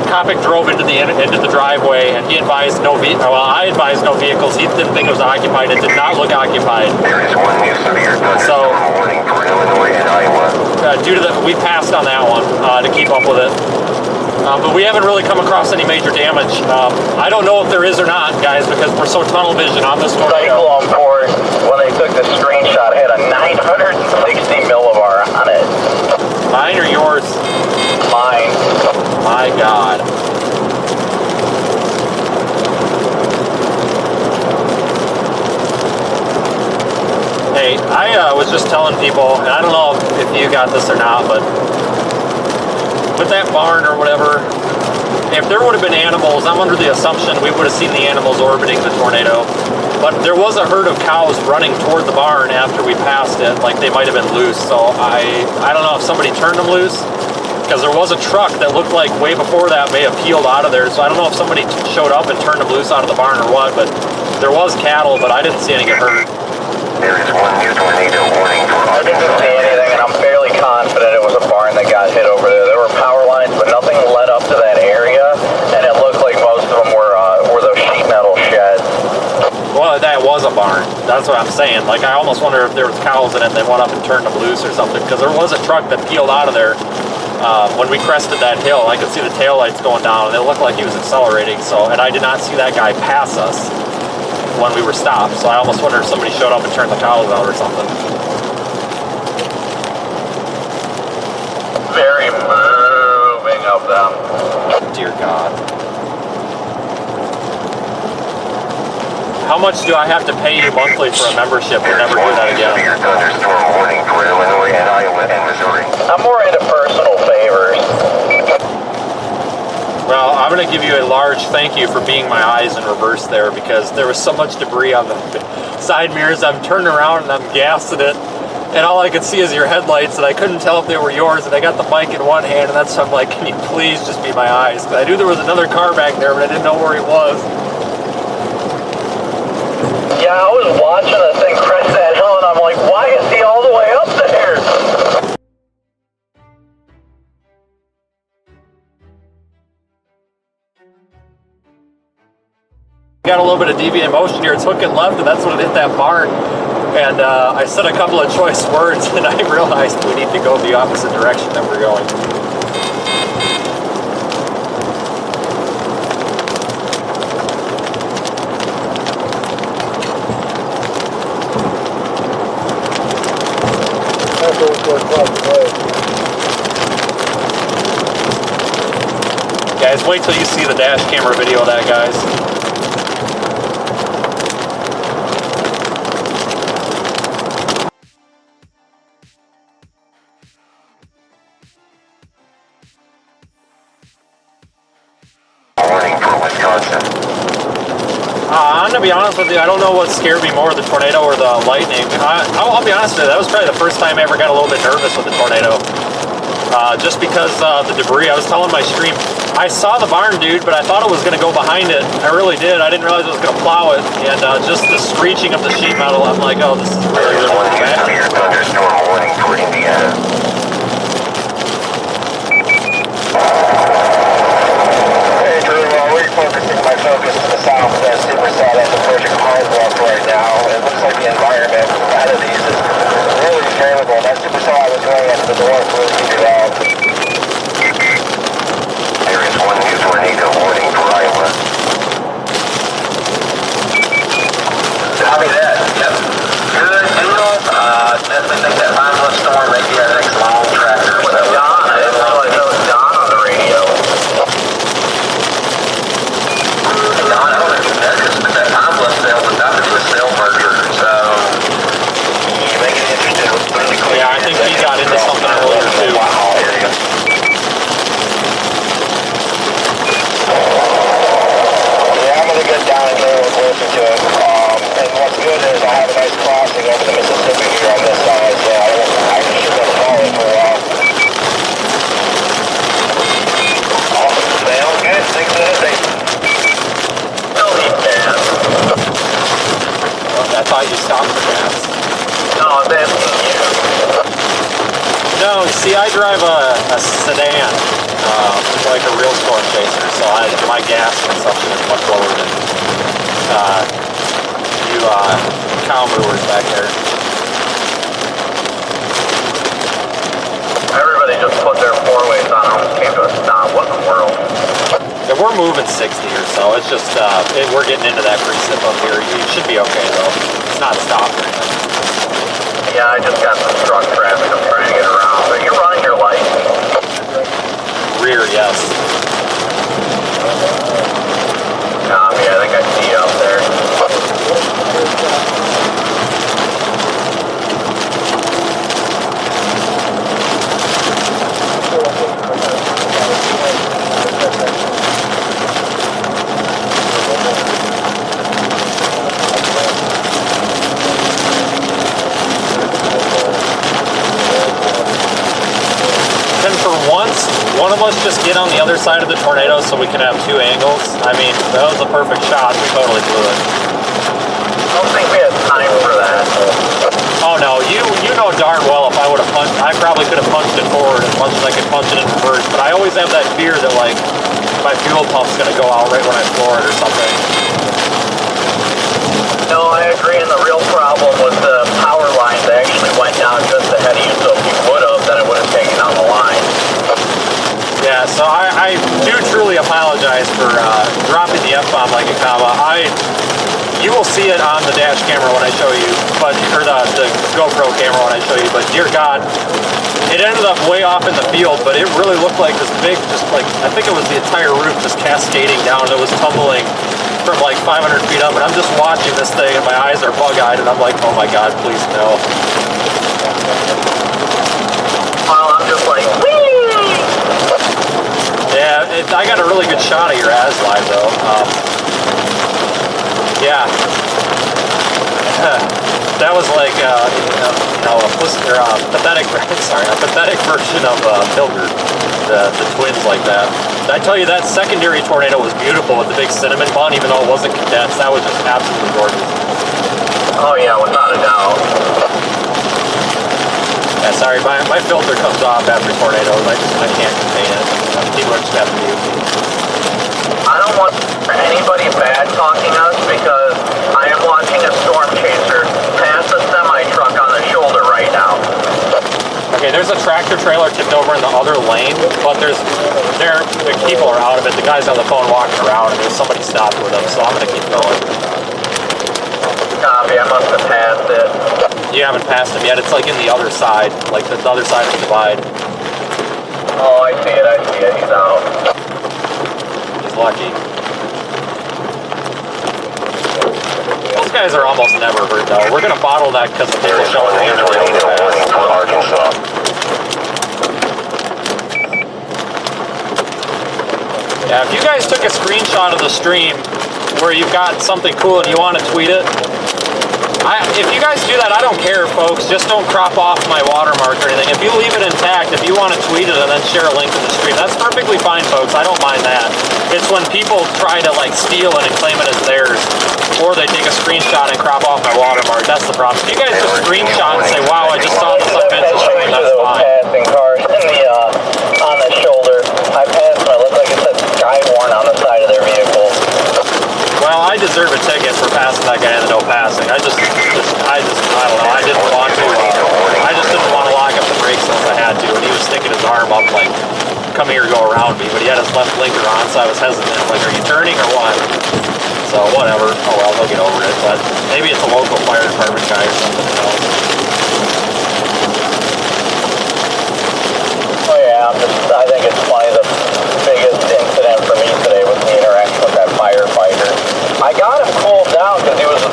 S2: Kopic drove into the driveway, and he advised no vehicles. Well, I advised no vehicles. He didn't think it was occupied. It did not look occupied.
S3: There is 1 new severe thunderstorm warning for Illinois and Iowa.
S2: We passed on that one to keep up with it. But we haven't really come across any major damage. I don't know if there is or not, guys, because we're so tunnel vision on this tornado.
S3: Cyclone port, when they took the screenshot, had a 960 millibar on it.
S2: Mine or yours?
S3: Mine.
S2: My God. Hey, I was just telling people, and I don't know if you got this or not, but with that barn or whatever, if there would have been animals, I'm under the assumption we would have seen the animals orbiting the tornado. But there was a herd of cows running toward the barn after we passed it, like they might have been loose. So I don't know if somebody turned them loose, because there was a truck that looked like way before that may have peeled out of there. So I don't know if somebody showed up and turned them loose out of the barn or what, but there was cattle, but I didn't see any get hurt.
S3: There is one new tornado warning for I didn't see anything, and I'm fairly confident it was a barn that got hit over there. There were power lines, but nothing led up to that area, and it looked like most of them were those sheet metal sheds.
S2: Well, that was a barn. That's what I'm saying. Like, I almost wonder if there was cows in it and they went up and turned them loose or something, because there was a truck that peeled out of there when we crested that hill. I could see the taillights going down, and it looked like he was accelerating. So, and I did not see that guy pass us when we were stopped. So I almost wonder if somebody showed up and turned the cows out or something.
S3: Very moving of them.
S2: Dear God. How much do I have to pay you monthly for a membership to never do that again?
S3: Thunderstorm warning for Illinois and Iowa and Missouri. I'm more into personal favors.
S2: Well, I'm going to give you a large thank you for being my eyes in reverse there, because there was so much debris on the side mirrors. I'm turning around and I'm gassing it, and all I could see is your headlights, and I couldn't tell if they were yours, and I got the mic in one hand, and that's why I'm like, can you please just be my eyes? Because I knew there was another car back there, but I didn't know where he was.
S3: Yeah, I was watching the thing crest that hill, and I'm like, why is he all the way up there?
S2: Got a little bit of deviant motion here. It's hooking left, and that's when it hit that barn. And I said a couple of choice words, and I realized we need to go the opposite direction that we're going. Guys, wait till you see the dash camera video of that, guys.
S3: Warning for Wisconsin.
S2: I'm going to be honest with you, I don't know what scared me more, the tornado or the lightning. I'll be honest with you, that was probably the first time I ever got a little bit nervous with the tornado. Just because the debris, I was telling my stream, I saw the barn, dude, but I thought it was going to go behind it. I really did. I didn't realize it was going to plow it. And just the screeching of the sheet metal, I'm like, oh, this is really, really bad.
S3: Thunderstorm warning for Indiana. Hey, Drew, refocusing my focus to the south. That supercell that's approaching Hardwalk right now. It looks like the environment out of these is really favorable. That supercell I was going at the north really figured out. There is one new tornado warning for Iowa. Copy that. Yep. Good deal. Definitely think that 5-month storm may be our next long tractor. What's up, Don? I didn't realize that was Don on the radio. Don, I don't know if you noticed, but that 5-month sale was about to do a sale merger. So, you make it interesting.
S2: Yeah, I think he got into something earlier, too.
S3: Wow, area. Yeah, I'm going to get down and go closer to it. And what's good is I have a nice crossing over the Mississippi here on this side, so I can shoot up follow it for a while. Awesome. Sounds good. Thanks for listening. No need gas.
S2: I thought you stopped for gas.
S3: No, I'm asking you.
S2: No, see, I drive a sedan, like a real storm chaser, so my gas consumption is much lower than you cow movers back there.
S3: Everybody just put their 4-ways on them. came to a stop. What in the world?
S2: Yeah, we're moving 60 or so. It's just, we're getting into that precip up here. You should be okay though. It's not stopping.
S3: Yeah, I just got some truck traffic. I'm trying to get around. But you're running your lights.
S2: Rear, yes.
S3: Yeah, I think I see you up there.
S2: 10 for once, one of us just get on the other side of the tornado so we can have two angles. I mean, that was a perfect shot. We totally blew it.
S3: I don't think we had time for that.
S2: Oh no, you know darn well if I would have punched, I probably could have punched it forward as much as I could punch it in reverse, but I always have that fear that like my fuel pump's gonna go out right when I floor it or something.
S3: No, I agree, and the real problem was the power line that actually went down just ahead of you, so if you would have, then it would have taken on the line.
S2: Yeah, so I do truly apologize for dropping the F-bomb like a comma. You will see it on the dash camera when I show you, but or the GoPro camera when I show you, but dear God, it ended up way off in the field, but it really looked like this big, just like, I think it was the entire roof just cascading down. It was tumbling from like 500 feet up, and I'm just watching this thing, and my eyes are bug-eyed, and I'm like, oh my God, please no.
S3: Well, I'm just like, whee!
S2: Yeah, I got a really good shot of your ASLive though. Yeah. That was like, a pathetic, sorry, a pathetic version of Pilgrim, the twins like that. Did I tell you that secondary tornado was beautiful with the big cinnamon bun, even though it wasn't condensed? That was just absolutely gorgeous.
S3: Oh yeah, without a doubt.
S2: Yeah, sorry, my filter comes off after tornadoes. I can't contain it. People are just have to mute me.
S3: I don't want anybody bad talking us because I am watching a storm chaser pass a semi-truck on the shoulder right now.
S2: Okay, there's a tractor trailer tipped over in the other lane, but the people are out of it. The guy's on the phone walking around, and there's somebody stopped with him, so I'm gonna keep going.
S3: Copy, I must have passed it.
S2: You haven't passed him yet. It's like in the other side, like the other side of the divide.
S3: Oh, I see it, he's out.
S2: He's lucky. Those guys are almost never hurt though. We're gonna bottleneck because the people showing the
S3: Arkansas.
S2: Yeah, if you guys took a screenshot of the stream where you've got something cool and you want to tweet it, if you guys do that, I don't care, folks. Just don't crop off my watermark or anything. If you leave it intact, if you want to tweet it and then share a link to the stream, that's perfectly fine, folks. I don't mind that. It's when people try to like steal it and claim it as theirs, or they take a screenshot and crop off my watermark. That's the problem. If you guys just screenshot and say, "Wow, I just saw this on Vince's stream," that's fine.
S3: Passing cars on the shoulder. I passed and it looked like it said Skywarn on the side of their vehicle.
S2: Well, I deserve a ticket for passing that guy in the no passing. I don't know. I didn't want to. I just didn't want to lock up the brakes unless I had to. And he was sticking his arm up like, "Come here, go around me." But he had his left blinker on, so I was hesitant. I'm like, "Are you turning or what?" So whatever. Oh well, they'll get over it. But maybe it's a local fire department guy or something. You know.
S3: Oh yeah, I think it's probably the biggest incident for me today was the interaction with that firefighter. I got him cooled down because he was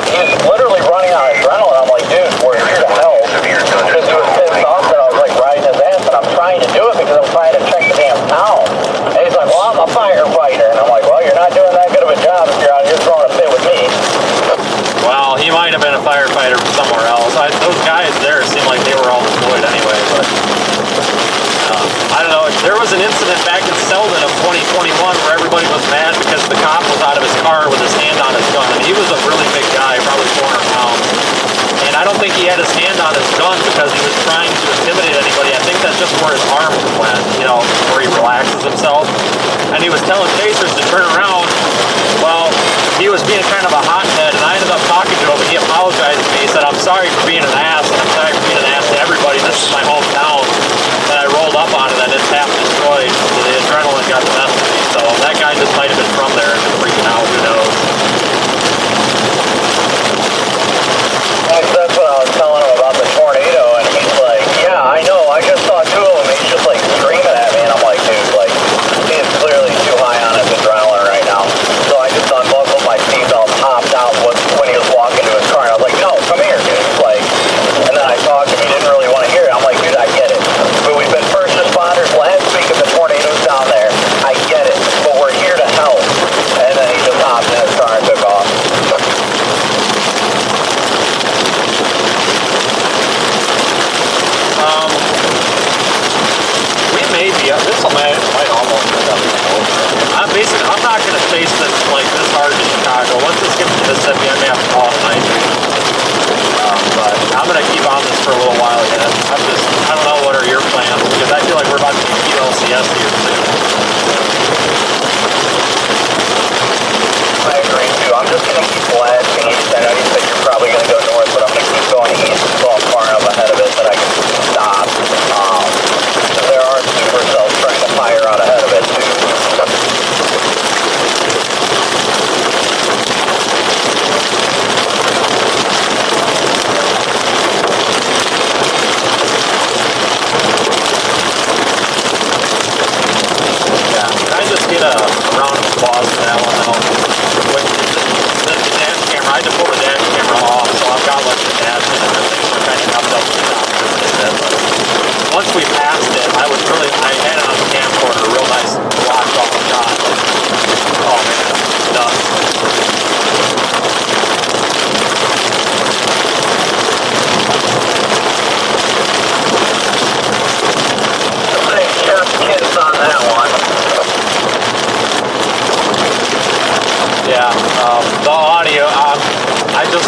S3: literally running on adrenaline. I'm like, dude, we're here to help. Because he was pissed off that I was like riding his ass, and I'm trying to do it because I'm trying to check the damn town. And he's like, well, I'm a firefighter. And I'm like, well, you're not doing that good of a job if you're out here throwing a fit with me.
S2: Well, he might have been a firefighter from somewhere else. Those guys there seemed like they were all deployed anyway, but I don't know. There was an incident back in Selden of 2021 where everybody was mad because the cop was out of his car with his hand on his gun. And he was a really big guy, probably 400 pounds. And I don't think he had his hand on his gun because he was trying to intimidate anybody. I think that's just where his arm went, you know, where he relaxes himself. And he was telling chasers to turn around. Well, he was being kind of a hothead, and I ended up talking to him, and he apologized to me. He said, "I'm sorry for being an ass, and I'm sorry for being an ass to everybody. This is my hometown." And I rolled up on it, and it's half destroyed. So they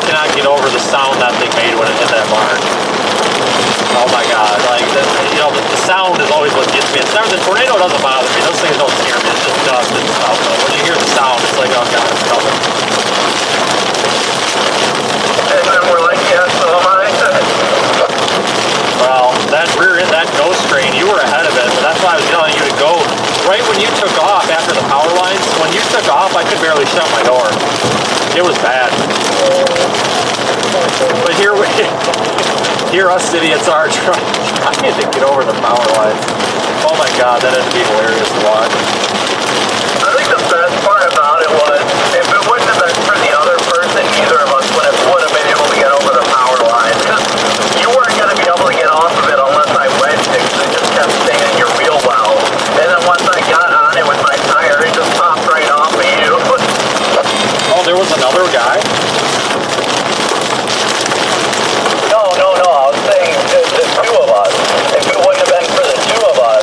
S2: cannot get over the sound that thing made when it hit that barn. Oh my god, like, you know, the sound is always what gets me. It's never, the tornado doesn't bother me, those things don't scare me, it's just dust and stuff. But when you hear the sound, it's like, oh god, it's coming.
S3: And then we're like, yeah, so am I.
S2: Well, that ghost train, you were ahead of it, but that's why I was telling you to go. Right when you took off after the power lines, when you took off, I could barely shut my door. It was bad. But here us idiots are trying to get over the power lines. Oh my god, that had to be hilarious to watch.
S3: I think the best part about it was, if it wouldn't have been for the other person, neither of us would have been able to get over the power line. Because you weren't going to be able to get off of it unless I wedged it, because it just kept staying in your wheel well. And then once I got on it with my tire, it just popped right off of you.
S2: Oh, there was another guy?
S3: No, I was saying the two of us. If it wouldn't have been for the two of us,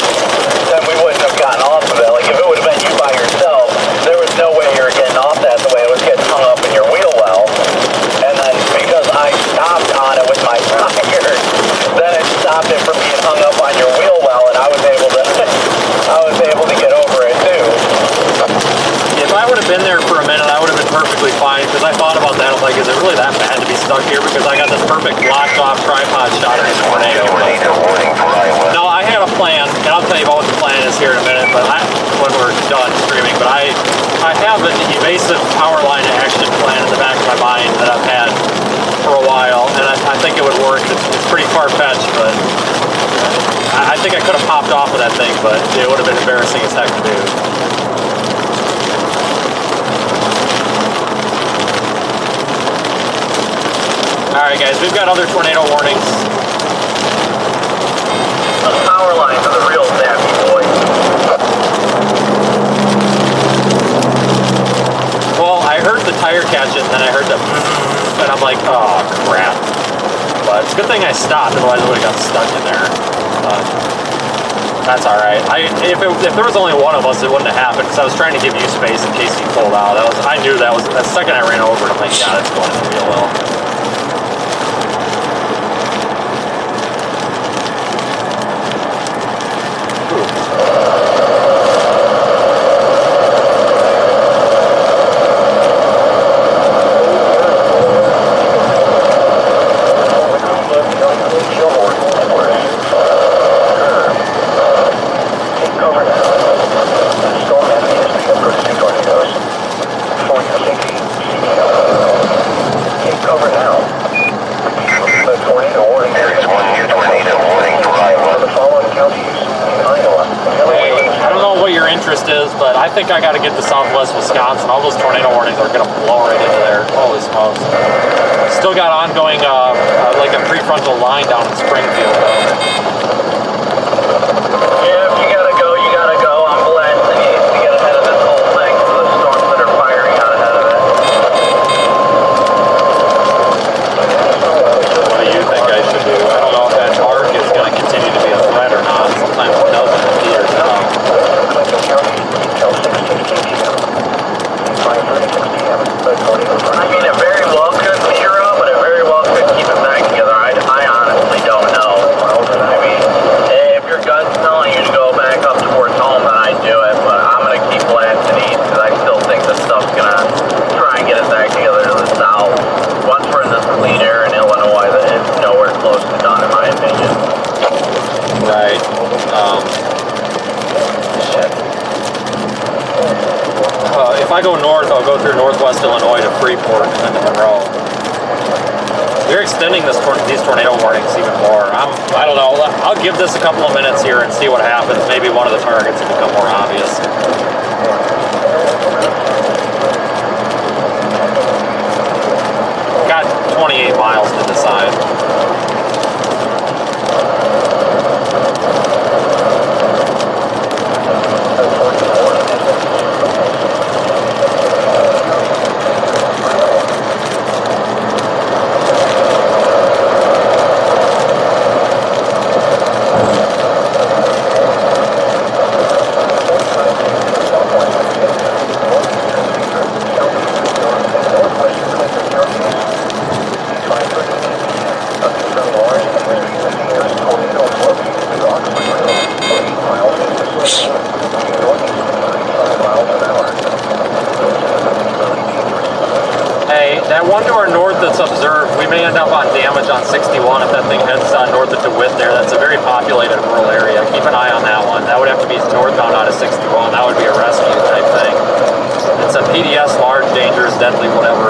S3: then we wouldn't have gotten off of it. Like, if it would have been you by yourself, there was no way you were getting off that the way it was getting hung up in your wheel well. And then because I stopped on it with my tire, then it stopped it from being hung up on your wheel well, and I was able to get over it too.
S2: If I would have been there for a minute, I would have been perfectly fine, because I thought about that. I'm like, is it really that bad to be stuck here? Because I got this perfect blocked off tripod shot of this tornado. No, I had a plan, and I'll tell you about what the plan is here in a minute, but when we're done streaming, but I have an evasive power line action plan in the back of my mind that I've had for a while, and I think it would work. It's pretty far-fetched, but I think I could have popped off of that thing, but it would have been embarrassing as heck to do. Alright guys, we've got other tornado warnings.
S3: The power lines are the real zappy boys.
S2: Well, I heard the tire catch it, and then I heard the and I'm like, oh crap. But it's a good thing I stopped, otherwise I would have got stuck in there. But that's alright. If there was only one of us, it wouldn't have happened, because I was trying to give you space in case you pulled out. I knew that was, the second I ran over it, I'm like, yeah, that's going real well. But I think I got to get to southwest Wisconsin. All those tornado warnings are going to blow right into there. Holy smokes. Still got ongoing, like a prefrontal line down in Springfield, though.
S3: Yeah, if you gotta go, you gotta go. I'm blasting you to get ahead of this whole thing for the storms that are firing out ahead of it.
S2: What do you think I should do? I don't know if that arc is going to continue to be a threat or not. Sometimes it doesn't. It peters out.
S3: I mean, it very well could peter up, but it very well could keep it back together. I honestly don't know. I mean, if your gut's telling you to go back up towards home, then I'd do it, but I'm going to keep blasting east, because I still think this stuff's going to try and get it back together to the south. Once we're in this clean air in Illinois, that it's nowhere close to done, in my opinion.
S2: Right. If I go north, I'll go through northwest Illinois to Freeport and then to Monroe. They're extending these tornado warnings even more. I don't know. I'll give this a couple of minutes here and see what happens. Maybe one of the targets will become more obvious. Got 28 miles to decide. north that's observed, we may end up on damage on 61 if that thing heads north of DeWitt there. That's a very populated rural area. Keep an eye on that one. That would have to be northbound out of 61. That would be a rescue type thing. It's a PDS, large, dangerous, deadly, whatever.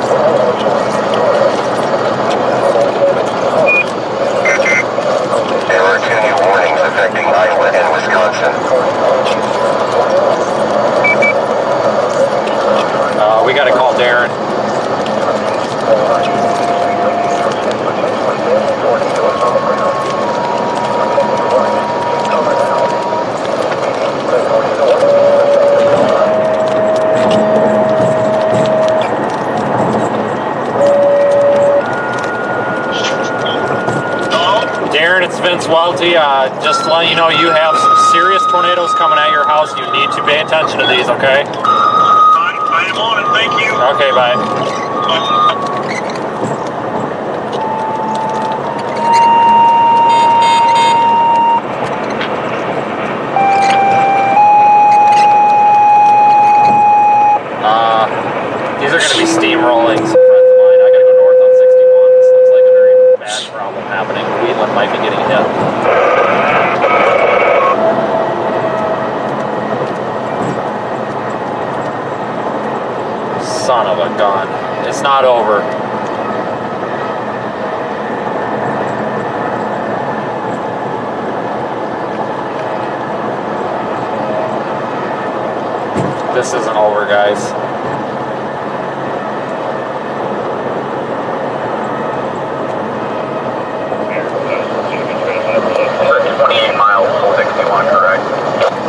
S3: There are 2 new warnings affecting Iowa and Wisconsin.
S2: We got to call Darren. Darren, it's Vince Waelti. Just to let you know, you have some serious tornadoes coming at your house. You need to pay attention to these, okay?
S9: I am on it, thank you.
S2: Okay, bye. These are going to be steamrolling some friends of mine. I got to go north on 61. This looks like a very bad problem happening. Wheatland might be getting hit. Son of a gun. It's not over. This isn't over, guys.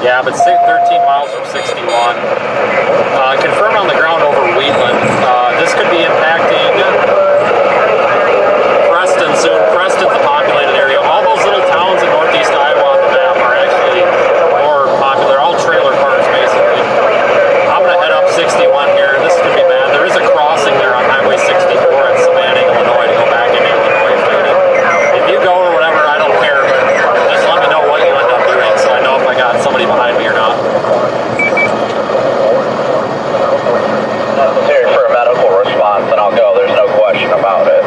S2: Yeah, but 13 miles from 61. Confirmed on the ground over Wheatland. This could be impacting Preston soon. Preston's a populated area. All those little towns in northeast Iowa on the map are actually more popular. All trailer parks, basically. I'm going to head up 61 here. This could be bad. There is a crossing there on Highway 64 at Savanning, Illinois to go back into Illinois. If you go or whatever, I don't care, but just let me know what you end up doing so I know if I got somebody behind me or not.
S3: Necessary for a medical response, and I'll go. There's no question about it.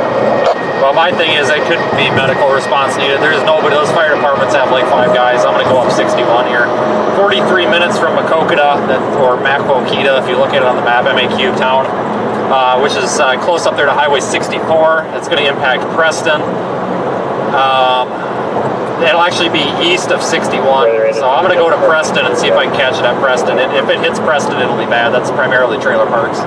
S2: Well, my thing is, it could be medical response needed. There's nobody. Those fire departments have like 5 guys. I'm going to go up 61 here. 43 minutes from Keota, or Keota, if you look at it on the map, MAQ town, which is close up there to Highway 64. It's going to impact Preston. It'll actually be east of 61. So I'm going to go to Preston and see if I can catch it at Preston. And if it hits Preston, it'll be bad. That's primarily trailer parks.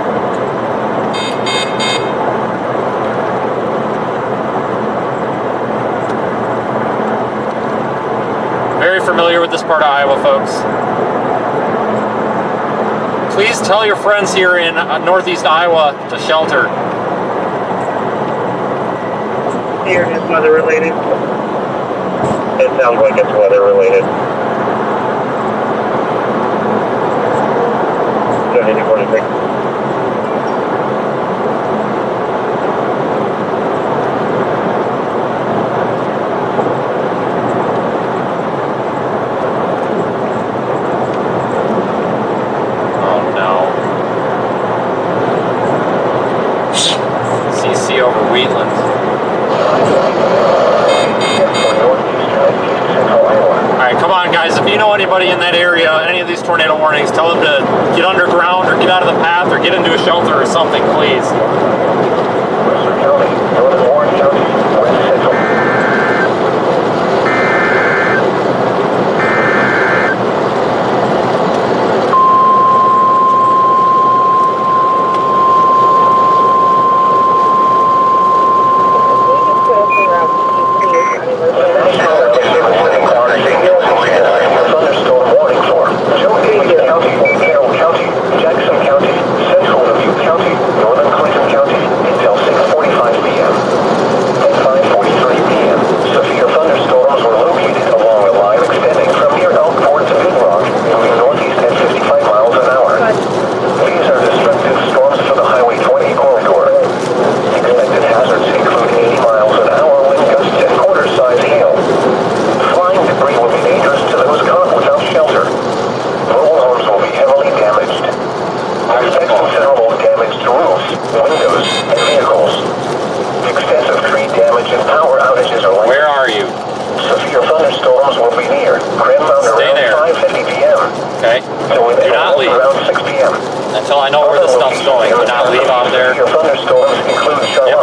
S2: Very familiar with this part of Iowa, folks. Please tell your friends here in northeast Iowa to shelter.
S4: Here is weather related. It sounds like it's weather related. 70-46.
S2: Over Wheatland. Alright, come on guys, if you know anybody in that area, any of these tornado warnings, tell them to get underground or get out of the path or get into a shelter or something, please.
S1: Western County, Northern Warren County, West Central. County, Carroll County, Jackson County, Central Dubuque County, Northern Clinton County,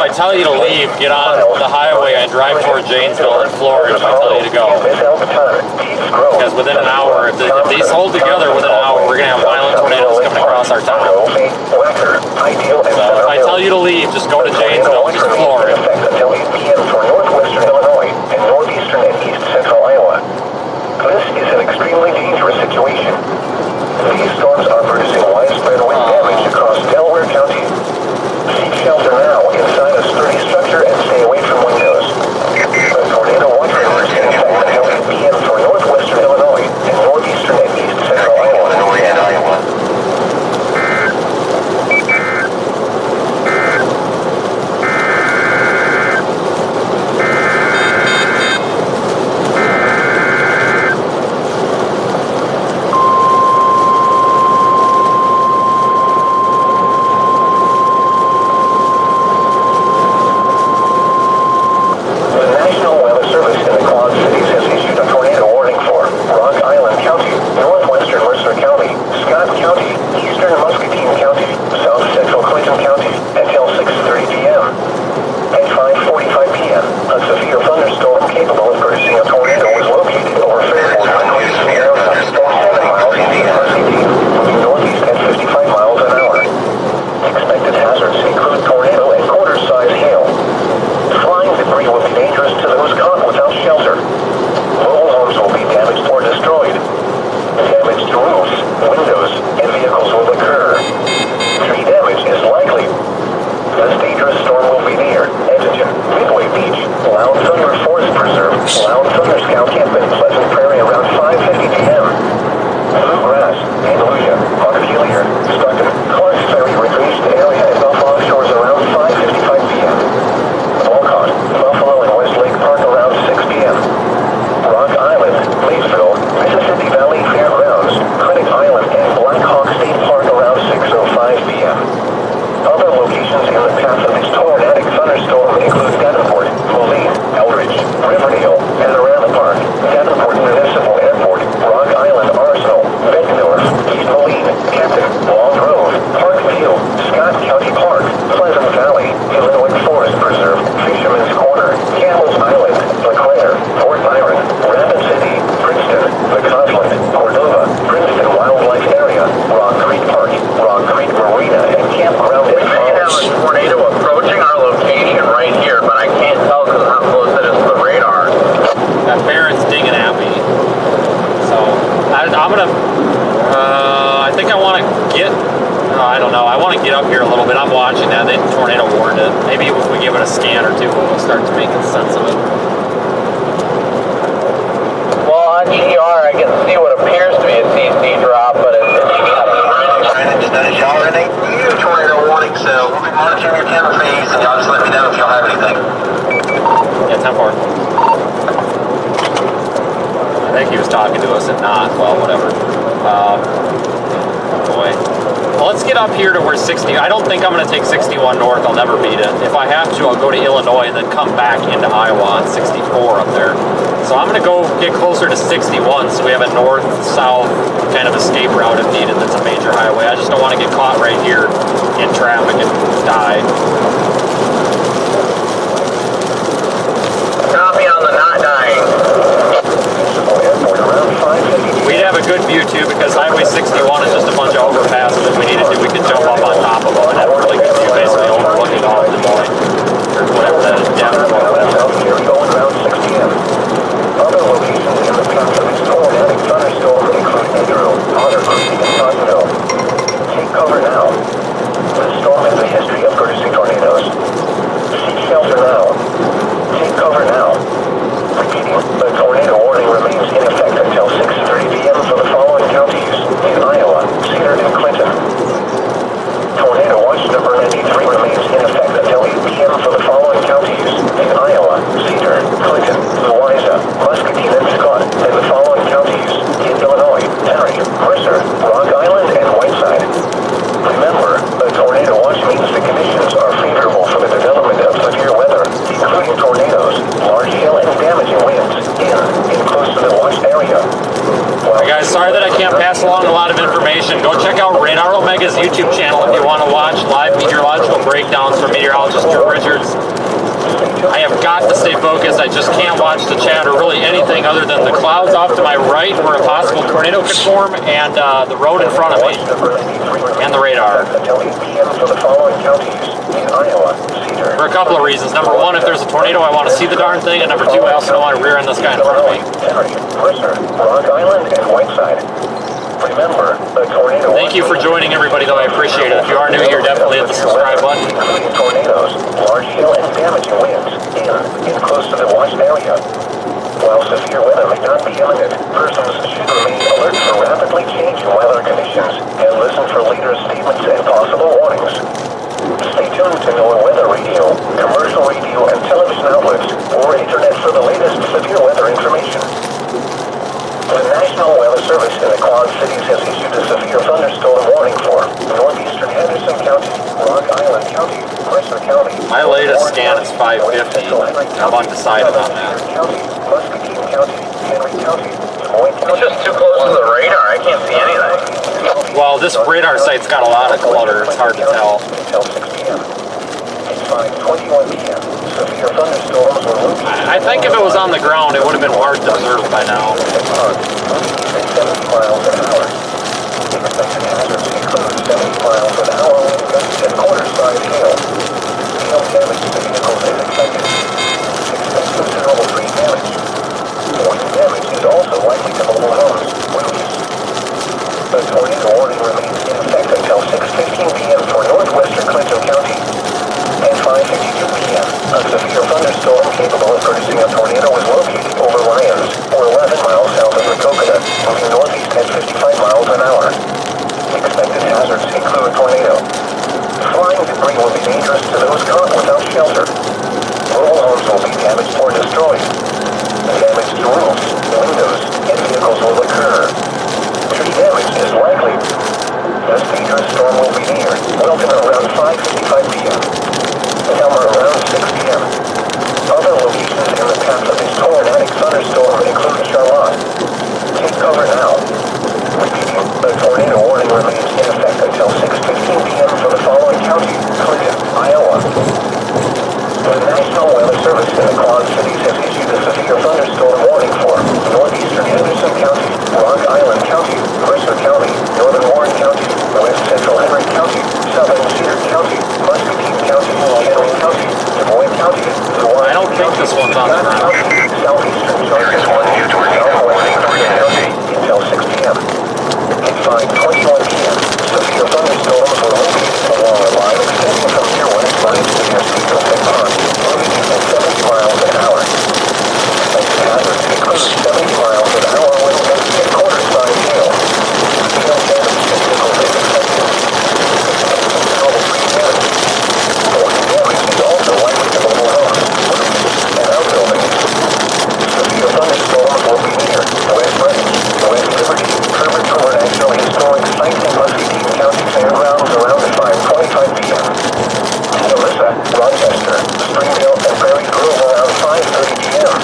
S2: I tell you to leave, get on the highway and drive toward Janesville and Florida if I tell you to go. Because within an hour, if these hold together within an hour, we're going to have violent tornadoes coming across our town. So if I tell you to leave, just go to Janesville, just Florida.
S1: Until 8 p.m. for northwestern Illinois and northeastern and east central Iowa. This is an extremely dangerous situation. These storms are producing widespread wind damage across Delaware County. Seek shelter now inside a sturdy structure and stay away from windows. A tornado watch alert is in effect until 8 p.m. for northwestern Illinois and northeastern and east central Iowa. Take cover now. This storm has a history of producing tornadoes.
S2: got to stay focused. I just can't watch the chat or really anything other than the clouds off to my right where a possible tornado could form, and the road in front of me, and the radar.
S1: Until 8 p.m. for the following counties in Iowa, Cedar.
S2: For a couple of reasons. Number one, if there's a tornado, I want to see the darn thing, and number two, I also don't want to rear end this guy in front of me.
S1: Mercer, Rock Island, and Whiteside. Remember, the tornado.
S2: Thank you for joining, everybody, though. I appreciate it. If you are new here, definitely hit the subscribe button.
S1: Including tornadoes, large hail, and damaging winds in close to the watched area. While severe weather may not be imminent, persons should remain alert for rapidly changing weather conditions and listen for later statements and possible warnings. Stay tuned to NOAA weather radio, commercial radio, and television outlets, or internet for the latest severe weather information. The National Weather Service in the Quad Cities has issued a severe thunderstorm warning for northeastern Henderson County, Rock Island County, Mercer County.
S2: My latest scan is 550. I'm undecided on that.
S1: County, Muscatine County, Henry County, Des Moines County.
S3: It's just too close to the radar. I can't see anything.
S2: Well, this radar site's got a lot of clutter. It's hard to tell.
S1: Until 6 p.m. It's 5:21 p.m. Severe thunderstorms were located.
S2: I think if it was on the ground, it would have been hard to observe by now.
S1: 70 miles an hour. Expected hazards include 70 miles an hour wind gusts and quarter-size hail. Hail damage to vehicles is expected. Expect considerable tree damage. Wind damage is also likely to mobile homes, roofs. The tornado warning remains in effect until 6:15 p.m. for northwestern Clinton County. At 5:52 p.m., a severe thunderstorm capable of producing a tornado was located over Lyons, or 11 miles south of Keota, moving northeast at 55 miles an hour. Expected hazards include tornado. Flying debris will be dangerous to those caught without shelter. Mobile homes will be damaged or destroyed. Damage to roofs, windows, and vehicles will occur. Tree damage is likely. This dangerous storm will be near Wilton around 5:55 p.m. Elmer around 6 p.m. Other locations in the path of this tornadic thunderstorm include Charlotte. Take cover now. Repeating, the tornado warning remains in effect until 6:15 p.m. for the following county, Clinton, Iowa. The National Weather Service in the Quad Cities has issued a severe thunderstorm warning for northeastern Henderson County, Rock Island County, Mercer County, northern Warren County, west central Henry County, southern Cedar County, Muscatine County, Henry County, Des Moines County,
S2: I don't think this one's on the ground.
S1: southeastern Georgia County, southwestern Orange County, until 6 p.m. At 5:21 p.m., severe thunderstorms were located along a line extending from near West Lines to near Cedar Pond, moving at 70 miles an hour. Expected hazards include 70 miles an hour wind gusts and quarter-size hail. Hail damage to vehicles is expected. Considerable tree damage. Wind damage is also likely to mobile homes, roofs, and outbuildings. Severe thunderstorms will be near West Branch, West Liberty, Kermit Court National Historic Site in Muscatine County Fairgrounds around 5:25 p.m. Melissa, Rochester, Springdale, and Prairie Grove around 5:30 p.m.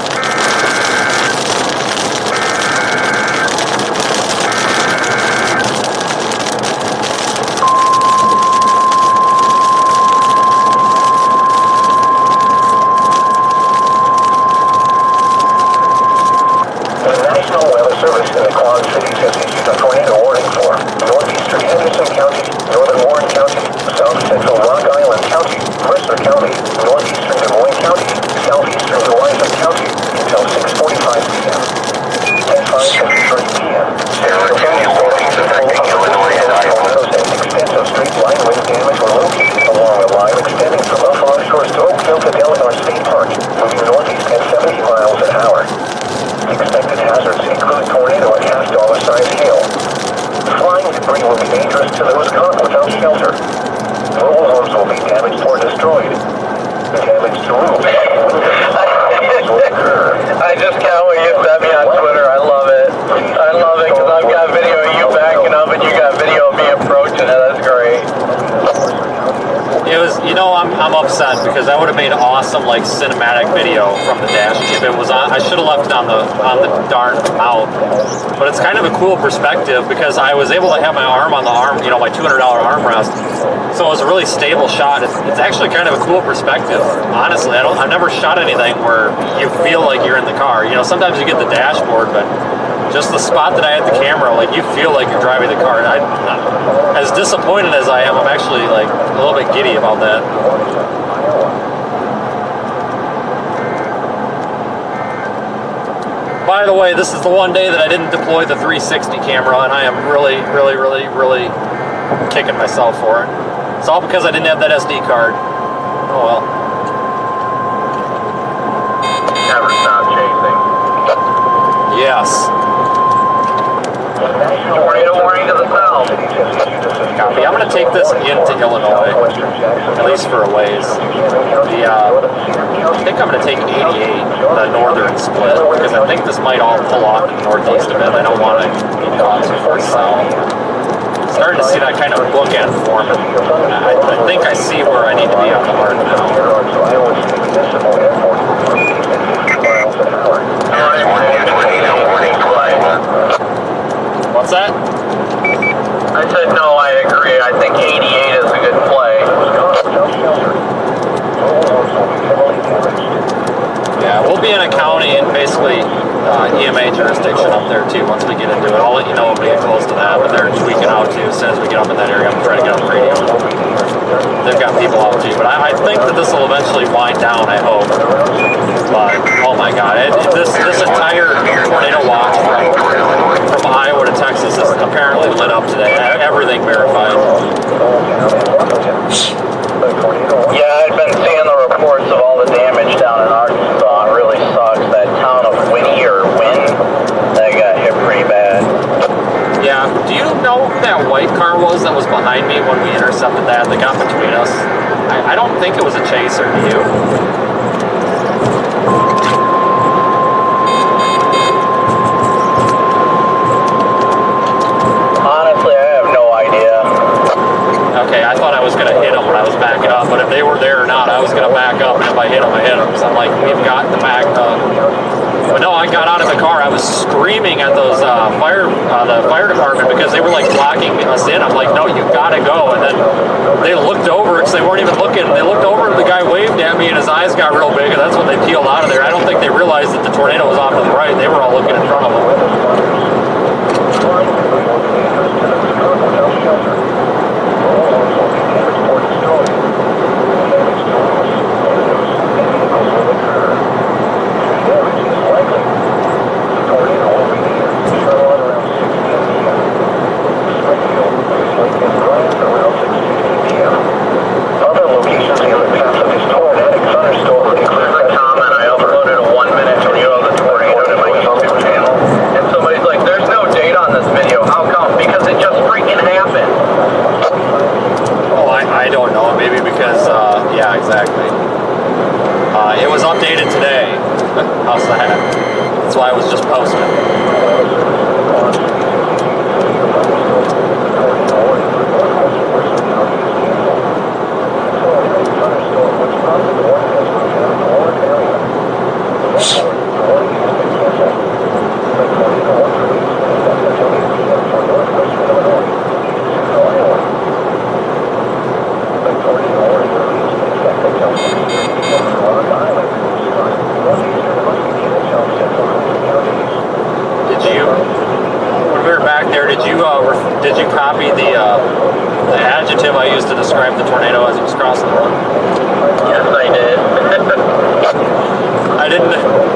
S1: The National Weather Service in the Quad Cities has issued a tornado warning for northeastern Henderson County, northern Warren County, south central Rock Island County, Mercer County, northeastern Des Moines County, southeastern Louisa County until 6:45 p.m. At 5:53 p.m., severe thunderstorms affecting Illinois and Iowa and extensive straight line wind damage were located along a line extending from Buffalo Shores to Oakville to Delaware State Park, moving northeast at 70 miles an hour. Expected hazards include tornado and half-dollar-size hail. Flying debris will be dangerous to those caught without shelter. Mobile homes will be damaged or destroyed.
S2: because that would have made awesome like cinematic video from the dash. If it was on, I should have left it on the darn mount. But it's kind of a cool perspective because I was able to have my arm on the arm, you know, my $200 armrest. So it was a really stable shot. It's actually kind of a cool perspective. Honestly, I've never shot anything where you feel like you're in the car. You know, sometimes you get the dashboard, but just the spot that I had the camera, like you feel like you're driving the car. And as disappointed as I am, I'm actually like a little bit giddy about that. By the way, this is the one day that I didn't deploy the 360 camera, and I am really kicking myself for it. It's all because I didn't have that SD card. Oh well.
S3: Never stop chasing.
S2: Yes.
S3: Tornado warning to the south.
S2: Copy. I'm going to take this into Illinois, at least for a ways. I think I'm going to take 88, the northern split, because I think this might all pull off to the northeast of it. I don't want to go too far south. Starting to see that kind of bookend forming. I think I see where I need to be on the mark now. What's that?
S3: I said no, I agree. I think 88 is a good play.
S2: Yeah, we'll be in a county and basically EMA jurisdiction up there too once we get into it. I'll let you know when we get close to that, but they're tweaking out too as soon as we get up in that area. I'm trying to get on the radio. They've got people out too, but I think that this will eventually wind down, I hope. But, oh my god, this entire tornado watch from Iowa to Texas is apparently lit up today. Everything verified.
S3: Yeah, I've been seeing the reports of all the damage down in Arkansas. It really sucks. That town of Whittier, that got hit pretty bad.
S2: Yeah, do you know who that white car was that was behind me when we intercepted that got between us? I don't think it was a chaser, do you?
S3: Honestly, I have no idea.
S2: Okay, I thought I was going to hit them when I was backing up, but if they were there or not, I was going to back up, and if I hit them, I hit them. So I'm like, we've got the back up. But no, I got out of the car. I was screaming at those the fire department because they were like blocking us in. I'm like, no, you gotta go. And then they looked over because they weren't even looking. They looked over and the guy waved at me and his eyes got real big, and that's when they peeled out of there. I don't think they realized that the tornado was off to the right. They were all looking in front of them. It was updated today. How's that? That's why I was just posting. Did you copy the adjective I used to describe the tornado as it was crossing the road?
S3: Yes, I did.
S2: I didn't.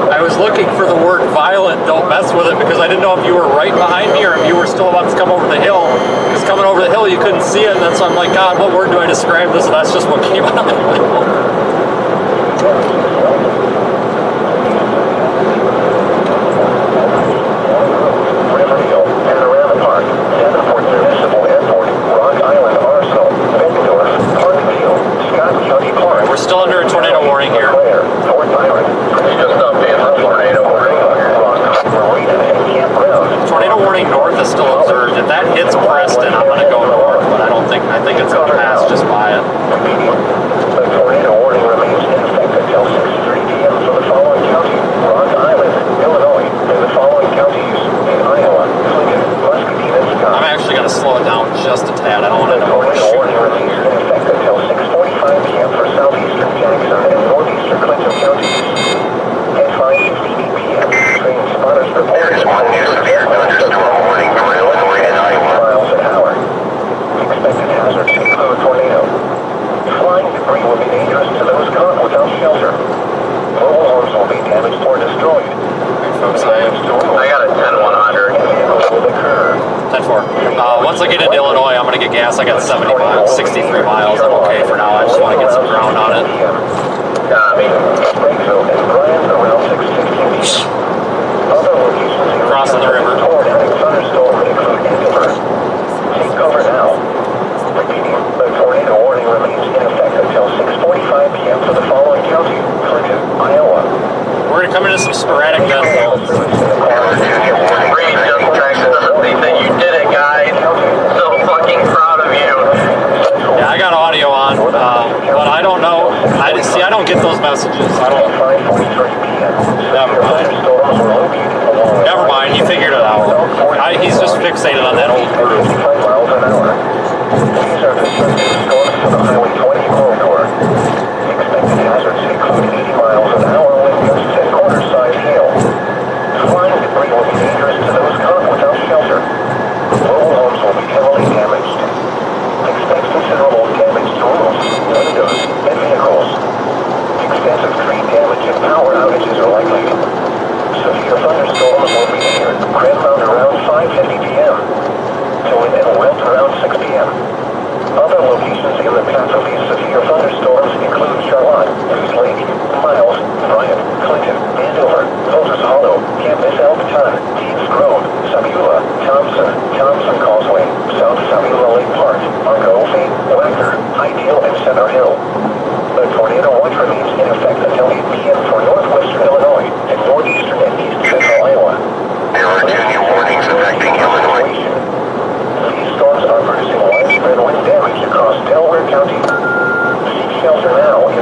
S2: I was looking for the word violent. Don't mess with it, because I didn't know if you were right behind me or if you were still about to come over the hill. Because coming over the hill, you couldn't see it, and then so I'm like, God, what word do I describe this? And that's just what came out of my mouth. We're still under a tornado warning here. Tornado warning north is still observed. If that hits Preston, I'm going to go north, but I think it's going to pass just by it. sporadic death zones.
S3: Reed just texted us and he said, "You did it, guys. So fucking proud of you."
S2: Yeah, I got audio on, but I don't know. I don't get those messages. I don't. Never mind. He figured it out. He's just fixated on that old groove.
S1: These are the storms for the Highway 20 corridor. Expected hazards include 80 miles an hour wind gusts and quarter-size hail. Flying debris will be dangerous to those caught without shelter. Mobile homes will be heavily damaged. Expect considerable damage to roofs, windows, and vehicles. Extensive tree damage and power outages are likely. Severe thunderstorms will be near Grandmount around 5:50 p.m. to within Waelti around 6 p.m. Other locations in the path of these severe thunderstorms include Charlotte, Goose Lake, Miles, Bryant, Clinton, Andover, Moses Hollow, Campus Elkton, Deans Grove, Sabula, Thompson Causeway, South Sabula Lake Park, Argosy, Wagner, Ideal, and Center Hill. The tornado watch remains in effect until 8 p.m. for northwestern Illinois and northeastern and east central Iowa.
S3: There are 2 new warnings affecting Illinois.
S1: These storms are producing widespread wind damage across Delaware County. Seek shelter now in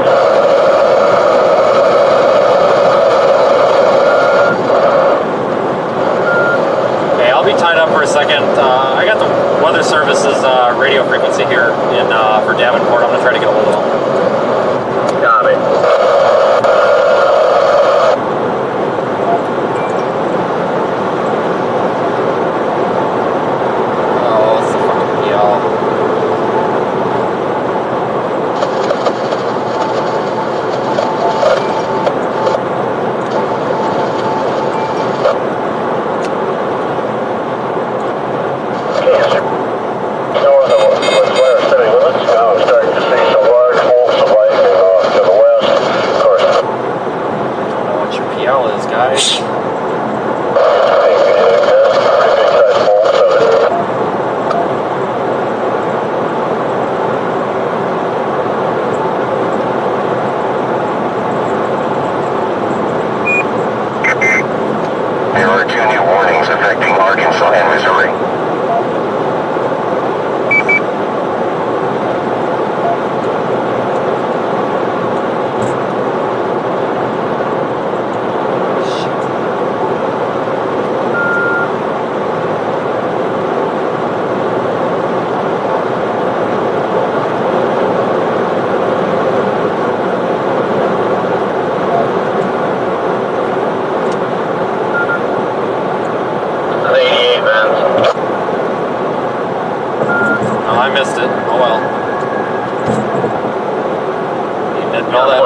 S2: Okay, I'll be tied up for a second. I got the Weather Service's radio frequency here for Davenport. I'm gonna try to get a hold of them.
S3: Got it.
S2: Oh, it's the fucking PL.
S1: north of West city limits. Now I'm starting to see some large bolts of lightning off to the west. Of course,
S2: I don't know what your PL is, guys.
S1: pretty big size bolts of it.
S3: There are 2 new warnings affecting Arkansas and Missouri.
S2: Oh, I missed it. Oh well. You didn't know that.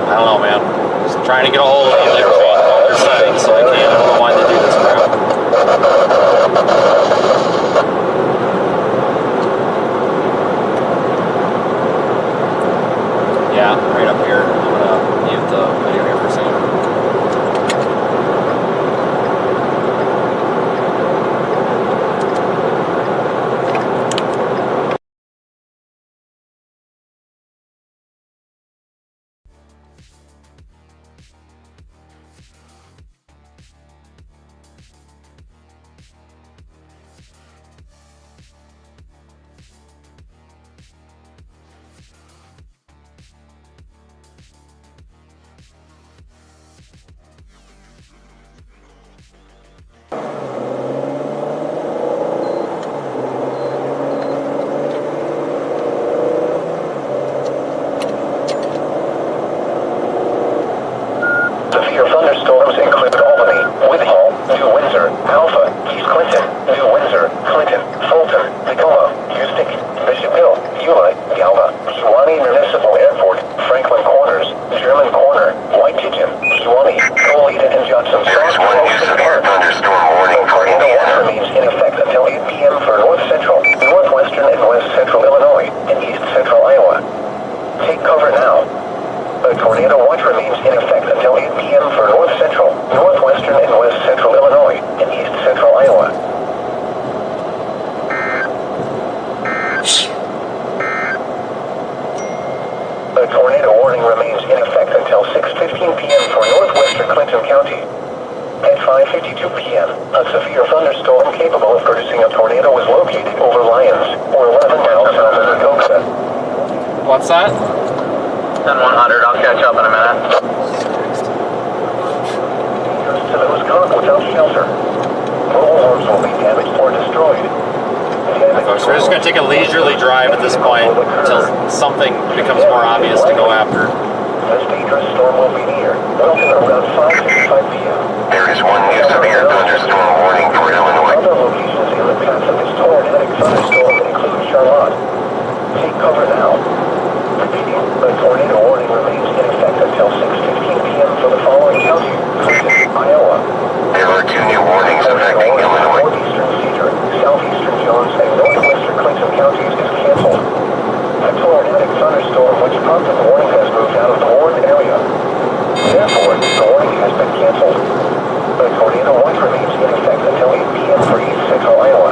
S2: I don't know, man. Just trying to get a hold of the interface and all their settings, so I can't. I don't know why they do this crap. Yeah, right up here. I'm gonna mute the video here for a second.
S1: Severe thunderstorms include Albany, Whitehall, New Windsor, Alpha, East Clinton, New Windsor, Clinton, Fulton, Tacoma, Houston, Bishop Hill, Eula, Galva, Suwannee Municipal Airport, Franklin Corners, German Corner, Whitehaven, Suwannee, Goleta, and Judson.
S3: There is 1 new severe thunderstorm warning for
S1: The watch
S3: Indiana.
S1: remains in effect until 8 p.m. for north central, northwestern, and west central Illinois, and east central Iowa. Take cover now. The tornado watch remains in effect until 8 p.m. for north central, northwestern, and west central Illinois, and east central Iowa. The tornado warning remains in effect until 6:15 p.m. for northwestern Clinton. 7:52 p.m., a severe thunderstorm capable of producing a tornado was located over Lyons, or 11 miles south of Keota.
S2: What's that?
S3: 10-100, I'll catch up in a minute.
S1: To those caught without shelter. Mobile homes will be damaged or destroyed.
S2: Folks, we're just going to take a leisurely drive at this point until something becomes more obvious to go after.
S1: This dangerous storm will be near, Wilton around 5:55 p.m.
S3: There is one new severe thunderstorm warning for Illinois.
S1: Other locations in the path of this tornadic thunderstorm include Charlotte. Take cover now. Repeating, the tornado warning remains in effect until 6:15 p.m. for the following counties: Clinton, Iowa.
S3: There are two new warnings affecting Illinois.
S1: Northeastern Cedar, southeastern Jones, and northwestern Clinton counties is canceled. A tornadic thunderstorm which prompted the warning has moved out of the warned area. Therefore, the warning has been canceled. The tornado watch remains in effect until 8 p.m. for East Central Iowa.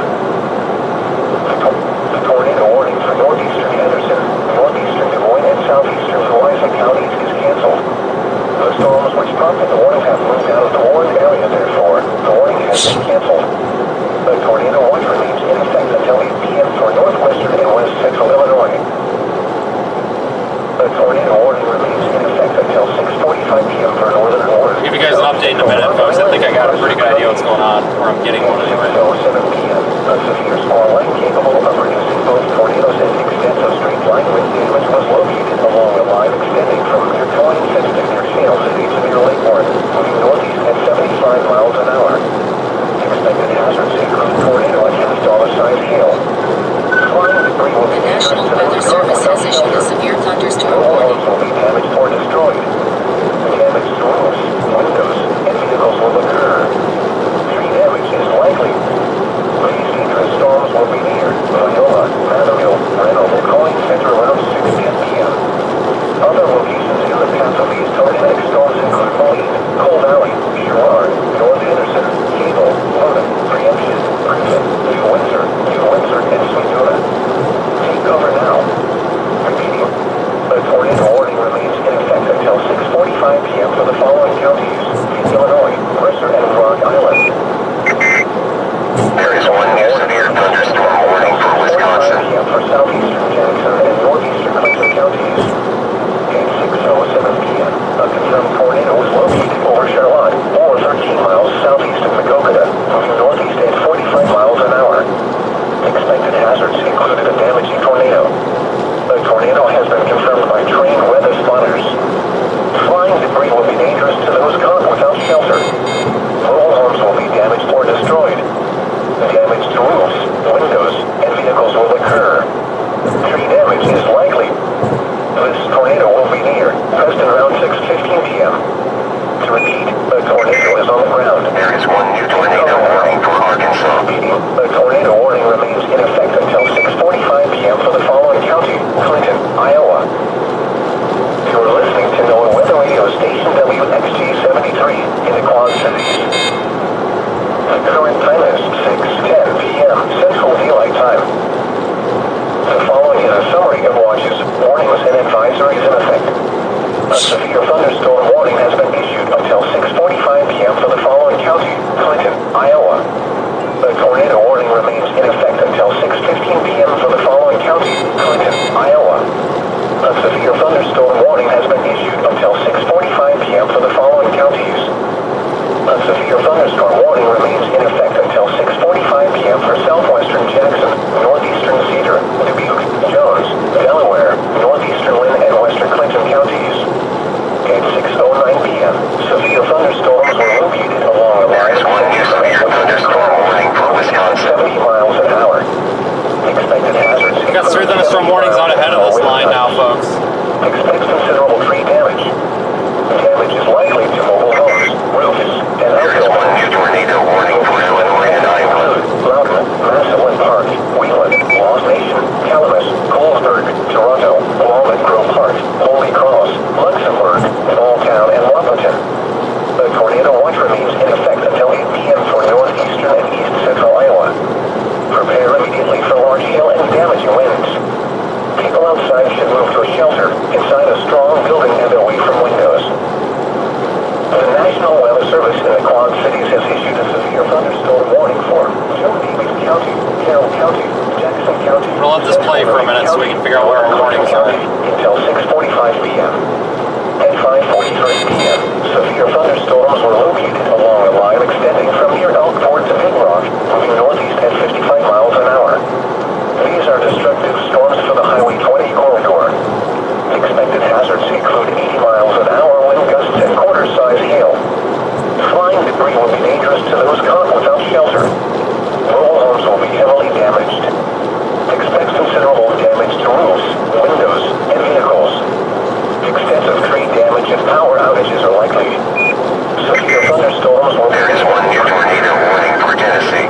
S1: The tornado warning for northeastern Henderson, northeastern Des Moines, and southeastern Louisa counties is canceled. The storms which prompted the warning have moved out of the warned area, therefore, the warning has been canceled. The tornado watch remains in effect until 8 p.m. for northwestern and west central Illinois. The tornado warning remains in effect until 6:45 p.m. for northern Oregon.
S2: I'll give you guys an update in a minute, folks. I think I got a pretty good idea what's going on, or I'm getting one anyway.
S1: 6:07 p.m. A severe small line capable of producing both tornadoes and extensive straight line wind damage was located along a line extending from near Coin City to near Sail City to near Lakewood, moving northeast at 75 miles an hour. Expected hazards include tornado and dollar-sized hail. Flying debris will
S7: The
S1: be
S7: National Weather Service has issued a severe thunderstorm warning.
S1: will be damaged or destroyed. Damage to roofs, windows, and vehicles will occur. Tree damage is likely. These dangerous storms will be near Loyola, Matherville, Reno, and Coin Center around 6:10 p.m. Other locations in the path of these tornadic storms include Moline, Coal Valley, Girard, North Henderson, Cable, Logan, Preemption, Griffin, New Windsor, and Sweetuna. Take cover now. Repeating, the tornado warning remains in effect until 6:45 p.m. for the following counties: Illinois, Mercer, and Rock Island.
S3: There is one new severe thunderstorm warning for Wisconsin.
S1: 5 p.m. for southeastern Jackson and northeastern Clinton counties. At 6:07 p.m., a confirmed tornado was located over Charlotte, or 13 miles southeast of Keota, moving northeast at 45 miles an hour. Expected hazards included a damaging tornado. The tornado has been confirmed by trained weather spotters. Flying debris will be dangerous to those caught without shelter. Mobile homes will be damaged or destroyed. Damage to roofs, windows, and vehicles will occur. Tree damage is likely. This tornado will be near Preston around 6:15 p.m. To repeat, the tornado is on the ground.
S3: There is one new tornado warning for Arkansas.
S1: The tornado warning remains in effect until 6:45 p.m. for the following county: Clinton, Iowa. You're listening to NOAA Weather Radio Station WXG-73 in the Quad Cities. The current time is 6:10 p.m. Central Daylight Time. The following is a summary of watches, warnings, and advisories in effect. A severe thunderstorm warning has been issued until 6:45 p.m. for the following county: Clinton, Iowa. The tornado warning remains in effect until 6:15 p.m. for the following county: Clinton, Iowa. A severe thunderstorm warning has been issued until 6:45 p.m. for the following counties. A severe thunderstorm warning remains in effect until 6:45 p.m. for southwestern Jackson, northeastern Cedar, Dubuque, Jones, Delaware, northeastern Lynn, and western Clinton counties. At 6:00 Weather Service in the Quad Cities has issued a severe thunderstorm warning for Joe Davies County, Carroll County, Jackson County.
S2: I'm gonna let this play for a minute so we can figure out where our warnings are.
S1: Until 6:45 p.m. At 5:43 p.m., severe thunderstorms were located along a line extending from near Elkport to Big Rock, moving northeast at 55 miles an hour. These are destructive storms for the Highway 20 corridor. Expected hazards include 80 miles an hour wind gusts and quarter-size hail. Flying debris will be dangerous to those caught without shelter. Mobile homes will be heavily damaged. Expect considerable damage to roofs, windows, and vehicles. Extensive tree damage and power outages are likely. Severe thunderstorms will be...
S3: There is one new tornado warning for Tennessee.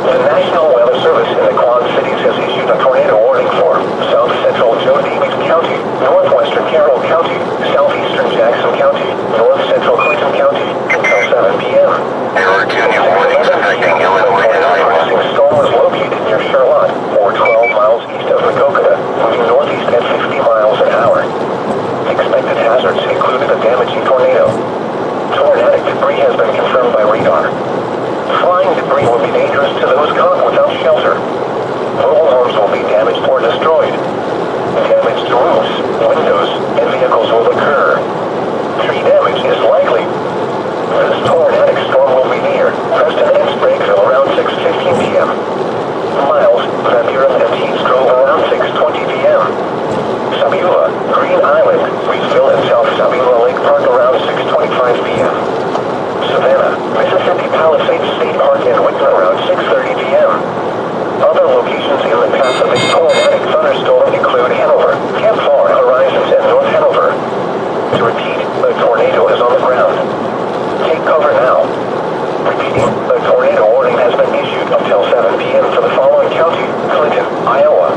S1: The National Weather Service in the Quad Cities has issued a tornado warning for South Central Joe Davies County, Northwestern Carroll County, Southeastern Jackson County, North Central Clinton County, until 7 p.m.
S3: There are two new warnings affecting Illinois and Iowa.
S1: A storm was located near Charlotte, or 12 miles east of Keota, moving northeast at 50 miles an hour. Expected hazards included a damaging tornado. Tornadic debris has been confirmed by radar. Flying debris will be dangerous to those caught without shelter. Mobile homes will be damaged or destroyed. Damage to roofs, windows, and vehicles will occur. Tree damage is likely. This tornadic storm will be near Preston and Spragueville around 6:15 p.m. Miles, Van Buren, and Tees Grove around 6:20 p.m. Sabula, Green Island, Reedsville, and South Sabula Lake Park around 6:25 p.m. Savannah, Mississippi Palisades State Park and Whitman around 6:30 p.m. Other locations in the path of this tornadic thunderstorm include Hanover, Camp Far, Horizons, and North Hanover. To repeat, the tornado is on the ground. Take cover now. Repeating, the tornado warning has been issued until 7 p.m. for the following county: Clinton, Iowa.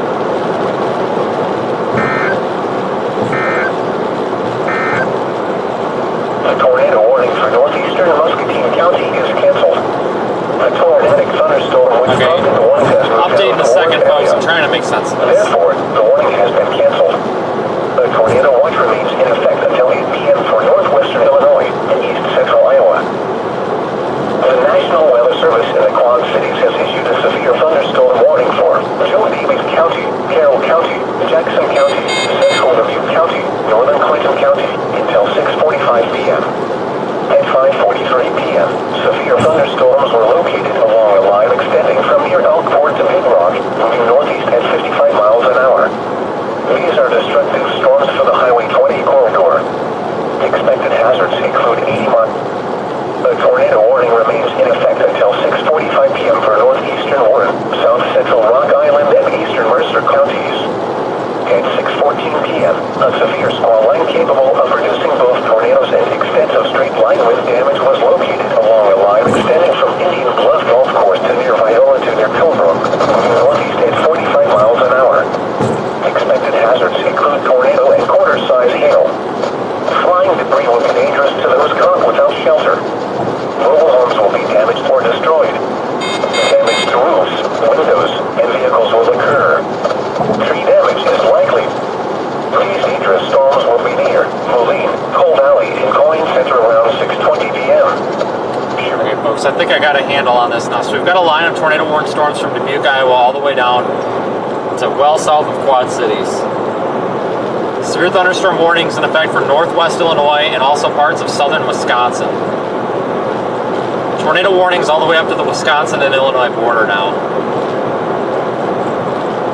S1: The tornado warning for northeastern Muscatine County is canceled. The tornadic thunderstorm which caused the warning has moved
S2: Update in a second, folks. I'm trying to make sense of this.
S1: Therefore, the warning has been canceled. The tornado watch remains in effect until 8 p.m. for northwestern Illinois and east central Iowa. The National Weather Service in the Quad Cities has issued a severe thunderstorm warning for Joe Davies County, Carroll County, Jackson County, Central Dubuque County, Northern Clinton County until 6:45 p.m. At 5:43 p.m., severe thunderstorms were located along a line extending from near Elkport to Big Rock, moving northeast at 55 miles an hour. These are destructive storms for the Highway 20 corridor. Expected hazards include 80 miles. The tornado warning remains in effect until 6:45 p.m. for northeastern Warren, south central Rock Island, and eastern Mercer counties. At 6:14 p.m., a severe squall line capable of producing both tornadoes and extensive straight-line wind damage was located along a line extending from Indian Bluff Golf Course to near Viola to near Pilbrook, moving northeast at 45 miles an hour. Expected hazards include tornado and quarter-size hail. Flying debris will be dangerous to those caught without shelter. Mobile homes will be damaged or destroyed. Damage to roofs, windows, and vehicles will occur. Tree damage is likely. These dangerous storms will be near Moline, Cold Valley, and Coin Center around 6:20 p.m.
S2: Okay, folks, I think I got a handle on this now. So we've got a line of tornado warning storms from Dubuque, Iowa, all the way down to well south of Quad Cities. Severe thunderstorm warnings in effect for northwest Illinois and also parts of southern Wisconsin. Tornado warnings all the way up to the Wisconsin and Illinois border now.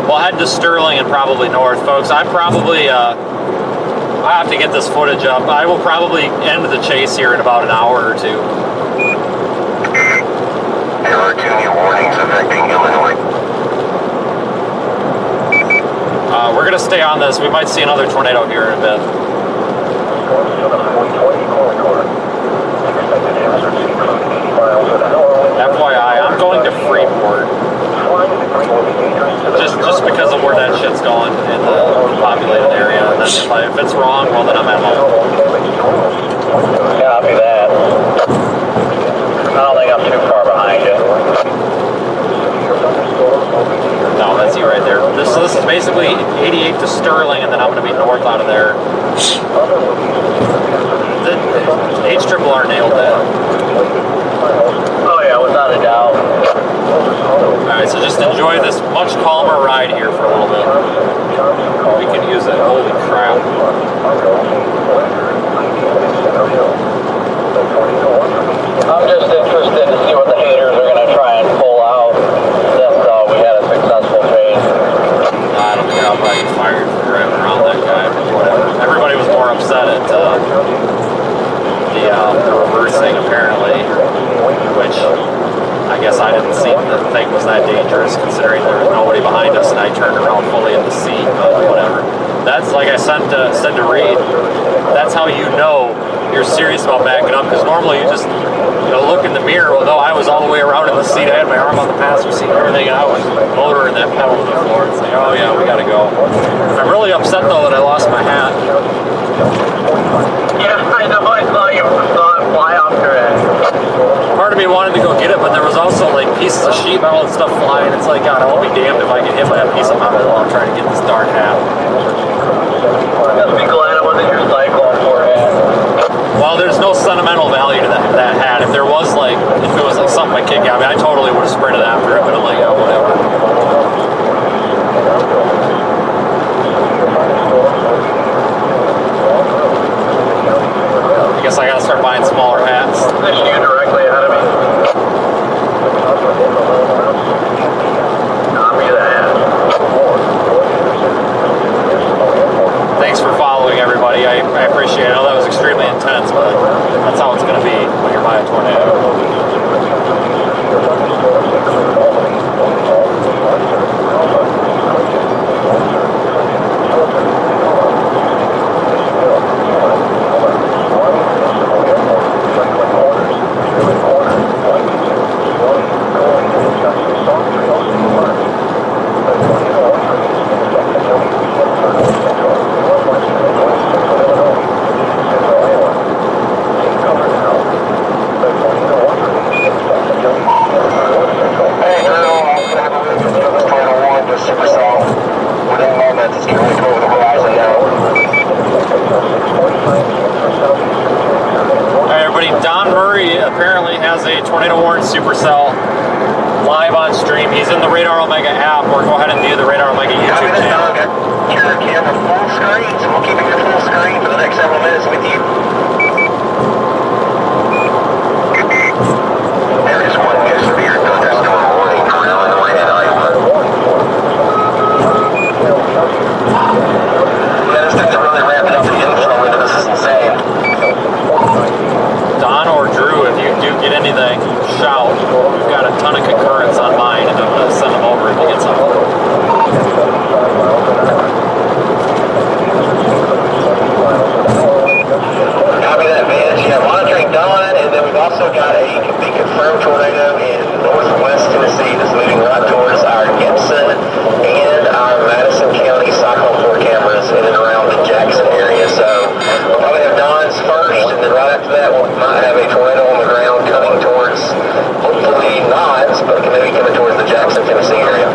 S2: We'll head to Sterling and probably north, folks. I have to get this footage up. I will probably end the chase here in about an hour or two.
S3: There are two new warnings affecting Illinois.
S2: We're going to stay on this. We might see another tornado here in a bit.
S1: Storms for the Highway 20 corridor. Expected hazards include 80 miles an hour.
S2: FYI, I'm going to Freeport.
S1: Flying debris will be dangerous to the
S2: Just because of where that shit's going in the populated area. And then if it's wrong, well then I'm at home.
S1: Copy that.
S2: Alright,
S1: Extensive tree damage and power outages are likely. Severe thunderstorms will be dangerous to those caught without shelter. Mobile homes will be damaged or destroyed. Tree damage is likely. Flying debris will be dangerous to those caught without shelter. Mobile homes will be damaged or destroyed.
S2: the reversing apparently, which I guess I didn't seem to think was that dangerous considering there was nobody behind us and I turned around fully in the seat, but whatever. That's like I said to Reed, that's how you know you're serious about backing up, because normally you just look in the mirror. Although I was all the way around in the seat, I had my arm on the passenger seat and everything, and I was motoring that pedal to the floor. It's like, oh yeah, we gotta go. I'm really upset though that I lost my hat.
S5: Yeah, I know. I saw you fly off your head.
S2: Part of me wanted to go get it, but there was also like pieces of sheet metal and stuff flying. It's like, God, I'll be damned if I get hit by a piece of metal while I'm trying to get this darn hat.
S5: Just be glad it wasn't your cyclone forehead.
S2: Well, there's no sentimental value to that hat. If there was like, if it was like something my kid got me, I totally would have sprinted after it, but I'm like, oh, whatever. I guess I gotta start buying smaller hats.
S5: There's you directly ahead of me. Copy that.
S2: Thanks for following, everybody. I appreciate it. I know that was extremely intense, but that's how it's going to be when you're by a tornado. Supercell live on stream. He's in the Radar Omega app, or go ahead and view the Radar Omega YouTube channel.
S3: Your camera full screen, so we'll keep it your full screen for the next several minutes with you. There is one new severe thunderstorm warning for Illinois and Iowa. Yeah, this thing's really ramping up the inflow into this. Is insane.
S2: Don or Drew, if you do get anything, shout. We've got a ton of concurrents on mine, and I'm going to send them over if you get something.
S3: Copy that, Vance. Yeah, monitoring Don, and then we've also got a confirmed tornado in northwest Tennessee that's moving right towards our Gibson and our Madison County cyclone 4 cameras in and around the Jackson area. So we'll probably have Don's first, and then right after that we might have a tornado on the ground coming towards, hopefully not, but maybe coming towards the Jackson, Tennessee area.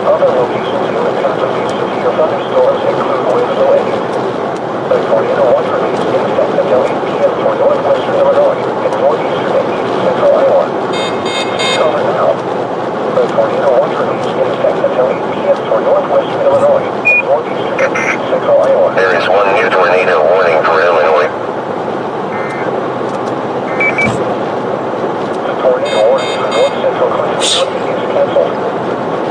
S1: Other locations in the Kentucky severe thunderstorms include Waelti Lake. The tornado watch remains in effect until 8 p.m. for northwestern Illinois and northeastern and east central Iowa. Cover now. The tornado watch remains in effect until 8 p.m. for northwestern Illinois and northeastern and east central Iowa.
S3: There is one new tornado warning for Illinois.
S1: The tornado warning for north central Kentucky is canceled.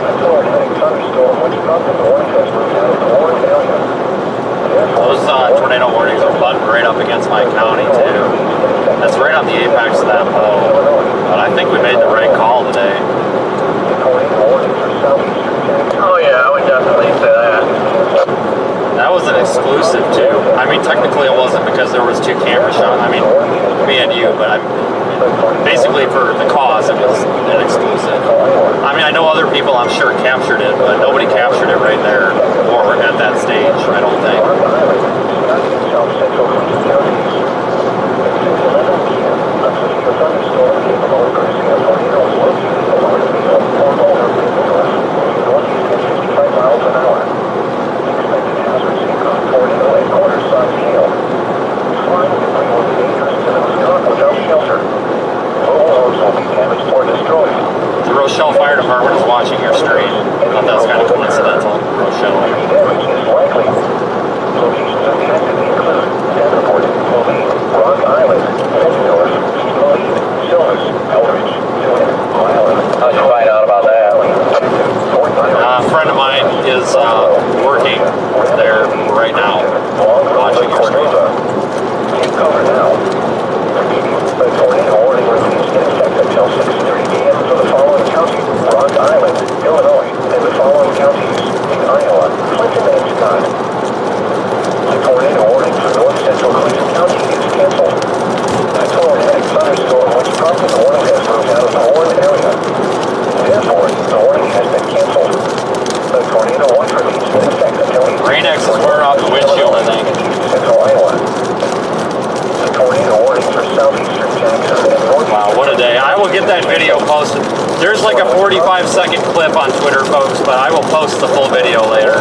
S1: Until our heading thunderstorm, which caused the warning has moved out of the warning area.
S2: Those tornado warnings are buttoned right up against my county, too. That's right on the apex of that bow. But I think we made the right call today.
S5: Oh yeah, I would definitely say that.
S2: That was an exclusive, too. I mean, technically it wasn't because there was 2 camera shots. I mean, me and you, but basically for the cause, it was an exclusive. I mean, I know other people, I'm sure, captured it, but nobody captured it right there or at that stage, I don't think. The Rochelle Fire Department is watching your stream. I thought that was kind of coincidental. Rochelle. How'd you find out about that? A friend of mine is working there right now, watching your stream.
S1: Keep cover now. The tornado warning released in effect until 6:30 p.m. for the following counties: Rock Island, Illinois, and the following counties in Iowa, Clinton, and Scott. The tornado warning for north central Clinton County is canceled. A tornadic thunderstorm which prompted the warning has moved out of the Warren area. Therefore, the warning has been canceled. The tornado watch release in effect until 8:30.
S2: Rain-X is wearing off the windshield, I think.
S1: Central Iowa. The tornado warning for southeastern Jackson and northeastern.
S2: Wow, what a day. I will get that video posted. There's like a 45-second clip on Twitter, folks, but I will post the full video later.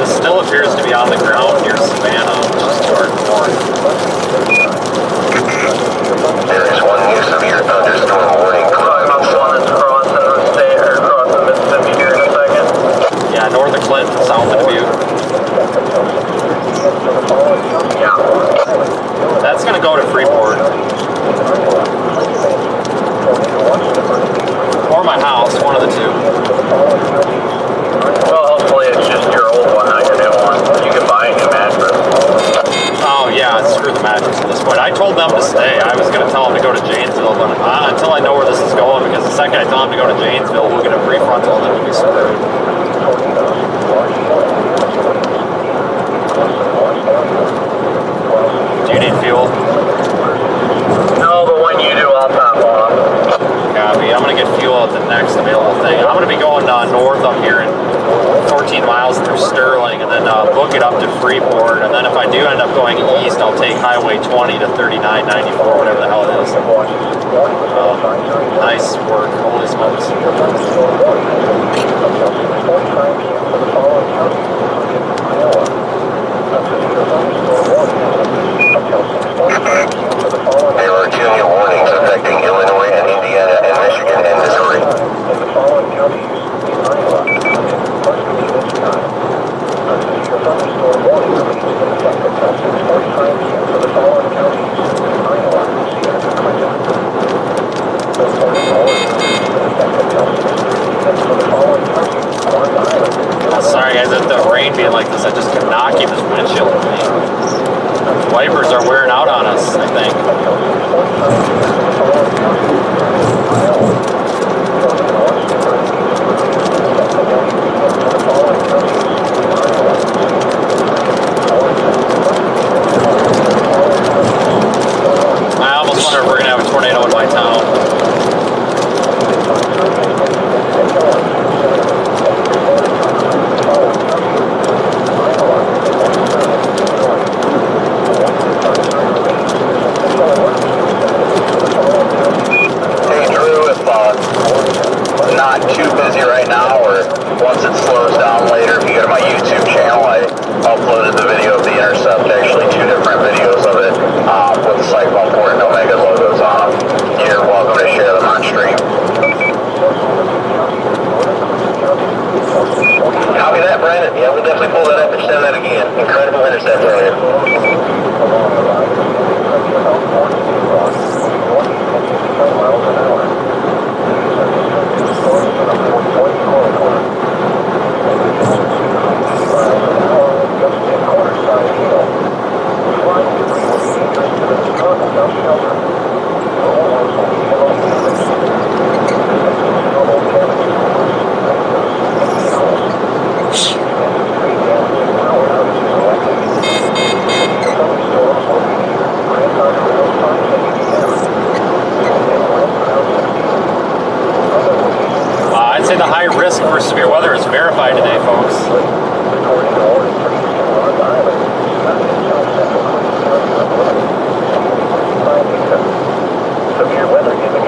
S2: This still appears to be on the ground near Savannah, which is toward north.
S3: There is one new severe thunderstorm warning.
S4: Talking about the one that's crossing the state or crossing Mississippi here in a second.
S2: Yeah, north of Clinton, south of Butte.
S4: Yeah.
S2: That's going to go to Freeport. Or my house, one of the two.
S4: Well, hopefully it's just your old one, not your new one. You can buy a new mattress.
S2: Oh yeah, screw the mattress at this point. I told them to stay. I was going to tell them to go to Janesville, but until I know where this is going, because the second I tell them to go to Janesville, we'll get a prefrontal and then we'll be screwed. Do you need fuel?
S4: No, but when you do, I'll top off.
S2: Copy. I'm going to get fuel at the next available thing. I'm going to be going north up here in 14 miles through Sterling and then book it up to Freeport. And then if I do end up going east, I'll take Highway 20 to 3994, whatever the hell it is. Nice work. Holy smokes.
S3: There are 2 new warnings affecting Illinois and Indiana and Michigan and Missouri.
S2: Sorry guys, if the rain being like this, I just could not keep this windshield clean. Wipers are wearing out on us, I think. I almost wonder if we're going to have a tornado in my town.
S3: Hey Drew, if not too busy right now, or once it slows down later, if you go to my YouTube channel, I uploaded the video of the intercept, actually 2 different videos of it with the Cyclone Port and Omega logos on them. You're welcome to share them on stream. Copy that, Brandon. Yeah, we'll definitely pull that up and send that again. Incredible intercept earlier.
S2: risk for severe weather is verified today, folks.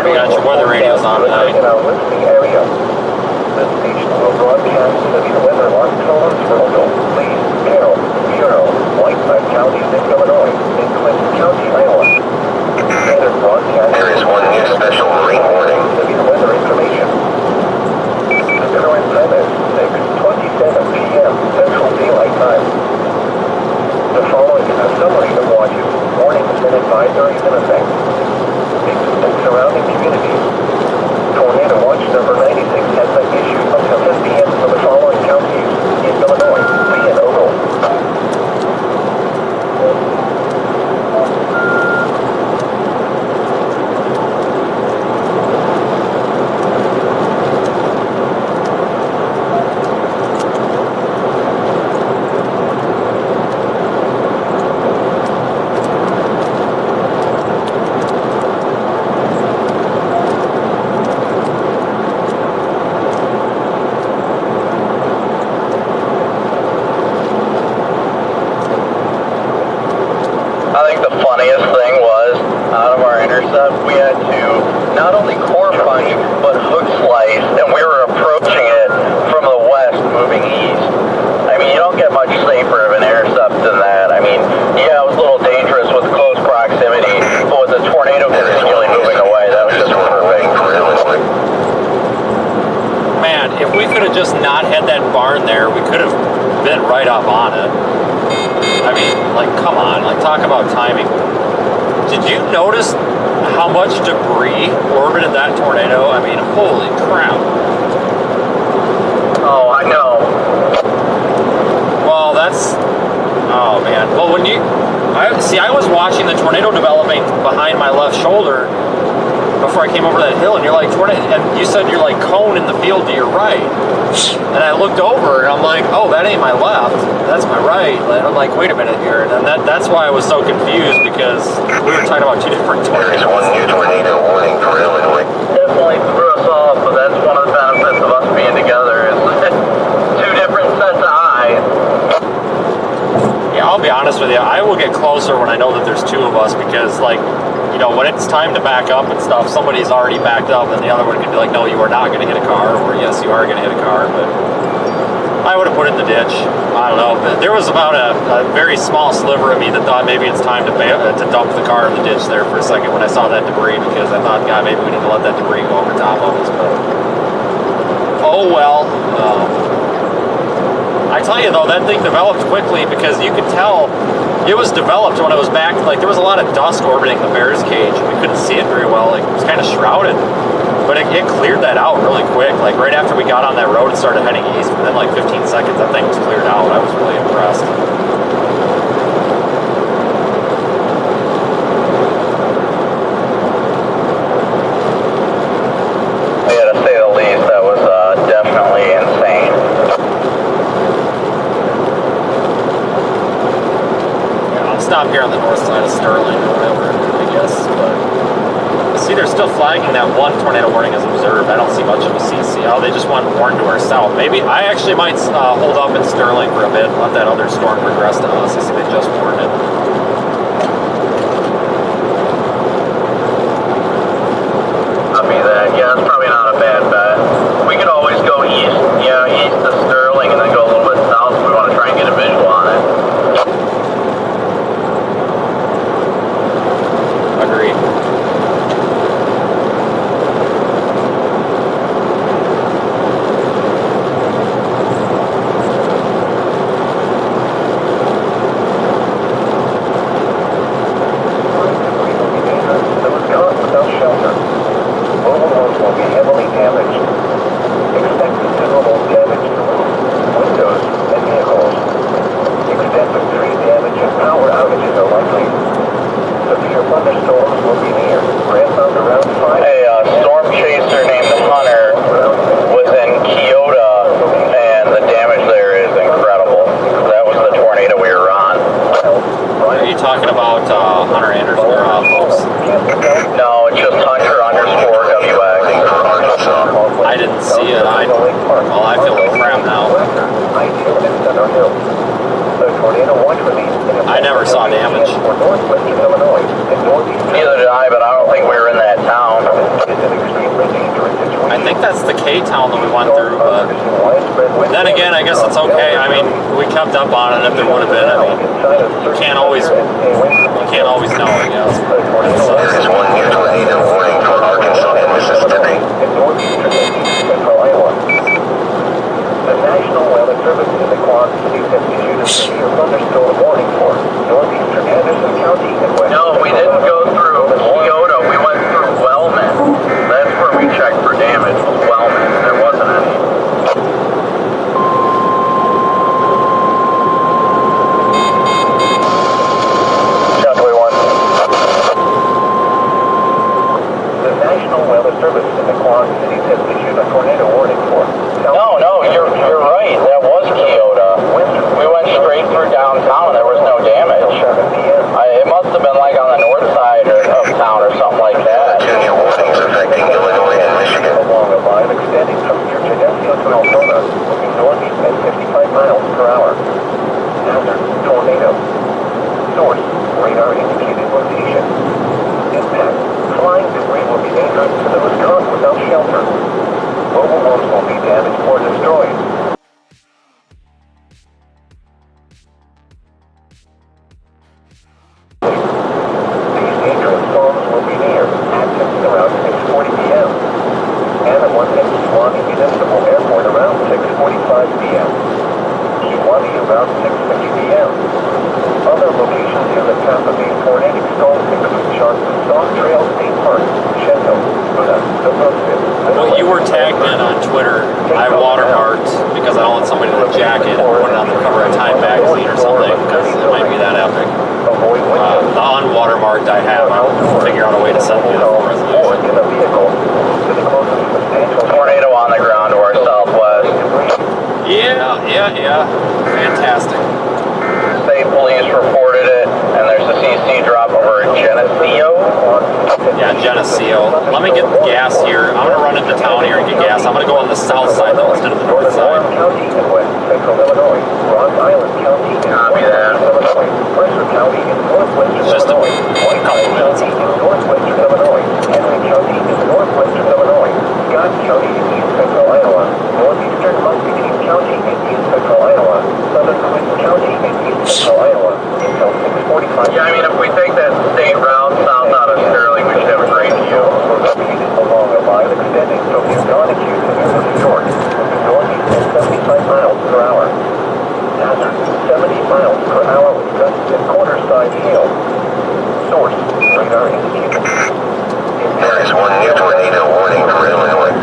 S2: We got your weather radios on tonight.
S1: The station will broadcast severe weather alarm tones for local, Lee, Carroll, Bureau, Whiteside counties in Illinois, and Clinton County, Iowa. Standard broadcast.
S3: There is one new special marine warning.
S1: Severe weather information. The current time is 6:27 p.m. Central Daylight Time. The following is a summary of watches, warnings, and advisories in effect. And surrounding communities. Tornado watch number 96 has been issued until 10 p.m. for the following counties in Illinois, Lee and Ogle.
S3: We had to not only core punch, but hook slice, and we were approaching it from the west, moving east. I mean, you don't get much safer of an intercept than that. I mean, yeah, it was a little dangerous with close proximity, but with the tornado continually moving away, that was just perfect.
S2: Man, if we could have just not had that barn there, we could have been right up on it. I mean, like, come on, like, talk about timing. Did you notice how much debris orbited that tornado? I mean, holy crap.
S3: Oh, I know.
S2: Well, that's... Oh, man. Well, when you... I was watching the tornado developing behind my left shoulder before I came over that hill, and you're like, tornado... And you said you're like cone in the field to your right. And I looked over, and I'm like, oh, that ain't my left. That's my right. And I'm like, wait a minute here. And that's why I was so confused, because we were talking about two different tornadoes.
S3: There is one new tornado warning for Illinois. Definitely threw us off, but that's one of the benefits of us being together is two different sets of eyes.
S2: Yeah, I'll be honest with you. I will get closer when I know that there's two of us, because, like, you know, when it's time to back up and stuff, somebody's already backed up, and the other one could be like, no, you are not going to hit a car, or yes, you are going to hit a car, but I would have put it in the ditch. I don't know. There was about a very small sliver of me that thought maybe it's time to dump the car in the ditch there for a second when I saw that debris, because I thought, God, maybe we need to let that debris go over top of us, but oh well. I tell you though, that thing developed quickly, because you could tell it was developed when it was back, like there was a lot of dust orbiting the bear's cage. We couldn't see it very well, like it was kind of shrouded. But it cleared that out really quick. Like right after we got on that road and started heading east, within like 15 seconds, that thing was cleared out. I was really impressed.
S3: I gotta say the least, that was definitely insane.
S2: Yeah, I'll stop here on the north side of Sterling or whatever, I guess. But see, they're still flagging that one tornado warning as observed. I don't see much of a CC. Oh, they just want warned to our south. Maybe I actually might hold up in Sterling for a bit and let that other storm progress to us. I see they just warned it.
S3: Copy that. Yeah, it's probably not a bad bet. We could always go east, east to Sterling, and then go a little bit south if we want to try and get a visual on it.
S2: Agreed.
S3: A storm chaser named Hunter was in Keota, and the damage there is incredible. That was the tornado we were on.
S2: Are you talking about Hunter underscore folks?
S3: No, it's just Hunter underscore WX.
S2: I did didn't see it. I feel like crap now. I never saw damage.
S3: Neither did I, but I don't think we were in that town.
S2: I think that's the K town that we went through, but then again, I guess it's okay. I mean, we kept up on it if there would have been. I mean, you can't always know, I guess.
S3: This is one new tornado warning for Arkansas and Mississippi.
S1: The National Weather Service in the Quad Cities has issued a severe thunderstorm warning for northeastern Anderson County and west.
S3: No, we didn't go through Keota. We went through Wellman. That's where we checked for damage. Was Wellman. There wasn't any.
S1: Southway 1. The National Weather Service in the Quad Cities has issued a tornado warning for.
S3: No, you're right. That was Keota. We went straight through downtown. There was no damage. It must have been like on the north side of town or something like that.
S1: Junior warnings affecting Illinois and Michigan. Along a line extending from near Geneseo to Altoona, moving northeast at 55 miles per hour. Hazard, tornado. Source, radar indicated location. Impact, flying debris will be dangerous to those caught without shelter. Mobile homes will be damaged or destroyed. These dangerous storms will be near Atkins around 6:40 p.m. Anaheim and Suwannee Municipal Airport around 6:45 p.m. Suwannee around 6:50 p.m. Other locations near the path of these tornadic storms include Johnson Soft Trail State Park, Shenton, Buda,
S2: Well, you were tagged in on Twitter. I watermarked because I don't want somebody to jack it and put it on the cover of Time magazine or something, because it might be that epic. The unwatermarked I have, I'll figure out a way to send you the full resolution.
S3: Tornado on the ground to our southwest.
S2: Yeah. Fantastic.
S3: State police reported it, and there's a CC drop over at Geneseo.
S2: Yeah, Geneseo. Let me get gas here. I'm going to run into town here and get gas. I'm going to go on the south side, though, instead of the north side.
S1: County in west central Illinois. Rock Island County in
S3: Copy that.
S1: Illinois. Mercer County in northwestern
S2: It's just a
S1: Illinois.
S2: couple minutes.
S1: County in northwestern Illinois. Henry County in northwestern Illinois. Scott County in east central Iowa. Northeastern Muscatine County in east central Iowa. Southern Clinton County in east central Iowa. Until 6:45.
S3: Yeah, I mean, if we take that state route south out of Sterling, we should have a great view.
S1: Along a line extending from Ugonaway to New York, moving northeast at 75 miles per hour. Hazard, 70 miles per hour with gusts at quarter-side hail. Source, radar indicated.
S3: There is one new tornado warning for Illinois.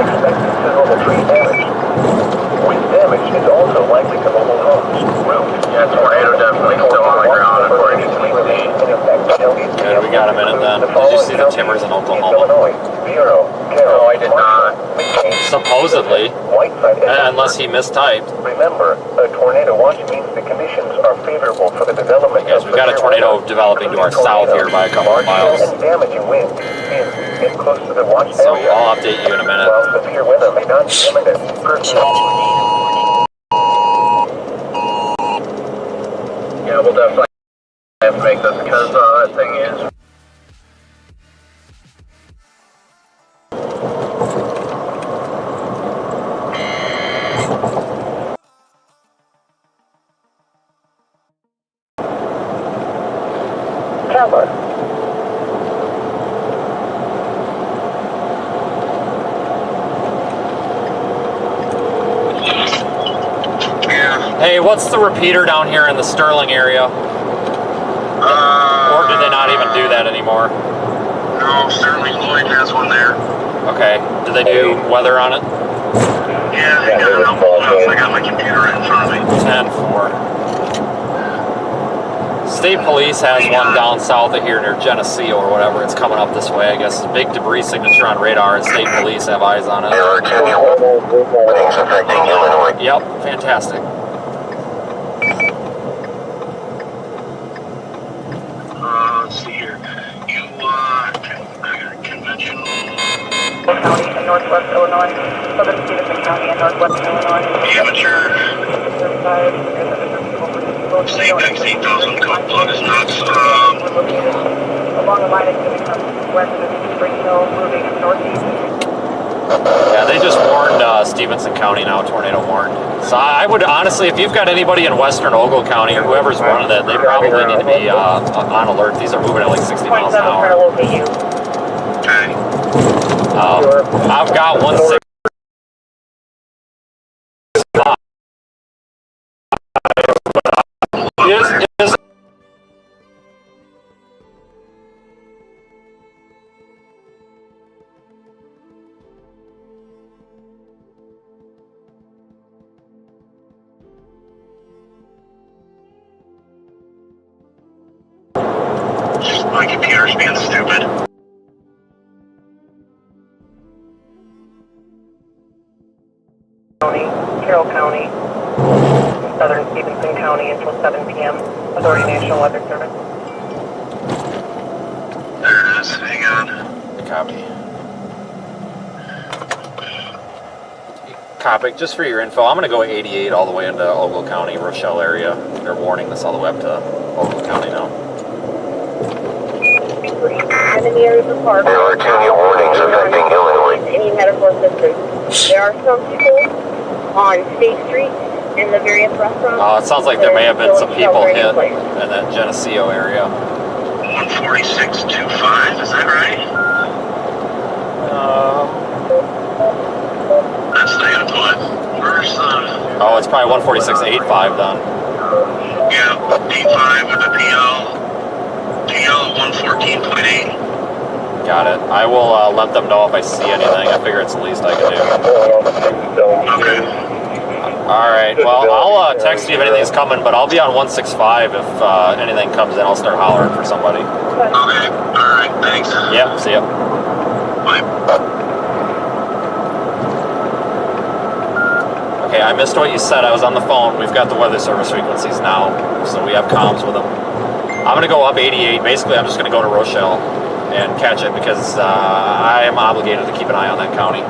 S1: Expect considerable tree damage. Wind damage is also likely to mobile homes, roofs.
S3: Yeah, tornado definitely still on the ground according to CC.
S2: Good, we got a minute then. Did you see the timbers in Oklahoma?
S3: No, I did not.
S2: Supposedly. Unless he mistyped.
S1: Remember, a tornado watch means the conditions are favorable for the development
S2: Yes, we've got a tornado developing to our south here by a couple of miles.
S1: Damaging wind in close to the watch
S2: So
S1: area.
S2: I'll update you in a minute.
S1: While severe weather may not be imminent,
S3: Yeah, we'll definitely have to make this because that thing is.
S1: Traveler.
S2: Hey, what's the repeater down here in the Sterling area? Or do they not even do that anymore?
S9: No, Sterling Lloyd has one there.
S2: Okay. Do they do weather on it?
S9: Yeah, I got it up all enough. I got my computer right in front of me.
S2: 10-4. State Police has one down south of here near Geneseo or whatever. It's coming up this way, I guess. Big debris signature on radar, and State Police have eyes on it.
S3: There are two new warnings affecting Illinois.
S2: Yep, fantastic.
S9: Let's see here. You, conventional.
S5: County in north northwest Illinois, southern Stevenson County, and northwest Illinois.
S9: Amateur. Same X8000 code plug is nuts.
S5: We're located along the line exhibit from west of Spring Hill, moving northeast.
S2: Yeah, they just warned Stevenson County now, tornado warned. So I would honestly, if you've got anybody in western Ogle County or whoever's running it, they probably need to be on alert. These are moving at like 60 miles an hour.
S9: Okay.
S2: I've got 165. Is
S9: My computer's being stupid.
S5: County, Carroll County, southern Stevenson County until 7 p.m. Authority National Weather Service.
S9: There it is. Hang on.
S2: Copy. Copy. Just for your info, I'm going to go 88 all the way into Ogle County, Rochelle area. They're warning this all the way up to Ogle County now.
S5: And in the areas of park,
S3: There are 2 new warnings affecting Illinois.
S5: any medical assistance. There are some people on State Street in the various restaurants.
S2: It sounds like there may have been some people hit in that Geneseo area.
S9: 146.25, is that right? That's the input. Where's the...
S2: Oh, it's probably 146.85 then.
S9: Yeah, D5 with the PL. PL 114.8.
S2: Got it. I will let them know if I see anything. I figure it's the least I can do.
S9: Okay.
S2: Alright, well, I'll text you if anything's coming, but I'll be on 165 if anything comes in. I'll start hollering for somebody.
S9: Okay. Alright, thanks.
S2: Yep, see ya.
S9: Bye.
S2: Okay, I missed what you said. I was on the phone. We've got the weather service frequencies now, so we have comms with them. I'm going to go up 88. Basically, I'm just going to go to Rochelle and catch it because I am obligated to keep an eye on that county.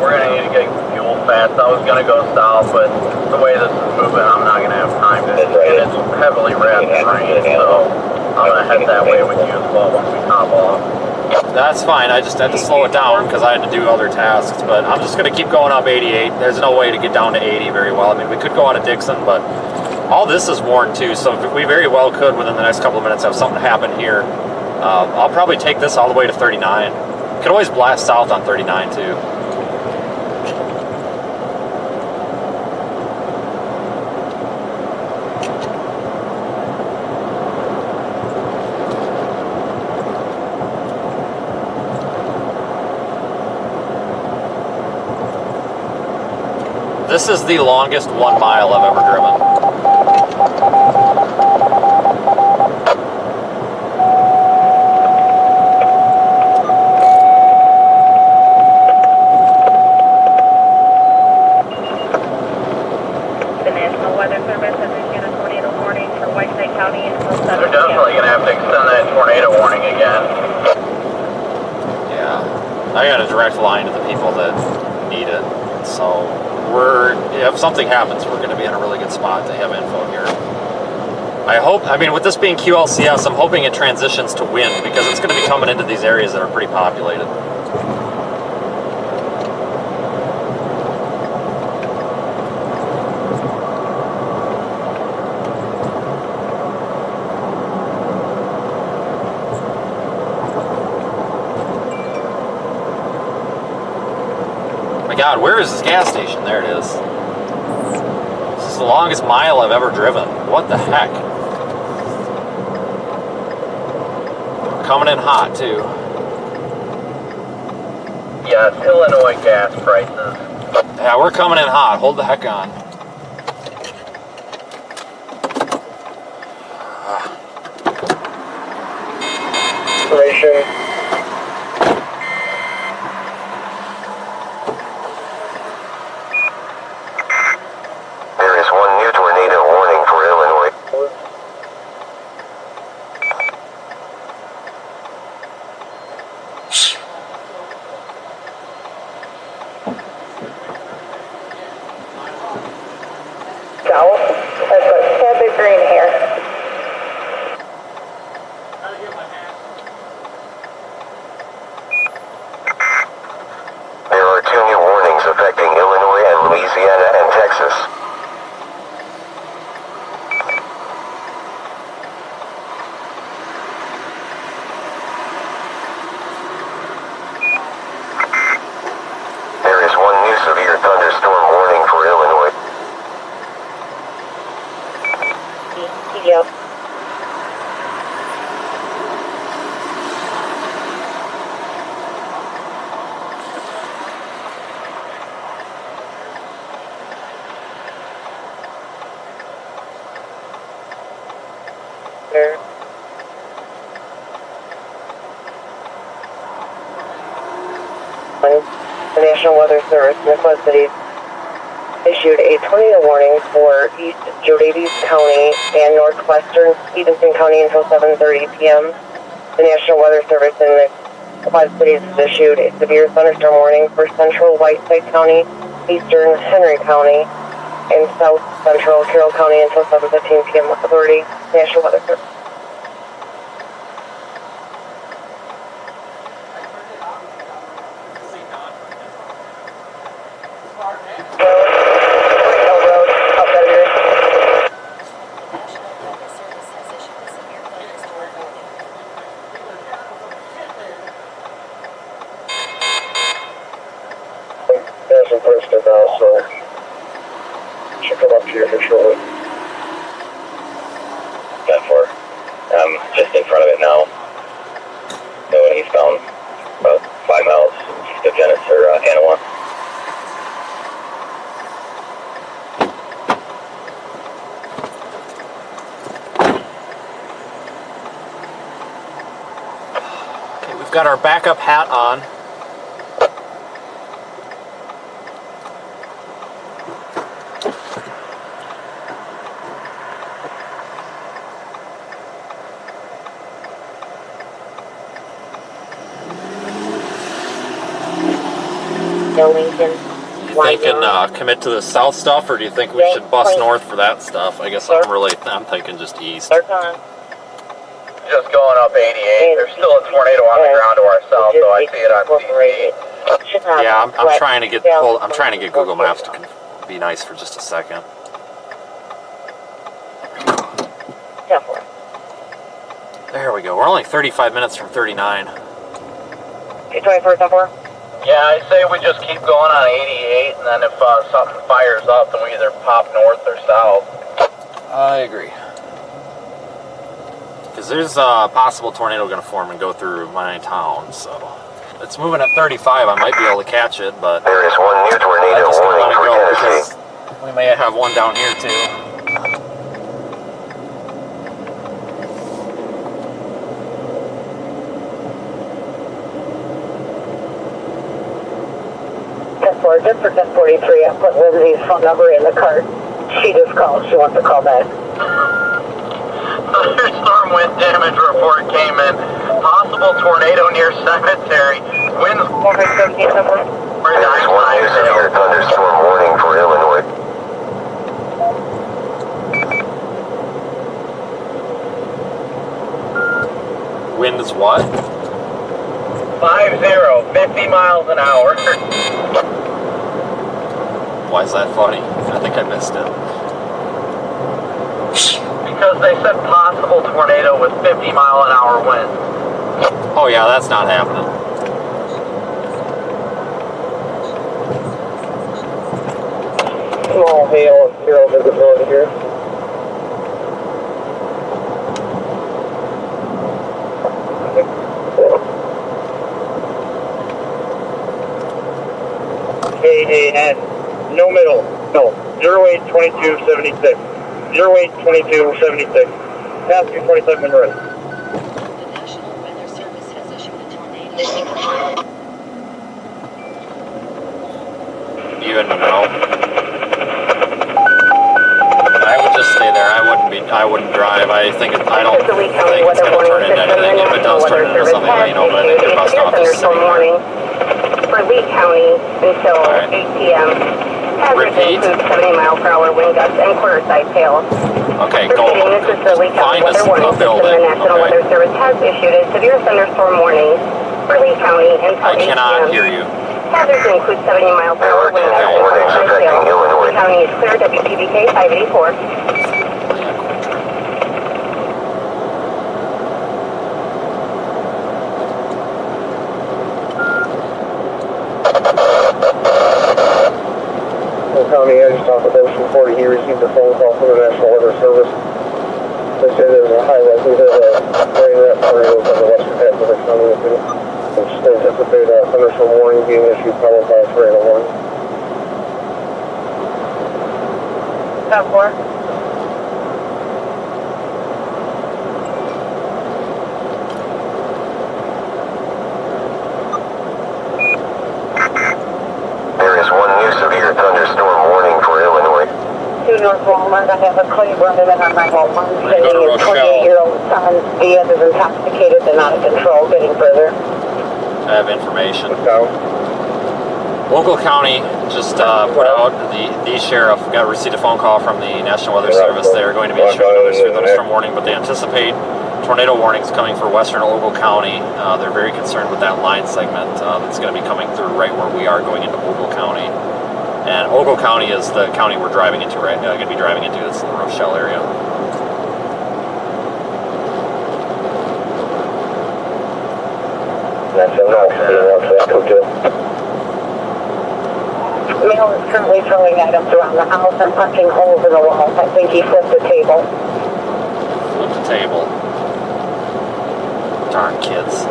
S1: We're going to need to get fuel fast. I was going to go south, but the way this is moving, I'm not going to have time to. And it's heavily wrapped terrain, so I'm going to head that way with you as well once we top off.
S2: That's fine. I just had to slow it down because I had to do other tasks, but I'm just going to keep going up 88. There's no way to get down to 80 very well. I mean, we could go out of Dixon, but all this is warned too, so we very well could within the next couple of minutes have something happen here. I'll probably take this all the way to 39. Could always blast south on 39 too. This is the longest 1 mile I've ever driven.
S5: The National Weather Service has issued a tornado warning for Whiteside County until 7
S1: We're
S5: p.m.
S1: definitely going to have to extend that tornado warning again.
S2: Yeah, I got a direct line to the people that need it, so if something happens, we're going to be in a really good spot to have info here. I mean, with this being QLCS, I'm hoping it transitions to wind because it's going to be coming into these areas that are pretty populated. God, where is this gas station? There it is. This is the longest mile I've ever driven. What the heck? Coming in hot, too.
S1: Yes, Illinois gas prices.
S2: Yeah, we're coming in hot. Hold the heck on.
S4: Information.
S3: Texas. There is one new severe thunderstorm warning for Illinois.
S8: Yep. There. The National Weather Service in the Quad Cities issued a tornado warning for East Daviess County and northwestern Stevenson County until 7:30 p.m. The National Weather Service in the Quad Cities has issued a severe thunderstorm warning for central Whiteside County, eastern Henry County, and south central Carroll County until 7:15 p.m. Authority, National Weather Service. There's some first stuff now, so should come up here for shortly.
S3: 10-4. Just in front of it now. Going eastbound, about 5 miles east of Genesee or Anawa.
S2: Okay, we've got our backup hat on.
S8: Lincoln.
S2: You thinking commit to the south stuff, or do you think we should bust north for that stuff? I guess I'm thinking just east.
S3: Just going up 88. There's still a tornado on the ground to our south, though I see it on CC.
S2: Yeah, I'm trying to get I'm trying to get Google Maps to be nice for just a second. There we go. We're only 35 minutes from 39.
S8: 24, 10-4.
S3: Yeah, I say we just keep going on 88, and then if something fires up, then we either pop north or south.
S2: I agree. Because there's a possible tornado going to form and go through my town, so it's moving at 35. I might be able to catch it, but
S3: There is one new tornado warning for Tennessee.
S2: because we may have one down here too.
S8: 10-4, just for 1043, I put Lindsay's phone number in the cart. She just called. She wants to call back.
S3: Thunderstorm wind damage report came in. Possible tornado near cemetery. Winds.
S8: 17, 10-4.
S3: There's one new severe thunderstorm warning for Illinois.
S2: Wind is what?
S3: 50 miles an hour.
S2: Why is that funny? I think I missed it.
S3: Because they said possible tornado with 50-mile-an-hour winds.
S2: Oh yeah, that's not happening.
S4: Small hail and zero visibility here. And no middle, no, 082276, 082276, past 227 and right.
S7: The National Weather Service has issued a tornado.
S2: You in the know? I would just stay there. I wouldn't drive. I don't think it's going to turn into anything. If it does turn into something, I know, but I think the bus stop is sitting there.
S8: For Lee County until 8 p.m. Hazards include 70-mile-per-hour wind gusts and quarter-size hail.
S2: Okay, go.
S8: This is the Lee County Weather Warning System. The National Weather Service has issued a severe thunderstorm warning for Lee County until 8 p.m.
S2: I cannot hear you.
S8: Hazards include 70 miles per hour wind gusts and high sail. The county is clear. WPBK 584.
S4: County Edge, top of Ocean 40, he received a phone call from the National Weather Service. They said there's a high likelihood of rain and tornadoes on the western half of the county. And they anticipate a thunderstorm warning being issued, followed by a tornado warning.
S5: Top 4.
S3: There is one new severe thunderstorm warning for Illinois.
S8: 2 North Walmart, I have a claim running on my Walmart.
S2: We're gonna go to
S8: His
S2: Rochelle.
S8: 28-year-old son, Diaz, is intoxicated and out of control, getting further.
S2: I have information.
S4: Down.
S2: Local county just put out, the sheriff received a phone call from the National Weather Service. They are going to be issuing another severe thunderstorm warning, but they anticipate tornado warnings coming for western Ogle County. They're very concerned with that line segment that's going to be coming through right where we are going into Ogle County. And Ogle County is the county we're driving into right now, going to be driving into. It's in the Rochelle area.
S4: That's enough.
S8: Male is currently throwing items around the house and punching holes in the walls. I think he flipped the table.
S2: Flip the table. Darn kids.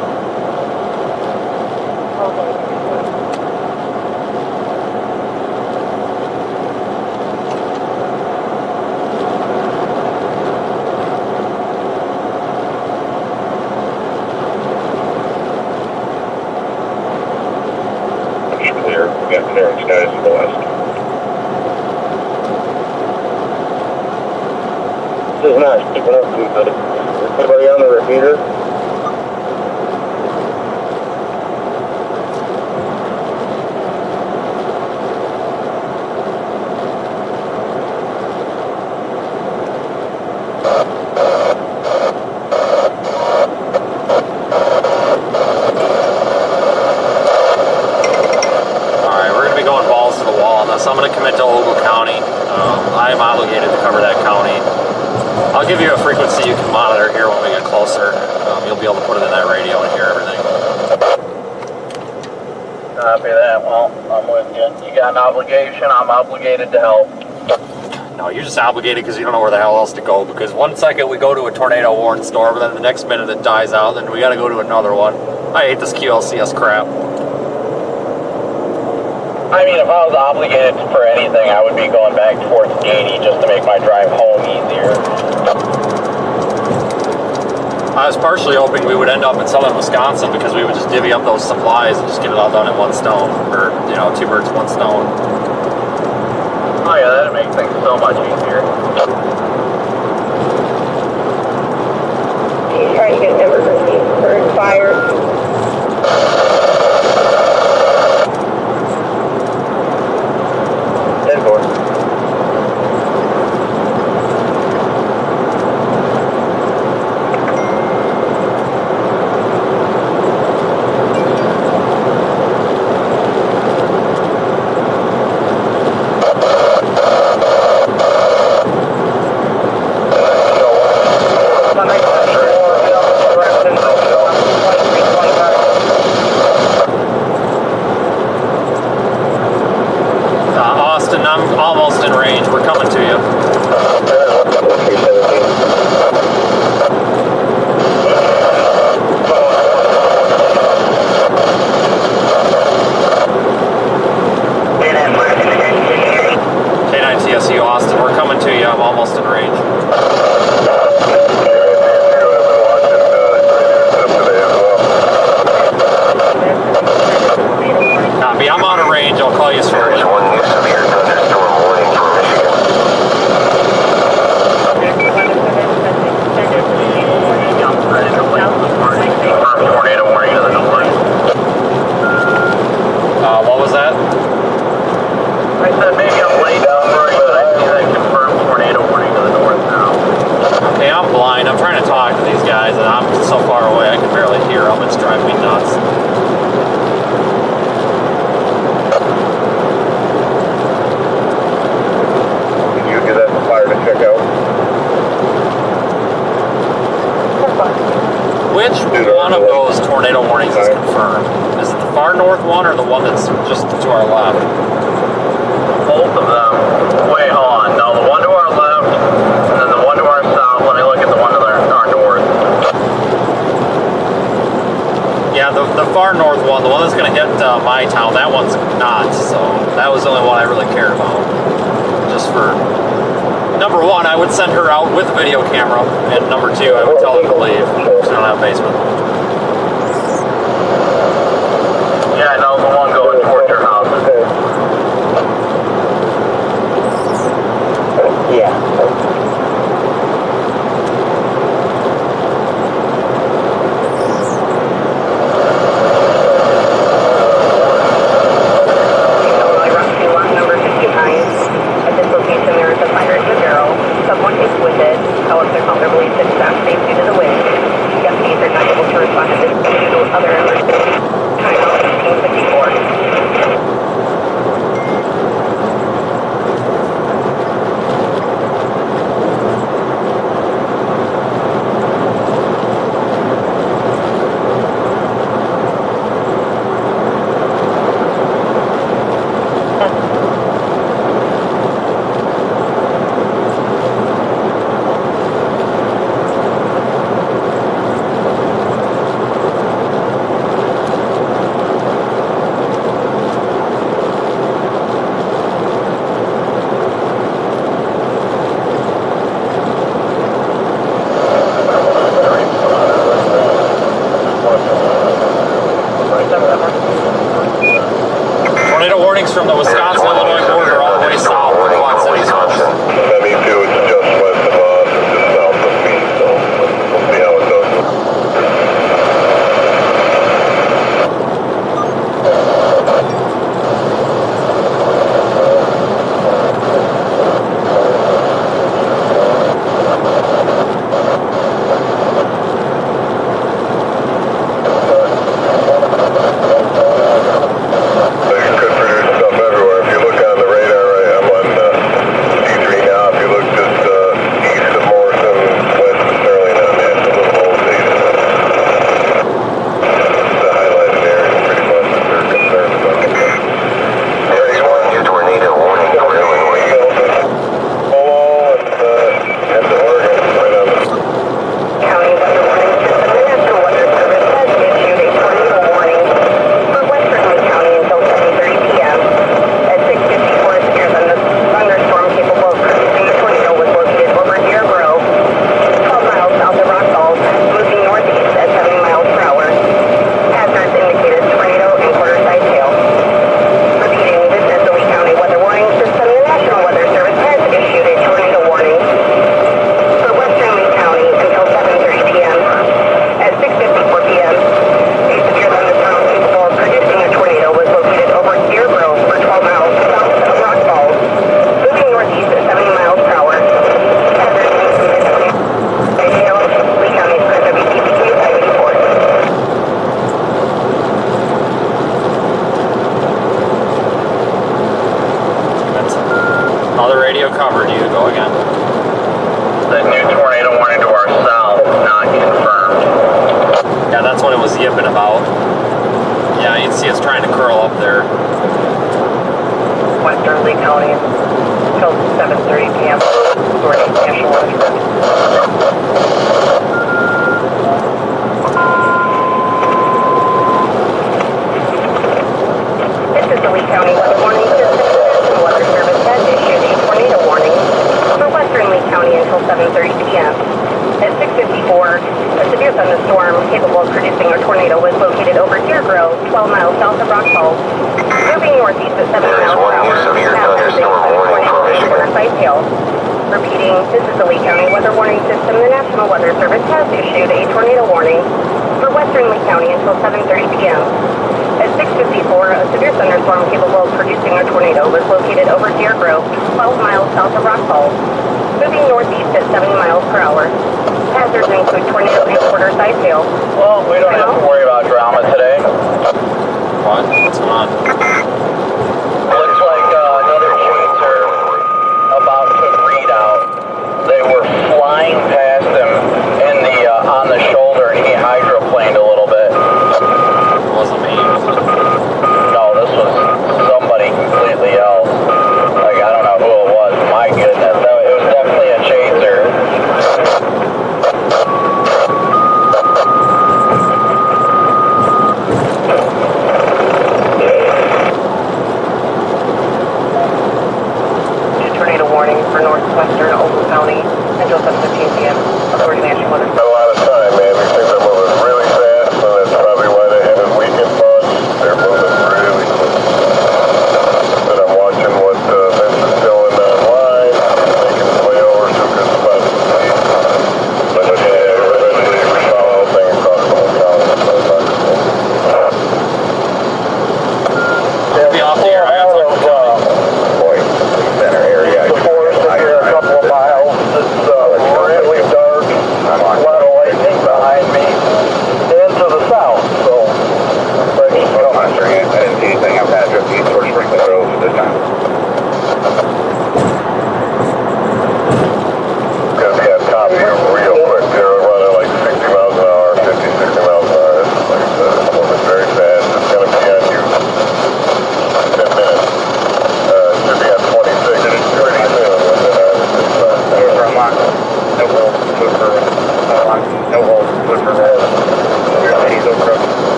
S4: Clear. We got clearing skies to the west. This is not keeping up too good. Anybody on the repeater?
S2: So I'm going to commit to Ogle County. I am obligated to cover that county. I'll give you a frequency you can monitor here when we get closer. You'll be able to put it in that radio and hear everything.
S1: Copy that. Well, I'm with you. You got an obligation. I'm obligated to help.
S2: No, you're just obligated because you don't know where the hell else to go. Because one second we go to a tornado warning storm, and then the next minute it dies out, then we got to go to another one. I hate this QLCS crap.
S1: I mean, if I was obligated for anything, I would be going back towards Katy just to make my drive home easier.
S2: I was partially hoping we would end up in southern Wisconsin because we would just divvy up those supplies and just get it all done in one stone. Or, you know, 2 birds, 1 stone.
S1: Oh yeah, that'd make things so much easier.
S8: He's trying to get an emergency for fire.
S2: is confirmed. Is it the far north one or the one that's just to our left?
S3: Both of them. Wait, hold on. No, the one to our left, and then the one to our south. Let me look at the one to our north.
S2: Yeah, the far north one, the one that's going to hit my town, that one's not. So that was the only one I really cared about. Just for, number one, I would send her out with a video camera, and number two, I would tell them to leave. Because I don't have a basement.
S3: Yeah, no, the one going towards your house.
S4: Yeah.
S5: Lot number 59. At this location, there is a fire in the barrel. Someone is with it. However, their mother believes it's not safe due to the wind. Deputies are not able to respond to this due to other emergencies. Time out 1554.
S2: Tornado warnings from the Wisconsin-Illinois border all the way south to Quad Cities.
S10: Me too, it's just west of us, it's just south of me, so we'll see how it goes.
S2: Covered you, go again.
S3: The new tornado warning to our south, not confirmed.
S2: Yeah, that's what it was yipping about. Yeah, you can see it's trying to curl up there.
S5: Western Lee County until 7:30 p.m. During national weather. This is the Lee County weather warning system. The Weather Service has issued a tornado warning for Western Lee County until 7:30 p.m. At 6:54, a severe thunderstorm capable of producing a tornado was located over Deer Grove, 12 miles south of Rock Falls. Moving northeast at 7 miles per hour, passing Side Hill. Repeating, this is the Lee County Weather Warning System. The National Weather Service has issued a tornado warning for Western Lee County until 7:30 p.m. At 6:54, a severe thunderstorm capable of producing a tornado was located over Deer Grove, 12 miles south of Rock Falls. Moving northeast at 70 miles per hour. Hazards include tornado and quarter size hail.
S3: Well, we don't have to worry about drama today.
S2: What? What's going on?
S3: Looks like another chaser about to read out. They were flying past him in the on the shoulder, and he hydroplaned a little bit.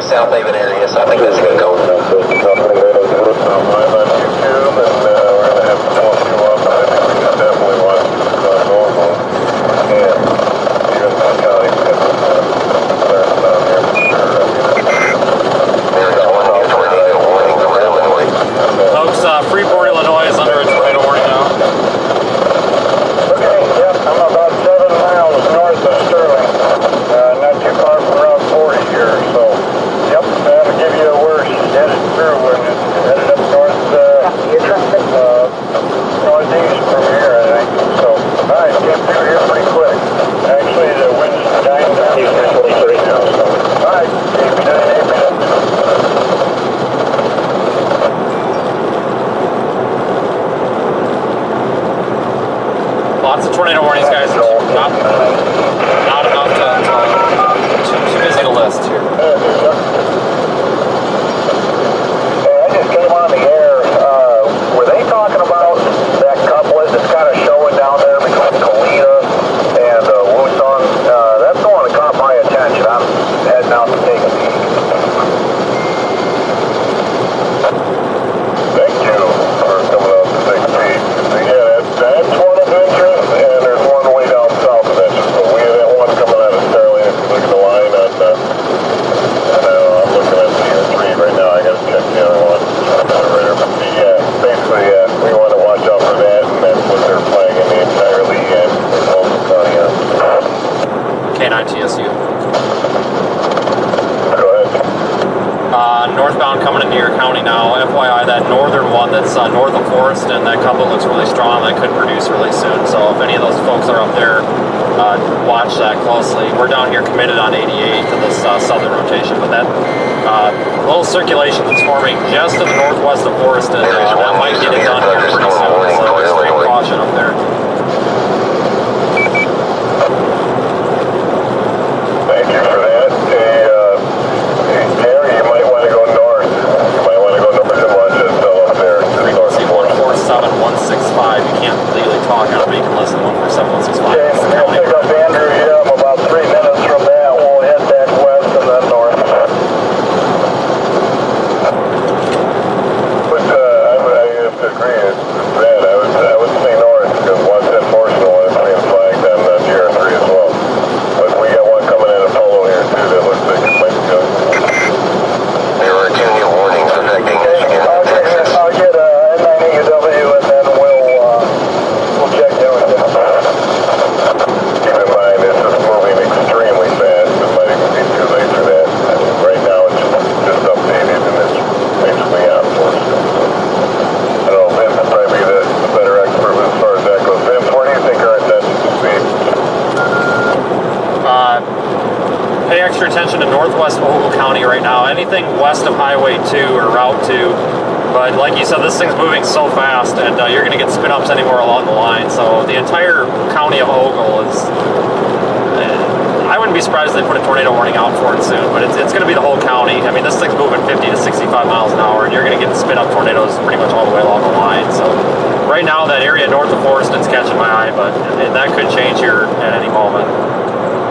S3: South Haven area, so I think that's a good call.
S10: I'm live on YouTube, and we're going to have to pull a few up. I think we should definitely watch normal. And even the county clearance down here for sure.
S3: There's one new tornado warning from Illinois.
S2: Folks, Freeport, Illinois is under a tornado warning now.
S4: Okay, yep, I'm about 7 miles north of Sterling. Not too far from Route 40 here, so yep, that'll give you a worse headed through when it's headed up north, northeast from here, I think. So, alright, came through here pretty quick. Actually, the wind's dying down here now, so alright, 8 minutes.
S2: Lots of tornado warnings, guys. Not enough to too busy to list here.
S1: Hey, I just came on the air. Were they talking about that couplet that's kind of showing down there between Keota and Woosung? That's the one that caught my attention. I'm heading out to take a peek.
S10: Thank you for coming out to take a peek. Yeah, that's one of interest, and there's one way down south of interest. But we have one coming out of Sterling. If you look at the line on I'm looking at the 3 right now. I got to check the other one. But yeah, basically, we want to watch out for that, and that's what they're flagging the entire league and Wilson County on.
S2: K9 TSU.
S10: Go ahead.
S2: Northbound coming into your county now. FYI, that northern one that's north of Forest, and that couple looks really strong. That could produce really soon. So if any of those folks are up there, watch that closely. We're down here committed on 88 to this southern rotation, but that little circulation that's forming just to the northwest of Forest, and that might get it done here pretty soon. So extreme caution up there.
S10: Thank you for that. Gary, you might want to go north. You might want to go north and watch it up there.
S2: Frequency 147165. You can't legally talk on it, but you can listen to 147165.
S1: Okay,
S2: It's the
S1: I'm going
S2: county.
S1: to pick up Andrew here. I'm about 3 minutes from that. We'll head back west and then north.
S10: But I have to agree. It's bad. I would say north because once that portion of it's being flagged on the GR3 as well. But we got one coming in Apollo here too that looks like it might be good.
S3: There are 2 new warnings affecting Michigan and Texas.
S1: I'll get N9AW and then we'll check in with you.
S10: Keep in mind, this is moving extremely fast. It might even be too late for that. Right now, it's just updated and it's basically on for us. I don't know, Vince would probably be the better expert as far as that goes. Vince, where do you think our attention should be?
S2: Pay extra attention to northwest Ogle County right now. Anything west of Highway 2 or Route 2. But like you said, this thing's moving so fast, and you're going to get spin-ups anywhere along the line. So the entire county of Ogle is... I wouldn't be surprised if they put a tornado warning out for it soon, but it's going to be the whole county. I mean, this thing's moving 50 to 65 miles an hour, and you're going to get spin-up tornadoes pretty much all the way along the line. So right now, that area north of Foreston's catching my eye, but that could change here at any moment.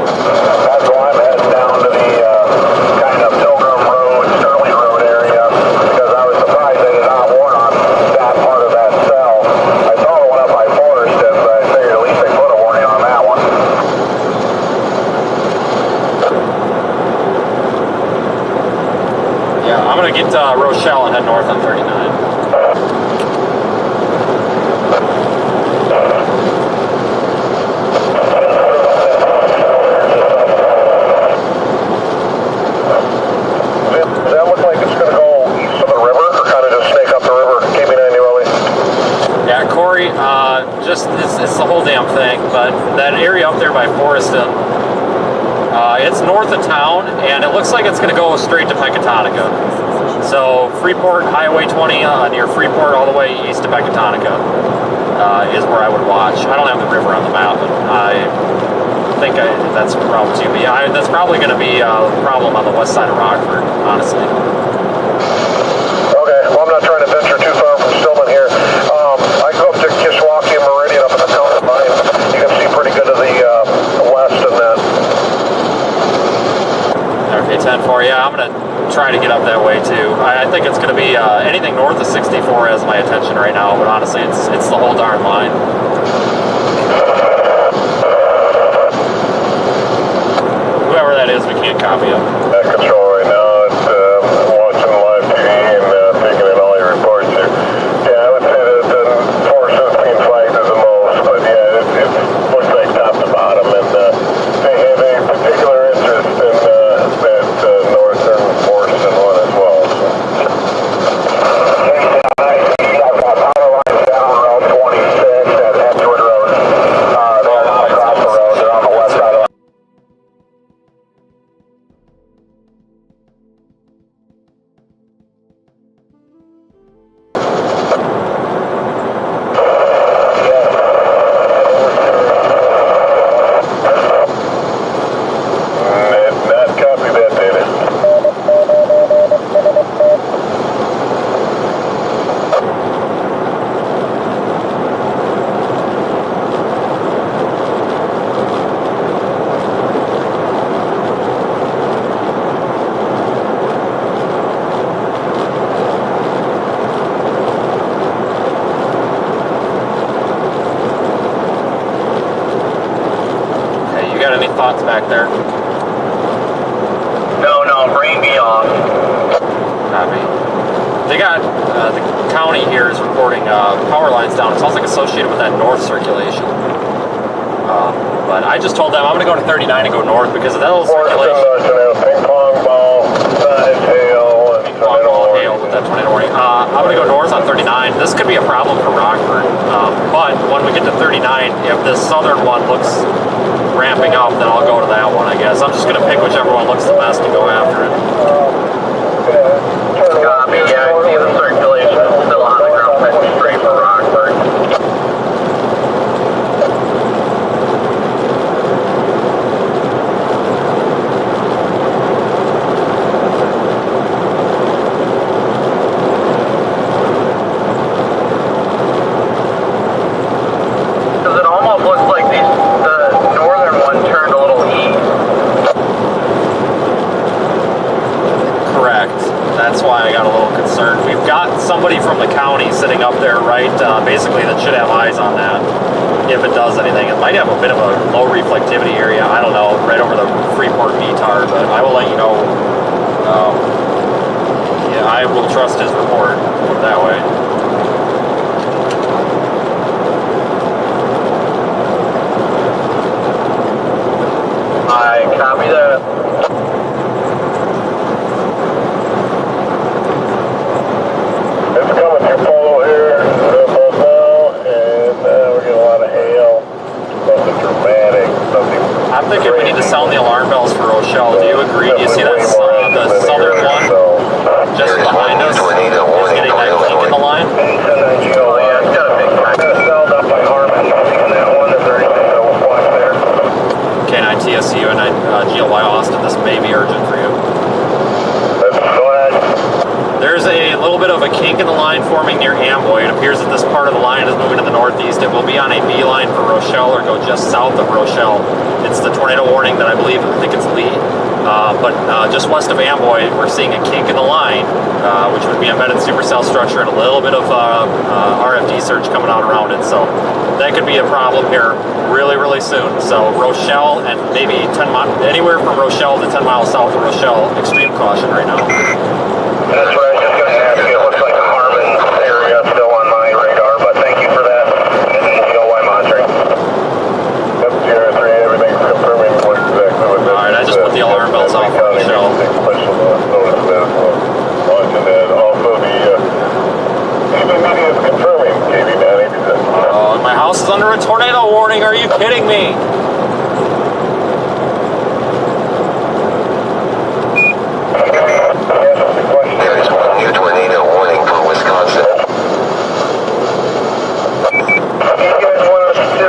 S1: That's why I'm heading down to the kind of Pilgrim Road, Sterling Road area, because I was surprised they did not warn on that part of that cell. I saw the one up by Forest, and I figured at least they put a warning on that one.
S2: Yeah, I'm going to get Rochelle and head north on 39.
S10: Does that look like it's going to go east of the river or kind of just snake up the river? Keep me annually.
S2: Yeah, Corey, it's the whole damn thing, but that area up there by Foreston, it's north of town, and it looks like it's going to go straight to Pecatonica. So Freeport, Highway 20 near Freeport all the way east to Pecatonica is where I would watch. I don't have the river on the map, but I think that's Route 2. But yeah, that's probably going to be a problem on the west side of Rockford, honestly.
S10: Okay, well, I'm not trying to venture too far from Stillman here. I go up to Kishwaukee and Meridian up in the county line. You can see pretty good to the west and then.
S2: Okay, 10-4, yeah, I'm going to try to get up that way too. I think it's going to be anything north of 64 has my attention right now, but honestly, it's the whole darn line. Whoever that is, we can't copy him.
S10: At control right now, it's watching live TV and taking in all your reports here. Yeah, I would say that the forces being flagged as the most, but yeah, it looks like top to bottom, and they have a particular interest in that northern portion one as well. I've got power lines down Route 26 at Edgewood Road. They're not across the road, they're on the west side of not copy that data.
S2: Okay, you got any thoughts back there?
S3: No, brain me off.
S2: Copy. They got, the county here is reporting power lines down. It sounds like associated with that north circulation. But I just told them I'm going to go to 39 and go north because of that little circulation.
S10: Ping pong ball, hail,
S2: Ping pong ball, hail with that tornado warning. I'm going to go north on 39. This could be a problem for Rockford. But when we get to 39, if the southern one looks ramping up, then I'll go to that one, I guess. I'm just going to pick whichever one looks the best and go after it.
S3: Copy, yeah, I see the circulation is still on the ground, heading straight for Rockford. Because it almost looks like the northern one turned a little east.
S2: Correct. That's why I got a little concerned. We've got somebody from the county sitting up there, right, basically that should have eyes on that if it does anything. It might have a bit of a low reflectivity area, I don't know, right over the Freeport VTAR, but I will let you know. Yeah, I will trust his report, put it that way.
S3: I copy that.
S10: It's coming through Polo here, both now, and we're getting a lot of hail. Nothing dramatic, nothing.
S2: I'm thinking we need to sound the alarm bells for Rochelle. Do you agree? Do you see that the southern one just behind us is getting that kink in the line?
S3: Oh yeah, it's got a big time.
S10: Sound up by Harmon, and that one is there anything to watch there?
S2: K9 TSU and GLY Austin, this may be urgent for you.
S10: Go ahead.
S2: There's a little bit of a kink in the line forming near Amboy. It appears that this part of the line is moving to the northeast. It will be on a B line for Rochelle or go just south of Rochelle. It's the tornado warning that I think it's Lee. But just west of Amboy, we're seeing a kink in the line, which would be embedded supercell structure and a little bit of RFD surge coming out around it. So that could be a problem here really, really soon. So Rochelle and maybe anywhere from Rochelle to 10 miles south of Rochelle, extreme caution right now.
S10: That's what I was just going to ask you. It looks like the Harmon area is still on my radar, but thank you for that. And then GLY monitoring. Yep, GR3, everything's confirming what exactly what this
S2: Alright, I just put the alarm bells off for Rochelle.
S10: Special notice of that as well. And then also the TV media is confirming KV986.
S2: Oh, and my house is under a tornado warning. Are you kidding me?
S3: There is one new tornado warning for Wisconsin.
S10: You guys want us to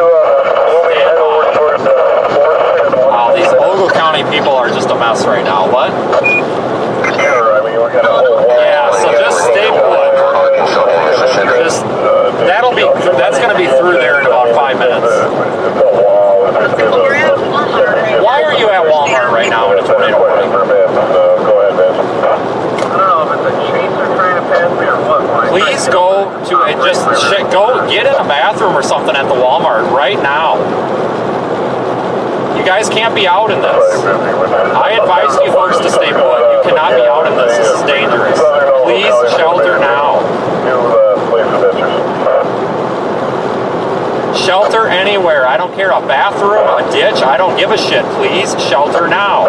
S10: head over toward the fourth?
S2: Wow, these Ogle County people are just a mess right now. What?
S10: Sure, I mean, we're going to
S2: Yeah, so just stay put. That's going to be through there in about 5 minutes. Why are you at Walmart right now in a tornado warning? bathroom or something at the Walmart right now. You guys can't be out in this. I advise you folks to stay put. You cannot be out in this. This is dangerous. Please shelter now. Shelter anywhere. I don't care. A bathroom, a ditch. I don't give a shit. Please shelter now.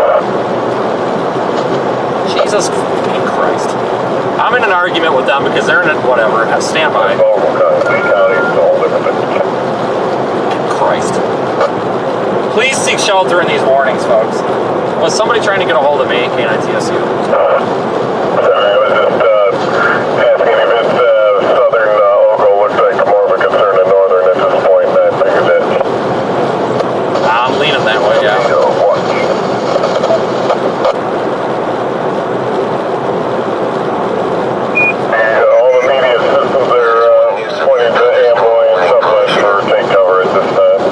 S2: Jesus fucking Christ. I'm in an argument with them because they're in a whatever. Stand by. Christ. Please seek shelter in these warnings, folks. Was somebody trying to get a hold of me? KNITSU.
S10: Sorry, I was just asking if it's southern Ogle looks like more of a concern than northern at this point. I figured that.
S2: I'm leaning that way, yeah.
S10: All the media systems are pointing to Amboy and Southwest for take cover at this time.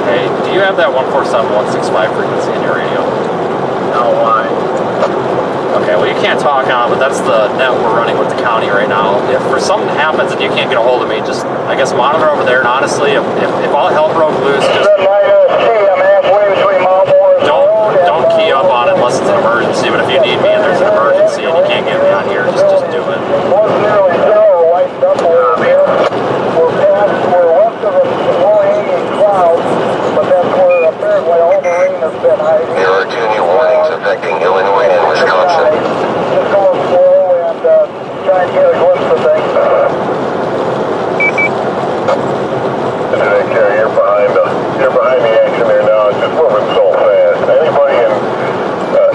S2: Hey, do you have that 147-165 frequency in your radio?
S1: No, why?
S2: Okay, well you can't talk on, but that's the net we're running with the county right now. If for something happens and you can't get a hold of me, just, I guess, monitor over there, and honestly, if all hell broke loose, just don't key up on it unless it's an emergency, but if you need me and there's an emergency and you can't get me on here, just do it.
S3: There are 2 new warnings affecting Illinois and Wisconsin.
S4: Just going slow and trying to get a glimpse of things.
S10: You're behind the action there now. It's just moving so fast. Anybody in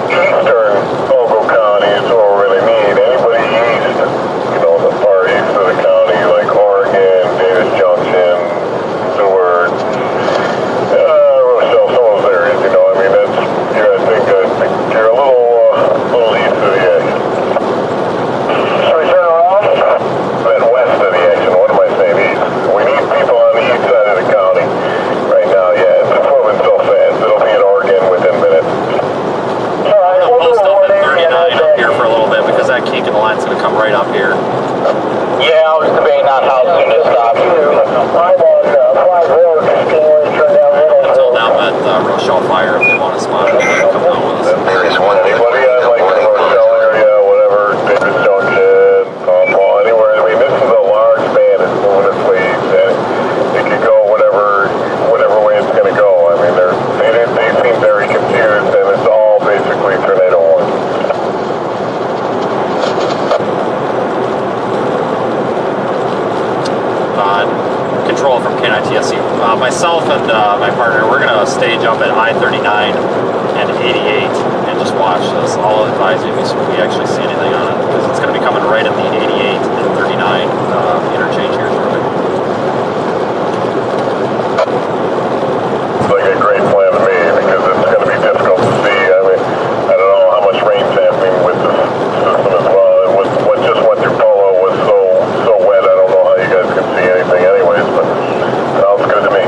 S10: eastern Ogle County is all we really need. Anybody east, the far east of the county, like Oregon, Davis Junction, Seward, Rochelle, some of those areas, I mean, I think you're a little east of the action.
S4: Should we turn around?
S10: Then west of the action. What am I saying? East. We need people on the east side of the county right now. Yeah, it's moving so fast. It'll be in Oregon within minutes.
S2: I'm going to post up at 39 up here for a little bit because that kink in the line's going to come right up here.
S4: Yeah, I was debating on how soon to stop. I'm on 5 Road. Can you turn down a little?
S2: I told them at Rochelle Fire if they want to spot it, they can come down with us.
S3: There is one
S10: Anybody on like the Rochelle area, whatever, Davis Junction, Paul, anywhere. I mean, this is a large band. It's moving its waves, and it could go whatever way it's going to go. I mean, they seem very confused, and it's all basically tornado warning.
S2: Control from KNITSU. Myself and my partner, we're going to stage up at I-39 and 88 and just watch this. I'll advise you if we actually see anything on it because it's going to be coming right at the 88 and 39 interchange here shortly.
S10: It's like a great plan to me because it's going to be difficult to see. I mean, I don't know how much rain's happening with this system as well. What just went through Polo was so wet. I don't know how you guys can see anything anyways, but sounds good to me.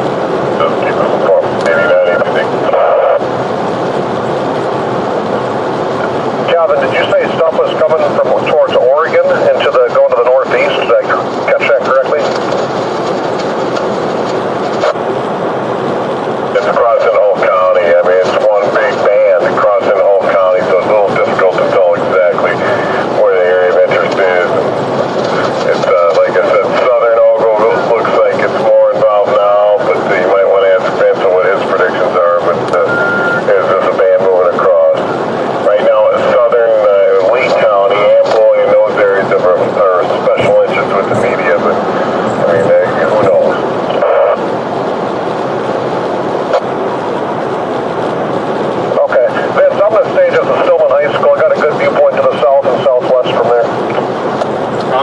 S10: Just keep us informed. 89, 86.
S4: Calvin, did you say stuff was coming from towards Oregon into going to the northeast? Did I catch that correctly?
S10: It's crossing Hull County. I mean, it's one big band crossing Hull County, so it's a little difficult to tell exactly where the area of interest is. It's, like I said, southern Ogle looks like it's more involved now, but you might want to ask Vince what his predictions are, but there's just a band moving across. Right now, it's southern Lee County, Amboy, and those areas are special interests with the media, but, I mean, who knows?
S4: Okay. Vince, I'm going to stage at the Stillman High School. I got a good viewpoint to the south and southwest from there.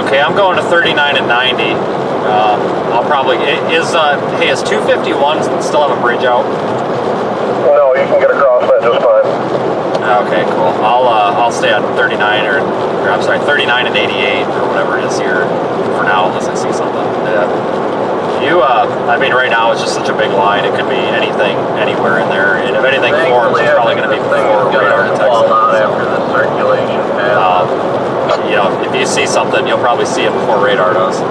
S2: Okay, I'm going to 39 and 90. I'll probably, is 251 still have a bridge out?
S4: No, you can get across that just fine.
S2: Okay, cool. I'll stay on 39 or I'm sorry, 39 and 88 or whatever it is here for now unless I see something. I mean, right now it's just such a big line. It could be anything, anywhere in there. And if anything forms, it's probably going to be before radar detects it.
S1: After the circulation.
S2: you know, if you see something, you'll probably see it before radar does.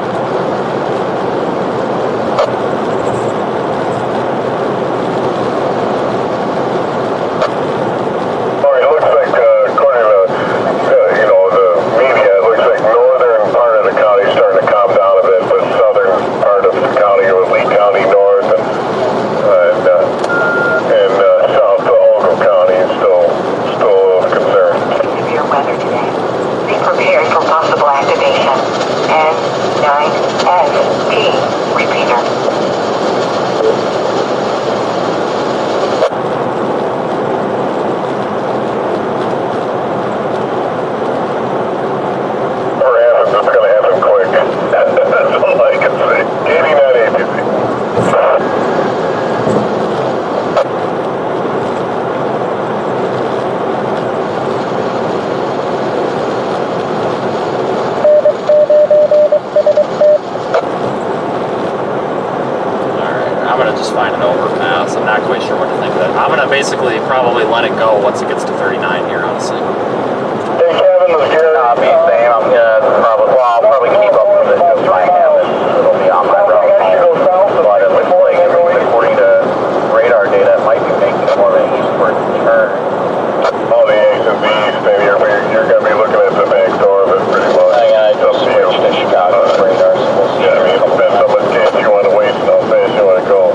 S2: Basically probably let it go once it gets to 39 here, honestly.
S3: Hey Kevin, this is Gary. Me, same. I'm gonna I'll probably keep up with it just fine now. It'll be on my route. But it looks like, at least according to radar data, it might be making more of an eastward turn.
S10: Oh, the east is the east, and you're gonna be looking at the back door of it pretty much.
S3: I just switched to Chicago's radar, so we'll see.
S10: Yeah, I mean, it depends how much gas you want to waste and how fast you want to go.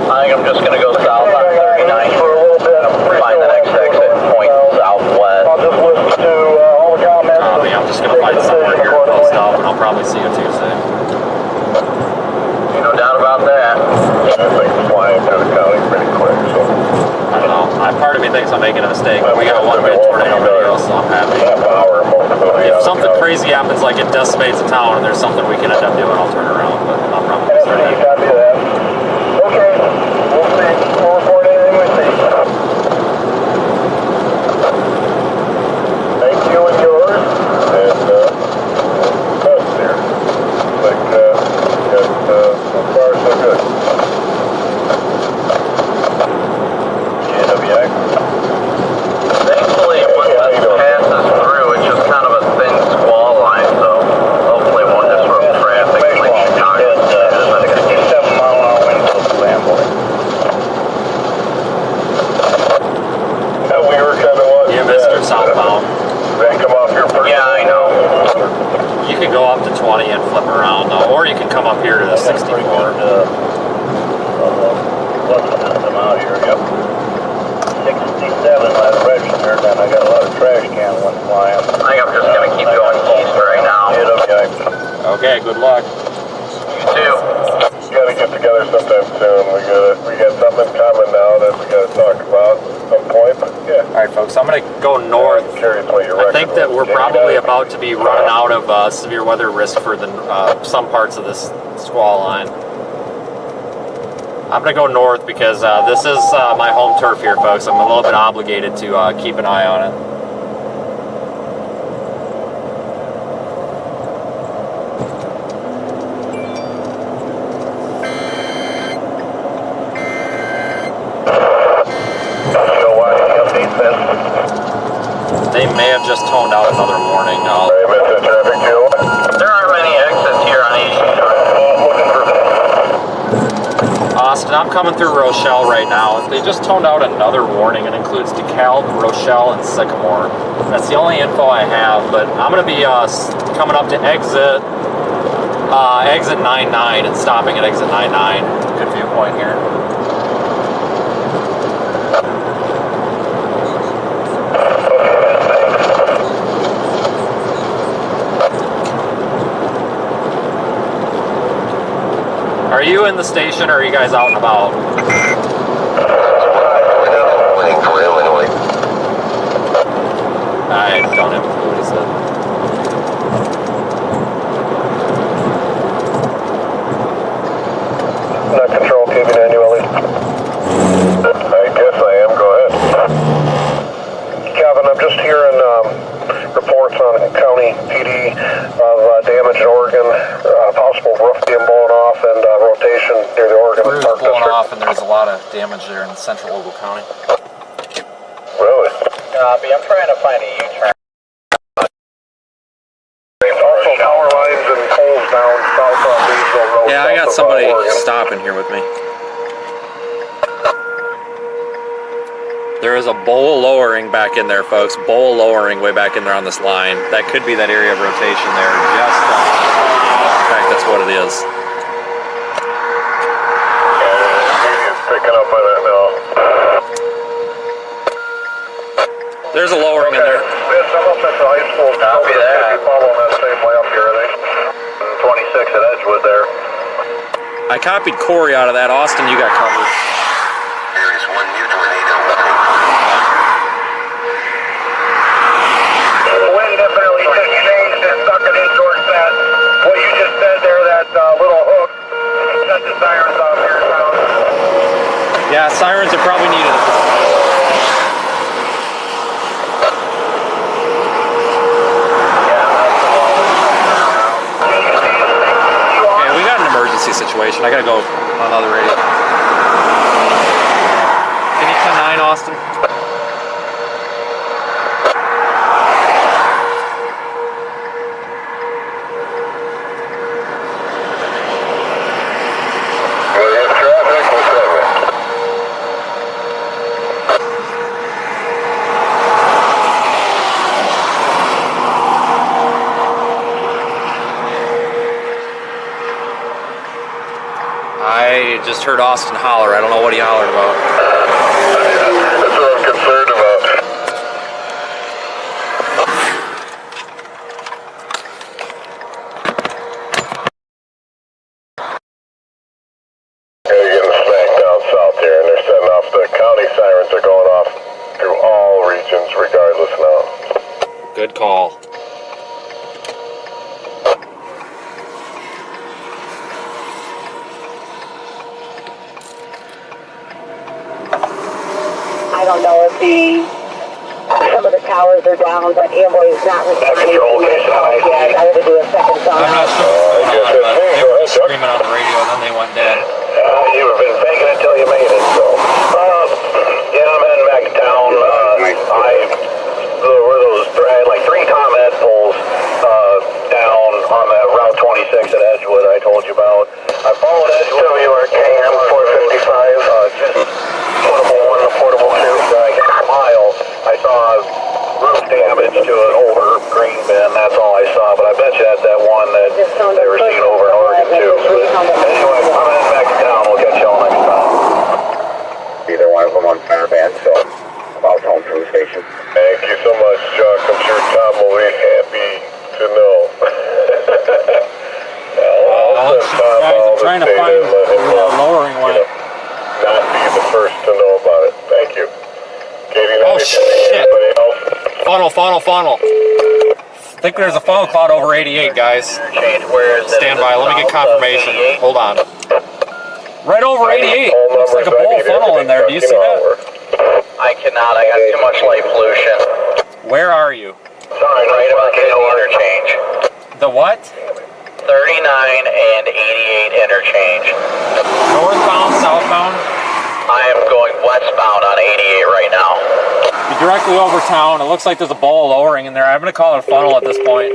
S3: I think I'm just going to go south on 39 for a little bit. Find the next exit point southwest. I'll just listen to all the comments.
S2: I'm just going to find somewhere here to post out, and I'll probably see you Tuesday.
S3: Ain't no doubt about that.
S10: This thing's flying through the county pretty quick, so.
S2: I don't know. Part of me thinks I'm making a mistake, but we got one good tornado video, so I'm happy.
S10: Half hour,
S2: If something crazy happens, like it decimates a town, and there's something we can end up doing, I'll turn around, but I'll probably start that.
S3: Copy that. Okay, we'll see. We'll report anything we see.
S10: Thank you and yours. And, good there. Like, so far so good.
S3: GWX. Thankfully, once this passes through, it's just kind of a thin squall line, so hopefully it won't disrupt traffic like Chicago does. I think it's 57 mile-an-hour wind till the Lamboy.
S10: Yeah, we were kind of on.
S2: Yeah, Mr. Southbound.
S10: They come off here first.
S3: Yeah, I know.
S2: You can go up to 20 and flip around, or you can come up here to the 64.
S3: Come out here, yep. 67 last registered, and I got a lot of trash can ones flying. I think I'm just going to keep going east right now.
S2: Okay, good luck.
S3: You too.
S10: We gotta get together sometime soon. We got something coming now that we gotta talk about at some point, but yeah.
S2: Alright folks, I'm going to go north.
S10: I'm curious what your
S2: I think that we're probably about to be running out of severe weather risk for the some parts of this squall line. I'm going to go north because this is my home turf here, folks. I'm a little bit obligated to keep an eye on it. They may have just toned out another warning.
S3: There aren't many exits here on 80.
S2: Austin, I'm coming through Rochelle right now. They just toned out another warning. It includes DeKalb, Rochelle, and Sycamore. That's the only info I have, but I'm going to be coming up to exit 99 and stopping at exit 99. Good viewpoint here. Are you in the station or are you guys out and about? I don't have a clue what he said.
S10: Not control, keeping annually. I guess I am, go ahead. Kevin, I'm just hearing reports on county PD of damage in Oregon, possible roof being blown off and rotation near the Oregon Park
S2: blown
S10: District.
S2: off and there's a lot of damage there in central Ogle County.
S10: Really?
S3: Copy. I'm trying to find a U-turn.
S10: Also, power lines and poles down south on Leesville Road.
S2: Yeah, I got
S10: south of,
S2: somebody
S10: Oregon.
S2: stopping here with me. There is a bowl lowering back in there, folks. Bowl lowering way back in there on this line. That could be that area of rotation there. Just, in fact, that's what it is.
S10: It's picking up on it now.
S2: There's a lowering in there.
S10: Yes, I'm up at the high school.
S3: Copy that.
S10: Maybe following that same way up here, I think.
S3: 26 at Edgewood there.
S2: I copied Corey out of that. Austin, you got covered.
S9: There is one new tornado warning.
S1: The wind definitely just changed and sucked it in towards that, what you just said there, that little hook. Set the sirens off here in town.
S2: Yeah, sirens are probably needed at this point. Okay, we got an emergency situation. I gotta go on another radio. Can you 10-9, Austin?
S10: Well, you have traffic, what's up?
S2: I just heard Austin holler. I don't know what he hollered about.
S10: That's what I'm concerned about. They're getting smacked down south here, and they're setting off. The county sirens are going off through all regions, regardless now.
S2: Good call.
S8: I don't know if some of the towers are down, but Amboy is not responding. Yeah, I had to do a second song.
S2: I'm not sure what's going on, but they were screaming on the radio and then they went dead.
S1: You've been faking it till you made it, so. Yeah, I'm heading back to town. Where those, I had like 3 ComEd poles down on that Route 26 at Edgewood I told you about. I followed Edgewood. WRKM 455. Just portable 1 to portable 2. I got a mile. I saw roof damage to an older grain bin. That's all I saw. But I bet you that's that one that they were seeing over in Oregon too. But anyway, I'm heading back to town. We'll catch y'all next time.
S6: Either one of them on Fairband, so about home from the station.
S10: Thank you so much, Chuck. I'm sure Tom will be happy to know.
S2: Well, guys, I'm trying to find the lowering one.
S10: Not be the first to know about it. Thank you. Katie,
S2: Oh, shit.
S10: anybody else?
S2: Funnel. I think there's a funnel cloud over 88, guys. Stand by. Let me get confirmation. Hold on. Right over 88. Looks like a bowl funnel in there. Do you see that?
S3: I cannot. I got too much light pollution.
S2: Where are you?
S3: Sorry, right about the interchange.
S2: The what?
S3: 39 and 88 interchange.
S2: Northbound, southbound?
S3: I am going westbound on 88 right now.
S2: You're directly over town. It looks like there's a bowl lowering in there. I'm going to call it a funnel at this point.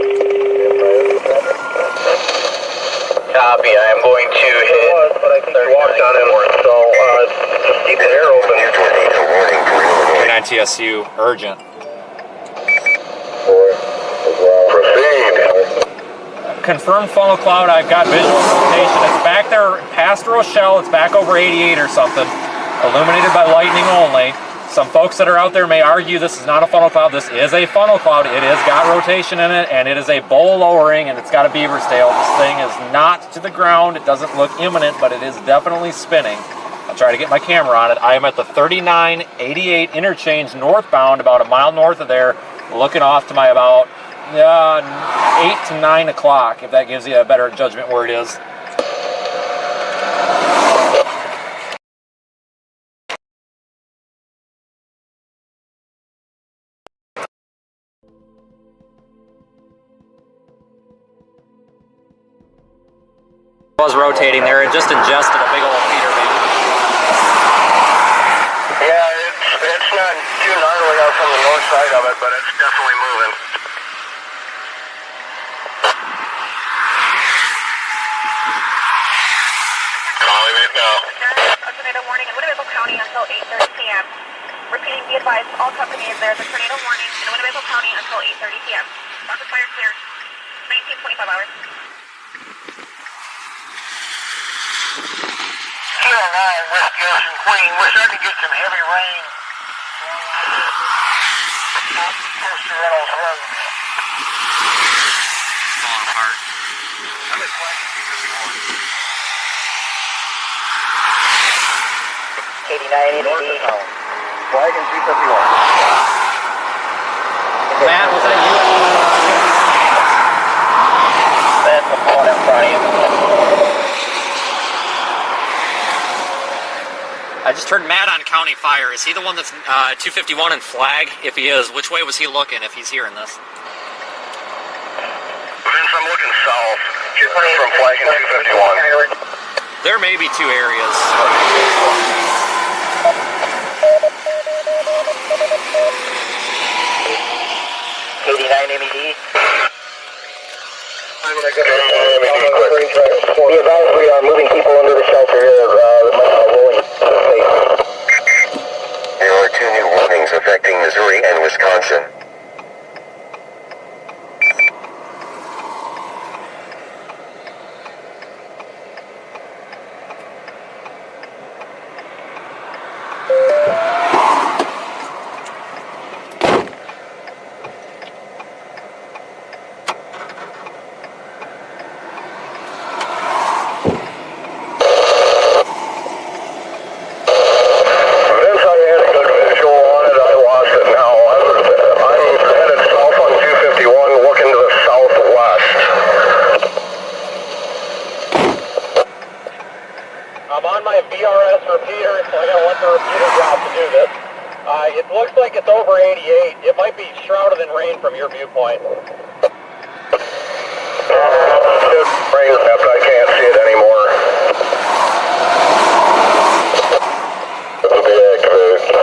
S3: Copy. I am going to hit.
S1: But I think you walked on it, so just keep the air open.
S2: Turn on TSU. Urgent.
S10: Proceed.
S2: Confirmed funnel cloud. I've got visual location. It's back there past Rochelle. It's back over 88 or something. Illuminated by lightning only. Some folks that are out there may argue this is not a funnel cloud. This is a funnel cloud. It has got rotation in it, and it is a bowl lowering, and it's got a beaver's tail. This thing is not to the ground. It doesn't look imminent, but it is definitely spinning. I'll try to get my camera on it. I am at the 39-88 interchange northbound, about a mile north of there, looking off to my about 8 to 9 o'clock, if that gives you a better judgment where it is. Was rotating there. It just ingested a big old feeder bait.
S1: Yeah, it's not too gnarly out
S10: from the north side of it, but it's definitely moving. Calling it now.
S5: A tornado warning in Winnebago County until 8:30 p.m. Repeating, be advised, all companies, there's a tornado warning in Winnebago County until 8:30 p.m. Rocket fire clear. 19:25 hours.
S10: Carolina, West Jefferson, Queen. We're starting to get some heavy rain. Close to Reynolds Road.
S2: Falling apart.
S10: I'm at flagging 251. Flagging 251.
S2: Matt, was that you?
S3: That's the one in front of you.
S2: I just heard Matt on County Fire. Is he the one that's 251 and flag? If he is, which way was he looking if he's hearing this?
S10: Vince, I'm looking south from flagging 251.
S2: There may be two areas.
S3: KD9 MED.
S4: Be advised, we are moving people under the shelter here, rolling to space.
S3: There are 2 new warnings affecting Missouri and Wisconsin.
S1: I'm on my VRS repeater, so I gotta let the repeater drop to do this. It looks like it's over 88. It might be shrouded in rain from your viewpoint.
S10: Rain depth, I can't see it anymore. It'll be activated.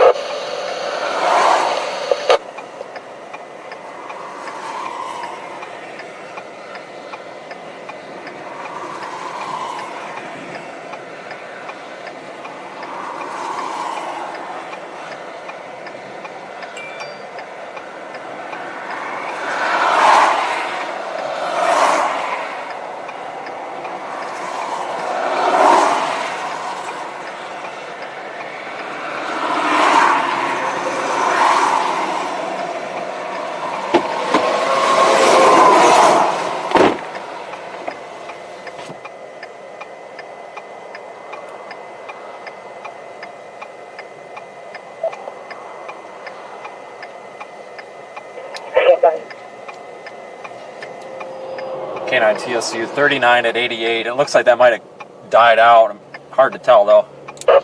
S2: K9 TSU 39 at 88. It looks like that might have died out. Hard to tell though.
S10: Yeah,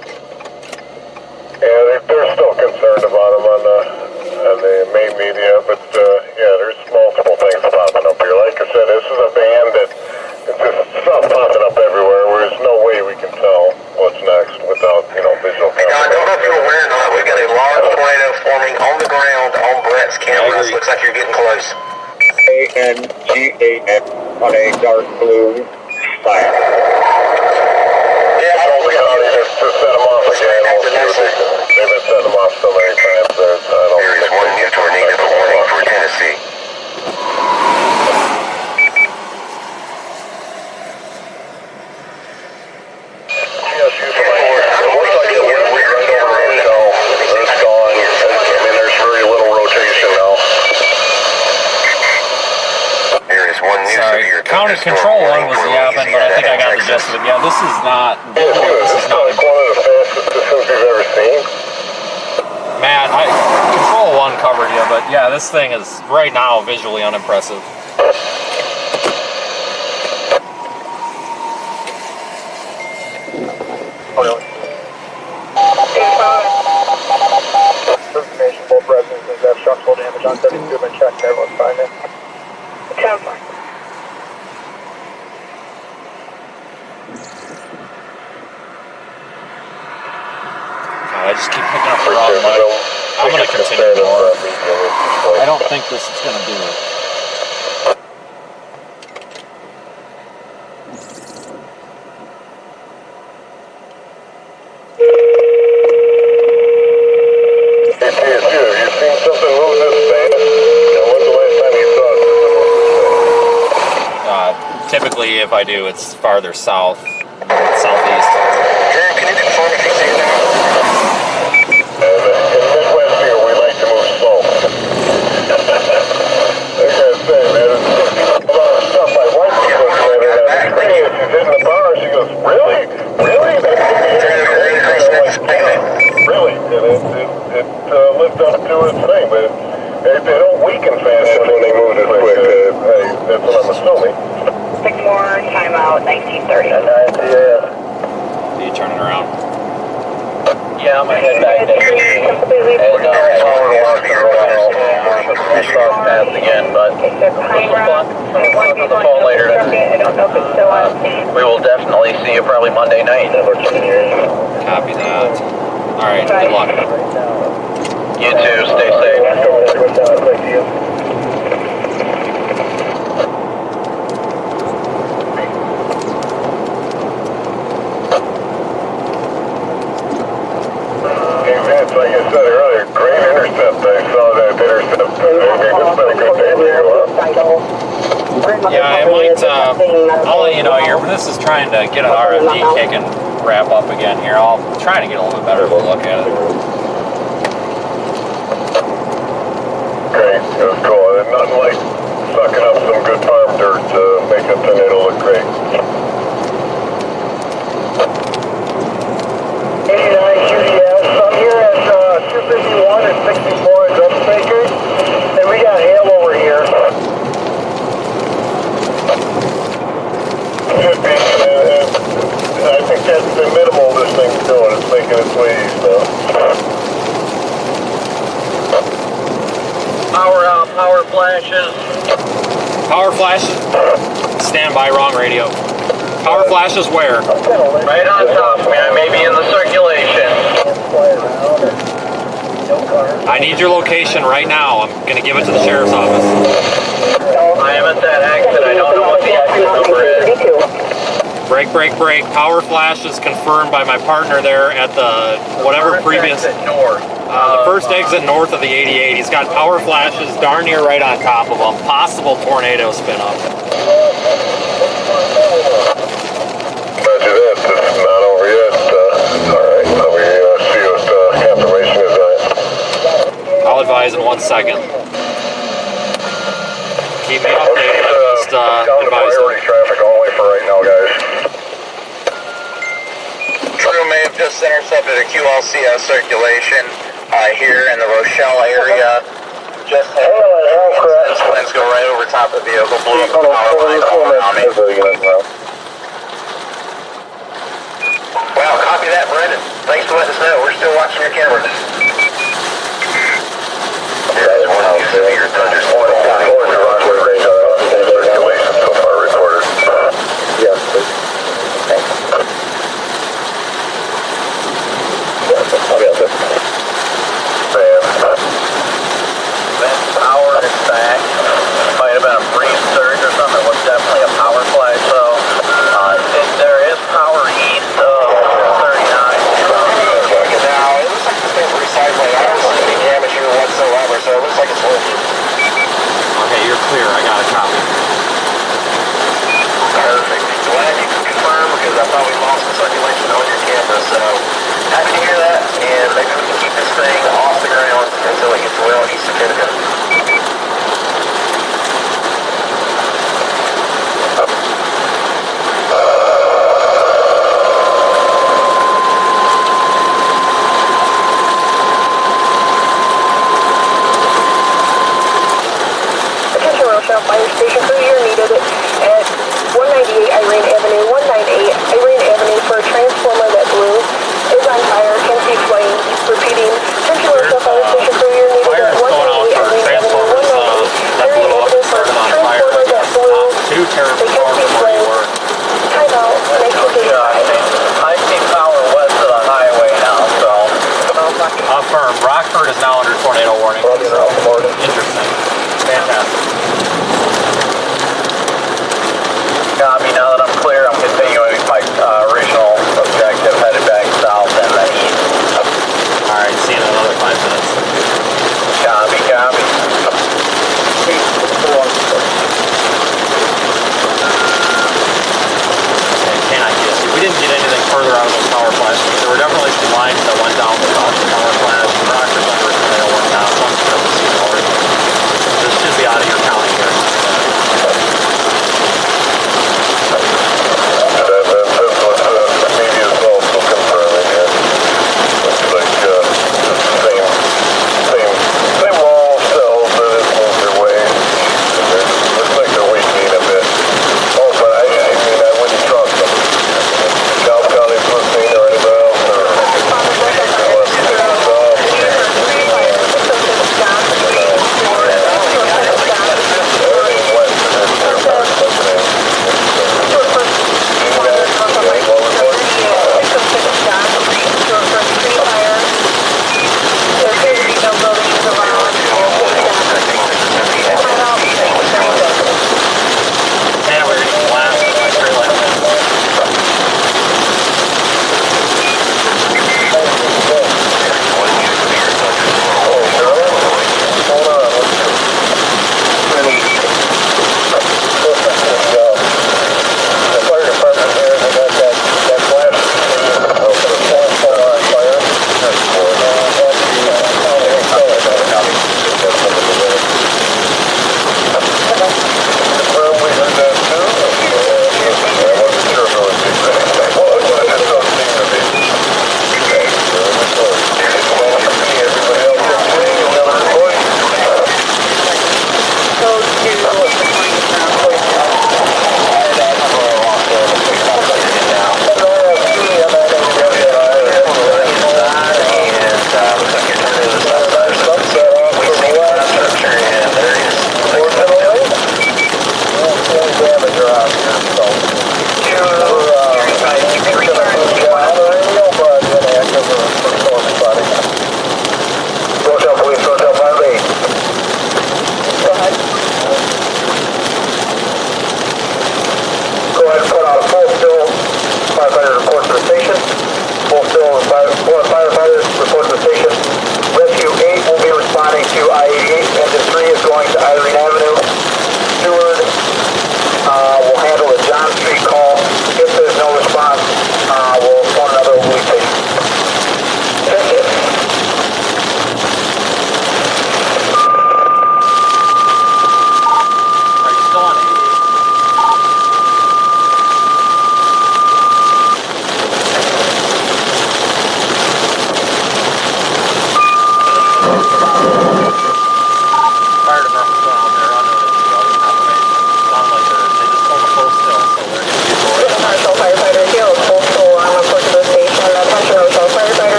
S10: they're still concerned about them on the main media, but yeah, there's multiple things popping up here. Like I said, this is a band that it's just stuff popping up everywhere. There's no way we can tell what's next without, visual
S3: Hey, Don, I don't know if you're aware or not, we've got a large tornado forming on the ground on Brett's cameras. Looks like you're getting close.
S4: ANGAN on a dark blue fire.
S3: Yeah, I don't know.
S10: just set them off again. They've been setting them off so many times.
S3: There is one new tornado warning for Tennessee.
S2: County control one was yapping, but I think I got the gist of it. Yeah, this is not.
S10: This is not like one of the fastest systems you've ever seen.
S2: Matt, control one covered you, but yeah, this thing is right now visually unimpressive.
S4: Information, both residences have structural damage on 32 have been checked. Everyone's fine there. 10-5.
S2: I just keep picking up the wrong mic. I'm gonna continue north. I don't think this is gonna do it.
S10: You've seen something move this fast? When's the last time you saw something move this fast?
S2: Typically, if I do, it's farther south, southeast.
S3: Aaron, can you confirm if you see that?
S10: In Midwest here, we like to move slow. Like I say, man, it's 60 miles an hour stuff. My wife was looking at it, and she's hitting the bar, she goes, really? Really? Really? And it lived up to its thing, but they don't weaken fast when they move this quick. That's what I'm assuming.
S5: 6 more, timeout, 1930.
S2: Are you turning around?
S11: Yeah, I'm gonna head back there. And cross paths again, but we'll on the phone later. We will definitely see you probably Monday night.
S2: Copy that. All right, good luck.
S11: You too, stay safe.
S10: Like I said earlier, great intercept. I saw that intercept. It's been a good day for you.
S2: Yeah, it might, I'll let you know here, this is trying to get an RFD kick and wrap up again here. I'll try to get a little bit better of a look at it.
S10: Great, it was cool. And nothing like sucking up some good farm dirt to make a tornado look great.
S4: 89 QDS, I'm here at 251 and 64 Dubstakers, and we got hail over here.
S10: Should be, I think that's the minimal this thing's doing. It's making its way east now.
S11: Power out, power flashes.
S2: Power flash, stand by, wrong radio. Power flashes where?
S11: Right on top of me, I may be in the circulation.
S2: I need your location right now. I'm going to give it to the sheriff's office.
S11: I am at that exit, I don't know what the exit number is.
S2: Break, break, break. Power flash is confirmed by my partner there at the whatever previous...
S11: Exit north.
S2: The first exit north of the 88. He's got power flashes darn near right on top of him. Possible tornado spin up.
S10: Roger that. It's not over yet. Alright, so we see what confirmation is on it.
S2: I'll advise in 1 second. Keep me updated. Just advise
S10: priority traffic only for right now, guys.
S3: Crew may have just intercepted a QLCS circulation here in the Rochelle area. Just had winds go right over top of the vehicle, blew up the power line all around me. Wow, copy that, Brendan. Thanks for letting us know. We're still watching your cameras. Guys, one of you severe thunderstorm
S10: Circulation so far reported.
S4: Yes, please. Thanks. I'll be out there.
S11: That power is back. Might have been a brief surge or something. It was definitely a power flash, so there is power east of 39.
S3: Now, it looks like the thing's recycling. I don't see any damage here whatsoever, so it looks like it's working.
S2: Okay, you're clear. I got a copy.
S3: Perfect. Glad you can confirm because I thought we lost the circulation on your camera, so happy to hear that, and maybe we can keep this thing off the ground until it gets well east of Keota.
S5: Fire station crew, you're needed at 198 Irene Avenue, 198 Irene Avenue for a transformer that blew. Is on fire, can see flames. Repeating, Central Rochelle Fire Station crew, you're needed at 198 Irene Avenue, 198 Irene Avenue for a transformer that blew. They can see flames. Time out, next to the
S11: I see power west of the highway now, so...
S2: Affirm. Rockford is now under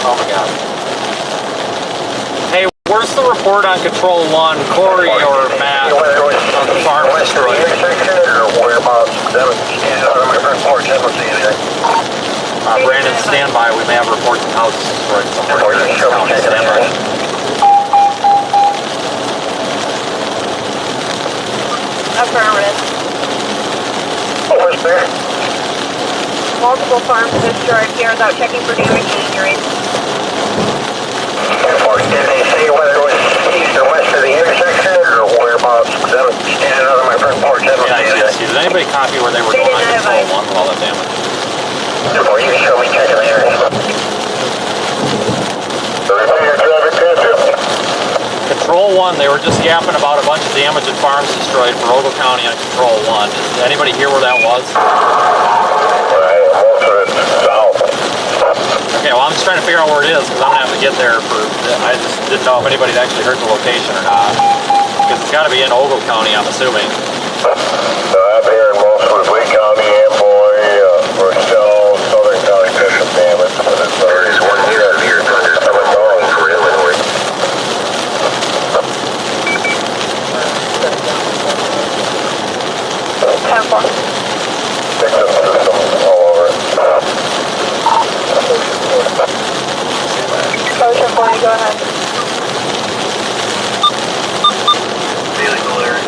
S2: Oh my god. Hey, where's the report on Control 1, Corey or Matt on the farm destroyed? Brandon, stand by. We may have reports of houses destroyed somewhere. Stand by.
S5: Affirmative.
S3: Where's there?
S5: Multiple farms destroyed here without checking for damage and injuries.
S3: Did they say whether it was east or west of the intersection or whereabouts? Because I was standing out of my front porch.
S2: Yeah, did anybody copy where they were going on Control 1 with all that damage?
S3: Or you can show me checking the area.
S2: Control 1, they were just yapping about a bunch of damage and farms destroyed for Ogle County on Control 1. Did anybody hear where that was? Okay, well I'm just trying to figure out where it is because I'm going to have to get there for, I just didn't know if anybody's actually heard the location or not. Because it's got to be in Ogle County, I'm assuming.
S10: I'm hearing most of Lee County, Amboy, Rochelle, Southern County, Bishop damage.
S3: There is one here out of here, thunderstorm going for Illinois.
S5: Temple.
S10: Victim systems all over it.
S5: Ocean Boy, go ahead.
S11: Daily malaria.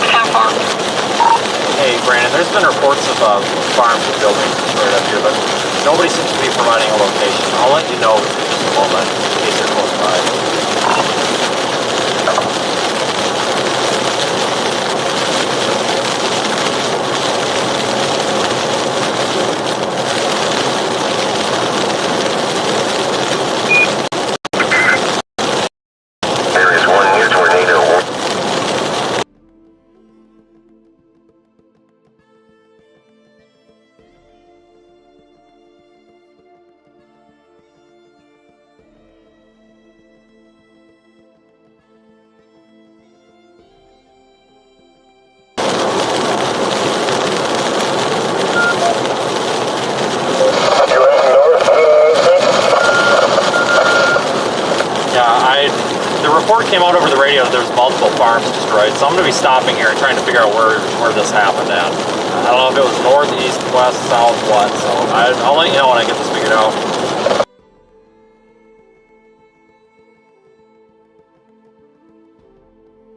S5: Temple.
S2: Hey Brandon, there's been reports of farms and buildings destroyed up here, but nobody seems to be providing a location. I'll let you know in just a moment in case you're close by. The report came out over the radio that there's multiple farms destroyed, so I'm going to be stopping here and trying to figure out where this happened at. I don't know if it was north, east, west, south, what, so I'll let you know when I get this figured out.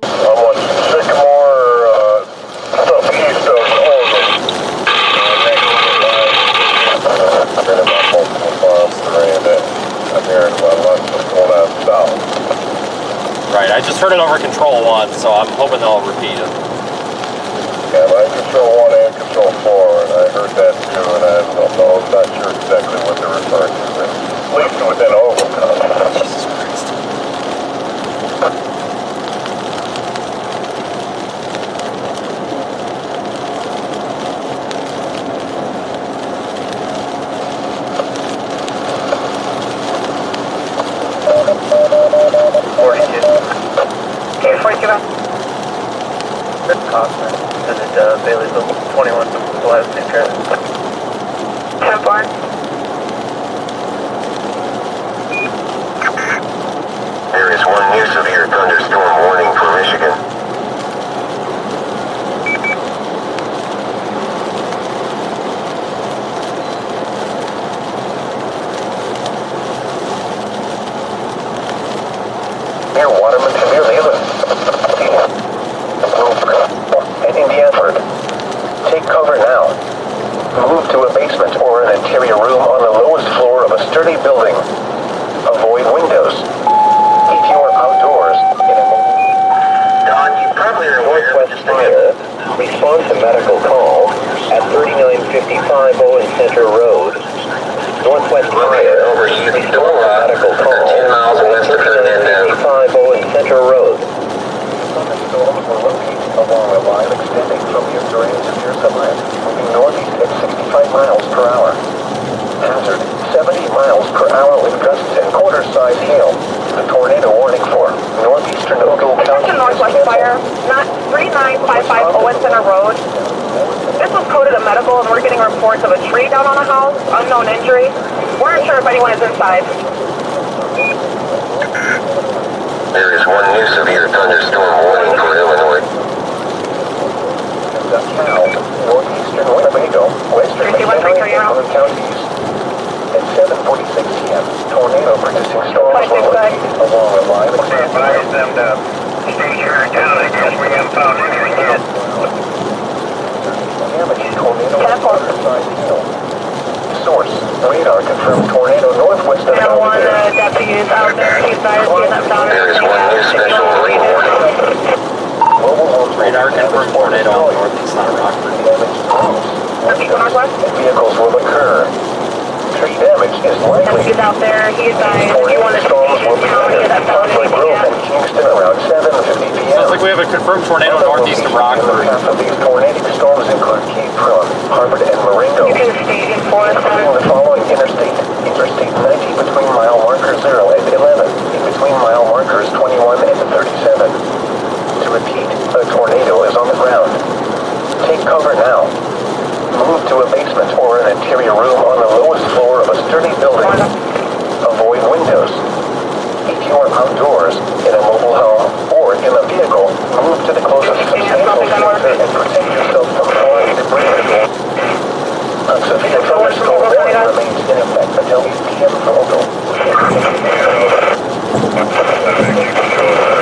S10: I'm on Sycamore, stuff east of Oregon. I'm hearing about multiple farms around it. I'm hearing about lots of going on south.
S2: Right, I just heard it over Control 1, so I'm hoping they'll repeat it.
S10: Yeah, I Control 1 and Control 4, and I heard that too, and I don't know, I'm not sure exactly what they're referring to, but at least within Ogle County.
S2: Jesus Christ.
S11: Visit Baileyville 21 West in traffic.
S5: 10-4.
S3: thunderstorm warning for Michigan.
S1: Near Waterman to near Leland. And Indianford. Take cover now. Move to a basement or an interior room on the lowest floor of a sturdy building. Avoid windows. If you are outdoors in a
S3: Don, you probably are aware,
S1: Northwest Fire, respond to medical call at 3955 Owen Center Road. Northwest Fire,
S3: over
S1: respond to medical call
S3: 10 miles west of her and
S1: 3955 Owen Center Road. Thunderstorms were located along a line extending from your Durango to your sublet, moving northeast at 65 miles per hour. Hazard, 70 miles per hour with gusts and quarter-size hail. The tornado warning for northeastern Ogle County.
S5: Attention Northwest Fire, not 3955 Owen Center Road. This was coded a medical and we're getting reports of a tree down on a house, unknown injury. We're not sure if anyone is inside.
S3: There is one new severe thunderstorm warning for Illinois.
S1: The Cal, northeastern Winnebago, western McHenry, and Owen counties. At 7:46 p.m., tornado-producing storms were located along a line extending
S9: Advise them to stay here in town. I guess we haven't found anything yet.
S1: damaged tornado size hail. Source, radar confirmed tornado northwest of
S5: Now one deputies out there, he's not found
S3: There is
S5: anything
S3: one new
S5: yet.
S3: special marine warning.
S1: Global homes
S2: Radar confirmed tornado on northeast side of Rockford.
S1: damaged homes.
S5: Northwest?
S1: Vehicles will occur. Tree damage is likely.
S5: Deputies out there, he's if you want to
S1: Storms
S5: see
S1: will
S5: his
S1: be
S5: town,
S1: needed
S5: get that
S1: in
S5: found
S1: Southwood
S5: anything
S1: Grove
S5: yet.
S1: and Kingston around 7:50 p.m.
S2: Sounds like we have a confirmed tornado northeast of Rockford.
S1: Half of these tornadic storms include Cape Front, Harvard, and Marengo.
S5: You can state in Forest
S1: Including the following interstate. Interstate 90 between mile marker 0 and 11. In between mile markers 21 and 37. To repeat, a tornado is on the ground. Take cover now. Move to a basement or an interior room on the lowest floor of a sturdy building. Avoid windows. If you are outdoors, in a mobile home, or in a vehicle, move to the closest substantial shelter and protect yourself from falling debris. A severe thunderstorm warning remains in effect until 8 p.m. for Ogle.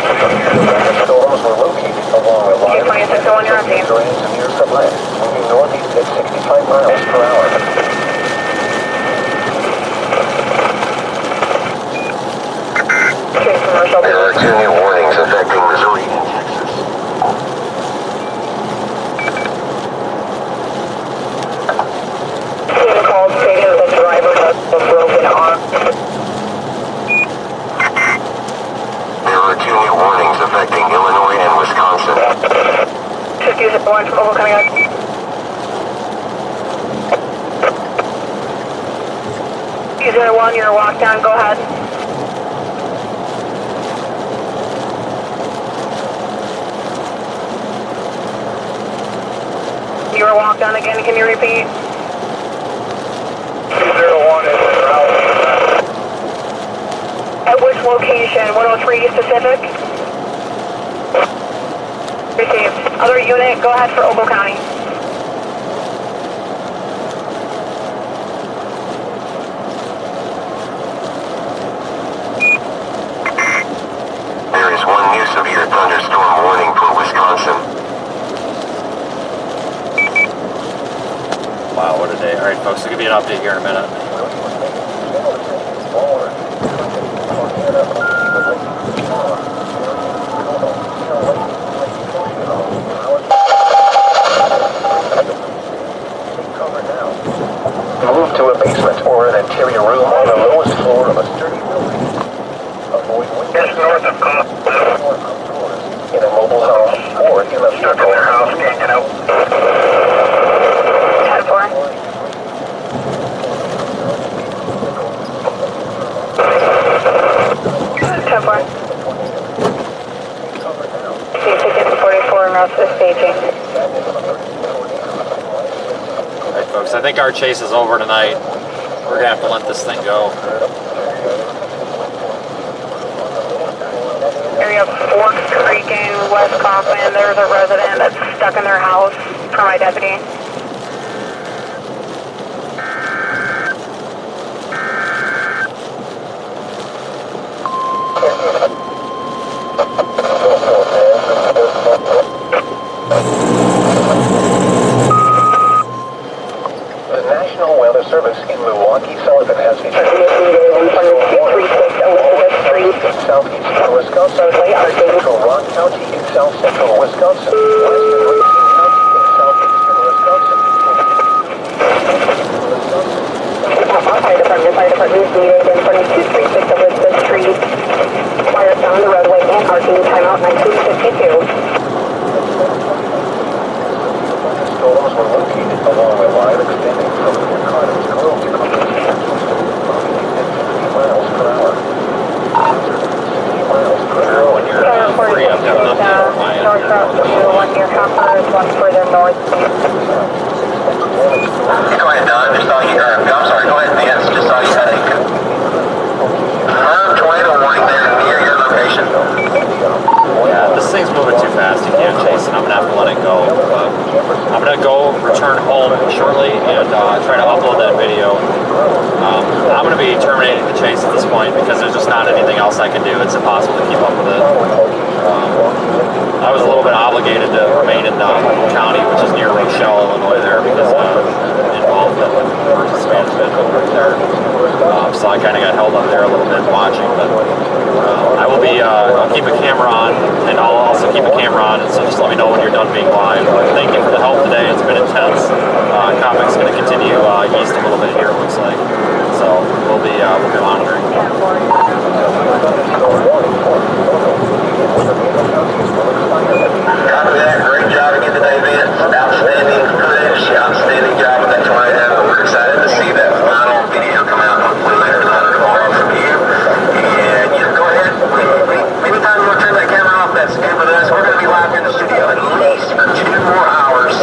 S1: Storms were located along a line of Durango to near Sublet, moving northeast at 65 miles per hour.
S3: There are two new warnings affecting Missouri and Texas.
S5: Team called stating the driver has a broken arm.
S3: There are two new warnings affecting Illinois and Wisconsin.
S5: Should use a one from Ogle coming up. User 1, you're walk down, go ahead. You were walk down again, can you repeat?
S9: 201 is en route.
S5: At which location? 103 Pacific? Received. Other unit, go ahead for Ogle County.
S3: There is one new severe thunderstorm warning for Wisconsin.
S2: Wow, what a day. All right, folks, I'll give you an update here in a minute.
S1: Move to a basement or an interior room on the lowest floor of a sturdy building. Avoid windows.
S9: Just north of Columbus.
S1: In a mobile home or in a
S9: Stuck in their house, can't get out.
S5: 10-4. C-ticket 44 northwest staging.
S2: All right, folks, I think our chase is over tonight. We're going to have to let this thing go.
S5: Area have Fork Creek in West Kaufman. There's a resident that's stuck in their house for my deputy.
S1: The National Weather Service in Milwaukee Sullivan has issued southeast Wisconsin, central Rock County in south central Wisconsin, western Racine County in southeastern Wisconsin.
S5: Fire department is needed in front of 236 Elizabeth Street. Fire on the roadway and parking, timeout 1952.
S1: Storms were located along a line extending from Near Cardinals Grove to 60 miles per hour. 60 miles per hour.
S2: When you're free, I've got enough to fly in.
S5: North Route 2, one near Concord, one further north.
S3: Go ahead, Don. Just saw you. I'm sorry. Go ahead, Vance. Just saw you had a confirmed tornado warning there near your location.
S2: Yeah, this thing's moving too fast. You can't chase it. I'm gonna have to let it go. But I'm gonna go return home shortly and try to upload that video. I'm gonna be terminating the chase at this point because there's just not anything else I can do. It's impossible to keep up with it. I was a little bit obligated to remain in county, which is near Rochelle, Illinois, there because involved in emergency management over there. So I kind of got held up there a little bit watching, but I will be. I'll keep a camera on, and I'll also keep a camera on. And so just let me know when you're done being live. Thank you for the help today. It's been intense. Comic's going to continue east a little bit here. It looks like. So we'll be monitoring.
S3: Copy that. Great job again today, Vince. Outstanding footage. Outstanding job with that tornado. We're excited to see that final video come out hopefully later tonight or tomorrow from you. And you know, go ahead. Anytime you want to turn that camera off, that's good with us. We're going to be live in the studio at least for 2 more hours,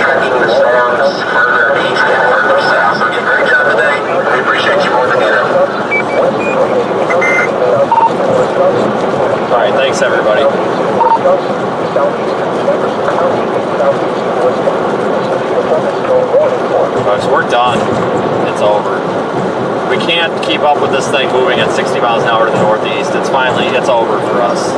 S3: tracking the storms further east and further south. So again, great job today. We appreciate you more than you know.
S2: All right, thanks everybody. Folks, we're done. It's over. We can't keep up with this thing moving at 60 miles an hour to the northeast. It's over for us.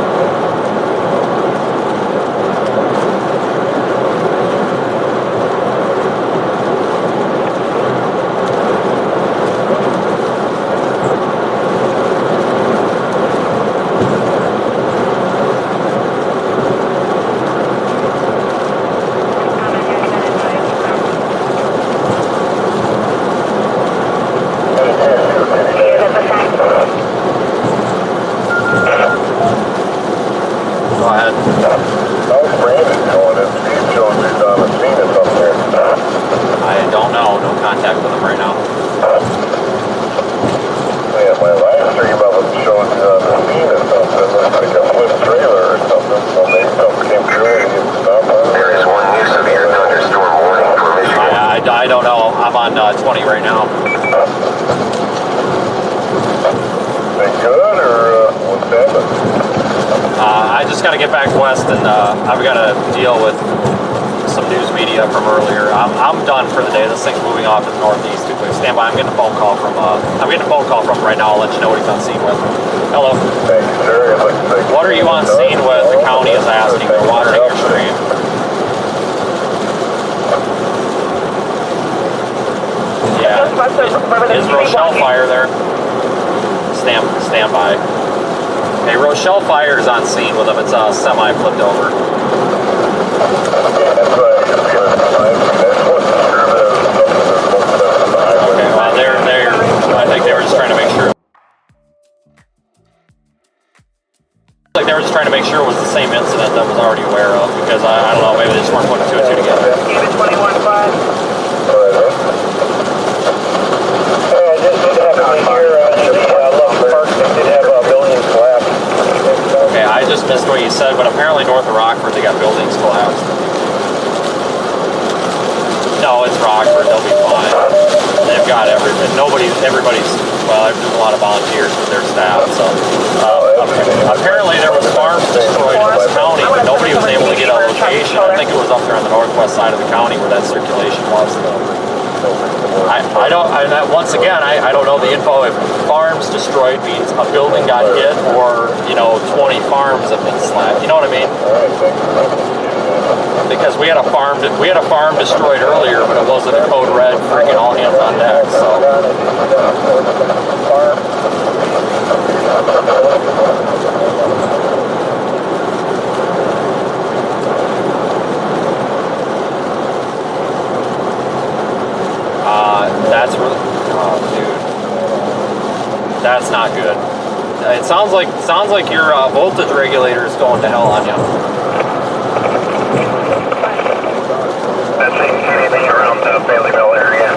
S2: I don't know. I'm on 20 right now.
S10: They good or what's happening?
S2: I just got to get back west, and I've got to deal with some news media from earlier. I'm done for the day. This thing's moving off to the northeast too quick. Stand by. I'm getting a phone call from right now. I'll let you know what he's on scene with. Hello.
S10: Thank you, sir.
S2: What are you on scene with? The county is asking. They're watching your stream. Yeah. Is Rochelle Fire there? Stand by. Hey, Rochelle Fire is on scene with them. It's a semi flipped over. Okay, well, I think they were just trying to make sure. Like they were just trying to make sure it was the same incident that was already aware of, because I don't know, maybe they just weren't putting 2 and 2 together.
S5: David 21-5.
S2: Okay, I just missed what you said, but apparently north of Rockford they got buildings collapsed. No, it's Rockford, they'll be fine. They've got everything. Everybody's well, there's a lot of volunteers with their staff. So apparently there was farms destroyed in this county, but nobody was able to get a location. I think it was up there on the northwest side of the county where that circulation was. Once again, I don't know the info if farms destroyed means a building got hit or, 20 farms have been slammed. You know what I mean? Because we had a farm destroyed earlier, but it wasn't a code red, freaking all hands on deck. So. That's really, oh, dude, that's not good. It sounds like your voltage regulator is going to hell on you.
S11: That's anything around the Baileyville area.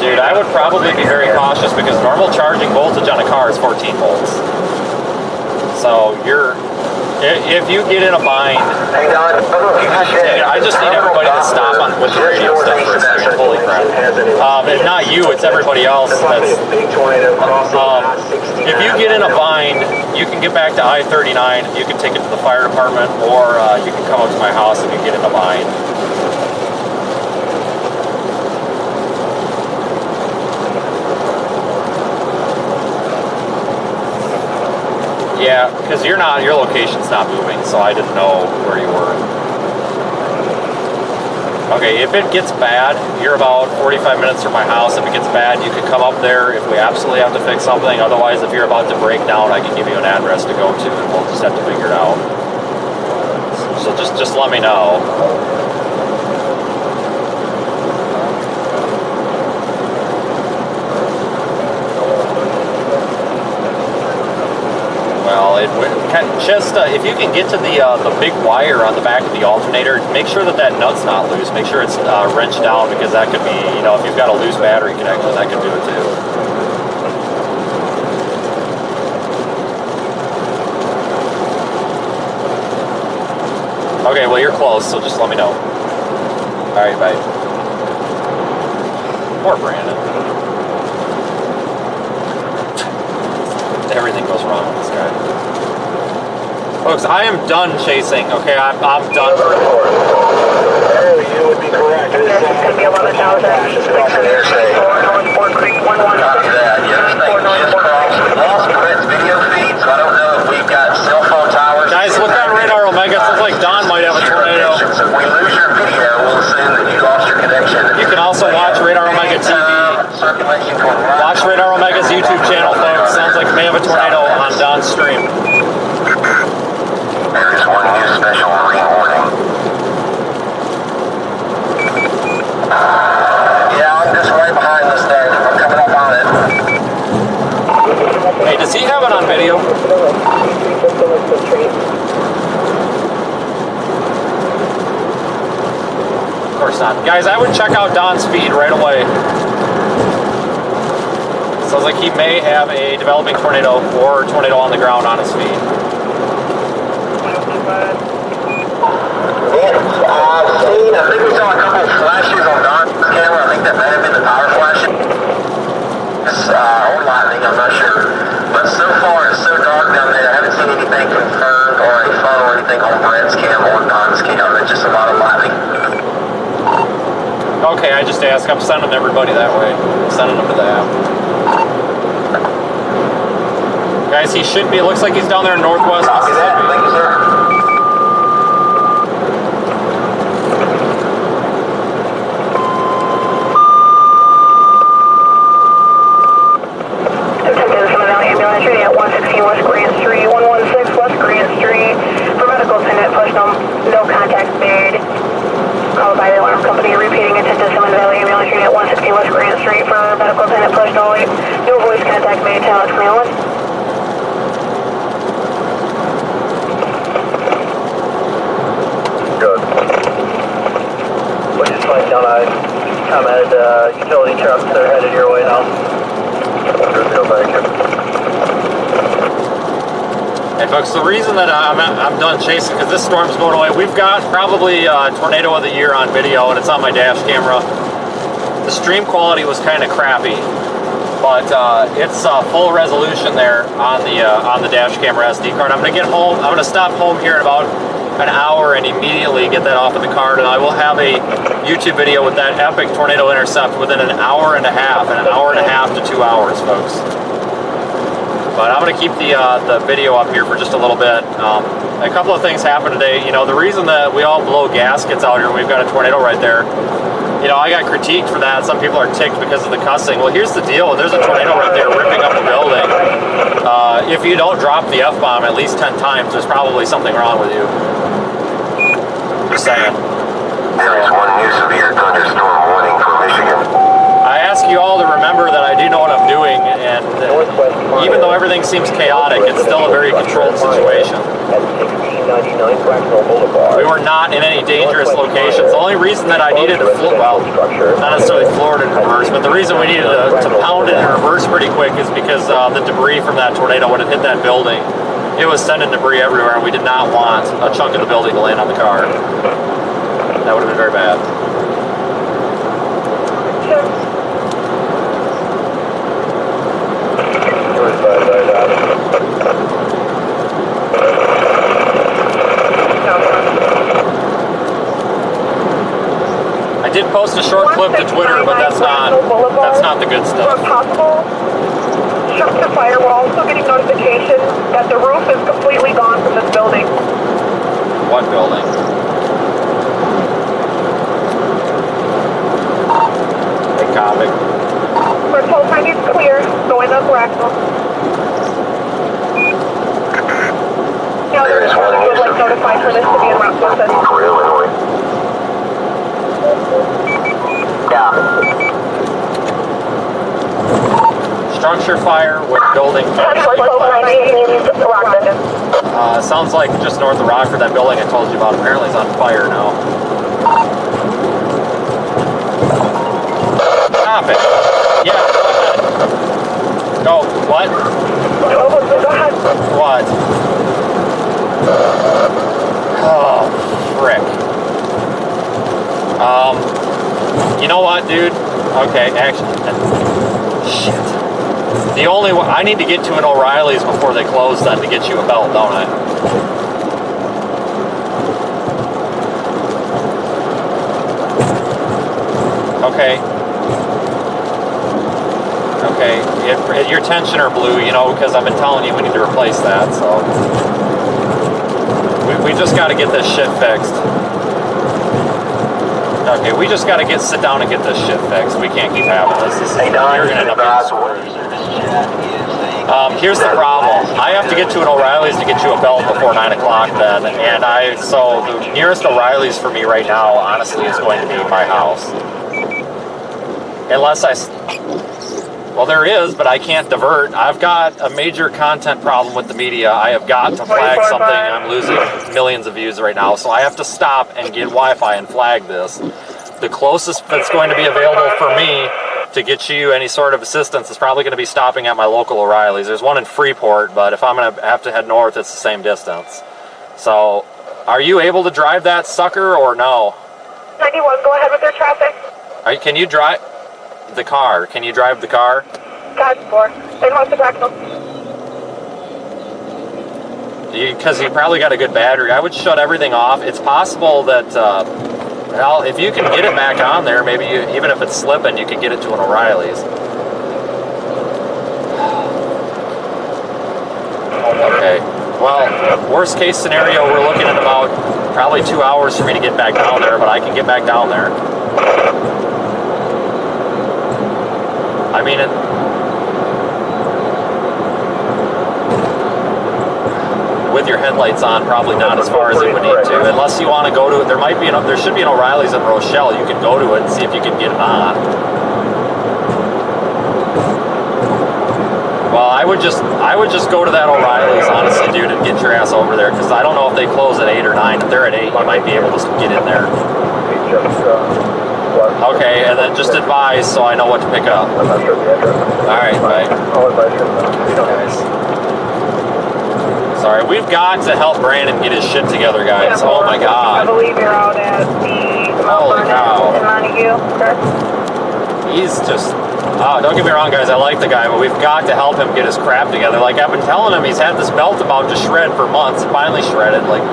S2: Dude, I would probably be very cautious because normal charging voltage on a car is 14 volts. So if you get in a bind, I just need everybody to stop on with the radio stuff for a second. Holy crap! If not you, it's everybody else. If you get in a bind, you can get back to I-39. You can take it to the fire department, or you can come up to my house if you get in a bind. Yeah, because your location's not moving, so I didn't know where you were. Okay, if it gets bad, you're about 45 minutes from my house. If it gets bad, you can come up there if we absolutely have to fix something. Otherwise, if you're about to break down, I can give you an address to go to, and we'll just have to figure it out. So just let me know. Well, if you can get to the big wire on the back of the alternator, make sure that nut's not loose. Make sure it's wrenched down, because that could be, if you've got a loose battery connection, that could do it too. Okay, well, you're close, so just let me know. All right, bye. Poor Brandon. Everything goes wrong with this guy. Folks, I am done chasing, okay? I'm done for the court.
S11: You would be correct. It's going to be 11,000. North Fort Creek 116.
S3: Lost Brett's video feed, so I don't know if we've got cell phone towers.
S2: Guys, look on Radar Omega. It sounds like Don might have a tornado.
S3: If we lose your video, we'll assume that you lost your connection.
S2: You can also watch Radar Omega TV. Watch Radar Omega's YouTube channel, folks. Sounds like we may have a tornado on Don's stream.
S3: There's one new special marine warning. Yeah, I'm just right behind this thing. I'm coming up on it.
S2: Hey, does he have it on video? Of course not. Guys, I would check out Don's feed right away. Sounds like he may have a developing tornado or tornado on the ground on his feed.
S3: I think we saw a couple of flashes on Don's camera. I think that may have been the power flash. Or lightning, I'm not sure. But so far, it's so dark down there, I haven't seen anything confirmed or a photo or anything on Brett's cam or Don's cam. It's just a lot of lightning.
S2: Okay, I just asked. I'm sending everybody that way. I'm sending them to the app. Guys, he should be. It looks like he's down there in northwest Mississippi.
S3: Thank you, sir.
S5: At 116 West Grand Street, 116 West Grand Street. For medical attendant, push no contact made. Called by the alarm company, repeating attention to Summon Valley Ambulance Unit at 116 West Grand Street. For medical attendant, push no voice contact made. Tell us, Cleveland.
S11: Good. We just went down a commented utility trucks that are headed your way now. Good deal, thank you.
S2: Hey folks, the reason that I'm done chasing, because this storm's going away, we've got probably Tornado of the Year on video, and it's on my dash camera. The stream quality was kind of crappy. but it's full resolution there on the dash camera SD card. I'm gonna get home. I'm gonna stop home here in about an hour and immediately get that off of the card, and I will have a YouTube video with that epic tornado intercept within an hour and a half to 2 hours, folks. But I'm going to keep the video up here for just a little bit. A couple of things happened today. You know, the reason that we all blow gaskets out here, we've got a tornado right there. You know, I got critiqued for that. Some people are ticked because of the cussing. Well, here's the deal. There's a tornado right there ripping up the building. If you don't drop the F-bomb at least 10 times, there's probably something wrong with you. Just saying.
S3: There is one new severe thunderstorm warning for Michigan.
S2: I ask you all to remember that I do know what I'm doing, and even though everything seems chaotic, it's still a very controlled situation. We were not in any dangerous locations. The only reason that I needed to well, not necessarily floor it in reverse, but the reason we needed to pound it in reverse pretty quick is because the debris from that tornado, when it hit that building, it was sending debris everywhere, and we did not want a chunk of the building to land on the car. That would have been very bad. I did post a short clip to Twitter, but that's not the good stuff.
S5: Possible structure fire. We're also getting notification that the roof is completely gone from this building.
S2: What building? Hey, copy.
S5: We're told timing is clear. Going up Raxel. Yeah,
S3: There is one new severe
S5: notified for this to be in route process.
S3: for Illinois. Yeah.
S2: Structure fire with building. Sounds like just north of Rockford, that building I told you about apparently is on fire now. Stop it. Yeah, go ahead. Go. What? What? Oh, frick. You know what, dude? Okay, actually, shit. The only one, I need to get to an O'Reilly's before they close then to get you a belt, don't I? Okay. Okay, your tensioner blew, you know, because I've been telling you we need to replace that, so. We just got to get this shit fixed. Okay, we just got to sit down and get this shit fixed. We can't keep having this. You're going to end up getting screwed. Here's the problem. I have to get to an O'Reilly's to get you a belt before 9 o'clock then, and so the nearest O'Reilly's for me right now, honestly, is going to be my house. Unless well, there is, but I can't divert. I've got a major content problem with the media. I have got to flag something. I'm losing millions of views right now, so I have to stop and get Wi-Fi and flag this. The closest that's going to be available for me to get you any sort of assistance is probably going to be stopping at my local O'Reilly's. There's one in Freeport, but if I'm going to have to head north, it's the same distance. So, are you able to drive that sucker or no?
S5: 91, go ahead with your traffic.
S2: Can you drive the car? Can you drive the car?
S5: God, 4. And what's the Braxton?
S2: Because you probably got a good battery. I would shut everything off. It's possible that, well, if you can get it back on there, maybe even if it's slipping, you can get it to an O'Reilly's. Okay. Well, worst case scenario, we're looking at about probably 2 hours for me to get back down there, but I can get back down there. I mean, with your headlights on, probably not as far as you would need to, unless you want to go to it. There should be an O'Reilly's in Rochelle. You can go to it and see if you can get it on. Well, I would just go to that O'Reilly's, honestly, dude, and get your ass over there, because I don't know if they close at 8 or 9. If they're at 8, you might be able to get in there. Okay, and then just advise so I know what to pick up. I'm not sure the address. Alright, bye. Guys. Sorry, we've got to help Brandon get his shit together, guys. Oh my god.
S5: I believe you're out at the
S2: Holy cow.
S5: in Montague, correct?
S2: He's just Don't get me wrong, guys, I like the guy, but we've got to help him get his crap together. Like, I've been telling him, he's had this belt about to shred for months, finally shredded. Like,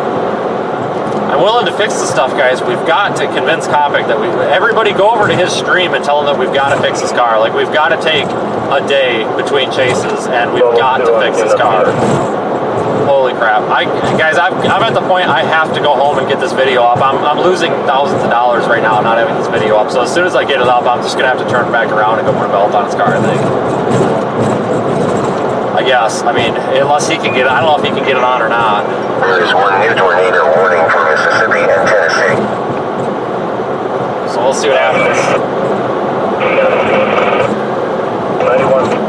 S2: I'm willing to fix the stuff, guys. We've got to convince Kopic that everybody go over to his stream and tell him that we've got to fix his car. Like, we've got to take a day between chases, and we've got to fix his car. Holy crap. Guys, I'm at the point I have to go home and get this video up. I'm losing thousands of dollars right now not having this video up. So as soon as I get it up, I'm just going to have to turn back around and go put a belt on his car, I think. I guess. I mean, unless he can get it. I don't know if he can get it on or not.
S3: There's one new tornado warning for Mississippi and Tennessee.
S2: So we'll see what happens.
S4: 91.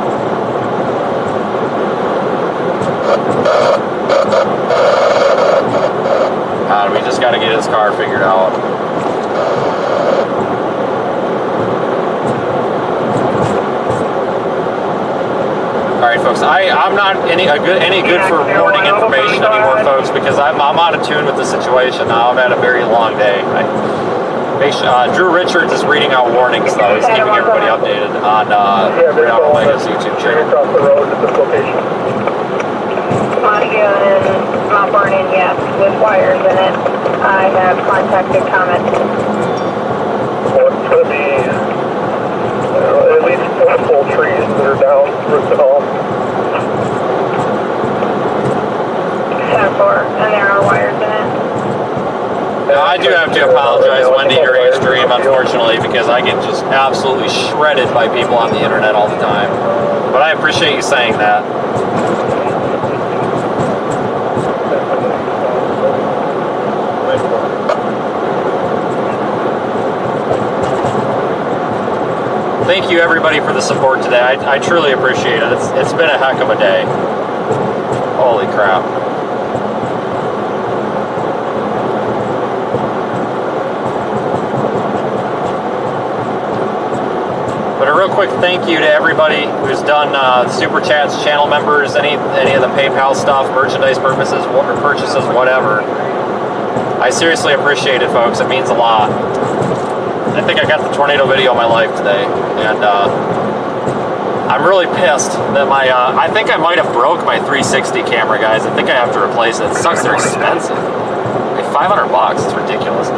S2: We just got to get his car figured out. All right, folks. I'm not any good for warning information anymore, folks, because I'm out of tune with the situation now. I've had a very long day. Drew Richards is reading out warnings, though. He's keeping everybody updated on Omega's YouTube channel.
S4: Across the road at this location.
S5: Montague and Mount Vernon, yes, with wires in it. I have contacted Comet.
S4: It's going to be at least 4 full trees that are down, roots and all.
S5: 10-4, and there are wires in it.
S2: Now, I do have to apologize, Wendy, during your stream, unfortunately, because I get just absolutely shredded by people on the internet all the time. But I appreciate you saying that. Thank you, everybody, for the support today. I truly appreciate it. It's been a heck of a day. Holy crap. But a real quick thank you to everybody who's done Super Chats, channel members, any of the PayPal stuff, merchandise purchases, whatever. I seriously appreciate it, folks. It means a lot. I think I got the tornado video of my life today, and I'm really pissed that I think I might have broke my 360 camera, guys. I think I have to replace it. It sucks, they're expensive. Like $500 bucks, it's ridiculous.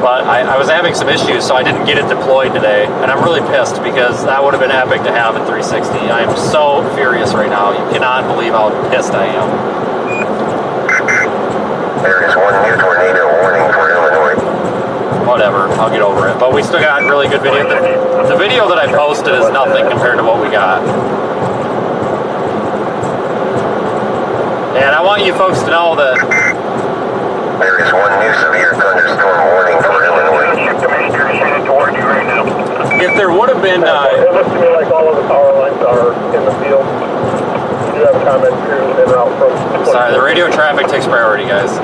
S2: But I was having some issues, so I didn't get it deployed today, and I'm really pissed because that would have been epic to have in 360. I am so furious right now. You cannot believe how pissed I am.
S3: There is one new tornado warning for Illinois.
S2: Whatever, I'll get over it. But we still got really good video. The video that I posted is nothing compared to what we got. And I want you folks to know that
S3: there is one new severe thunderstorm warning for Illinois.
S2: If there would have been...
S4: it looks to me like all of the power lines are in the field. You have a comment crew en route from...
S2: Sorry, the radio traffic takes priority, guys.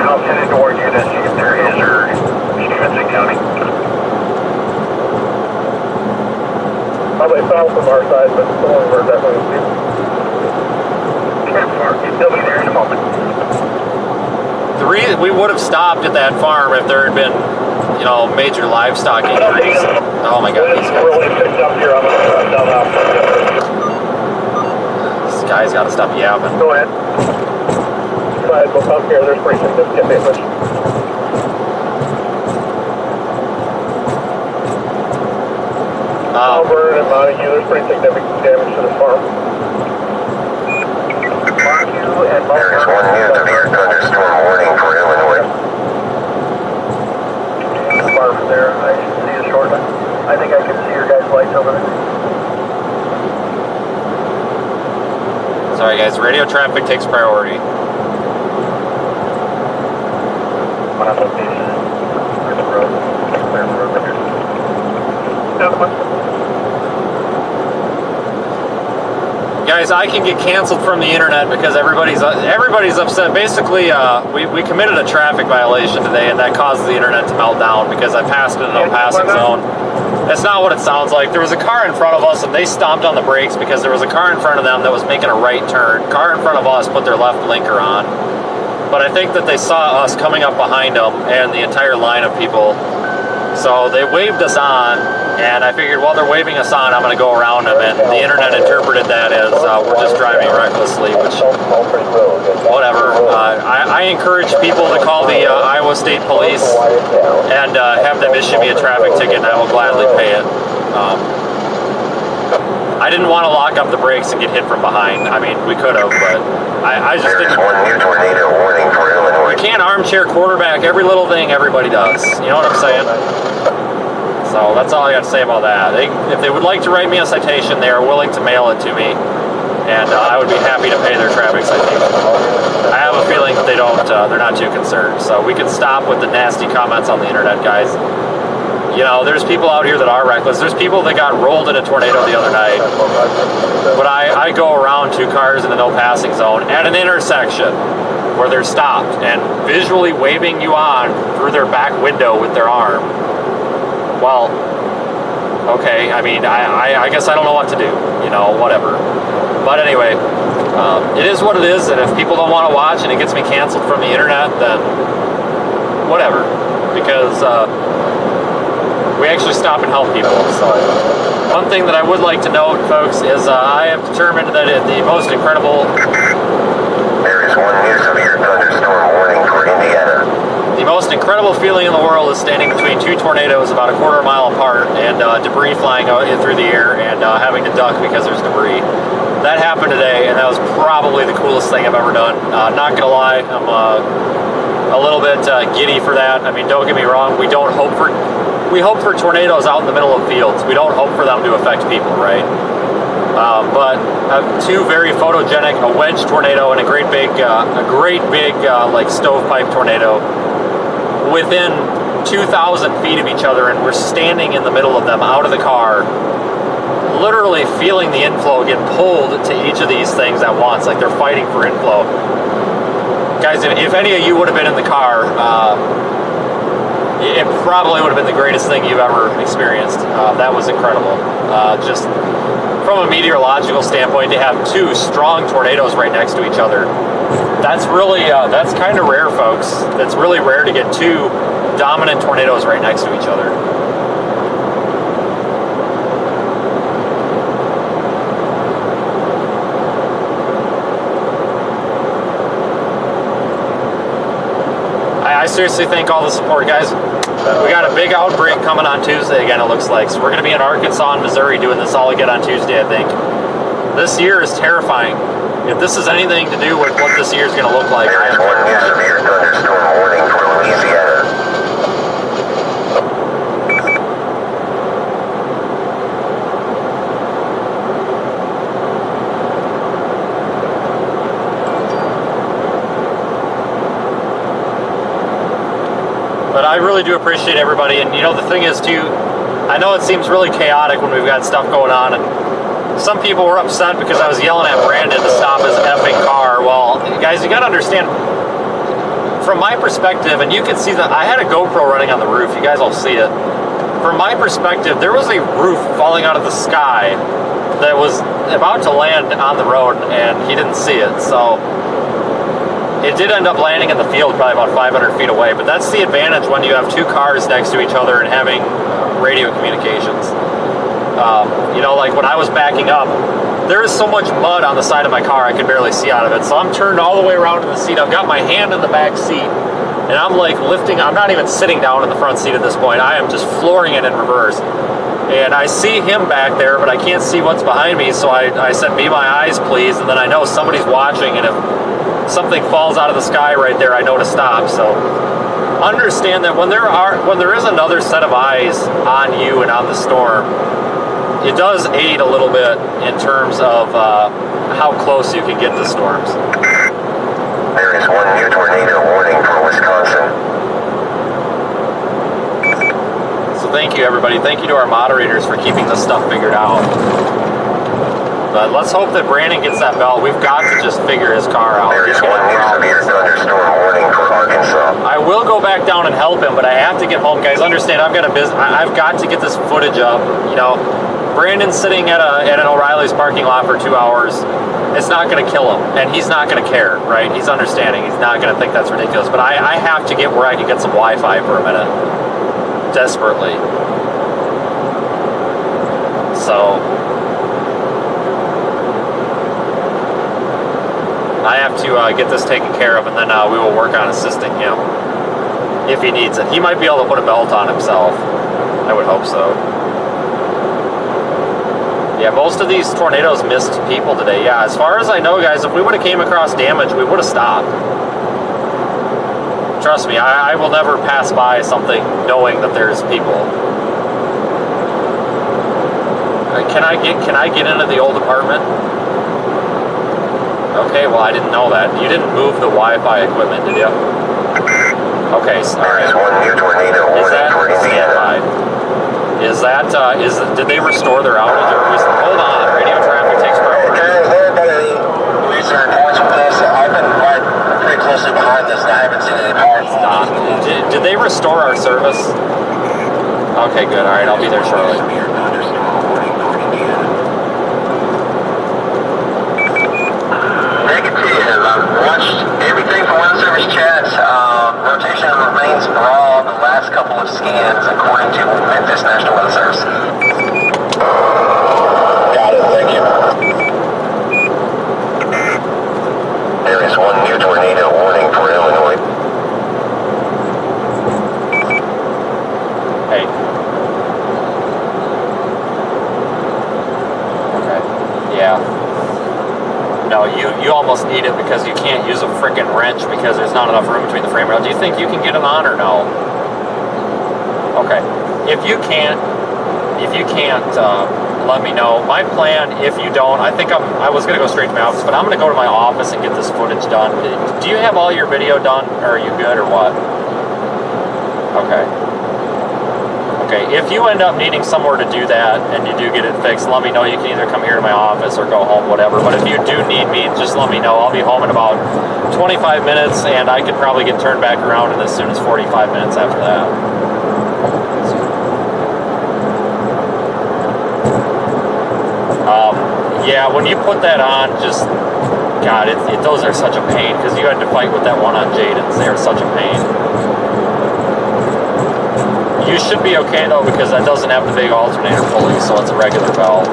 S11: I'll send it toward you to see if there is or Stevenson County.
S4: Probably south from our side, but the one we're definitely see.
S11: They'll be there in a moment.
S2: We would have stopped at that farm if there had been, you know, major livestock injuries. Oh my God, these guys.
S4: Really picked up here on the down out.
S2: This guy's got to stop yapping.
S4: Go ahead. We'll come here, there's pretty significant damage. Auburn and Montague, there's pretty significant damage to the farm.
S3: There is one new severe thunderstorm warning for Illinois.
S11: Far from there, I see a short line. I think I can see your guys' lights over there.
S2: Sorry guys, radio traffic takes priority. Guys, I can get canceled from the internet because everybody's upset. Basically, we committed a traffic violation today, and that caused the internet to melt down because I passed in a no passing zone. That's not what it sounds like. There was a car in front of us, and they stomped on the brakes because there was a car in front of them that was making a right turn. Car in front of us put their left blinker on. But I think that they saw us coming up behind them, and the entire line of people So they waved us on, and I figured, well, they're waving us on, I'm going to go around them, and the internet interpreted that as we're just driving recklessly, which, whatever. I encourage people to call the Iowa State Police and have them issue me a traffic ticket, and I will gladly pay it. I didn't want to lock up the brakes and get hit from behind. I mean, we could have, but I just didn't. You can't armchair quarterback every little thing everybody does. You know what I'm saying? So that's all I got to say about that. If they would like to write me a citation, they are willing to mail it to me, and I would be happy to pay their traffic citation. I have a feeling that they're not too concerned. So we can stop with the nasty comments on the internet, guys. You know, there's people out here that are reckless. There's people that got rolled in a tornado the other night. But I go around 2 cars in a no passing zone at an intersection where they're stopped and visually waving you on through their back window with their arm. Well, okay, I mean, I guess I don't know what to do, you know, whatever. But anyway, it is what it is, and if people don't want to watch and it gets me canceled from the internet, then whatever. Because we actually stop and help people. So one thing that I would like to note, folks, is I have determined that the most incredible...
S3: There is 1 new severe thunderstorm warning for Indiana.
S2: The most incredible feeling in the world is standing between 2 tornadoes about a quarter mile apart and debris flying through the air and having to duck because there's debris. That happened today, and that was probably the coolest thing I've ever done. Not gonna lie, I'm a little bit giddy for that. I mean, don't get me wrong, we hope for tornadoes out in the middle of fields. We don't hope for them to affect people, right? But 2 very photogenic, a wedge tornado and a great big like stovepipe tornado within 2,000 feet of each other, and we're standing in the middle of them out of the car, literally feeling the inflow get pulled to each of these things at once, like they're fighting for inflow. Guys, if any of you would have been in the car, it probably would have been the greatest thing you've ever experienced. That was incredible. Just from a meteorological standpoint, to have 2 strong tornadoes right next to each other, that's really, that's kind of rare, folks. It's really rare to get 2 dominant tornadoes right next to each other. I seriously thank all the support, guys. We got a big outbreak coming on Tuesday again, it looks like. So we're going to be in Arkansas and Missouri doing this all again on Tuesday, I think. This year is terrifying. If this is anything to do with what this year is going to look like,
S3: There is 1 new severe thunderstorm warning for Louisiana.
S2: But I really do appreciate everybody, and you know, the thing is too, I know it seems really chaotic when we've got stuff going on, and some people were upset because I was yelling at Brandon to stop his effing car. Well, guys, you gotta understand, from my perspective, and you can see that I had a GoPro running on the roof, you guys all see it. From my perspective, there was a roof falling out of the sky that was about to land on the road, and he didn't see it, so it did end up landing in the field probably about 500 feet away, but that's the advantage when you have 2 cars next to each other and having radio communications. You know, like when I was backing up, there is so much mud on the side of my car I could barely see out of it, so I'm turned all the way around in the seat. I've got my hand in the back seat, and I'm like lifting, I'm not even sitting down in the front seat at this point, I am just flooring it in reverse. And I see him back there, but I can't see what's behind me, so I said, be my eyes please, and then I know somebody's watching, and if something falls out of the sky right there, I know to stop. So understand that when there is another set of eyes on you and on the storm, it does aid a little bit in terms of how close you can get to storms.
S3: There is 1 new tornado warning for Wisconsin.
S2: So thank you, everybody. Thank you to our moderators for keeping this stuff figured out. But let's hope that Brandon gets that belt. We've got to just figure his car out.
S3: There is 1 new severe thunderstorm warning for Arkansas.
S2: I will go back down and help him, but I have to get home, guys. Understand, I've got to get this footage up. You know, Brandon's sitting at an O'Reilly's parking lot for 2 hours. It's not going to kill him, and he's not going to care, right? He's understanding. He's not going to think that's ridiculous. But I have to get where I can get some Wi-Fi for a minute. desperately. So I have to get this taken care of, and then we will work on assisting him if he needs it. He might be able to put a belt on himself. I would hope so. Yeah, most of these tornadoes missed people today. Yeah, as far as I know, guys, if we would have came across damage, we would have stopped. Trust me, I will never pass by something knowing that there's people. Can I get into the old apartment? Okay, well, I didn't know that. You didn't move the Wi-Fi equipment, did you? Okay, so, all right. Is that did they restore their outage? Or hold on, radio traffic takes forever.
S3: I've been right pretty closely behind this, and I haven't seen any power.
S2: Did they restore our service? Okay, good. All right, I'll be there shortly.
S3: Negative. I've watched everything from weather service chats. Rotation remains broad the last couple of scans, according to Memphis National Weather Service. Got it. Thank you. There is one new tornado warning for Illinois.
S2: Hey. Okay. Yeah. No, you almost need it because you can't use a frickin' wrench because there's not enough room between the frame rails. Do you think you can get it on or no? Okay. If you can't, let me know. My plan, if you don't, I was gonna go straight to my office, but I'm gonna go to my office and get this footage done. Do you have all your video done, or are you good, or what? Okay. Okay, if you end up needing somewhere to do that and you do get it fixed, let me know. You can either come here to my office or go home, whatever. But if you do need me, just let me know. I'll be home in about 25 minutes, and I could probably get turned back around in as soon as 45 minutes after that. Yeah, when you put that on, just, God, those are such a pain, because you had to fight with that one on Jaden's. They are such a pain. You should be okay though, because that doesn't have the big alternator pulley, so it's a regular belt.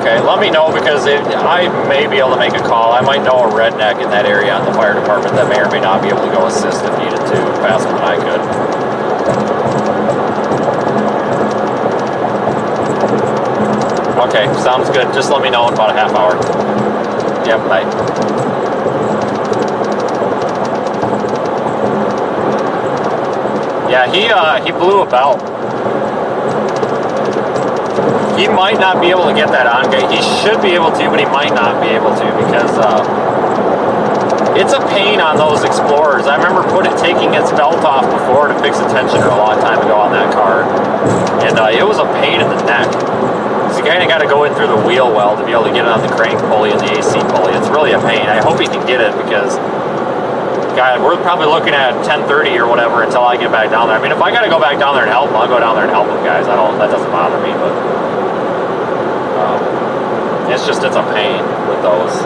S2: Okay, let me know, because I may be able to make a call. I might know a redneck in that area on the fire department that may or may not be able to go assist if needed to, faster than I could. Okay, sounds good. Just let me know in about a half hour. Yep, bye. Yeah, he blew a belt. He might not be able to get that on. He should be able to, but he might not be able to, because it's a pain on those Explorers. I remember taking its belt off before to fix a tensioner a long time ago on that car, and it was a pain in the neck. So you kind of got to go in through the wheel well to be able to get it on the crank pulley and the AC pulley. It's really a pain. I hope he can get it, because, God, we're probably looking at 10:30 or whatever until I get back down there. I mean, if I got to go back down there and help him, I'll go down there and help him, guys. That doesn't bother me, but it's a pain with those.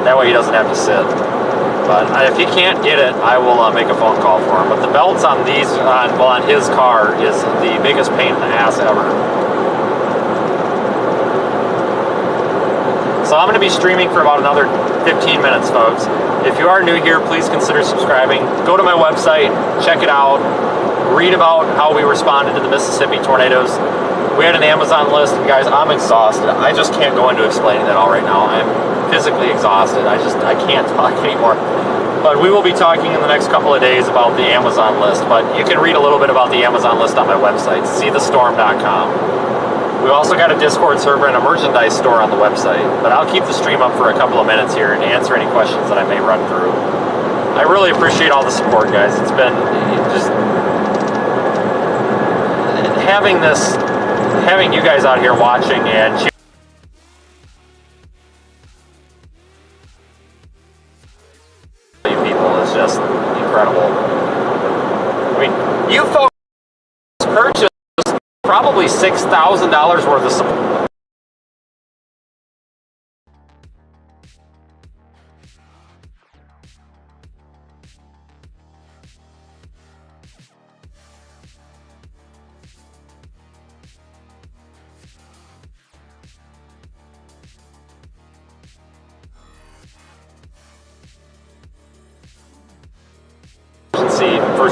S2: That way he doesn't have to sit. But if he can't get it, I will make a phone call for him. But the belts on on his car is the biggest pain in the ass ever. So I'm going to be streaming for about another 15 minutes, folks. If you are new here, please consider subscribing. Go to my website, check it out, read about how we responded to the Mississippi tornadoes. We had an Amazon list, and guys, I'm exhausted. I just can't go into explaining that all right now. I'm physically exhausted. I can't talk anymore. But we will be talking in the next couple of days about the Amazon list. But you can read a little bit about the Amazon list on my website, seethestorm.com. We've also got a Discord server and a merchandise store on the website. But I'll keep the stream up for a couple of minutes here and answer any questions that I may run through. I really appreciate all the support, guys. It's been just having you guys out here watching and cheering people is just incredible. I mean, you folks purchased probably $6,000 worth of support.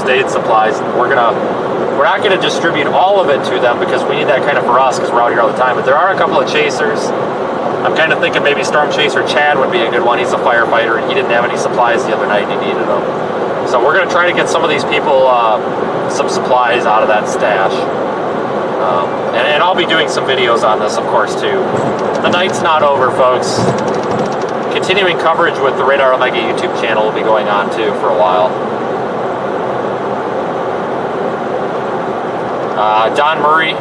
S2: first aid supplies. We're not gonna distribute all of it to them because we need that kind of for us because we're out here all the time. But there are a couple of chasers. I'm kind of thinking maybe Storm Chaser Chad would be a good one. He's a firefighter and he didn't have any supplies the other night and he needed them. So we're gonna try to get some of these people some supplies out of that stash. And I'll be doing some videos on this, of course, too. The night's not over, folks. Continuing coverage with the Radar Omega YouTube channel will be going on, too, for a while. Don Murray,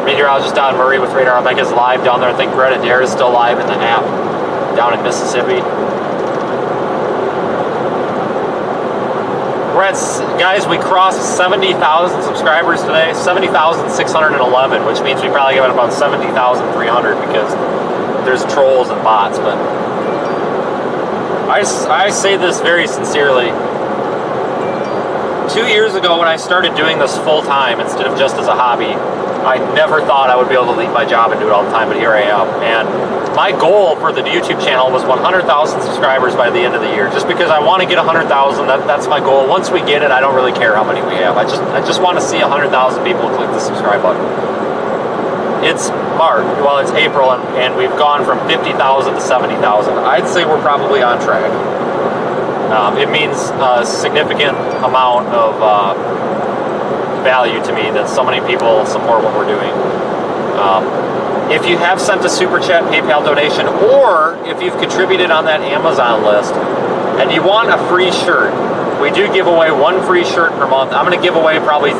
S2: meteorologist Don Murray with Radar Omega is live down there. I think Greta Dare is still live in the app down in Mississippi. Guys, we crossed 70,000 subscribers today, 70,611, which means we probably got about 70,300 because there's trolls and bots. But I say this very sincerely. 2 years ago when I started doing this full time instead of just as a hobby, I never thought I would be able to leave my job and do it all the time, but here I am. And my goal for the YouTube channel was 100,000 subscribers by the end of the year. Just because I want to get 100,000, that's my goal. Once we get it, I don't really care how many we have. I just want to see 100,000 people click the subscribe button. It's March, well, it's April, and we've gone from 50,000 to 70,000. I'd say we're probably on track. It means a significant amount of value to me that so many people support what we're doing. If you have sent a Super Chat PayPal donation, or if you've contributed on that Amazon list, and you want a free shirt, we do give away one free shirt per month. I'm going to give away probably,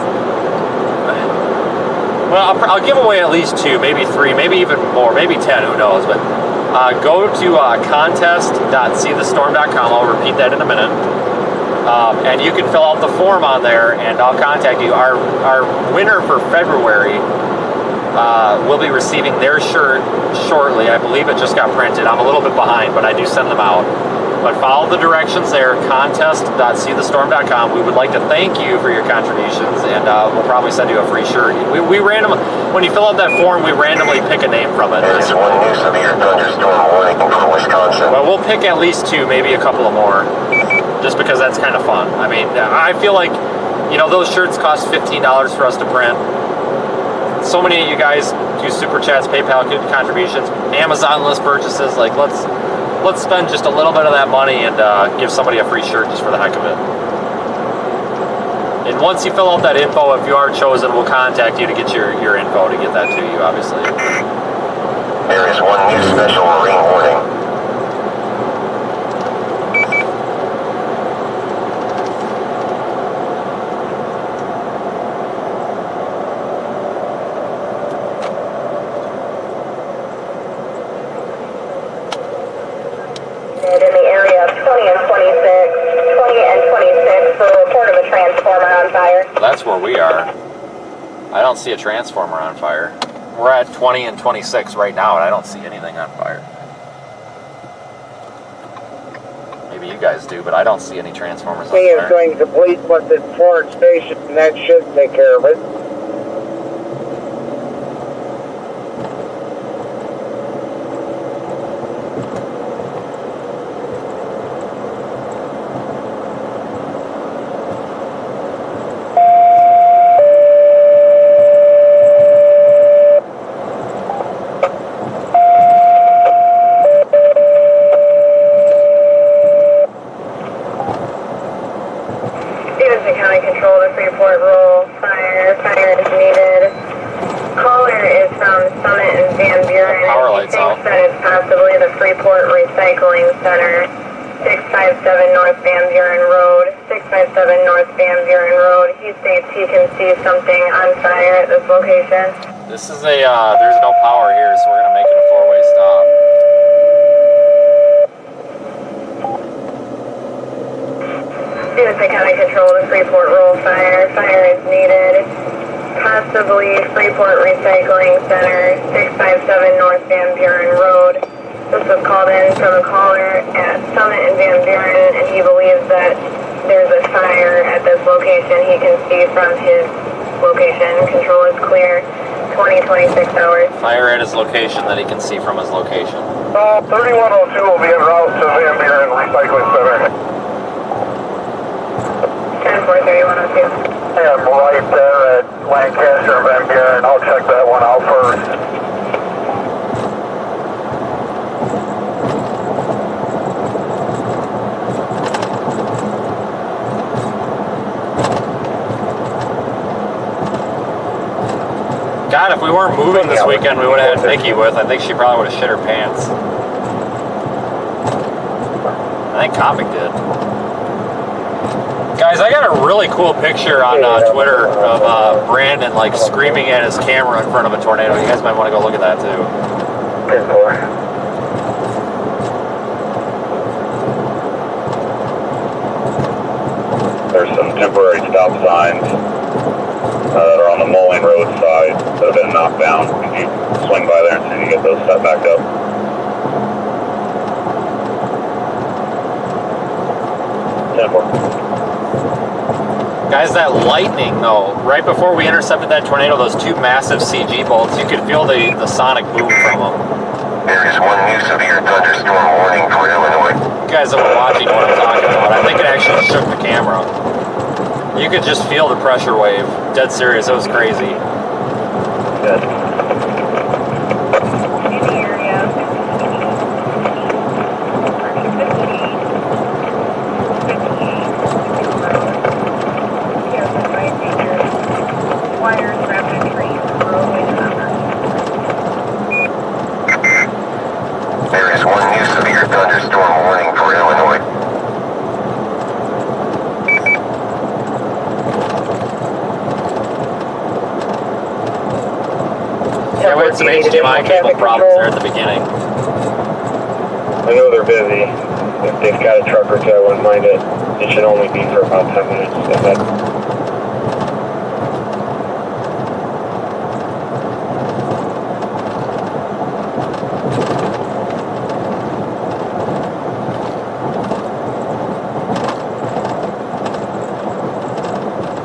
S2: well, I'll give away at least 2, maybe 3, maybe even more, maybe 10, who knows, but go to contest.seethestorm.com. I'll repeat that in a minute. And you can fill out the form on there, and I'll contact you. Our winner for February will be receiving their shirt shortly. I believe it just got printed. I'm a little bit behind, but I do send them out. But follow the directions there, contest.seethestorm.com. We would like to thank you for your contributions, and we'll probably send you a free shirt. We randomly, when you fill out that form, we randomly pick a name from it.
S3: There's one new severe thunderstorm warning for Wisconsin.
S2: Well, we'll pick at least 2, maybe a couple of more, just because that's kind of fun. I mean, I feel like, you know, those shirts cost $15 for us to print. So many of you guys do Super Chats, PayPal contributions, Amazon list purchases. Like, let's spend just a little bit of that money and give somebody a free shirt just for the heck of it. And once you fill out that info, if you are chosen, we'll contact you to get your info to get that to you, obviously.
S3: There is one new special marine warning.
S5: In the area of 20 and 26 for a report of a transformer on fire.
S2: That's where we are. I don't see a transformer on fire. We're at 20 and 26 right now, and I don't see anything on fire. Maybe you guys do, but I don't see any transformers on
S4: Thing is
S2: fire.
S4: going to complete what's at Ford Station, and that should take care of it.
S5: County Control to Freeport Rural. Fire is needed. Caller is from Summit and Van Buren.
S2: Power
S5: He
S2: lights out.
S5: thinks that it's possibly the Freeport Recycling Center. 657 North Van Buren Road. 657 North Van Buren Road. He states he can see something on fire at this location.
S2: This is a, there's no power here, so we're going to make it a 4-way stop.
S5: Stevenson County Control to Freeport Rural. Fire is needed. Possibly Freeport Recycling Center, 657 North Van Buren Road. This was called in from a caller at Summit and Van Buren, and he believes that there's a fire at this location. He can see from his location. Control is clear. 20-26 hours.
S2: Fire at his location that he can see from his location.
S10: 3102 will be en route to Van Buren Recycling Center.
S5: 10-4 10-4-3102.
S11: I'm right there at Lancaster and Van Buren. I'll check that one out first.
S2: God, if we weren't moving this weekend, we would have had Nikki with. I think she probably would have shit her pants. I think Comic did. Guys, I got a really cool picture on Twitter of Brandon like screaming at his camera in front of a tornado. You guys might want to go look at that too.
S4: 10-4.
S3: There's some temporary stop signs that are on the Moline Road side that have been knocked down. If you swing by there and see if you get those set back up.
S2: Guys, that lightning though, right before we intercepted that tornado, those two massive CG bolts, you could feel the sonic boom from them.
S3: There is one new severe thunderstorm warning for Illinois.
S2: You guys that were watching know what I'm talking about. I think it actually shook the camera. You could just feel the pressure wave. Dead serious, it was crazy.
S3: Good. There is one new severe thunderstorm warning for Illinois.
S2: Yeah, we had some HDMI cable problems there at the beginning.
S4: I know they're busy. If they've got a truck or two, I wouldn't mind it. It should only be for about 10 minutes. If that...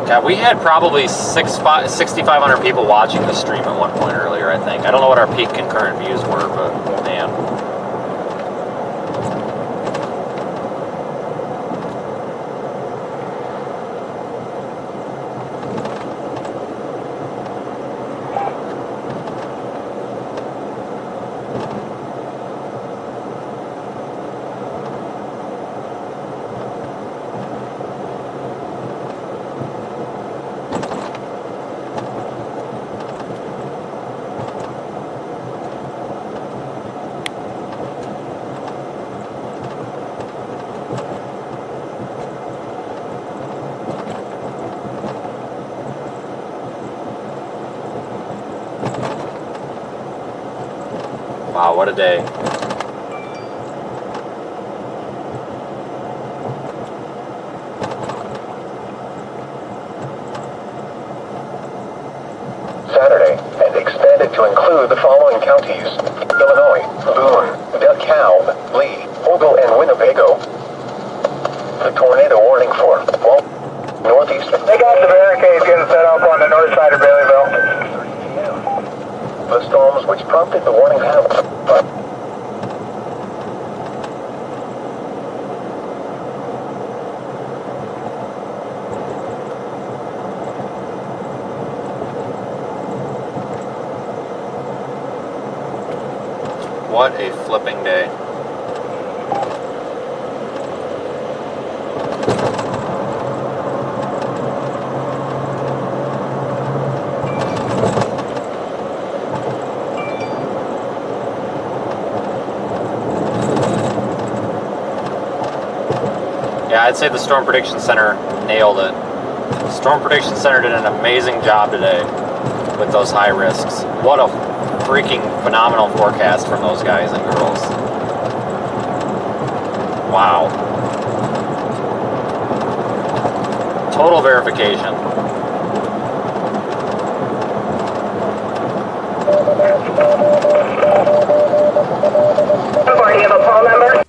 S2: God, we had probably 6,500 people watching the stream at one point earlier, I think. I don't know what our peak concurrent views were, but man. Wow, what a day.
S1: Saturday, and expanded to include the following counties: Illinois, Boone, DeKalb, Lee, Ogle, and Winnebago. The tornado warning for northeastern.
S11: They got the barricades getting set up on the north side of Baileyville.
S1: The storms which prompted the warning have.
S2: What a flipping day. Yeah, I'd say the Storm Prediction Center nailed it. The Storm Prediction Center did an amazing job today with those high risks. What a freaking phenomenal forecast from those guys and girls. Wow. Total verification.
S5: Do you have a phone number?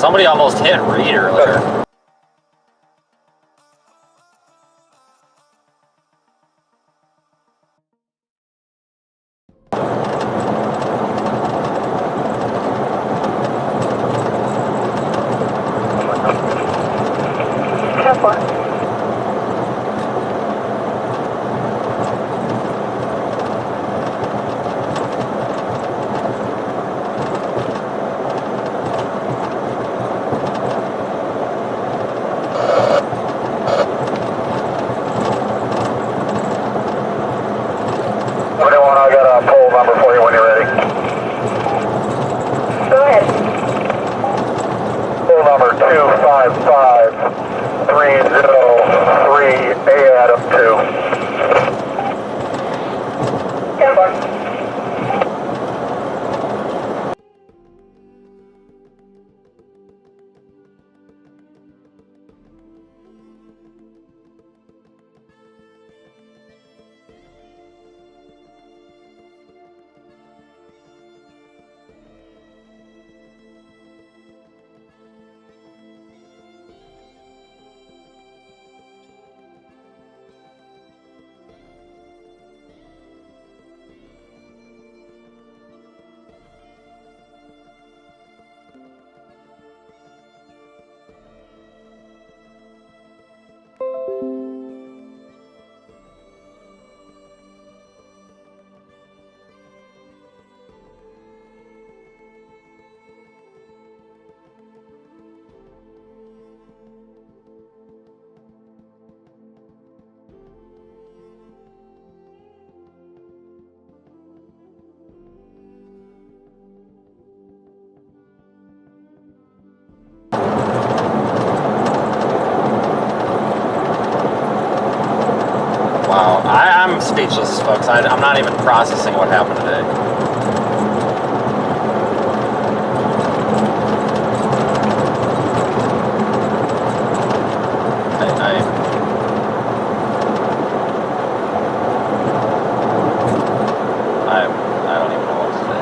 S2: Somebody almost hit Reed earlier. Wow, I'm speechless, folks. I'm not even processing what happened today. I don't even know what to say.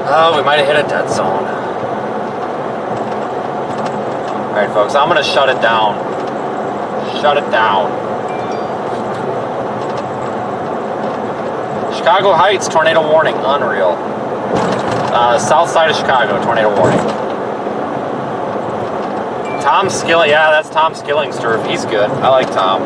S2: Oh, we might have hit a dead zone. Alright, folks, I'm going to shut it down. Shut it down. Chicago Heights, tornado warning, unreal. South side of Chicago, tornado warning. Tom Skilling, yeah, that's Tom Skillingster. He's good. I like Tom.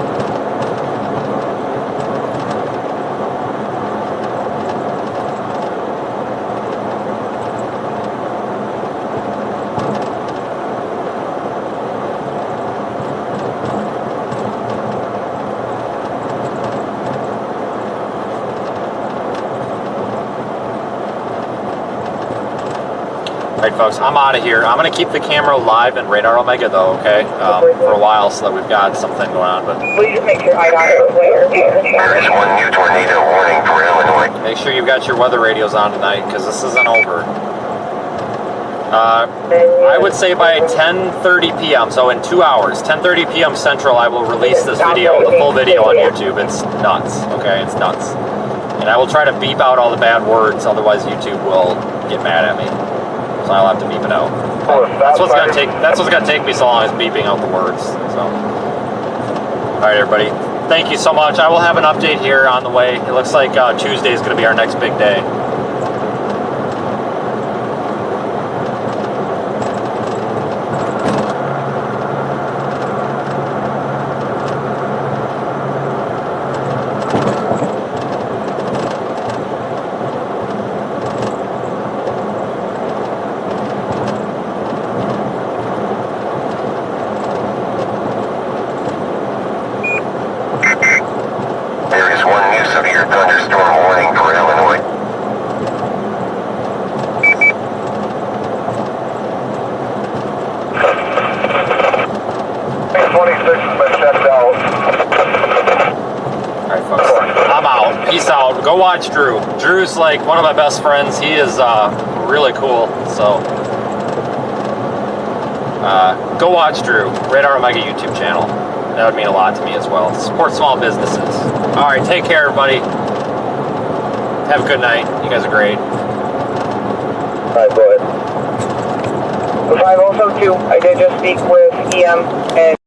S2: Alright folks, I'm out of here. I'm going to keep the camera live in Radar Omega though, okay? For a while so that we've got something going on. But
S8: will you just make sure I got it clear?
S3: There is one new tornado warning for Illinois.
S2: Make sure you've got your weather radios on tonight because this isn't over. I would say by 10:30 p.m., so in 2 hours, 10:30 p.m. Central, I will release this video, the full video on YouTube. It's nuts, okay? It's nuts. And I will try to beep out all the bad words, otherwise YouTube will get mad at me. So I'll have to beep it out. That's what's gonna take. That's what's gonna take me so long, is beeping out the words. So, all right, everybody. Thank you so much. I will have an update here on the way. It looks like Tuesday is gonna be our next big day. Go watch Drew. Drew's like one of my best friends. He is really cool. So go watch Drew. Radar Omega YouTube channel. That would mean a lot to me as well. Support small businesses. All right, take care, everybody. Have a good night. You guys are great.
S4: All right, go ahead. 5002, I did just speak with EM and